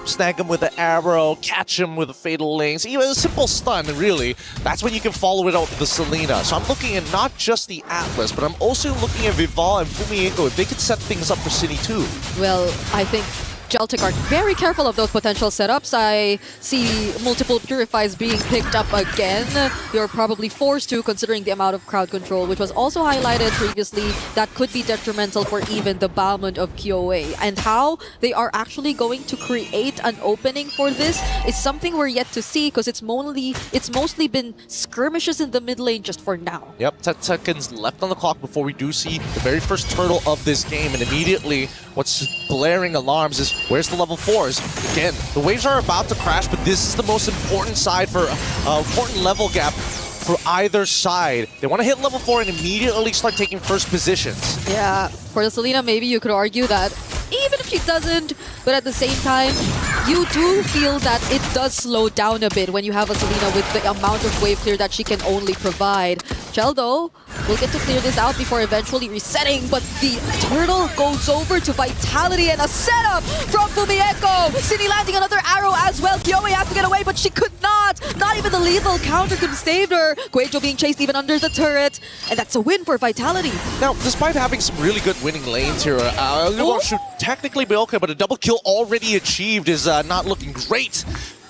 snag him with an arrow, catch him with a fatal links, even a simple stun, really, that's when you can follow it out with the Selena. So I'm looking at not just the Atlas, but I'm also looking at Vival and Fumieko, if they could set things up for Cine too. Well, I think Celtic are very careful of those potential setups. I see multiple Purifies being picked up again. You're probably forced to, considering the amount of crowd control, which was also highlighted previously, that could be detrimental for even the Balmond of KOA. And how they are actually going to create an opening for this is something we're yet to see, because it's mostly been skirmishes in the mid lane just for now. Yep, 10 seconds left on the clock before we do see the very first turtle of this game, and immediately what's blaring alarms is, where's the level 4s? Again, the waves are about to crash, but this is the most important side for important level gap for either side. They want to hit level 4 and immediately start taking first positions. Yeah, for the Selena, maybe you could argue that even if she doesn't, but at the same time, you do feel that it does slow down a bit when you have a Selena with the amount of wave clear that she can only provide. Chell, though, will get to clear this out before eventually resetting, but the turtle goes over to Vitality and a setup from Fumieko. City landing another arrow as well. Kyoe has to get away, but she could not. Not even the lethal counter could save her. Guejo being chased even under the turret, and that's a win for Vitality. Now, despite having some really good winning lanes here, should technically be okay, but a double kill already achieved is not looking great.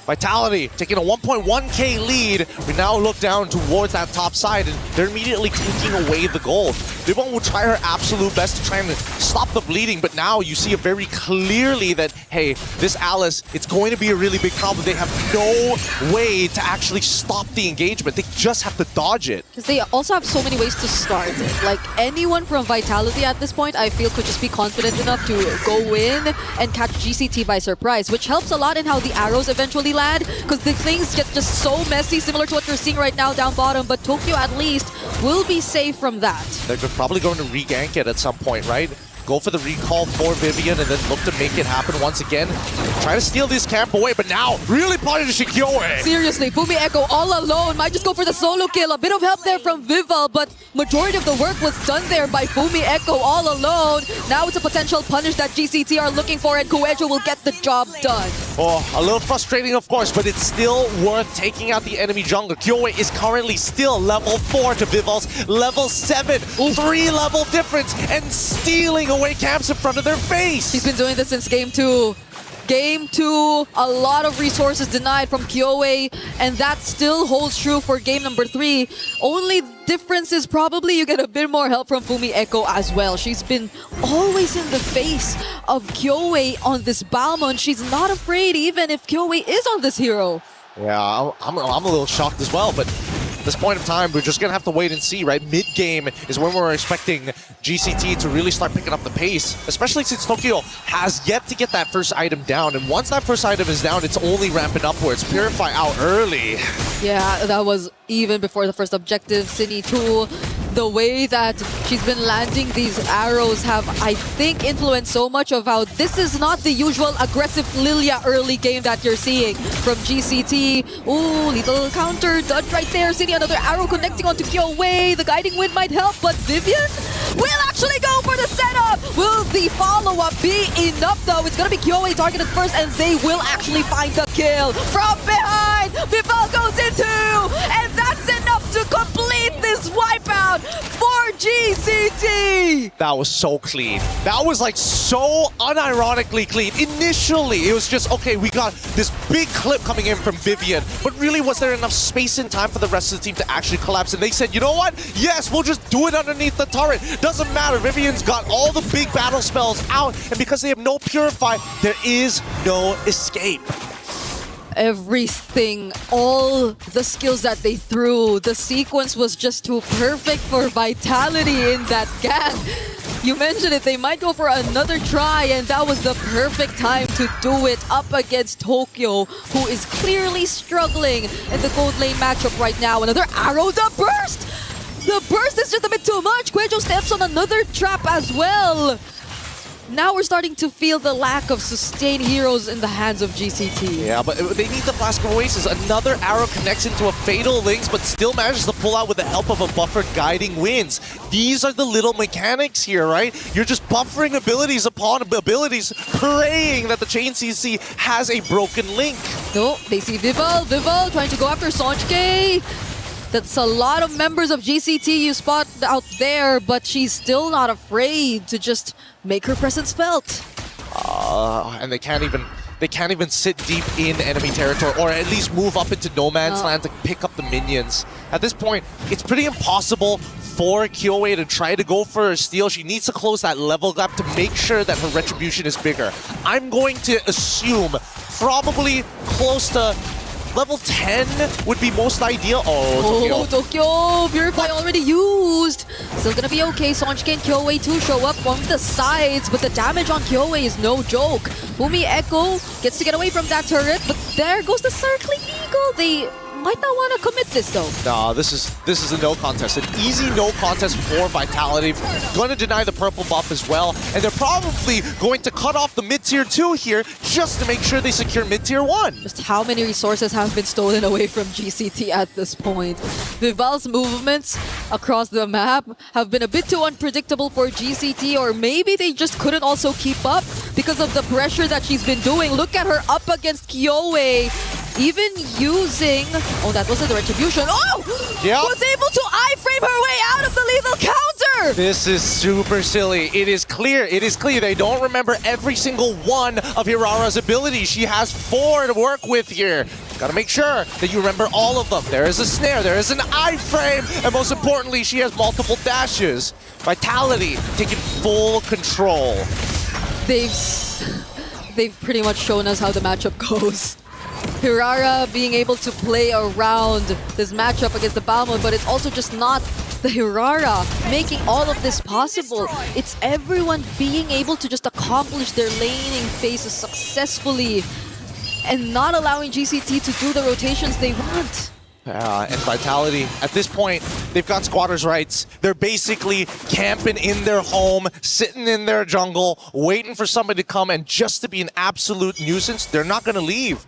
Vitality taking a 1.1k lead. We now look down towards that top side, and they're immediately taking away the gold. Vivon will try her absolute best to try and stop the bleeding, but now you see it very clearly that, hey, this Alice, it's going to be a really big problem. They have no way to actually stop the engagement. They just have to dodge it. Because they also have so many ways to start it. Like, anyone from Vitality at this point, I feel, could just be confident enough to go in and catch GCT by surprise, which helps a lot in how the arrows eventually land, because the things get just so messy, similar to what you're seeing right now down bottom, but Tokyo at least will be safe from that. They're probably going to re-gank it at some point, right? Go for the recall for Vivian and then look to make it happen once again. Try to steal this camp away, but now really punishing Kyoe. Seriously, Fumieko all alone. Might just go for the solo kill. A bit of help there from Vival, but majority of the work was done there by Fumieko all alone. Now it's a potential punish that GCT are looking for, and Guejo will get the job done. Oh, a little frustrating, of course, but it's still worth taking out the enemy jungler. Kyoe is currently still level 4 to Vival's level 7. 3-level difference, and stealing away camps in front of their face. He's been doing this since game 2. Game 2, a lot of resources denied from Kyoe, and that still holds true for game number 3. Only difference is probably you get a bit more help from Fumieko as well. She's been always in the face of Kyoe on this Balmond. She's not afraid even if Kyoe is on this hero. Yeah, I'm a little shocked as well, but at this point in time, we're just going to have to wait and see, right? Mid-game is when we're expecting GCT to really start picking up the pace, especially since Tokyo has yet to get that first item down. And once that first item is down, it's only ramping upwards. Purify out early. Yeah, that was even before the first objective. Cine 2, the way that she's been landing these arrows have, I think, influenced so much of how this is not the usual aggressive Lilia early game that you're seeing from GCT. Ooh, little counter dodge right there. Cine, another arrow connecting onto Kyoe. The guiding wind might help, but Vivian will actually go for the setup. Will the follow-up be enough, though? It's going to be Kyoe targeted first, and they will actually find the kill from behind. Vival goes into, and that's enough to complete this wipeout for GCT. That was so clean. That was like so unironically clean. Initially, it was just, okay, we got this big clip coming in from Vivian, but really, was there enough space and time for the rest of the team to actually collapse? And they said, you know what? Yes, we'll just do it underneath the turret. Doesn't matter. Vivian's got all the big battle spells out, and because they have no Purify, there is no escape. Everything, all the skills that they threw, the sequence was just too perfect for Vitality in that gang. You mentioned it, they might go for another try, and that was the perfect time to do it up against Tokyo, who is clearly struggling in the gold lane matchup right now. Another arrow, the burst! The burst is just a bit too much. Guejo steps on another trap as well. Now we're starting to feel the lack of sustained heroes in the hands of GCT. Yeah, but they need the Flask of Oasis. Another arrow connects into a Fatal Links, but still manages to pull out with the help of a buffered Guiding Winds. These are the little mechanics here, right? You're just buffering abilities upon abilities, praying that the Chain CC has a broken link. No, they see Vival. Vival trying to go after Sonjke. That's a lot of members of GCT you spot out there, but she's still not afraid to just make her presence felt. And they can't even sit deep in enemy territory, or at least move up into no man's land to pick up the minions. At this point, it's pretty impossible for Kyoe to try to go for a steal. She needs to close that level gap to make sure that her retribution is bigger. I'm going to assume probably close to level 10 would be most ideal. Oh, Tokyo! Purify already used! Still gonna be okay. Sonjke and Kyoe too show up from the sides, but the damage on Kyoe is no joke. Fumieko gets to get away from that turret, but there goes the Circling Eagle. They might not want to commit this though. No, this is a no contest. An easy no contest for Vitality. Going to deny the purple buff as well. And they're probably going to cut off the mid-tier 2 here just to make sure they secure mid-tier 1. Just how many resources have been stolen away from GCT at this point? Vival's movements across the map have been a bit too unpredictable for GCT, or maybe they just couldn't also keep up because of the pressure that she's been doing. Look at her up against Kyoe. Even using... Oh, that wasn't the retribution. Oh! Yep. Was able to iframe her way out of the lethal counter! This is super silly. It is clear. It is clear. They don't remember every single one of Hirara's abilities. She has 4 to work with here. Gotta make sure that you remember all of them. There is a snare, there is an iframe, and most importantly, she has multiple dashes. Vitality taking full control. They've pretty much shown us how the matchup goes. Hirara being able to play around this matchup against the Balmond, but it's also just not the Hirara making all of this possible. It's everyone being able to just accomplish their laning phases successfully and not allowing GCT to do the rotations they want. And Vitality, at this point, they've got squatters' rights. They're basically camping in their home, sitting in their jungle, waiting for somebody to come, and just to be an absolute nuisance, they're not going to leave.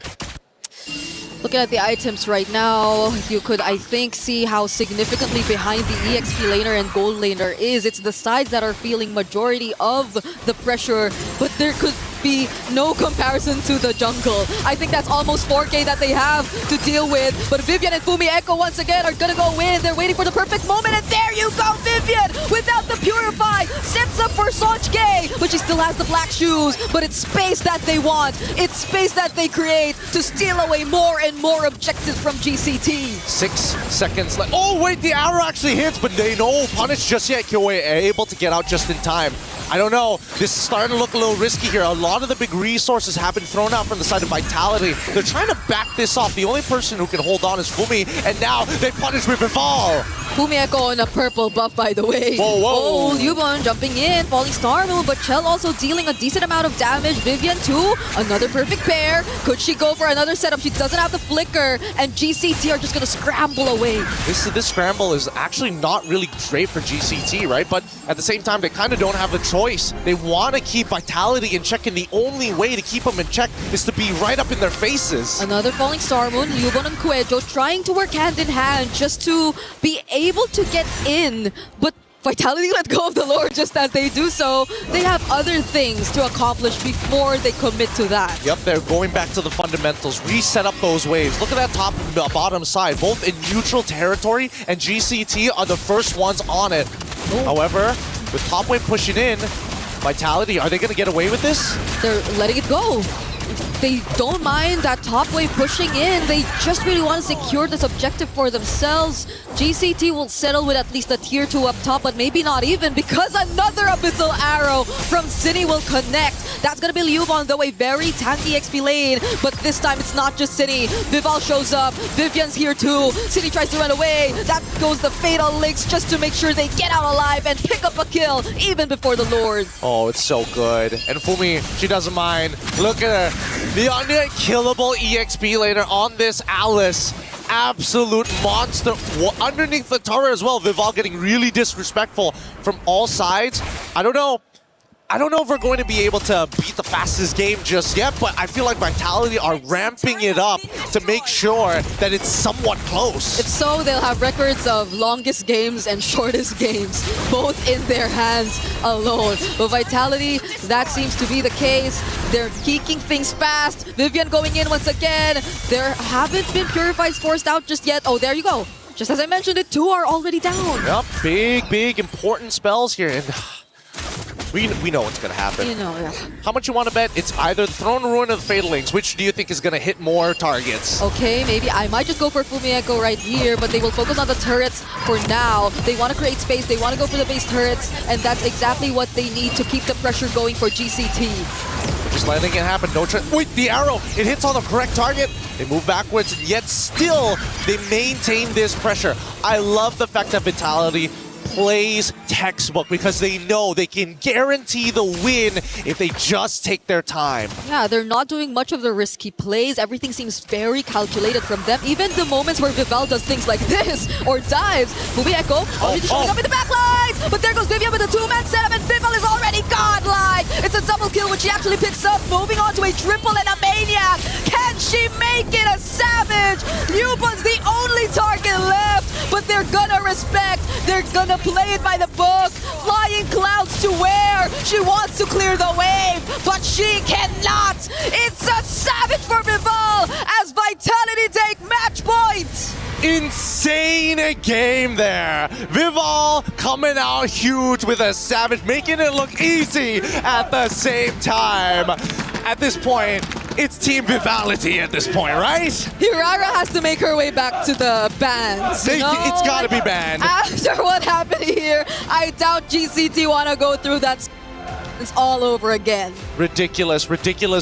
Looking at the items right now, you could, I think, see how significantly behind the EXP laner and gold laner is. It's the sides that are feeling majority of the pressure, but there could be no comparison to the jungle. I think that's almost 4K that they have to deal with, but Vivian and Fumi Echo once again are gonna go in. They're waiting for the perfect moment, and there you go, Vivian! Without the Purify, sets up for Sochke, but she still has the black shoes, but it's space that they want. It's space that they create to steal away more and more objectives from GCT. 6 seconds left. Oh, wait, the arrow actually hits, but they know punish just yet. Kyoe able to get out just in time. I don't know. This is starting to look a little risky here. A lot of the big resources have been thrown out from the side of Vitality. They're trying to back this off. The only person who can hold on is Fumi, and now they punish with Versailles. Fumi Echo on a purple buff, by the way. Whoa, whoa. Oh, Yubon jumping in, falling star move, but Chell also dealing a decent amount of damage. Vivian too, another perfect pair. Could she go for another setup? She doesn't have the flicker, and GCT are just gonna scramble away. This scramble is actually not really great for GCT, right? But at the same time, they kind of don't have the choice. They want to keep Vitality in check, and the only way to keep them in check is to be right up in their faces. Another falling star moon, Yubon and Kuejo trying to work hand in hand just to be able to get in, but Vitality let go of the Lord just as they do so. They have other things to accomplish before they commit to that. Yep, they're going back to the fundamentals, reset up those waves. Look at that top and bottom side, both in neutral territory, and GCT are the first ones on it. However, with top wave pushing in, Vitality, are they going to get away with this? They're letting it go. They don't mind that top wave pushing in. They just really want to secure this objective for themselves. GCT will settle with at least a tier 2 up top, but maybe not even, because another Abyssal Arrow from Cine will connect. That's going to be Liubon, though, a very tanky XP lane. But this time, it's not just Cine. Vival shows up. Vivian's here, too. Cine tries to run away. That goes the Fatal Links just to make sure they get out alive and pick up a kill, even before the Lord. Oh, it's so good. And Fumi, she doesn't mind. Look at her. The unkillable EXP laner on this Alice. Absolute monster. Underneath the turret as well. Vival getting really disrespectful from all sides. I don't know if we're going to be able to beat the fastest game just yet, but I feel like Vitality are ramping it up to make sure that it's somewhat close. If so, they'll have records of longest games and shortest games, both in their hands alone. But Vitality, that seems to be the case. They're keeping things fast. Vivian going in once again. There haven't been Purifies forced out just yet. Oh, there you go. Just as I mentioned, the 2 are already down. Yep, big, important spells here. And we know what's going to happen. You know, yeah. How much you want to bet? It's either the Throne Ruin or the Fatal Links. Which do you think is going to hit more targets? Okay, maybe I might just go for Fumi Echo right here, but they will focus on the turrets for now. They want to create space. They want to go for the base turrets, and that's exactly what they need to keep the pressure going for GCT. Just letting it happen. No wait, the arrow. It hits on the correct target. They move backwards, and yet still they maintain this pressure. I love the fact that Vitality plays textbook because they know they can guarantee the win if they just take their time. Yeah, they're not doing much of the risky plays. Everything seems very calculated from them. Even the moments where Vival does things like this or dives. Fumi Echo already showing up in the back lines. But there goes Vivian with a two-man setup, and Vival is already godlike. It's a double kill, which she actually picks up. Moving on to a triple and a maniac. Can she make it a savage? Yuba's the only target left, but they're gonna respect. They're gonna play it by the book. Flying clouds to where? She wants to clear the wave, but she cannot. It's a savage for Vival as Vitality take match point. Insane game there. Vival coming out huge with a savage, making it look easy at the same time. At this point, it's Team Vivality at this point, right? Hirara has to make her way back to the bans. It's gotta be banned. After what happened here, I doubt GCT wanna go through that. It's all over again. Ridiculous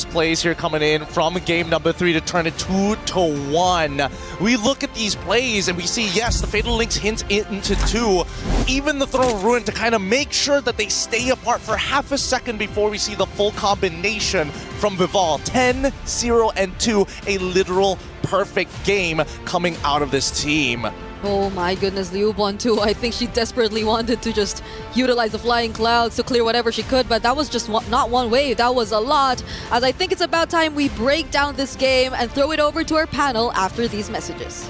plays here coming in from game number 3 to turn it 2-1. We look at these plays and we see, yes, the Fatal Links hint into 2. Even the Throne of Ruin to kind of make sure that they stay apart for half a second before we see the full combination from Vival. 10, 0, and 2. A literal perfect game coming out of this team. Oh my goodness, Liubon too. I think she desperately wanted to just utilize the flying clouds to clear whatever she could, but that was just not one wave, that was a lot. As I think it's about time we break down this game and throw it over to our panel after these messages.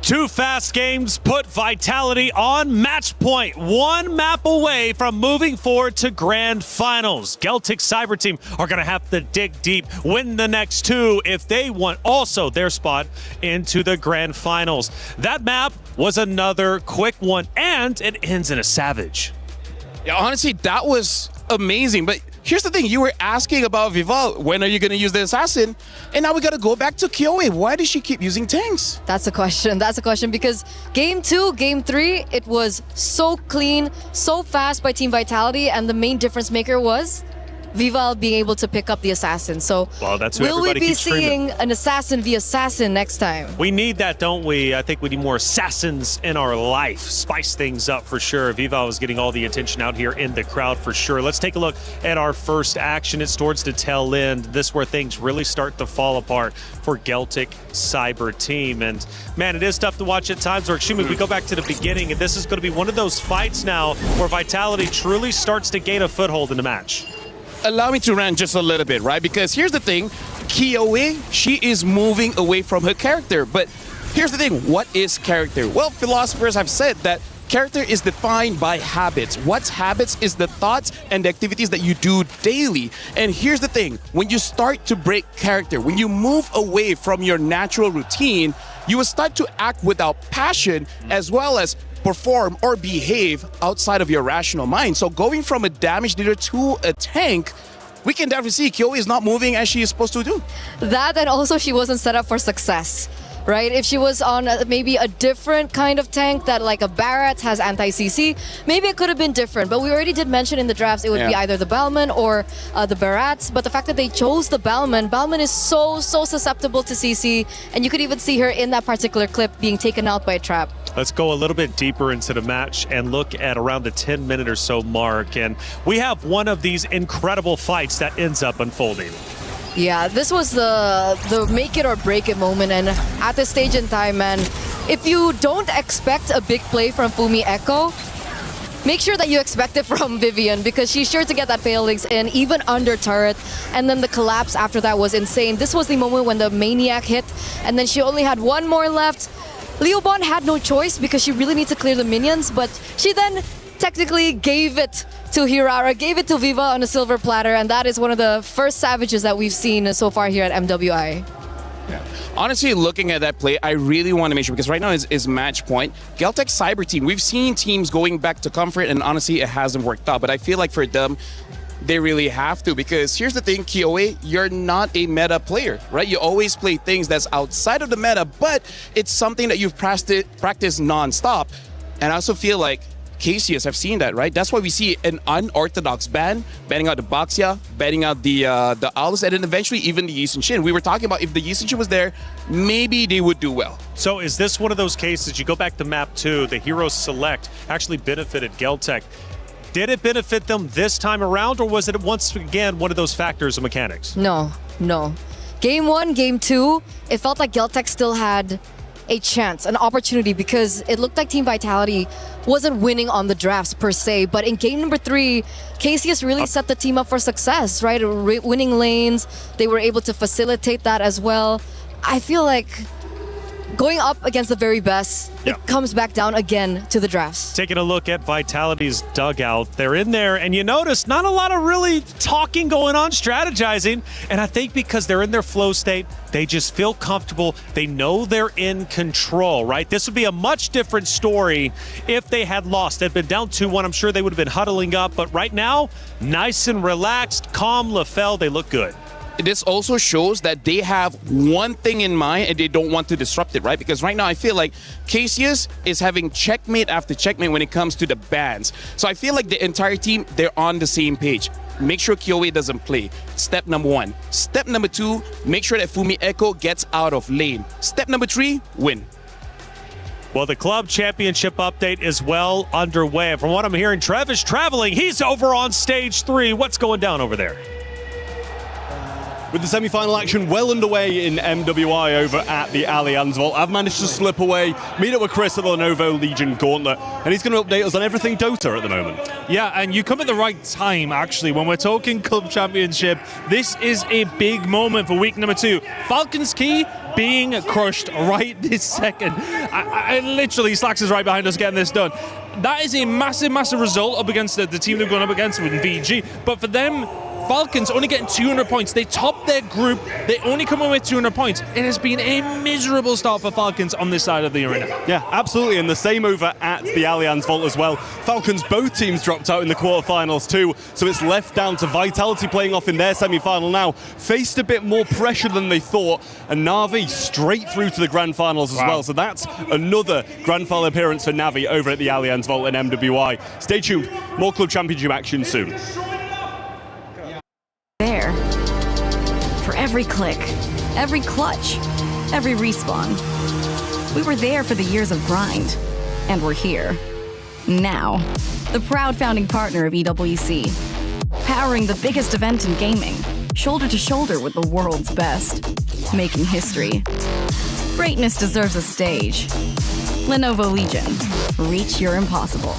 Two fast games put Vitality on match point, one map away from moving forward to Grand Finals. Celtic Cyber Team are going to have to dig deep, win the next two if they want also their spot into the Grand Finals. That map was another quick one, and it ends in a savage. Yeah, honestly, that was amazing, but here's the thing, you were asking about Vival, when are you going to use the assassin? And now we got to go back to Kyoe. Why does she keep using tanks? That's a question because game 2, game 3, it was so clean, so fast by Team Vitality, and the main difference maker was Vival being able to pick up the assassin. So well, that's who will we everybody be keeps seeing screaming. an assassin v assassin next time? We need that, don't we? I think we need more assassins in our life. Spice things up for sure. Vival is getting all the attention out here in the crowd for sure. Let's take a look at our first action. It's towards the tail end. This is where things really start to fall apart for Celtic Cyber Team. And man, it is tough to watch at times. Or excuse me, we go back to the beginning, and this is going to be one of those fights now where Vitality truly starts to gain a foothold in the match. Allow me to rant just a little bit, right? Because here's the thing, Kyoe, she is moving away from her character. But here's the thing, what is character? Well, philosophers have said that character is defined by habits. What's habits is the thoughts and the activities that you do daily. And here's the thing, when you start to break character, when you move away from your natural routine, you will start to act without passion as well as perform or behave outside of your rational mind. So going from a damage dealer to a tank, we can definitely see Kyoe is not moving as she is supposed to do. That, and also she wasn't set up for success, right? If she was on maybe a different kind of tank that like a Barrett has anti-CC, maybe it could have been different. But we already did mention in the drafts it would be either the Balman or the Barats. But the fact that they chose the Balman is so susceptible to CC, and you could even see her in that particular clip being taken out by a trap. Let's go a little bit deeper into the match and look at around the 10-minute or so mark. And we have one of these incredible fights that ends up unfolding. Yeah, this was the make it or break it moment, and at this stage in time, man, if you don't expect a big play from Fumi Echo, make sure that you expect it from Vivian, because she's sure to get that Fatal Links in, even under turret, and then the collapse after that was insane. This was the moment when the Maniac hit, and then she only had one more left. Liubon had no choice because she really needs to clear the minions, but she then technically gave it to Hirara, gave it to Viva on a silver platter, and that is one of the first savages that we've seen so far here at MWI. Honestly, looking at that play, I really want to make sure, because right now is match point. Geltec Cyber Team, we've seen teams going back to comfort, and honestly, it hasn't worked out. But I feel like for them, they really have to, because here's the thing, Kioe, you're not a meta player, right? You always play things that's outside of the meta, but it's something that you've practiced non-stop. And I also feel like Cassius have seen that, right? That's why we see an unorthodox ban, banning out the Baxia, banning out the Owls, and then eventually even the Yisun Shin. We were talking about if the Yisun Shin was there, maybe they would do well. So is this one of those cases, you go back to map 2, the Hero Select actually benefited Geltec. Did it benefit them this time around, or was it once again one of those factors of mechanics? No. Game 1, Game 2, it felt like Geltec still had a chance, an opportunity, because it looked like Team Vitality wasn't winning on the drafts per se, but in game number 3, Cassius really set the team up for success, right? Winning lanes, they were able to facilitate that as well. I feel like going up against the very best, it comes back down again to the drafts. Taking a look at Vitality's dugout, they're in there, and you notice not a lot of really talking going on, strategizing, and I think because they're in their flow state, they just feel comfortable. They know they're in control, right? This would be a much different story if they had lost. They'd been down 2-1. I'm sure they would have been huddling up, but right now, nice and relaxed, calm LaFell, they look good. This also shows that they have one thing in mind and they don't want to disrupt it, right? Because right now I feel like Cassius is having checkmate after checkmate when it comes to the bans. So I feel like the entire team, they're on the same page. Make sure Kioe doesn't play. Step number 1. Step number 2, make sure that Fumi Echo gets out of lane. Step number 3, win. Well, the club championship update is well underway. From what I'm hearing, Trev is traveling. He's over on stage 3. What's going down over there? With the semi-final action well underway in MWI over at the Allianz Vault, I've managed to slip away, meet up with Chris at the Lenovo Legion Gauntlet, and he's going to update us on everything Dota at the moment. Yeah, and you come at the right time, actually. When we're talking Club Championship, this is a big moment for week number 2. Falcons Key being crushed right this second. I literally, Slacks is right behind us getting this done. That is a massive, massive result up against the team they've gone up against with VG, but for them, Falcons only getting 200 points. They topped their group. They only come in with 200 points. It has been a miserable start for Falcons on this side of the arena. Yeah, absolutely. And the same over at the Allianz Vault as well. Falcons, both teams dropped out in the quarterfinals too. So it's left down to Vitality playing off in their semi-final now. Faced a bit more pressure than they thought. And Na'Vi straight through to the Grand Finals as well. So that's another Grand Final appearance for Na'Vi over at the Allianz Vault in MWI. Stay tuned. More Club Championship action soon. There. For every click, every clutch, every respawn. We were there for the years of grind, and we're here. Now, the proud founding partner of EWC, powering the biggest event in gaming, shoulder to shoulder with the world's best, making history. Greatness deserves a stage. Lenovo Legion, reach your impossible.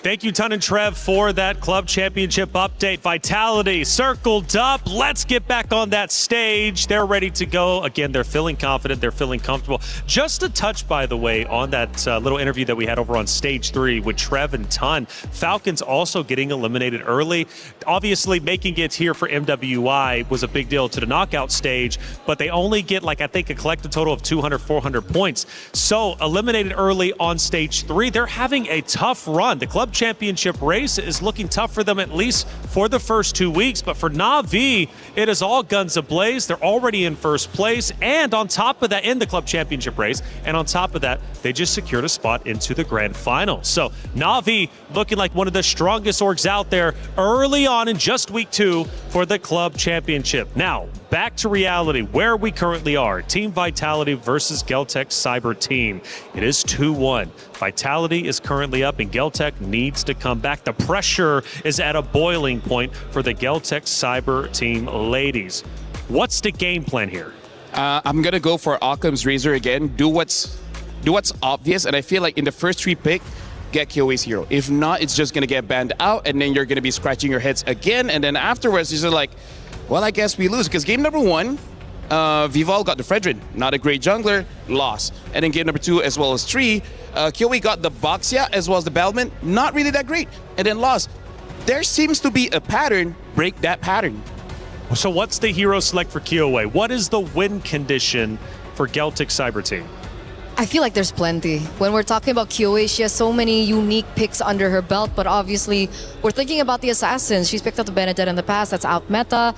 Thank you, Ton and Trev, for that club championship update. Vitality circled up. Let's get back on that stage. They're ready to go. Again, they're feeling confident. They're feeling comfortable. Just a touch, by the way, on that little interview that we had over on stage 3 with Trev and Ton. Falcons also getting eliminated early. Obviously, making it here for MWI was a big deal to the knockout stage, but they only get, like, I think a collective total of 200, 400 points. So eliminated early on stage 3. They're having a tough run. The club championship race is looking tough for them, at least for the first 2 weeks. But for Na'Vi, it is all guns ablaze. They're already in first place, and on top of that, in the club championship race, and on top of that, they just secured a spot into the grand final. So Na'Vi looking like one of the strongest orgs out there early on in just week 2 for the club championship. Now, back to reality, where we currently are. Team Vitality versus Geltec Cyber Team. It is 2-1. Vitality is currently up, and Geltec needs to come back. The pressure is at a boiling point for the Geltec Cyber Team ladies. What's the game plan here? I'm going to go for Occam's Razor again. Do what's obvious, and I feel like in the first 3 pick, get KOA's hero. If not, it's just going to get banned out, and then you're going to be scratching your heads again, and then afterwards, you're just like, well, I guess we lose. Because game number 1, Vival got the Fredrin, not a great jungler, lost. And then game number 2 as well as 3, KOA got the Boxia as well as the Bellman, not really that great, and then lost. There seems to be a pattern, break that pattern. So what's the hero select for KOA? What is the win condition for Geltic Cyber Team? I feel like there's plenty. When we're talking about KOA, she has so many unique picks under her belt, but obviously we're thinking about the assassins. She's picked up the Benedetta in the past, that's out meta.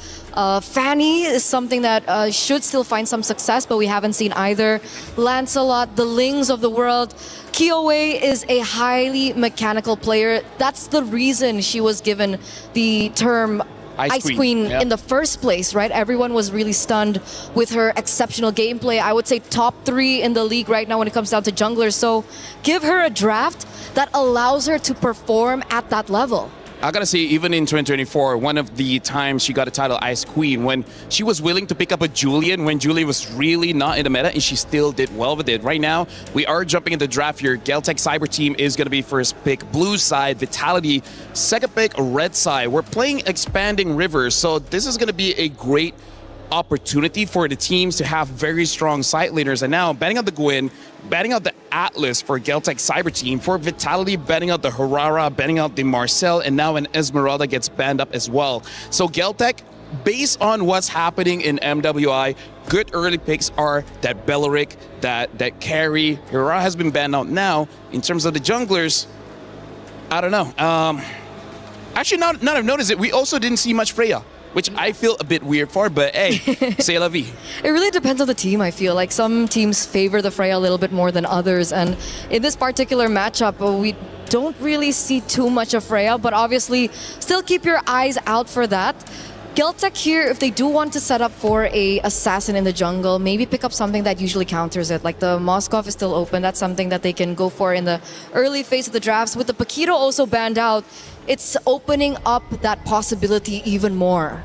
Fanny is something that should still find some success, but we haven't seen either. Lancelot, the Lings of the world. KOA is a highly mechanical player. That's the reason she was given the term Ice Queen yeah. in the first place, right? Everyone was really stunned with her exceptional gameplay. I would say top 3 in the league right now when it comes down to junglers. So give her a draft that allows her to perform at that level. I gotta say, even in 2024, one of the times she got a title Ice Queen, when she was willing to pick up a Julian when Julian was really not in the meta, and she still did well with it. Right now, we are jumping into the draft here. Geltic Cyber Team is gonna be first pick blue side, Vitality, second pick red side. We're playing Expanding Rivers, so this is gonna be a great opportunity for the teams to have very strong side laners. And now, banning out the Gwyn, banning out the Atlas for Geltic Cyber Team, for Vitality, banning out the Harara, banning out the Marcel, and now an Esmeralda gets banned up as well. So Geltic, based on what's happening in MWI, good early picks are that Belleric, that Carry. Harara has been banned out now. In terms of the junglers, I don't know. Actually, now I've noticed it, we also didn't see much Freya, which I feel a bit weird for, but hey, c'est la vie. It really depends on the team, I feel. Like some teams favor the Freya a little bit more than others. And in this particular matchup, we don't really see too much of Freya, but obviously still keep your eyes out for that. Geltic here, if they do want to set up for a assassin in the jungle, maybe pick up something that usually counters it. Like the Moskov is still open. That's something that they can go for in the early phase of the drafts. With the Paquito also banned out, it's opening up that possibility even more.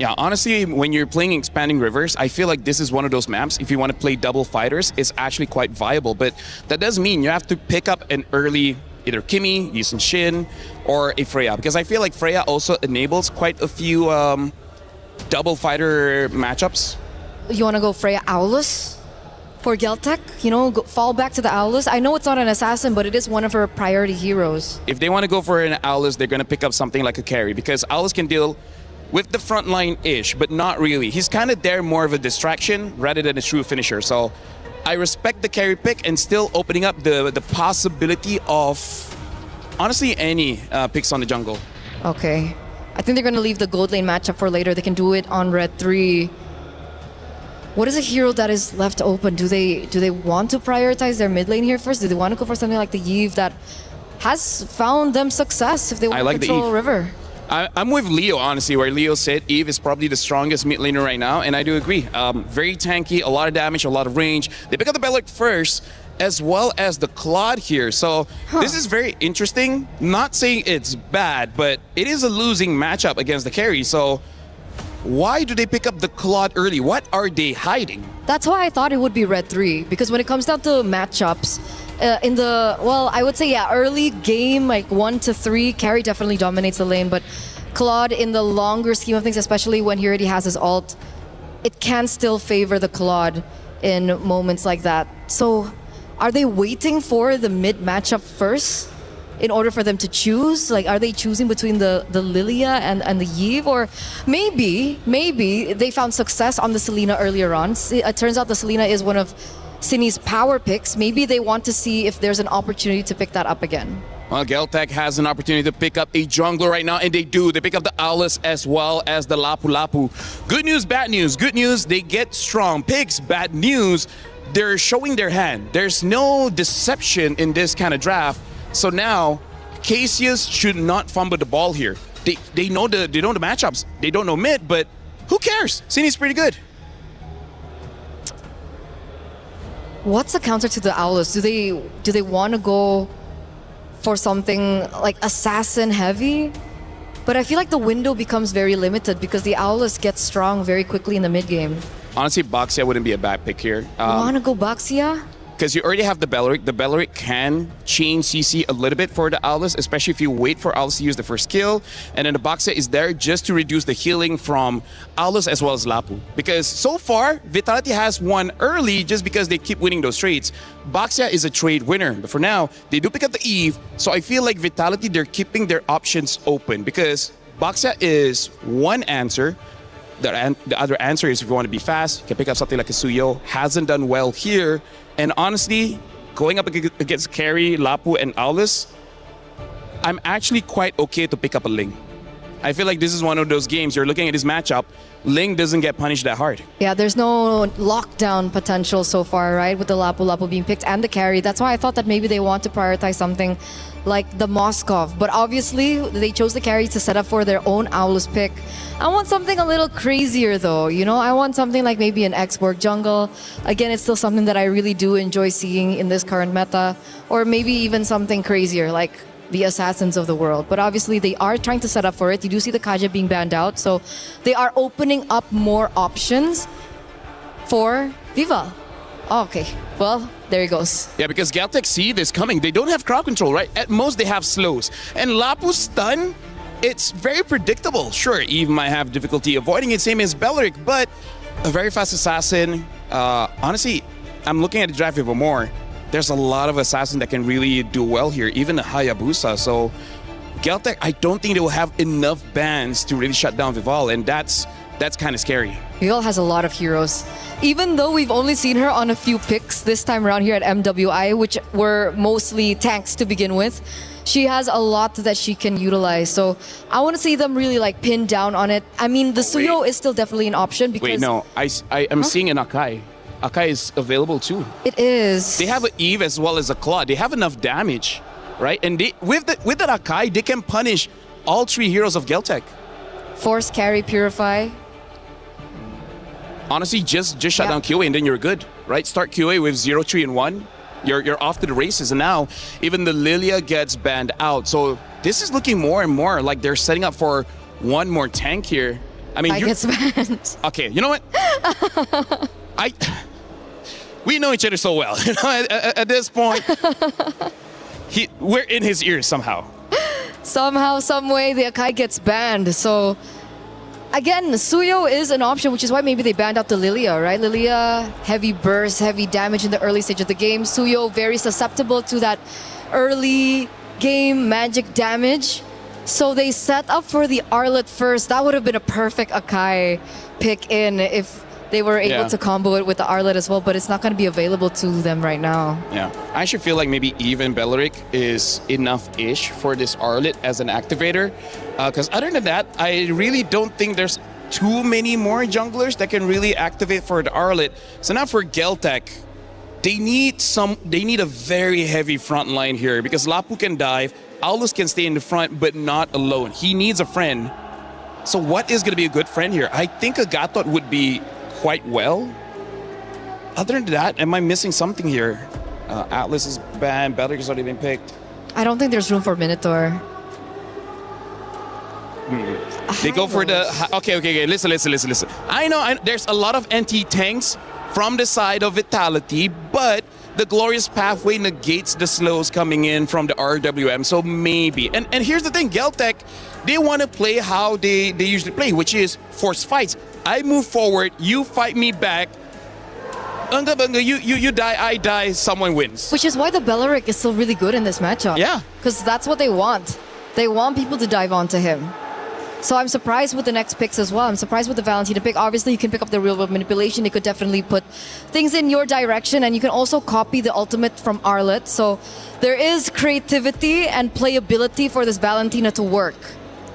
Yeah, honestly, when you're playing Expanding Rivers, I feel like this is one of those maps, if you want to play double fighters, it's actually quite viable. But that does mean you have to pick up an early either Kimi, Yusin Shin, or a Freya. Because I feel like Freya also enables quite a few double fighter matchups. You want to go Freya Aulus for Geltic? You know, fall back to the Aulus. I know it's not an assassin, but it is one of her priority heroes. If they want to go for an Aulus, they're going to pick up something like a carry, because Aulus can deal with the front line-ish, but not really. He's kind of there more of a distraction rather than a true finisher. So I respect the carry pick and still opening up the possibility of, honestly, any picks on the jungle. Okay. I think they're going to leave the gold lane matchup for later. They can do it on red 3. What is a hero that is left open? Do they want to prioritize their mid lane here first? Do they want to go for something like the Yve that has found them success if they want to control a river? I'm with Leo, honestly, where Leo said Yve is probably the strongest mid laner right now, and I do agree. Very tanky, a lot of damage, a lot of range. They pick up the Belleric first, as well as the Claude here. So this is very interesting. Not saying it's bad, but it is a losing matchup against the carry. So why do they pick up the Claude early? What are they hiding? That's why I thought it would be red 3, because when it comes down to matchups, in the, well, I would say, yeah, early game, like 1 to 3, carry definitely dominates the lane, but Claude, in the longer scheme of things, especially when he already has his ult, it can still favor the Claude in moments like that. So are they waiting for the mid matchup first in order for them to choose? Like, are they choosing between the Lilia and the Yve? Or maybe they found success on the Selena earlier on. It turns out the Selena is one of Cini's power picks. Maybe they want to see if there's an opportunity to pick that up again. Well, Geltic has an opportunity to pick up a jungler right now, and they do. They pick up the Aulus as well as the Lapu Lapu. Good news, bad news. Good news, they get strong picks. Bad news, they're showing their hand. There's no deception in this kind of draft. So now, Cassius should not fumble the ball here. They know the matchups. They don't know mid, but who cares? Cini's pretty good. What's the counter to the Aulus? Do they want to go for something like assassin heavy? But I feel like the window becomes very limited because the Aulus gets strong very quickly in the mid game. Honestly, Boxia wouldn't be a bad pick here. You want to go Baxia? because you already have the Belleric. The Belleric can change CC a little bit for the Aulus, especially if you wait for Aulus to use the first kill. And then the Baxia is there just to reduce the healing from Aulus as well as Lapu. Because so far, Vitality has won early just because they keep winning those trades. Baxia is a trade winner, but for now, they do pick up the Eve. So I feel like Vitality, they're keeping their options open because Baxia is one answer. The other answer is if you want to be fast, you can pick up something like a Suyo. Hasn't done well here. And honestly, going up against Carry, Lapu, and Aulus, I'm actually quite okay to pick up a Ling. I feel like this is one of those games, you're looking at this matchup, Ling doesn't get punished that hard. Yeah, there's no lockdown potential so far, right? With the Lapu being picked and the Carry. That's why I thought that maybe they want to prioritize something like the Moskov. But obviously, they chose the Carry to set up for their own Aulus pick. I want something a little crazier though, you know? I want something like maybe an Expo jungle. Again, it's still something that I really do enjoy seeing in this current meta. Or maybe even something crazier like the Assassins of the world. But obviously, they are trying to set up for it. You do see the Kaja being banned out. So they are opening up more options for Viva. Oh, okay, well, there he goes. Yeah, because Galtech see this coming. They don't have crowd control, right? At most, they have slows. And Lapu's stun, it's very predictable. Sure, Eve might have difficulty avoiding it, same as Belleric, but a very fast assassin. Honestly, I'm looking at the draft even more. There's a lot of assassins that can really do well here, even the Hayabusa. So Galtech, I don't think they will have enough bans to really shut down Vival, and that's kind of scary. Vival has a lot of heroes. Even though we've only seen her on a few picks this time around here at MWI, which were mostly tanks to begin with, she has a lot that she can utilize. So I want to see them really like pin down on it. I mean, the Suyo is still definitely an option because... Wait, no, I'm seeing an Akai. Akai is available too. It is. They have an Eve as well as a Claw. They have enough damage, right? And they, with that Akai, they can punish all three heroes of Galtech. Force, Carry, Purify. Honestly, just shut down QA and then you're good, right? Start QA with 0, 3, and 1. You're off to the races, and now even the Lilia gets banned out. So this is looking more and more like they're setting up for one more tank here. I mean, gets banned. Okay, you know what? We know each other so well. You know, at this point, we're in his ears somehow. Somehow, some way, the Akai gets banned. So again, Suyo is an option, which is why maybe they banned out the Lilia, right? Lilia, heavy burst, heavy damage in the early stage of the game. Suyo, very susceptible to that early game magic damage. So they set up for the Arlet first. That would have been a perfect Akai pick in if they were able to combo it with the Arlet as well, but it's not going to be available to them right now. Yeah, I actually feel like maybe even Belleric is enough-ish for this Arlet as an activator. Because other than that, I really don't think there's too many more junglers that can really activate for the Arlet. So now for Galtech, they need a very heavy front line here because Lapu can dive, Aulus can stay in the front, but not alone. He needs a friend. So what is going to be a good friend here? I think a Gatot would be quite well. Other than that, am I missing something here? Atlas is banned, Belleric has already been picked. I don't think there's room for Minotaur. They go for the... Okay, listen. I know there's a lot of NT tanks from the side of Vitality, but the Glorious Pathway negates the slows coming in from the RWM, so maybe. And here's the thing, Galtech, they want to play how they usually play, which is force fights. I move forward, you fight me back. You die, I die, someone wins. Which is why the Belleric is still really good in this matchup. Yeah. Because that's what they want. They want people to dive onto him. So I'm surprised with the next picks as well. I'm surprised with the Valentina pick. Obviously, you can pick up the real-world manipulation. It could definitely put things in your direction, and you can also copy the ultimate from Arlet. So there is creativity and playability for this Valentina to work.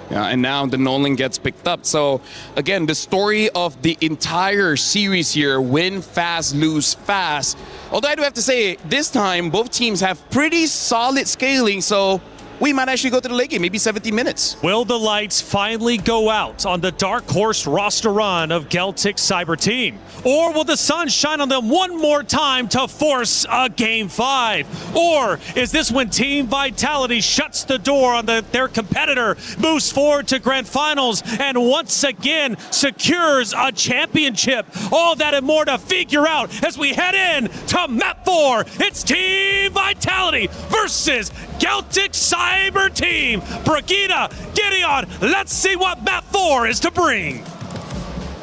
Yeah, and now the Nolan gets picked up. So again, the story of the entire series here, win fast, lose fast. Although I do have to say, this time, both teams have pretty solid scaling, so we might actually go to the late game, maybe 70 minutes. Will the lights finally go out on the dark horse roster run of Celtic Cyber Team? Or will the sun shine on them one more time to force a Game 5? Or is this when Team Vitality shuts the door on their competitor, moves forward to Grand Finals, and once again secures a championship? All that and more to figure out as we head in to Map 4. It's Team Vitality versus Celtic Cyber Team. Brigitte, Gideon, let's see what Map 4 is to bring.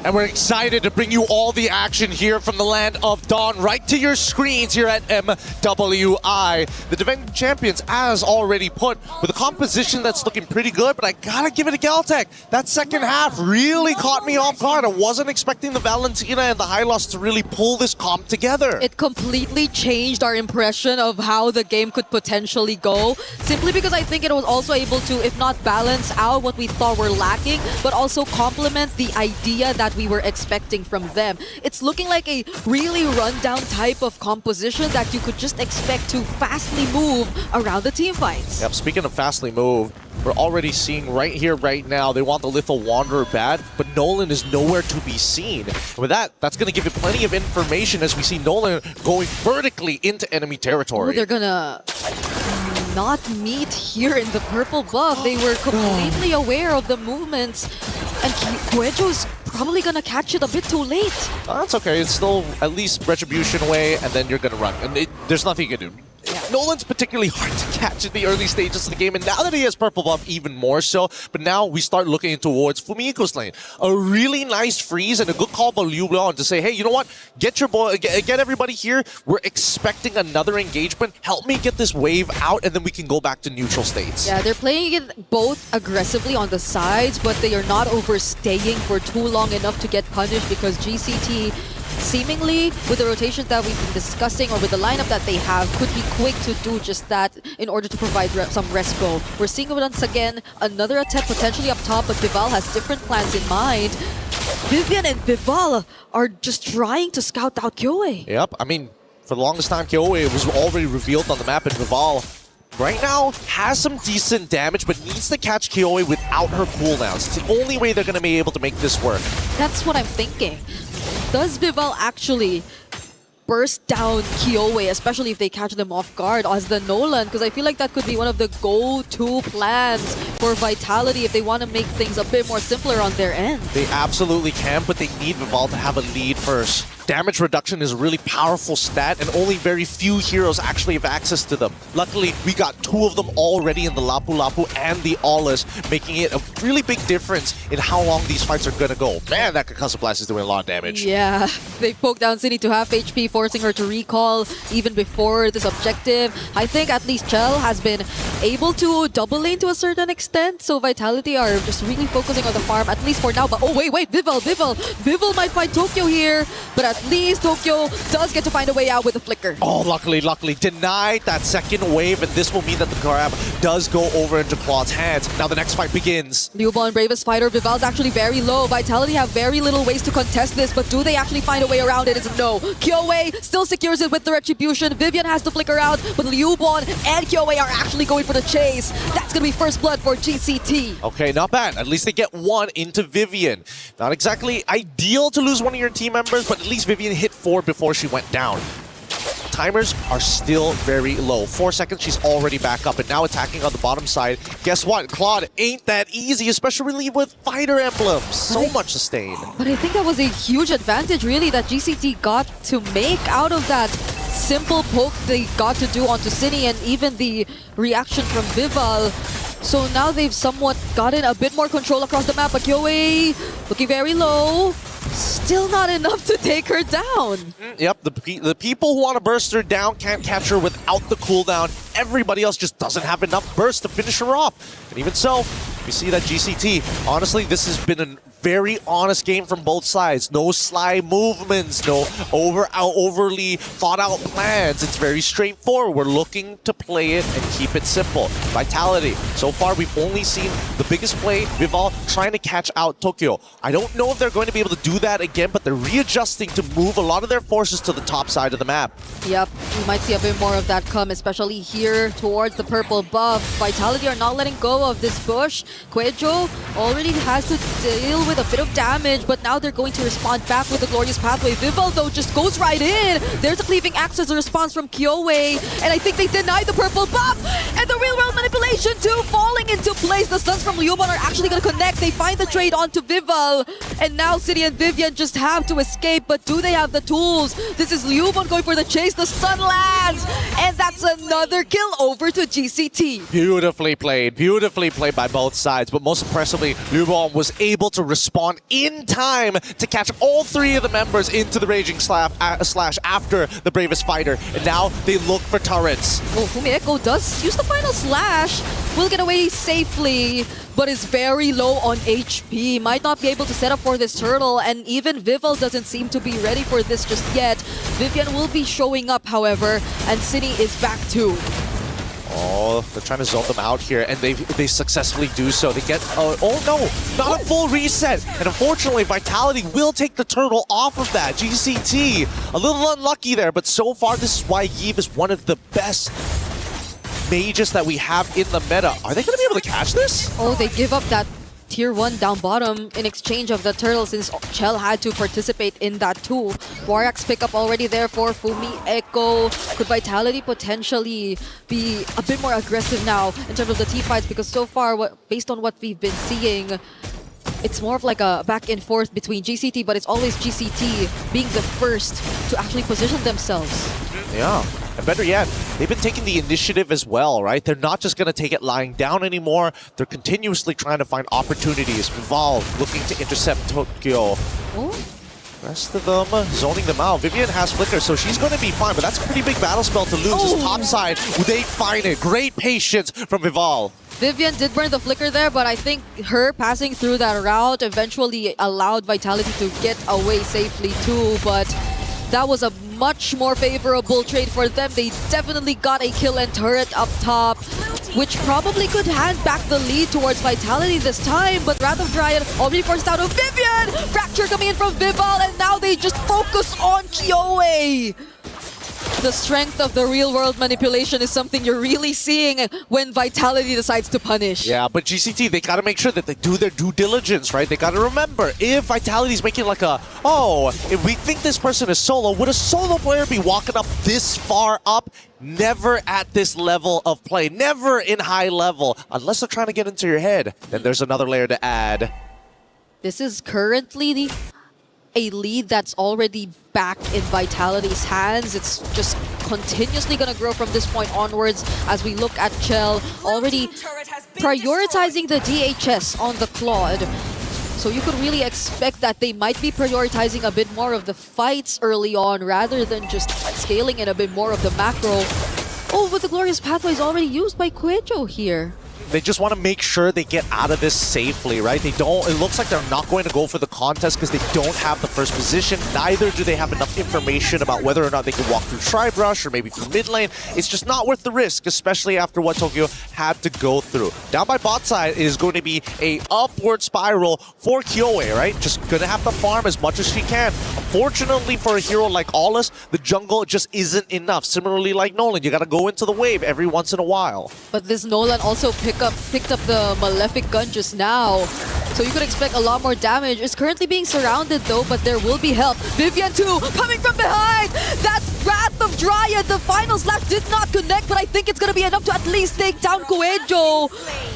And we're excited to bring you all the action here from the land of Dawn right to your screens here at MWI. The defending champions, as already put, with a composition that's looking pretty good, but I gotta give it to Celtic. That second half really caught me off guard. I wasn't expecting the Valentina and the Hylos to really pull this comp together. It completely changed our impression of how the game could potentially go, simply because I think it was also able to, if not balance out what we thought were lacking, but also complement the idea that we were expecting from them. It's looking like a really rundown type of composition that you could just expect to fastly move around the team fights. Yep, speaking of fastly move, we're already seeing right here, right now, they want the Lethal Wanderer bad, but Nolan is nowhere to be seen. And with that, that's going to give you plenty of information as we see Nolan going vertically into enemy territory. Oh, they're gonna not meet here in the purple buff. They were completely aware of the movements, and Kuejo's probably gonna catch it a bit too late. That's okay, it's still at least Retribution away, and then you're gonna run. And there's nothing you can do. Nolan's particularly hard to catch in the early stages of the game, and now that he has purple buff, even more so. But now we start looking towards Fumiko's lane. A really nice freeze and a good call by Liu Blanc to say, hey, you know what? Get your boy, get everybody here. We're expecting another engagement. Help me get this wave out, and then we can go back to neutral states. Yeah, they're playing it both aggressively on the sides, but they are not overstaying for too long enough to get punished, because GCT, seemingly with the rotations that we've been discussing or with the lineup that they have, could be quick to do just that in order to provide some respo. We're seeing once again another attempt potentially up top, but Vival has different plans in mind. Vivian and Vival are just trying to scout out Kyoe. Yep, I mean, for the longest time, Kyoe was already revealed on the map, and Vival right now has some decent damage, but needs to catch Kyoe without her cooldowns. It's the only way they're going to be able to make this work. That's what I'm thinking. Does Vival actually burst down Kyoe, especially if they catch them off guard as the Nolan? Because I feel like that could be one of the go-to plans for Vitality if they want to make things a bit more simpler on their end. They absolutely can, but they need Vival to have a lead first. Damage reduction is a really powerful stat, and only very few heroes actually have access to them. Luckily, we got two of them already in the Lapu Lapu and the Aulas, making it a really big difference in how long these fights are gonna go. Man, that Concussive Blast is doing a lot of damage. Yeah, they poked down Cindy to half HP, forcing her to recall even before this objective. I think at least Chell has been able to double lane to a certain extent, so Vitality are just really focusing on the farm, at least for now. But oh, wait, Vival might find Tokyo here, but at least Tokyo does get to find a way out with a flicker. Oh, luckily, denied that second wave, and this will mean that the grab does go over into Claude's hands. Now the next fight begins. Liu Blanc, bravest fighter. Vival's actually very low. Vitality have very little ways to contest this, but do they actually find a way around it? It's a no. Kyoe still secures it with the Retribution. Vivian has to flicker out, but Liu Blanc and Kyoe are actually going for the chase. That's gonna be first blood for GCT. Okay, not bad. At least they get one into Vivian. Not exactly ideal to lose one of your team members, but at least Vivian hit 4 before she went down. Timers are still very low. 4 seconds, she's already back up, and now attacking on the bottom side. Guess what? Claude ain't that easy, especially with fighter emblems. So much sustain. But I think that was a huge advantage, really, that GCT got to make out of that simple poke they got to do onto Cine, and even the reaction from Vival. So now they've somewhat gotten a bit more control across the map, but Kyoe looking very low. Still not enough to take her down. Yep, the people who want to burst her down can't catch her without the cooldown. Everybody else just doesn't have enough burst to finish her off. And even so, we see that GCT, honestly, this has been a very honest game from both sides. No sly movements, no overly thought out plans. It's very straightforward. We're looking to play it and keep it simple. Vitality. So far, we've only seen the biggest play, Vival trying to catch out Tokyo. I don't know if they're going to be able to do that again, but they're readjusting to move a lot of their forces to the top side of the map. Yep, we might see a bit more of that come, especially here towards the purple buff. Vitality are not letting go of this push. Quejo already has to deal with a bit of damage, but now they're going to respond back with the Glorious Pathway. Vival, though, just goes right in. There's a cleaving axe as a response from Kyoei, and I think they deny the purple buff, and the real world manipulation too falling into place. The stuns from Liuban are actually going to connect. They find the trade onto Vival, and now City and Vivian just have to escape, but do they have the tools? This is Liuban going for the chase. The stun lands, and that's another kill over to GCT. Beautifully played by both sides, but most impressively, Liuban was able to respond in time to catch all three of the members into the Raging Slash after the Bravest Fighter, and now they look for turrets. Oh, Fumieko does use the final slash, will get away safely, but is very low on HP. Might not be able to set up for this turtle, and even Vival doesn't seem to be ready for this just yet. Vivian will be showing up, however, and City is back too. Oh, they're trying to zone them out here, and they successfully do so. They get, oh no, not a full reset. And unfortunately, Vitality will take the turtle off of that. GCT, a little unlucky there, but so far, this is why Yves is one of the best mages that we have in the meta. Are they going to be able to catch this? Oh, they give up that tier 1 down bottom in exchange of the turtle, since Chell had to participate in that too. Warak's pickup already there for Fumieko. Could Vitality potentially be a bit more aggressive now in terms of the team fights? Because so far, based on what we've been seeing, it's more of like a back and forth between GCT, but it's always GCT being the first to actually position themselves. Yeah, and better yet, they've been taking the initiative as well, right? They're not just going to take it lying down anymore. They're continuously trying to find opportunities. Vival looking to intercept Tokyo. Oh. Rest of them zoning them out. Vivian has Flicker, so she's going to be fine, but that's a pretty big battle spell to lose. His top side, they find it. Great patience from Vival. Vivian did burn the flicker there, but I think her passing through that route eventually allowed Vitality to get away safely too, but that was a much more favorable trade for them. They definitely got a kill and turret up top, which probably could hand back the lead towards Vitality this time, but Wrath of Dryad already forced out of Vivian! Fracture coming in from Vival, and now they just focus on Kyoei! The strength of the real-world manipulation is something you're really seeing when Vitality decides to punish. Yeah, but GCT, they gotta make sure that they do their due diligence, right? They gotta remember, if Vitality's making like a, oh, if we think this person is solo, would a solo player be walking up this far up? Never at this level of play, never in high level, unless they're trying to get into your head. Then there's another layer to add. This is currently a lead that's already back in Vitality's hands. It's just continuously going to grow from this point onwards as we look at Chell already prioritizing the DHS on the Claude. So you could really expect that they might be prioritizing a bit more of the fights early on rather than just scaling in a bit more of the macro. Oh, but the Glorious Pathway is already used by Quejo here. They just want to make sure they get out of this safely, right? They don't, it looks like they're not going to go for the contest because they don't have the first position. Neither do they have enough information about whether or not they can walk through Tribe Rush or maybe through mid lane. It's just not worth the risk, especially after what Tokyo had to go through. Down by bot side is going to be a upward spiral for Kyoei, right? Just gonna have to farm as much as she can. Unfortunately for a hero like Aulus, the jungle just isn't enough. Similarly like Nolan, you gotta go into the wave every once in a while. But this Nolan also picked up the Malefic gun just now. So you could expect a lot more damage. It's currently being surrounded though, but there will be help. Vivian too, coming from behind! That's Wrath of Dryad! The final slash did not connect, but I think it's gonna be enough to at least take down Quejo.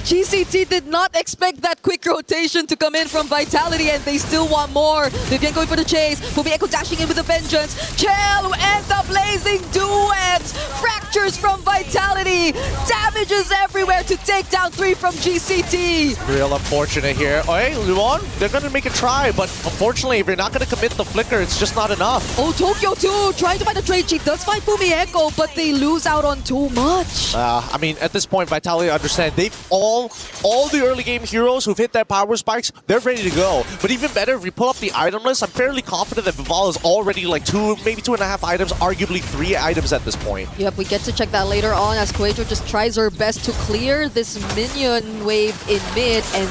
GCT did not expect that quick rotation to come in from Vitality, and they still want more. Vivian going for the chase. Fumieko dashing in with a vengeance. Chell and the blazing duets! Fractures from Vitality! Damages everywhere! get to take down 3 from GCT. Real unfortunate here. Oh, hey, Luon, they're going to make a try, but unfortunately, if you're not going to commit the flicker, it's just not enough. Oh, Tokyo too, trying to find a trade cheat, does find Fumieko, but they lose out on too much. I mean, at this point, Vitality understand they've all the early game heroes who've hit their power spikes, they're ready to go. But even better, if we pull up the item list, I'm fairly confident that Vival is already like 2, maybe 2.5 items, arguably 3 items at this point. Yep, we get to check that later on as Quajo just tries her best to clear this minion wave in mid, and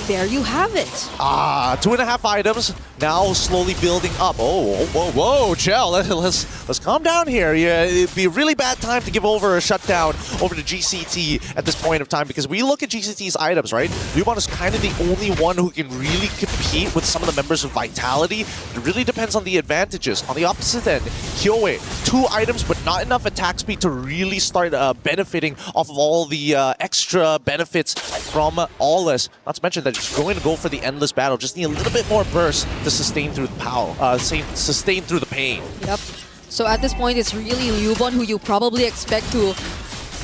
there you have it. 2.5 items, now slowly building up. Oh, whoa, Chell, let's calm down here. Yeah, it'd be a really bad time to give over a shutdown over to GCT at this point of time, because we look at GCT's items, right? Lubon is kind of the only one who can really compete with some of the members of Vitality. It really depends on the advantages. On the opposite end, Kyoe, 2 items, but not enough attack speed to really start benefiting off of all the extra benefits from all this. Not to mention that it's going to go for the endless battle. Just need a little bit more burst to sustain through the power, sustain through the pain. Yep. So at this point, it's really Lubon who you probably expect to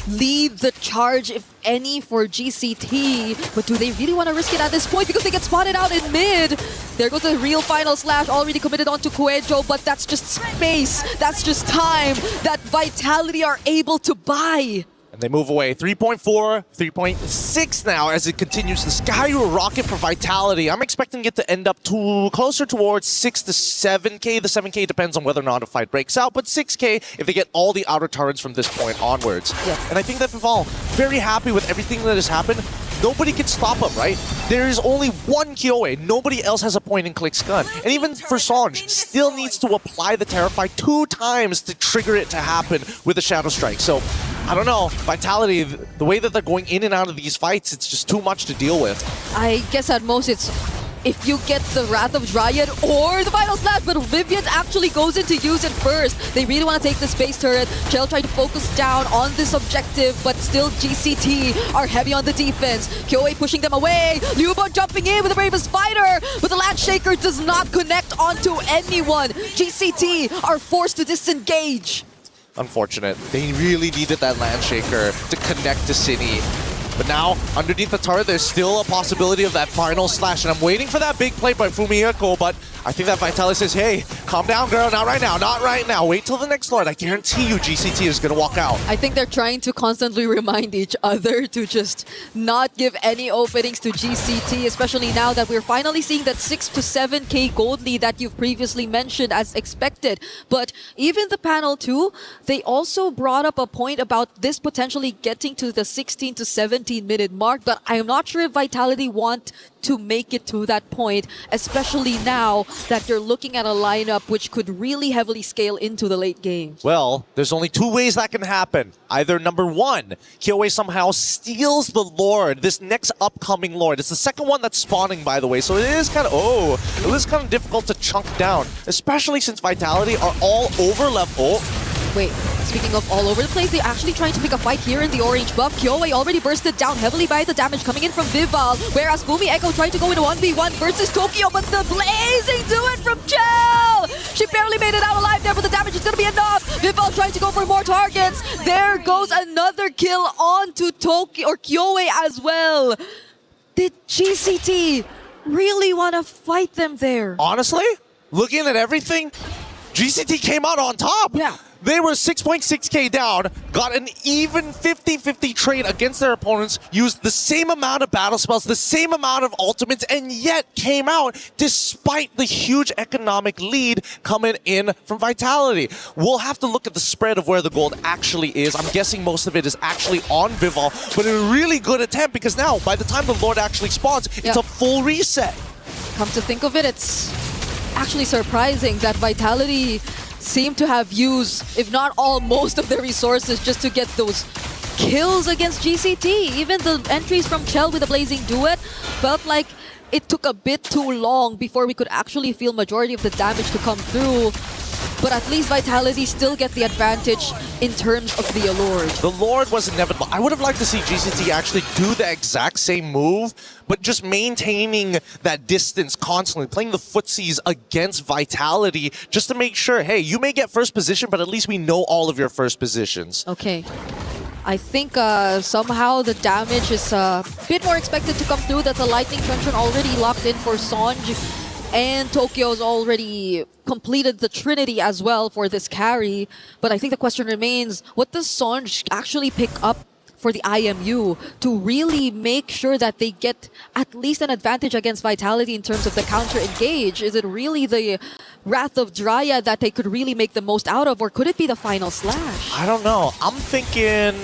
lead the charge, if any, for GCT. But do they really want to risk it at this point? Because they get spotted out in mid. There goes the real final slash, already committed onto Quejo, but that's just space. That's just time that Vitality are able to buy. And they move away. 3.4, 3.6 now as it continues to skyrocket for Vitality. I'm expecting it to end up closer towards 6 to 7k. The 7k depends on whether or not a fight breaks out, but 6k if they get all the outer turrets from this point onwards. Yeah. And I think that Vival, very happy with everything that has happened. Nobody can stop him, right? There is only one Kyoe. Nobody else has a point-and-click stun. And even Versailles still needs to apply the Terrify 2 times to trigger it to happen with a Shadow Strike. So, I don't know. Vitality, the way that they're going in and out of these fights, it's just too much to deal with. I guess at most it's if you get the Wrath of Dryad or the Final Slash, but Vivian actually goes in to use it first. They really want to take the space turret. Chell trying to focus down on this objective, but still GCT are heavy on the defense. Kyoe pushing them away. Lubon jumping in with the bravest fighter, but the Land Shaker does not connect onto anyone. GCT are forced to disengage. Unfortunate. They really needed that Land Shaker to connect to Cine. But now, underneath the turret, there's still a possibility of that final slash. And I'm waiting for that big play by Fumieko, but I think that Vitality says, hey, calm down, girl. Not right now. Not right now. Wait till the next Lord. I guarantee you GCT is going to walk out. I think they're trying to constantly remind each other to just not give any openings to GCT, especially now that we're finally seeing that 6 to 7k gold lead that you've previously mentioned as expected. But even the panel too, they also brought up a point about this potentially getting to the 16 to 17-minute mark, but I'm not sure if Vitality want to make it to that point, especially now that they're looking at a lineup which could really heavily scale into the late game. Well, there's only 2 ways that can happen. Either number 1, Kyoe somehow steals the Lord, this next upcoming Lord. It's the second one that's spawning, by the way, so it is kind of difficult to chunk down, especially since Vitality are all over level. Wait, speaking of all over the place, they're actually trying to pick a fight here in the orange buff. Kyoe already bursted down heavily by the damage coming in from Vival, whereas Fumieko trying to go into 1v1 versus Tokyo, but the blazing do it from Chell! She barely made it out alive there, but the damage is going to be enough. Vival trying to go for more targets. There goes another kill onto Tokyo, or Kyoe as well. Did GCT really want to fight them there? Honestly, looking at everything, GCT came out on top. Yeah. They were 6.6k down, got an even 50-50 trade against their opponents, used the same amount of battle spells, the same amount of ultimates, and yet came out despite the huge economic lead coming in from Vitality. We'll have to look at the spread of where the gold actually is. I'm guessing most of it is actually on Vival, but a really good attempt because now, by the time the Lord actually spawns, it's a full reset. Come to think of it, it's actually surprising that Vitality seem to have used, if not all, most of their resources just to get those kills against GCT. Even the entries from Chell with the Blazing Duet felt like it took a bit too long before we could actually feel majority of the damage to come through. But at least Vitality still get the advantage in terms of the Allure. The Lord was inevitable. I would have liked to see GCT actually do the exact same move, but just maintaining that distance constantly, playing the footsies against Vitality just to make sure, hey, you may get first position, but at least we know all of your first positions. Okay. I think somehow the damage is a bit more expected to come through. That the Lightning Trenchant already locked in for Sonj. And Tokyo's already completed the Trinity as well for this carry. But I think the question remains, what does Sonj actually pick up for the IMU to really make sure that they get at least an advantage against Vitality in terms of the counter engage? Is it really the Wrath of Dryad that they could really make the most out of, or could it be the final slash? I don't know. I'm thinking...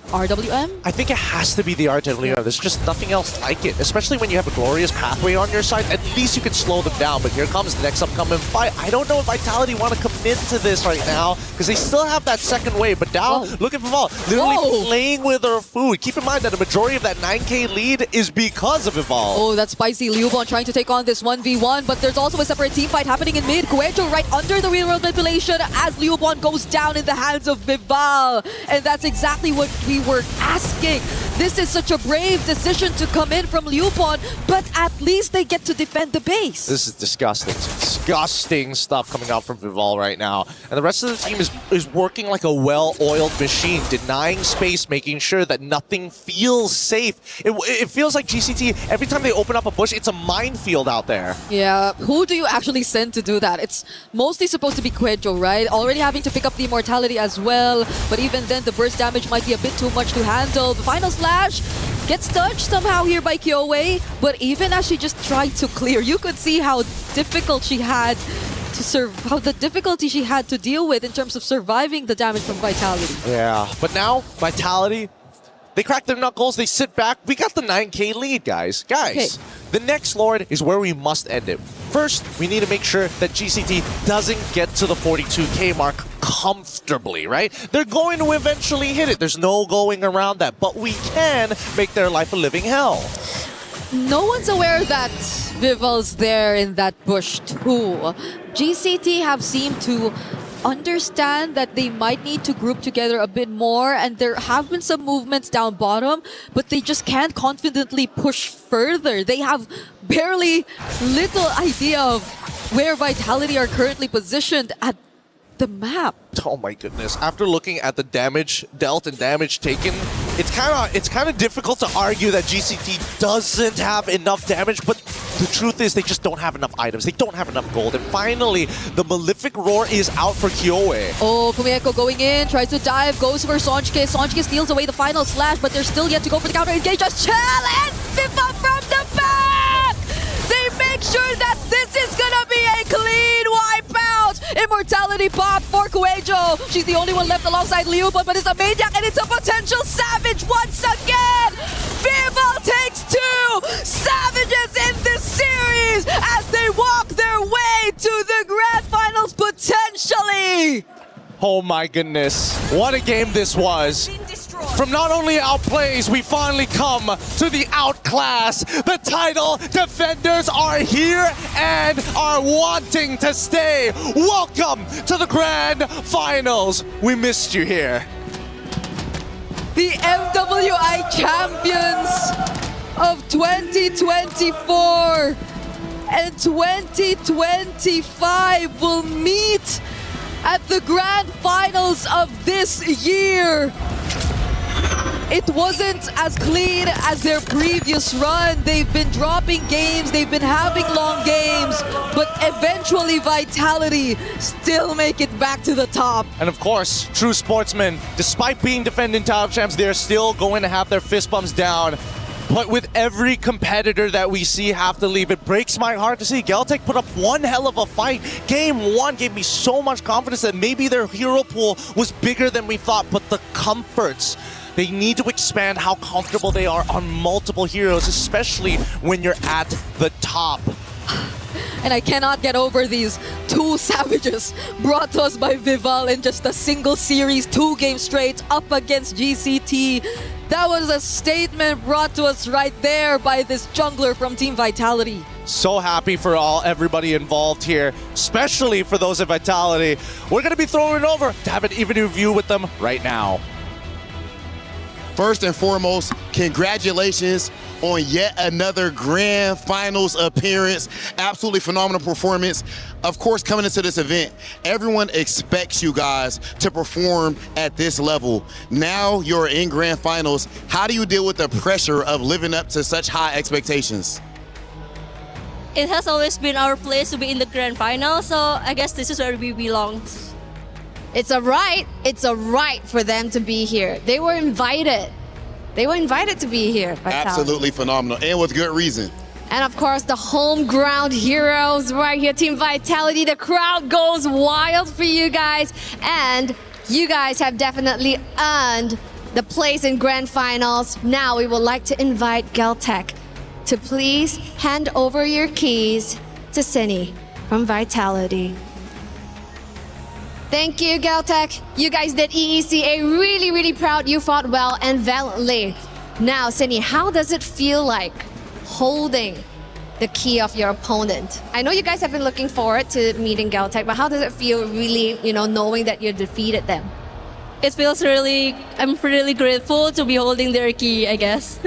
RWM? I think it has to be the RWM. There's just nothing else like it, especially when you have a glorious pathway on your side. At least you can slow them down, but here comes the next upcoming fight. I don't know if Vitality want to commit to this right now, because they still have that second wave, but now, look at Vival, literally playing with her food. Keep in mind that a majority of that 9k lead is because of Vival. Oh, that's spicy. Liubon trying to take on this 1v1, but there's also a separate team fight happening in mid. Kuejo right under the real world manipulation as Liubon goes down in the hands of Vival. And that's exactly what we were asking. This is such a brave decision to come in from Liubon, but at least they get to defend the base. This is disgusting. Disgusting stuff coming out from Vival right now. And the rest of the team is working like a well-oiled machine, denying space, making sure that nothing feels safe. It feels like GCT, every time they open up a bush, it's a minefield out there. Yeah, who do you actually send to do that? It's mostly supposed to be Kuejo, right? Already having to pick up the immortality as well, but even then the burst damage might be a bit too much to handle. The final slash gets touched somehow here by Kyoei, but even as she just tried to clear, you could see how difficult she had to how the difficulty she had to deal with in terms of surviving the damage from Vitality. Yeah, but now Vitality, they crack their knuckles, they sit back. We got the 9k lead, guys. The next Lord is where we must end it. First, we need to make sure that GCT doesn't get to the 42k mark comfortably, right? They're going to eventually hit it. There's no going around that, but we can make their life a living hell. No one's aware that Vival's there in that bush too. GCT have seemed to understand that they might need to group together a bit more, and there have been some movements down bottom, but they just can't confidently push further. They have barely little idea of where Vitality are currently positioned at the map. Oh my goodness. After looking at the damage dealt and damage taken, it's kind of difficult to argue that GCT doesn't have enough damage, but the truth is they just don't have enough items. They don't have enough gold. And finally, the Malefic Roar is out for Kyoei. Oh, Kumieko going in, tries to dive, goes for Sonjke. Sonjke steals away the final slash, but they're still yet to go for the counter engage. Just challenge Viva from the back! They make sure that this is gonna be a clean wipeout! Immortality pop for Kuejo. She's the only one left alongside Liubon, but it's a maniac and it's a potential savage once again! Vival takes 2 savages in this series as they walk their way to the Grand Finals potentially! Oh my goodness. What a game this was. From not only outplays, we finally come to the outclass. The title defenders are here and are wanting to stay. Welcome to the Grand Finals. We missed you here. The MWI champions of 2024 and 2025 will meet at the Grand Finals of this year. It wasn't as clean as their previous run. They've been dropping games, they've been having long games, but eventually Vitality still make it back to the top. And of course, true sportsmen, despite being defending top champs, they're still going to have their fist bumps down. But with every competitor that we see have to leave, it breaks my heart to see Geltec put up one hell of a fight. Game 1 gave me so much confidence that maybe their hero pool was bigger than we thought, but the comforts, they need to expand how comfortable they are on multiple heroes, especially when you're at the top. And I cannot get over these 2 savages brought to us by Vival in just a single series, 2 games straight up against GCT. That was a statement brought to us right there by this jungler from Team Vitality. So happy for everybody involved here, especially for those at Vitality. We're going to be throwing it over to have an even review with them right now. First and foremost, congratulations on yet another Grand Finals appearance. Absolutely phenomenal performance. Of course, coming into this event, everyone expects you guys to perform at this level. Now you're in Grand Finals. How do you deal with the pressure of living up to such high expectations? It has always been our place to be in the grand final, so I guess this is where we belong. It's a right. It's a right for them to be here. They were invited. They were invited to be here. Vitality. Absolutely phenomenal, and with good reason. And of course, the home ground heroes right here, Team Vitality. The crowd goes wild for you guys. And you guys have definitely earned the place in Grand Finals. Now we would like to invite Geltec to please hand over your keys to Cindy from Vitality. Thank you, Geltec. You guys did EECA really, really proud. You fought well and valiantly. Now, Cindy, how does it feel like holding the key of your opponent? I know you guys have been looking forward to meeting Geltec, but how does it feel really, knowing that you defeated them? It feels I'm really grateful to be holding their key, I guess.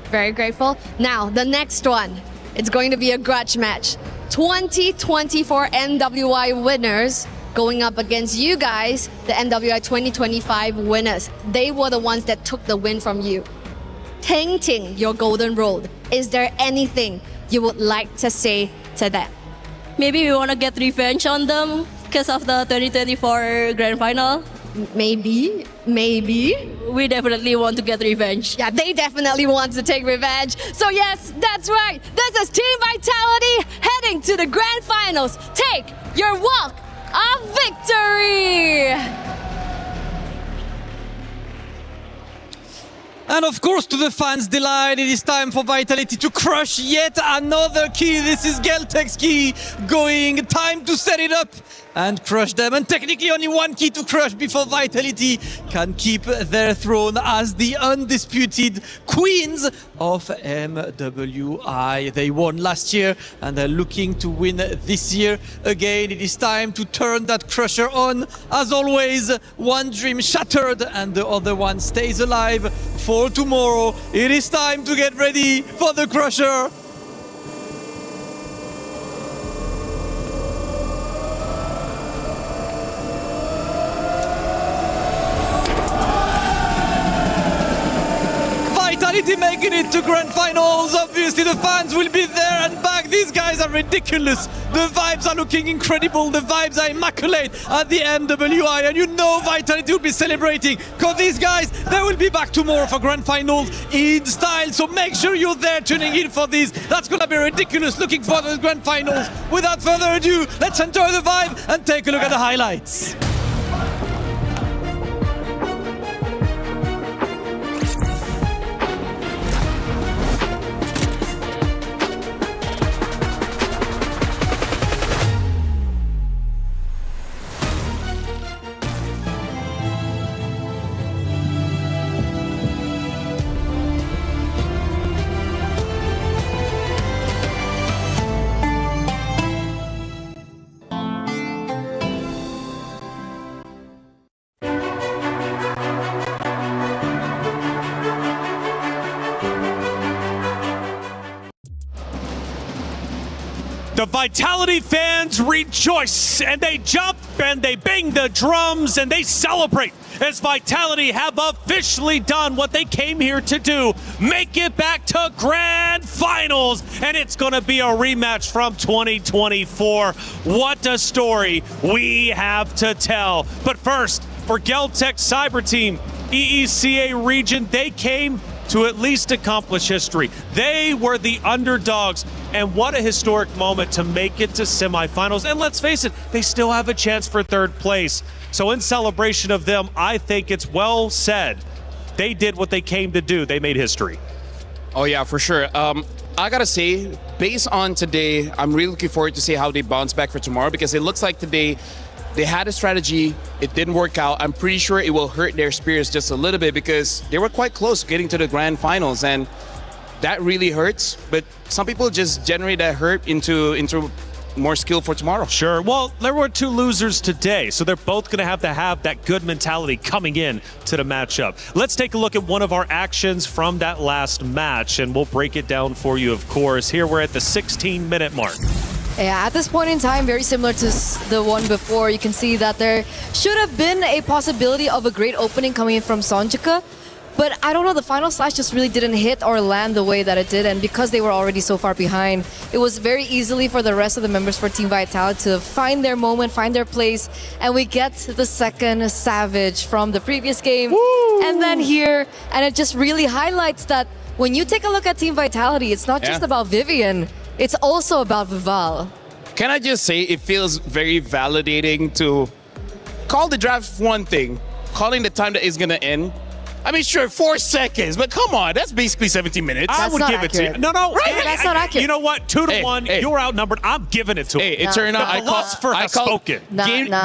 Very grateful. Now, the next one, it's going to be a grudge match. 2024 MWI winners going up against you guys, the MWI 2025 winners. They were the ones that took the win from you. Tainting your golden road. Is there anything you would like to say to them? Maybe we want to get revenge on them because of the 2024 grand final. Maybe. We definitely want to get revenge. Yeah, they definitely want to take revenge. So yes, that's right. This is Team Vitality heading to the grand finals. Take your walk of victory! And of course, to the fans' delight, it is time for Vitality to crush yet another key. This is Geltec's key going. Time to set it up and crush them. And technically only one key to crush before Vitality can keep their throne as the undisputed queens of MWI. They won last year and they're looking to win this year again. It is time to turn that crusher on. As always, one dream shattered and the other one stays alive for tomorrow. It is time to get ready for the crusher. Vitality making it to grand finals. Obviously the fans will be there and back. These guys are ridiculous. The vibes are looking incredible. The vibes are immaculate at the MWI, and you know Vitality will be celebrating because these guys, they will be back tomorrow for grand finals in style. So make sure you're there tuning in for this. That's gonna be ridiculous. Looking for the grand finals. Without further ado, let's enjoy the vibe and take a look at the highlights. The Vitality fans rejoice and they jump and they bang the drums and they celebrate as Vitality have officially done what they came here to do, make it back to Grand Finals, and it's going to be a rematch from 2024. What a story we have to tell. But first, for Geltec Cyber Team, EECA region, they came to at least accomplish history. They were the underdogs, and what a historic moment to make it to semifinals. And let's face it, they still have a chance for third place. So in celebration of them, I think it's well said. They did what they came to do. They made history. Oh yeah, for sure. I gotta say, based on today, I'm really looking forward to see how they bounce back for tomorrow, because it looks like today they had a strategy, it didn't work out. I'm pretty sure it will hurt their spirits just a little bit because they were quite close getting to the grand finals, and that really hurts. But some people just generate that hurt into more skill for tomorrow. Sure. Well, there were two losers today, so they're both going to have that good mentality coming in to the matchup. Let's take a look at one of our actions from that last match, and we'll break it down for you, of course. Here we're at the 16-minute mark. Yeah, at this point in time, very similar to the one before, you can see that there should have been a possibility of a great opening coming in from Sonjika. But I don't know, the final slash just really didn't hit or land the way that it did. And because they were already so far behind, it was very easily for the rest of the members for Team Vitality to find their moment, find their place. And we get the second Savage from the previous game. Woo! And then here, and it just really highlights that when you take a look at Team Vitality, it's not just about Vivian. It's also about Vival. Can I just say it feels very validating to call the draft one thing, calling the time that it's going to end. I mean, sure, 4 seconds, but come on, that's basically 17 minutes. I would give it to you. No, right? That's not accurate. You know what? 2-1, you're outnumbered. I'm giving it to him. Hey, it turned out the philosopher has spoken.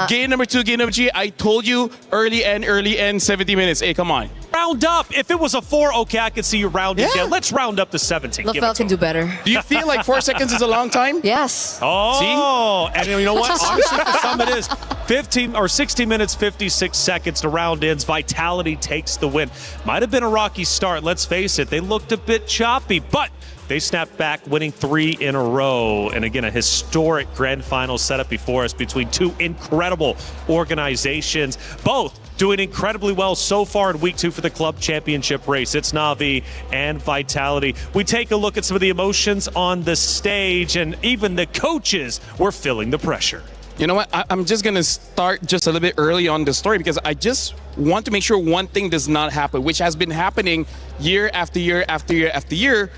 Game number 2, game number 3, I told you early end, 70 minutes. Hey, come on. Round up. If it was a 4, okay, I could see you rounding down. Let's round up to 17. LaFell can do better. Do you feel like 4 seconds is a long time? Yes. Oh, see? And you know what? Honestly, for some it is. 15 or 60 minutes, 56 seconds to round ends. Vitality takes the win. Might have been a rocky start. Let's face it. They looked a bit choppy, but they snapped back, winning 3 in a row. And again, a historic grand final setup before us between two incredible organizations, both doing incredibly well so far in week 2 for the club championship race. It's Na'Vi and Vitality. We take a look at some of the emotions on the stage, and even the coaches were feeling the pressure. You know what? I'm just going to start just a little bit early on the story because I just want to make sure one thing does not happen, which has been happening year after year after year after year.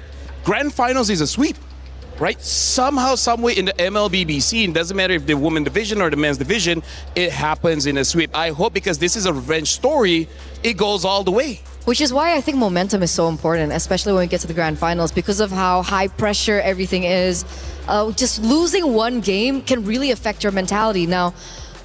Grand Finals is a sweep, right? Somehow, some way in the MLBB scene, doesn't matter if the women's division or the men's division, it happens in a sweep. I hope because this is a revenge story, it goes all the way. Which is why I think momentum is so important, especially when we get to the Grand Finals, because of how high pressure everything is. Just losing one game can really affect your mentality. Now,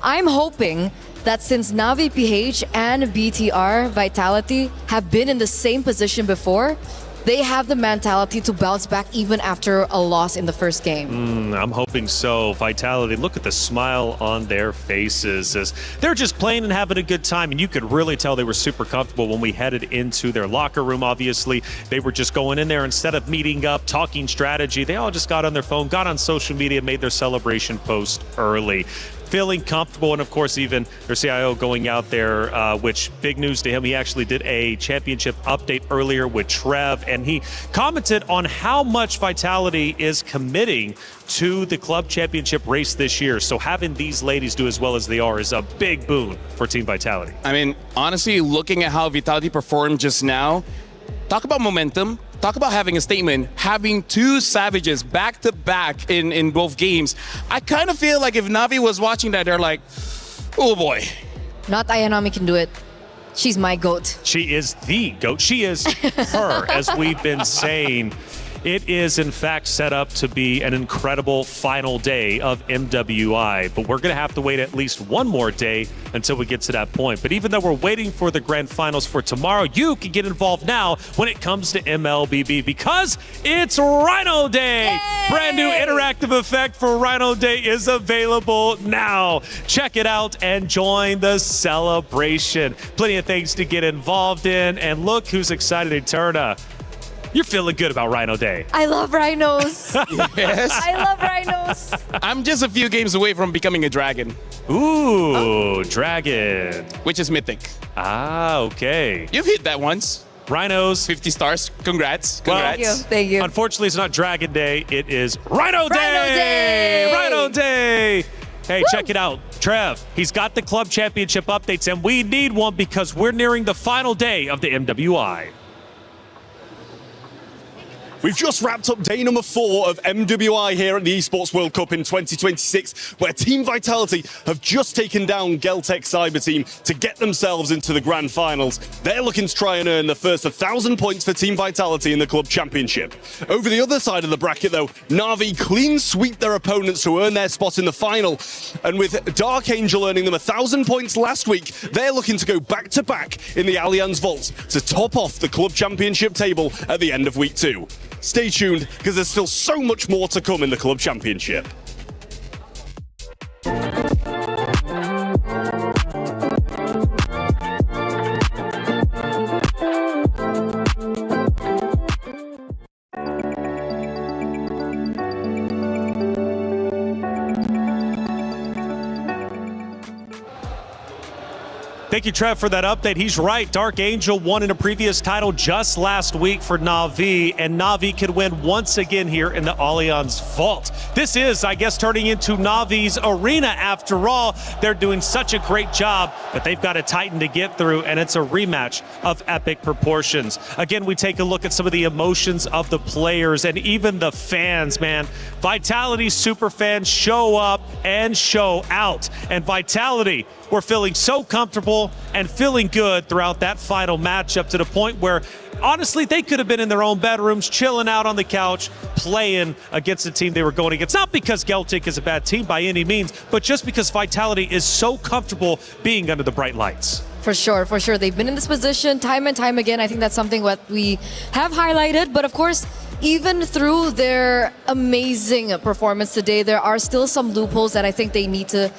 I'm hoping that since Na'Vi PH and BTR Vitality have been in the same position before, they have the mentality to bounce back even after a loss in the first game. I'm hoping so. Vitality, look at the smile on their faces as they're just playing and having a good time. And you could really tell they were super comfortable when we headed into their locker room, obviously. They were just going in there instead of meeting up, talking strategy. They all just got on their phone, got on social media, made their celebration post early. Feeling comfortable, and of course even their CIO going out there, which big news to him. He actually did a championship update earlier with Trev, and he commented on how much Vitality is committing to the club championship race this year. So having these ladies do as well as they are is a big boon for Team Vitality. I mean, honestly, looking at how Vitality performed just now, talk about momentum. Talk about having a statement, having 2 Savages back-to-back in both games. I kind of feel like if Na'Vi was watching that, they're like, oh boy. Not Ayanami can do it. She's my GOAT. She is the GOAT. She is her, as we've been saying. It is, in fact, set up to be an incredible final day of MWI, but we're going to have to wait at least one more day until we get to that point. But even though we're waiting for the grand finals for tomorrow, you can get involved now when it comes to MLBB because it's Rhino Day. Yay! Brand new interactive effect for Rhino Day is available now. Check it out and join the celebration. Plenty of things to get involved in, and look who's excited, Eterna. You're feeling good about Rhino Day. I love rhinos. Yes. I love rhinos. I'm just a few games away from becoming a dragon. Ooh, dragon. Which is mythic. Ah, okay. You've hit that once. Rhinos. 50 stars. Congrats. Well, thank you. Unfortunately, it's not Dragon Day. It is Rhino Day. Rhino Day. Rhino Day. Hey, check it out. Trev, he's got the club championship updates, and we need one because we're nearing the final day of the MWI. We've just wrapped up day number 4 of MWI here at the Esports World Cup in 2026, where Team Vitality have just taken down Geltec Cyber Team to get themselves into the Grand Finals. They're looking to try and earn the first 1,000 points for Team Vitality in the Club Championship. Over the other side of the bracket, though, Na'Vi clean sweep their opponents to earn their spot in the final. And with Dark Angel earning them 1,000 points last week, they're looking to go back-to-back in the Allianz Vault to top off the Club Championship table at the end of week 2. Stay tuned, because there's still so much more to come in the Club Championship. Thank you, Trev, for that update. He's right. Dark Angel won in a previous title just last week for Na'Vi, and Na'Vi could win once again here in the Allianz Vault. This is, I guess, turning into Na'Vi's arena after all. They're doing such a great job, but they've got a Titan to get through, and it's a rematch of epic proportions. Again, we take a look at some of the emotions of the players and even the fans, man. Vitality superfans show up and show out. And Vitality were feeling so comfortable and feeling good throughout that final matchup to the point where, honestly, they could have been in their own bedrooms, chilling out on the couch, playing against the team they were going against. Not because Celtic is a bad team by any means, but just because Vitality is so comfortable being under the bright lights. For sure, for sure. They've been in this position time and time again. I think that's something what we have highlighted. But of course, even through their amazing performance today, there are still some loopholes that I think they need to,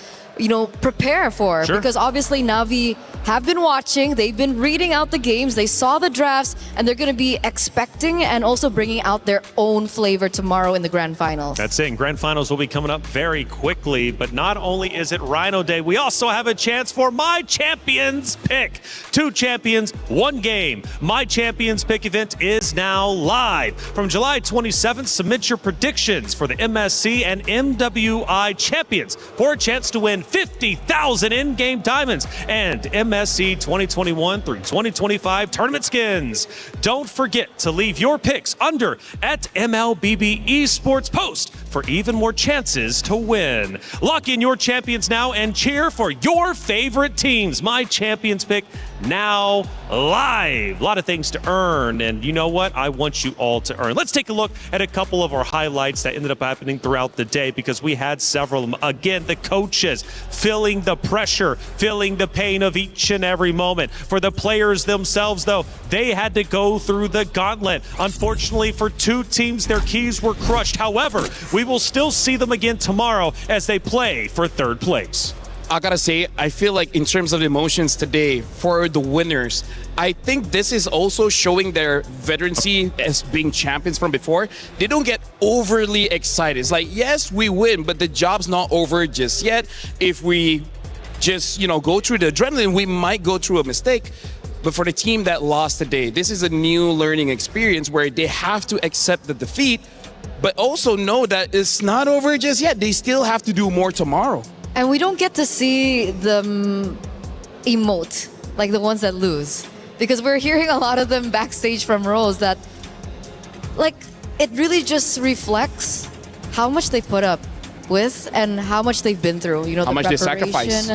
prepare for. Sure. Because obviously Na'Vi have been watching, they've been reading out the games, they saw the drafts, and they're going to be expecting and also bringing out their own flavor tomorrow in the Grand Finals. That's it. And Grand Finals will be coming up very quickly. But not only is it Rhino Day, we also have a chance for My Champions Pick. 2 champions, 1 game. My Champions Pick event is now live. From July 27th, submit your predictions for the MSC and MWI champions for a chance to win 50,000 in-game diamonds and MSC 2021 through 2025 tournament skins. Don't forget to leave your picks under at MLBB Esports Post for even more chances to win. Lock in your champions now and cheer for your favorite teams. My Champions Pick now live. A lot of things to earn, and you know what? I want you all to earn. Let's take a look at a couple of our highlights that ended up happening throughout the day because we had several of them. Again, the coaches feeling the pressure, feeling the pain of each and every moment. For the players themselves, though, they had to go through the gauntlet. Unfortunately, for 2 teams, their keys were crushed. However, we will still see them again tomorrow as they play for 3rd place. I gotta say, I feel like in terms of emotions today for the winners, I think this is also showing their veterancy as being champions from before. They don't get overly excited. It's like, yes, we win, but the job's not over just yet. If we just, go through the adrenaline, we might go through a mistake. But for the team that lost today, this is a new learning experience where they have to accept the defeat, but also know that it's not over just yet. They still have to do more tomorrow. And we don't get to see them emote, like the ones that lose. Because we're hearing a lot of them backstage from Rose that, it really just reflects how much they put up with and how much they've been through. How much they sacrifice.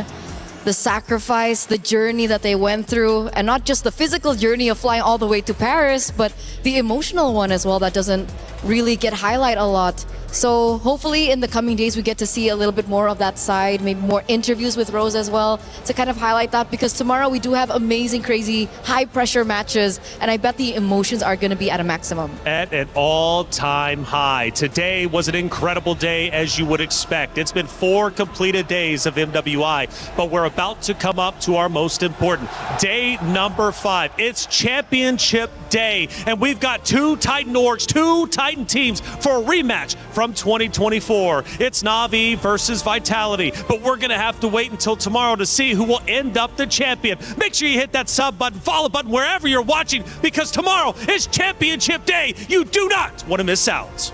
The sacrifice, the journey that they went through, and not just the physical journey of flying all the way to Paris, but the emotional one as well that doesn't really get highlighted a lot. So hopefully in the coming days we get to see a little bit more of that side, maybe more interviews with Rose as well to kind of highlight that, because tomorrow we do have amazing, crazy, high pressure matches, and I bet the emotions are going to be at a maximum. At an all-time high. Today was an incredible day, as you would expect. It's been 4 completed days of MWI, but we're about to come up to our most important day number 5. It's championship day, and we've got 2 Titan orgs, 2 Titan teams for a rematch from 2024. It's Na'Vi versus Vitality, but we're going to have to wait until tomorrow to see who will end up the champion. Make sure you hit that sub button, follow button wherever you're watching, because tomorrow is championship day. You do not want to miss out.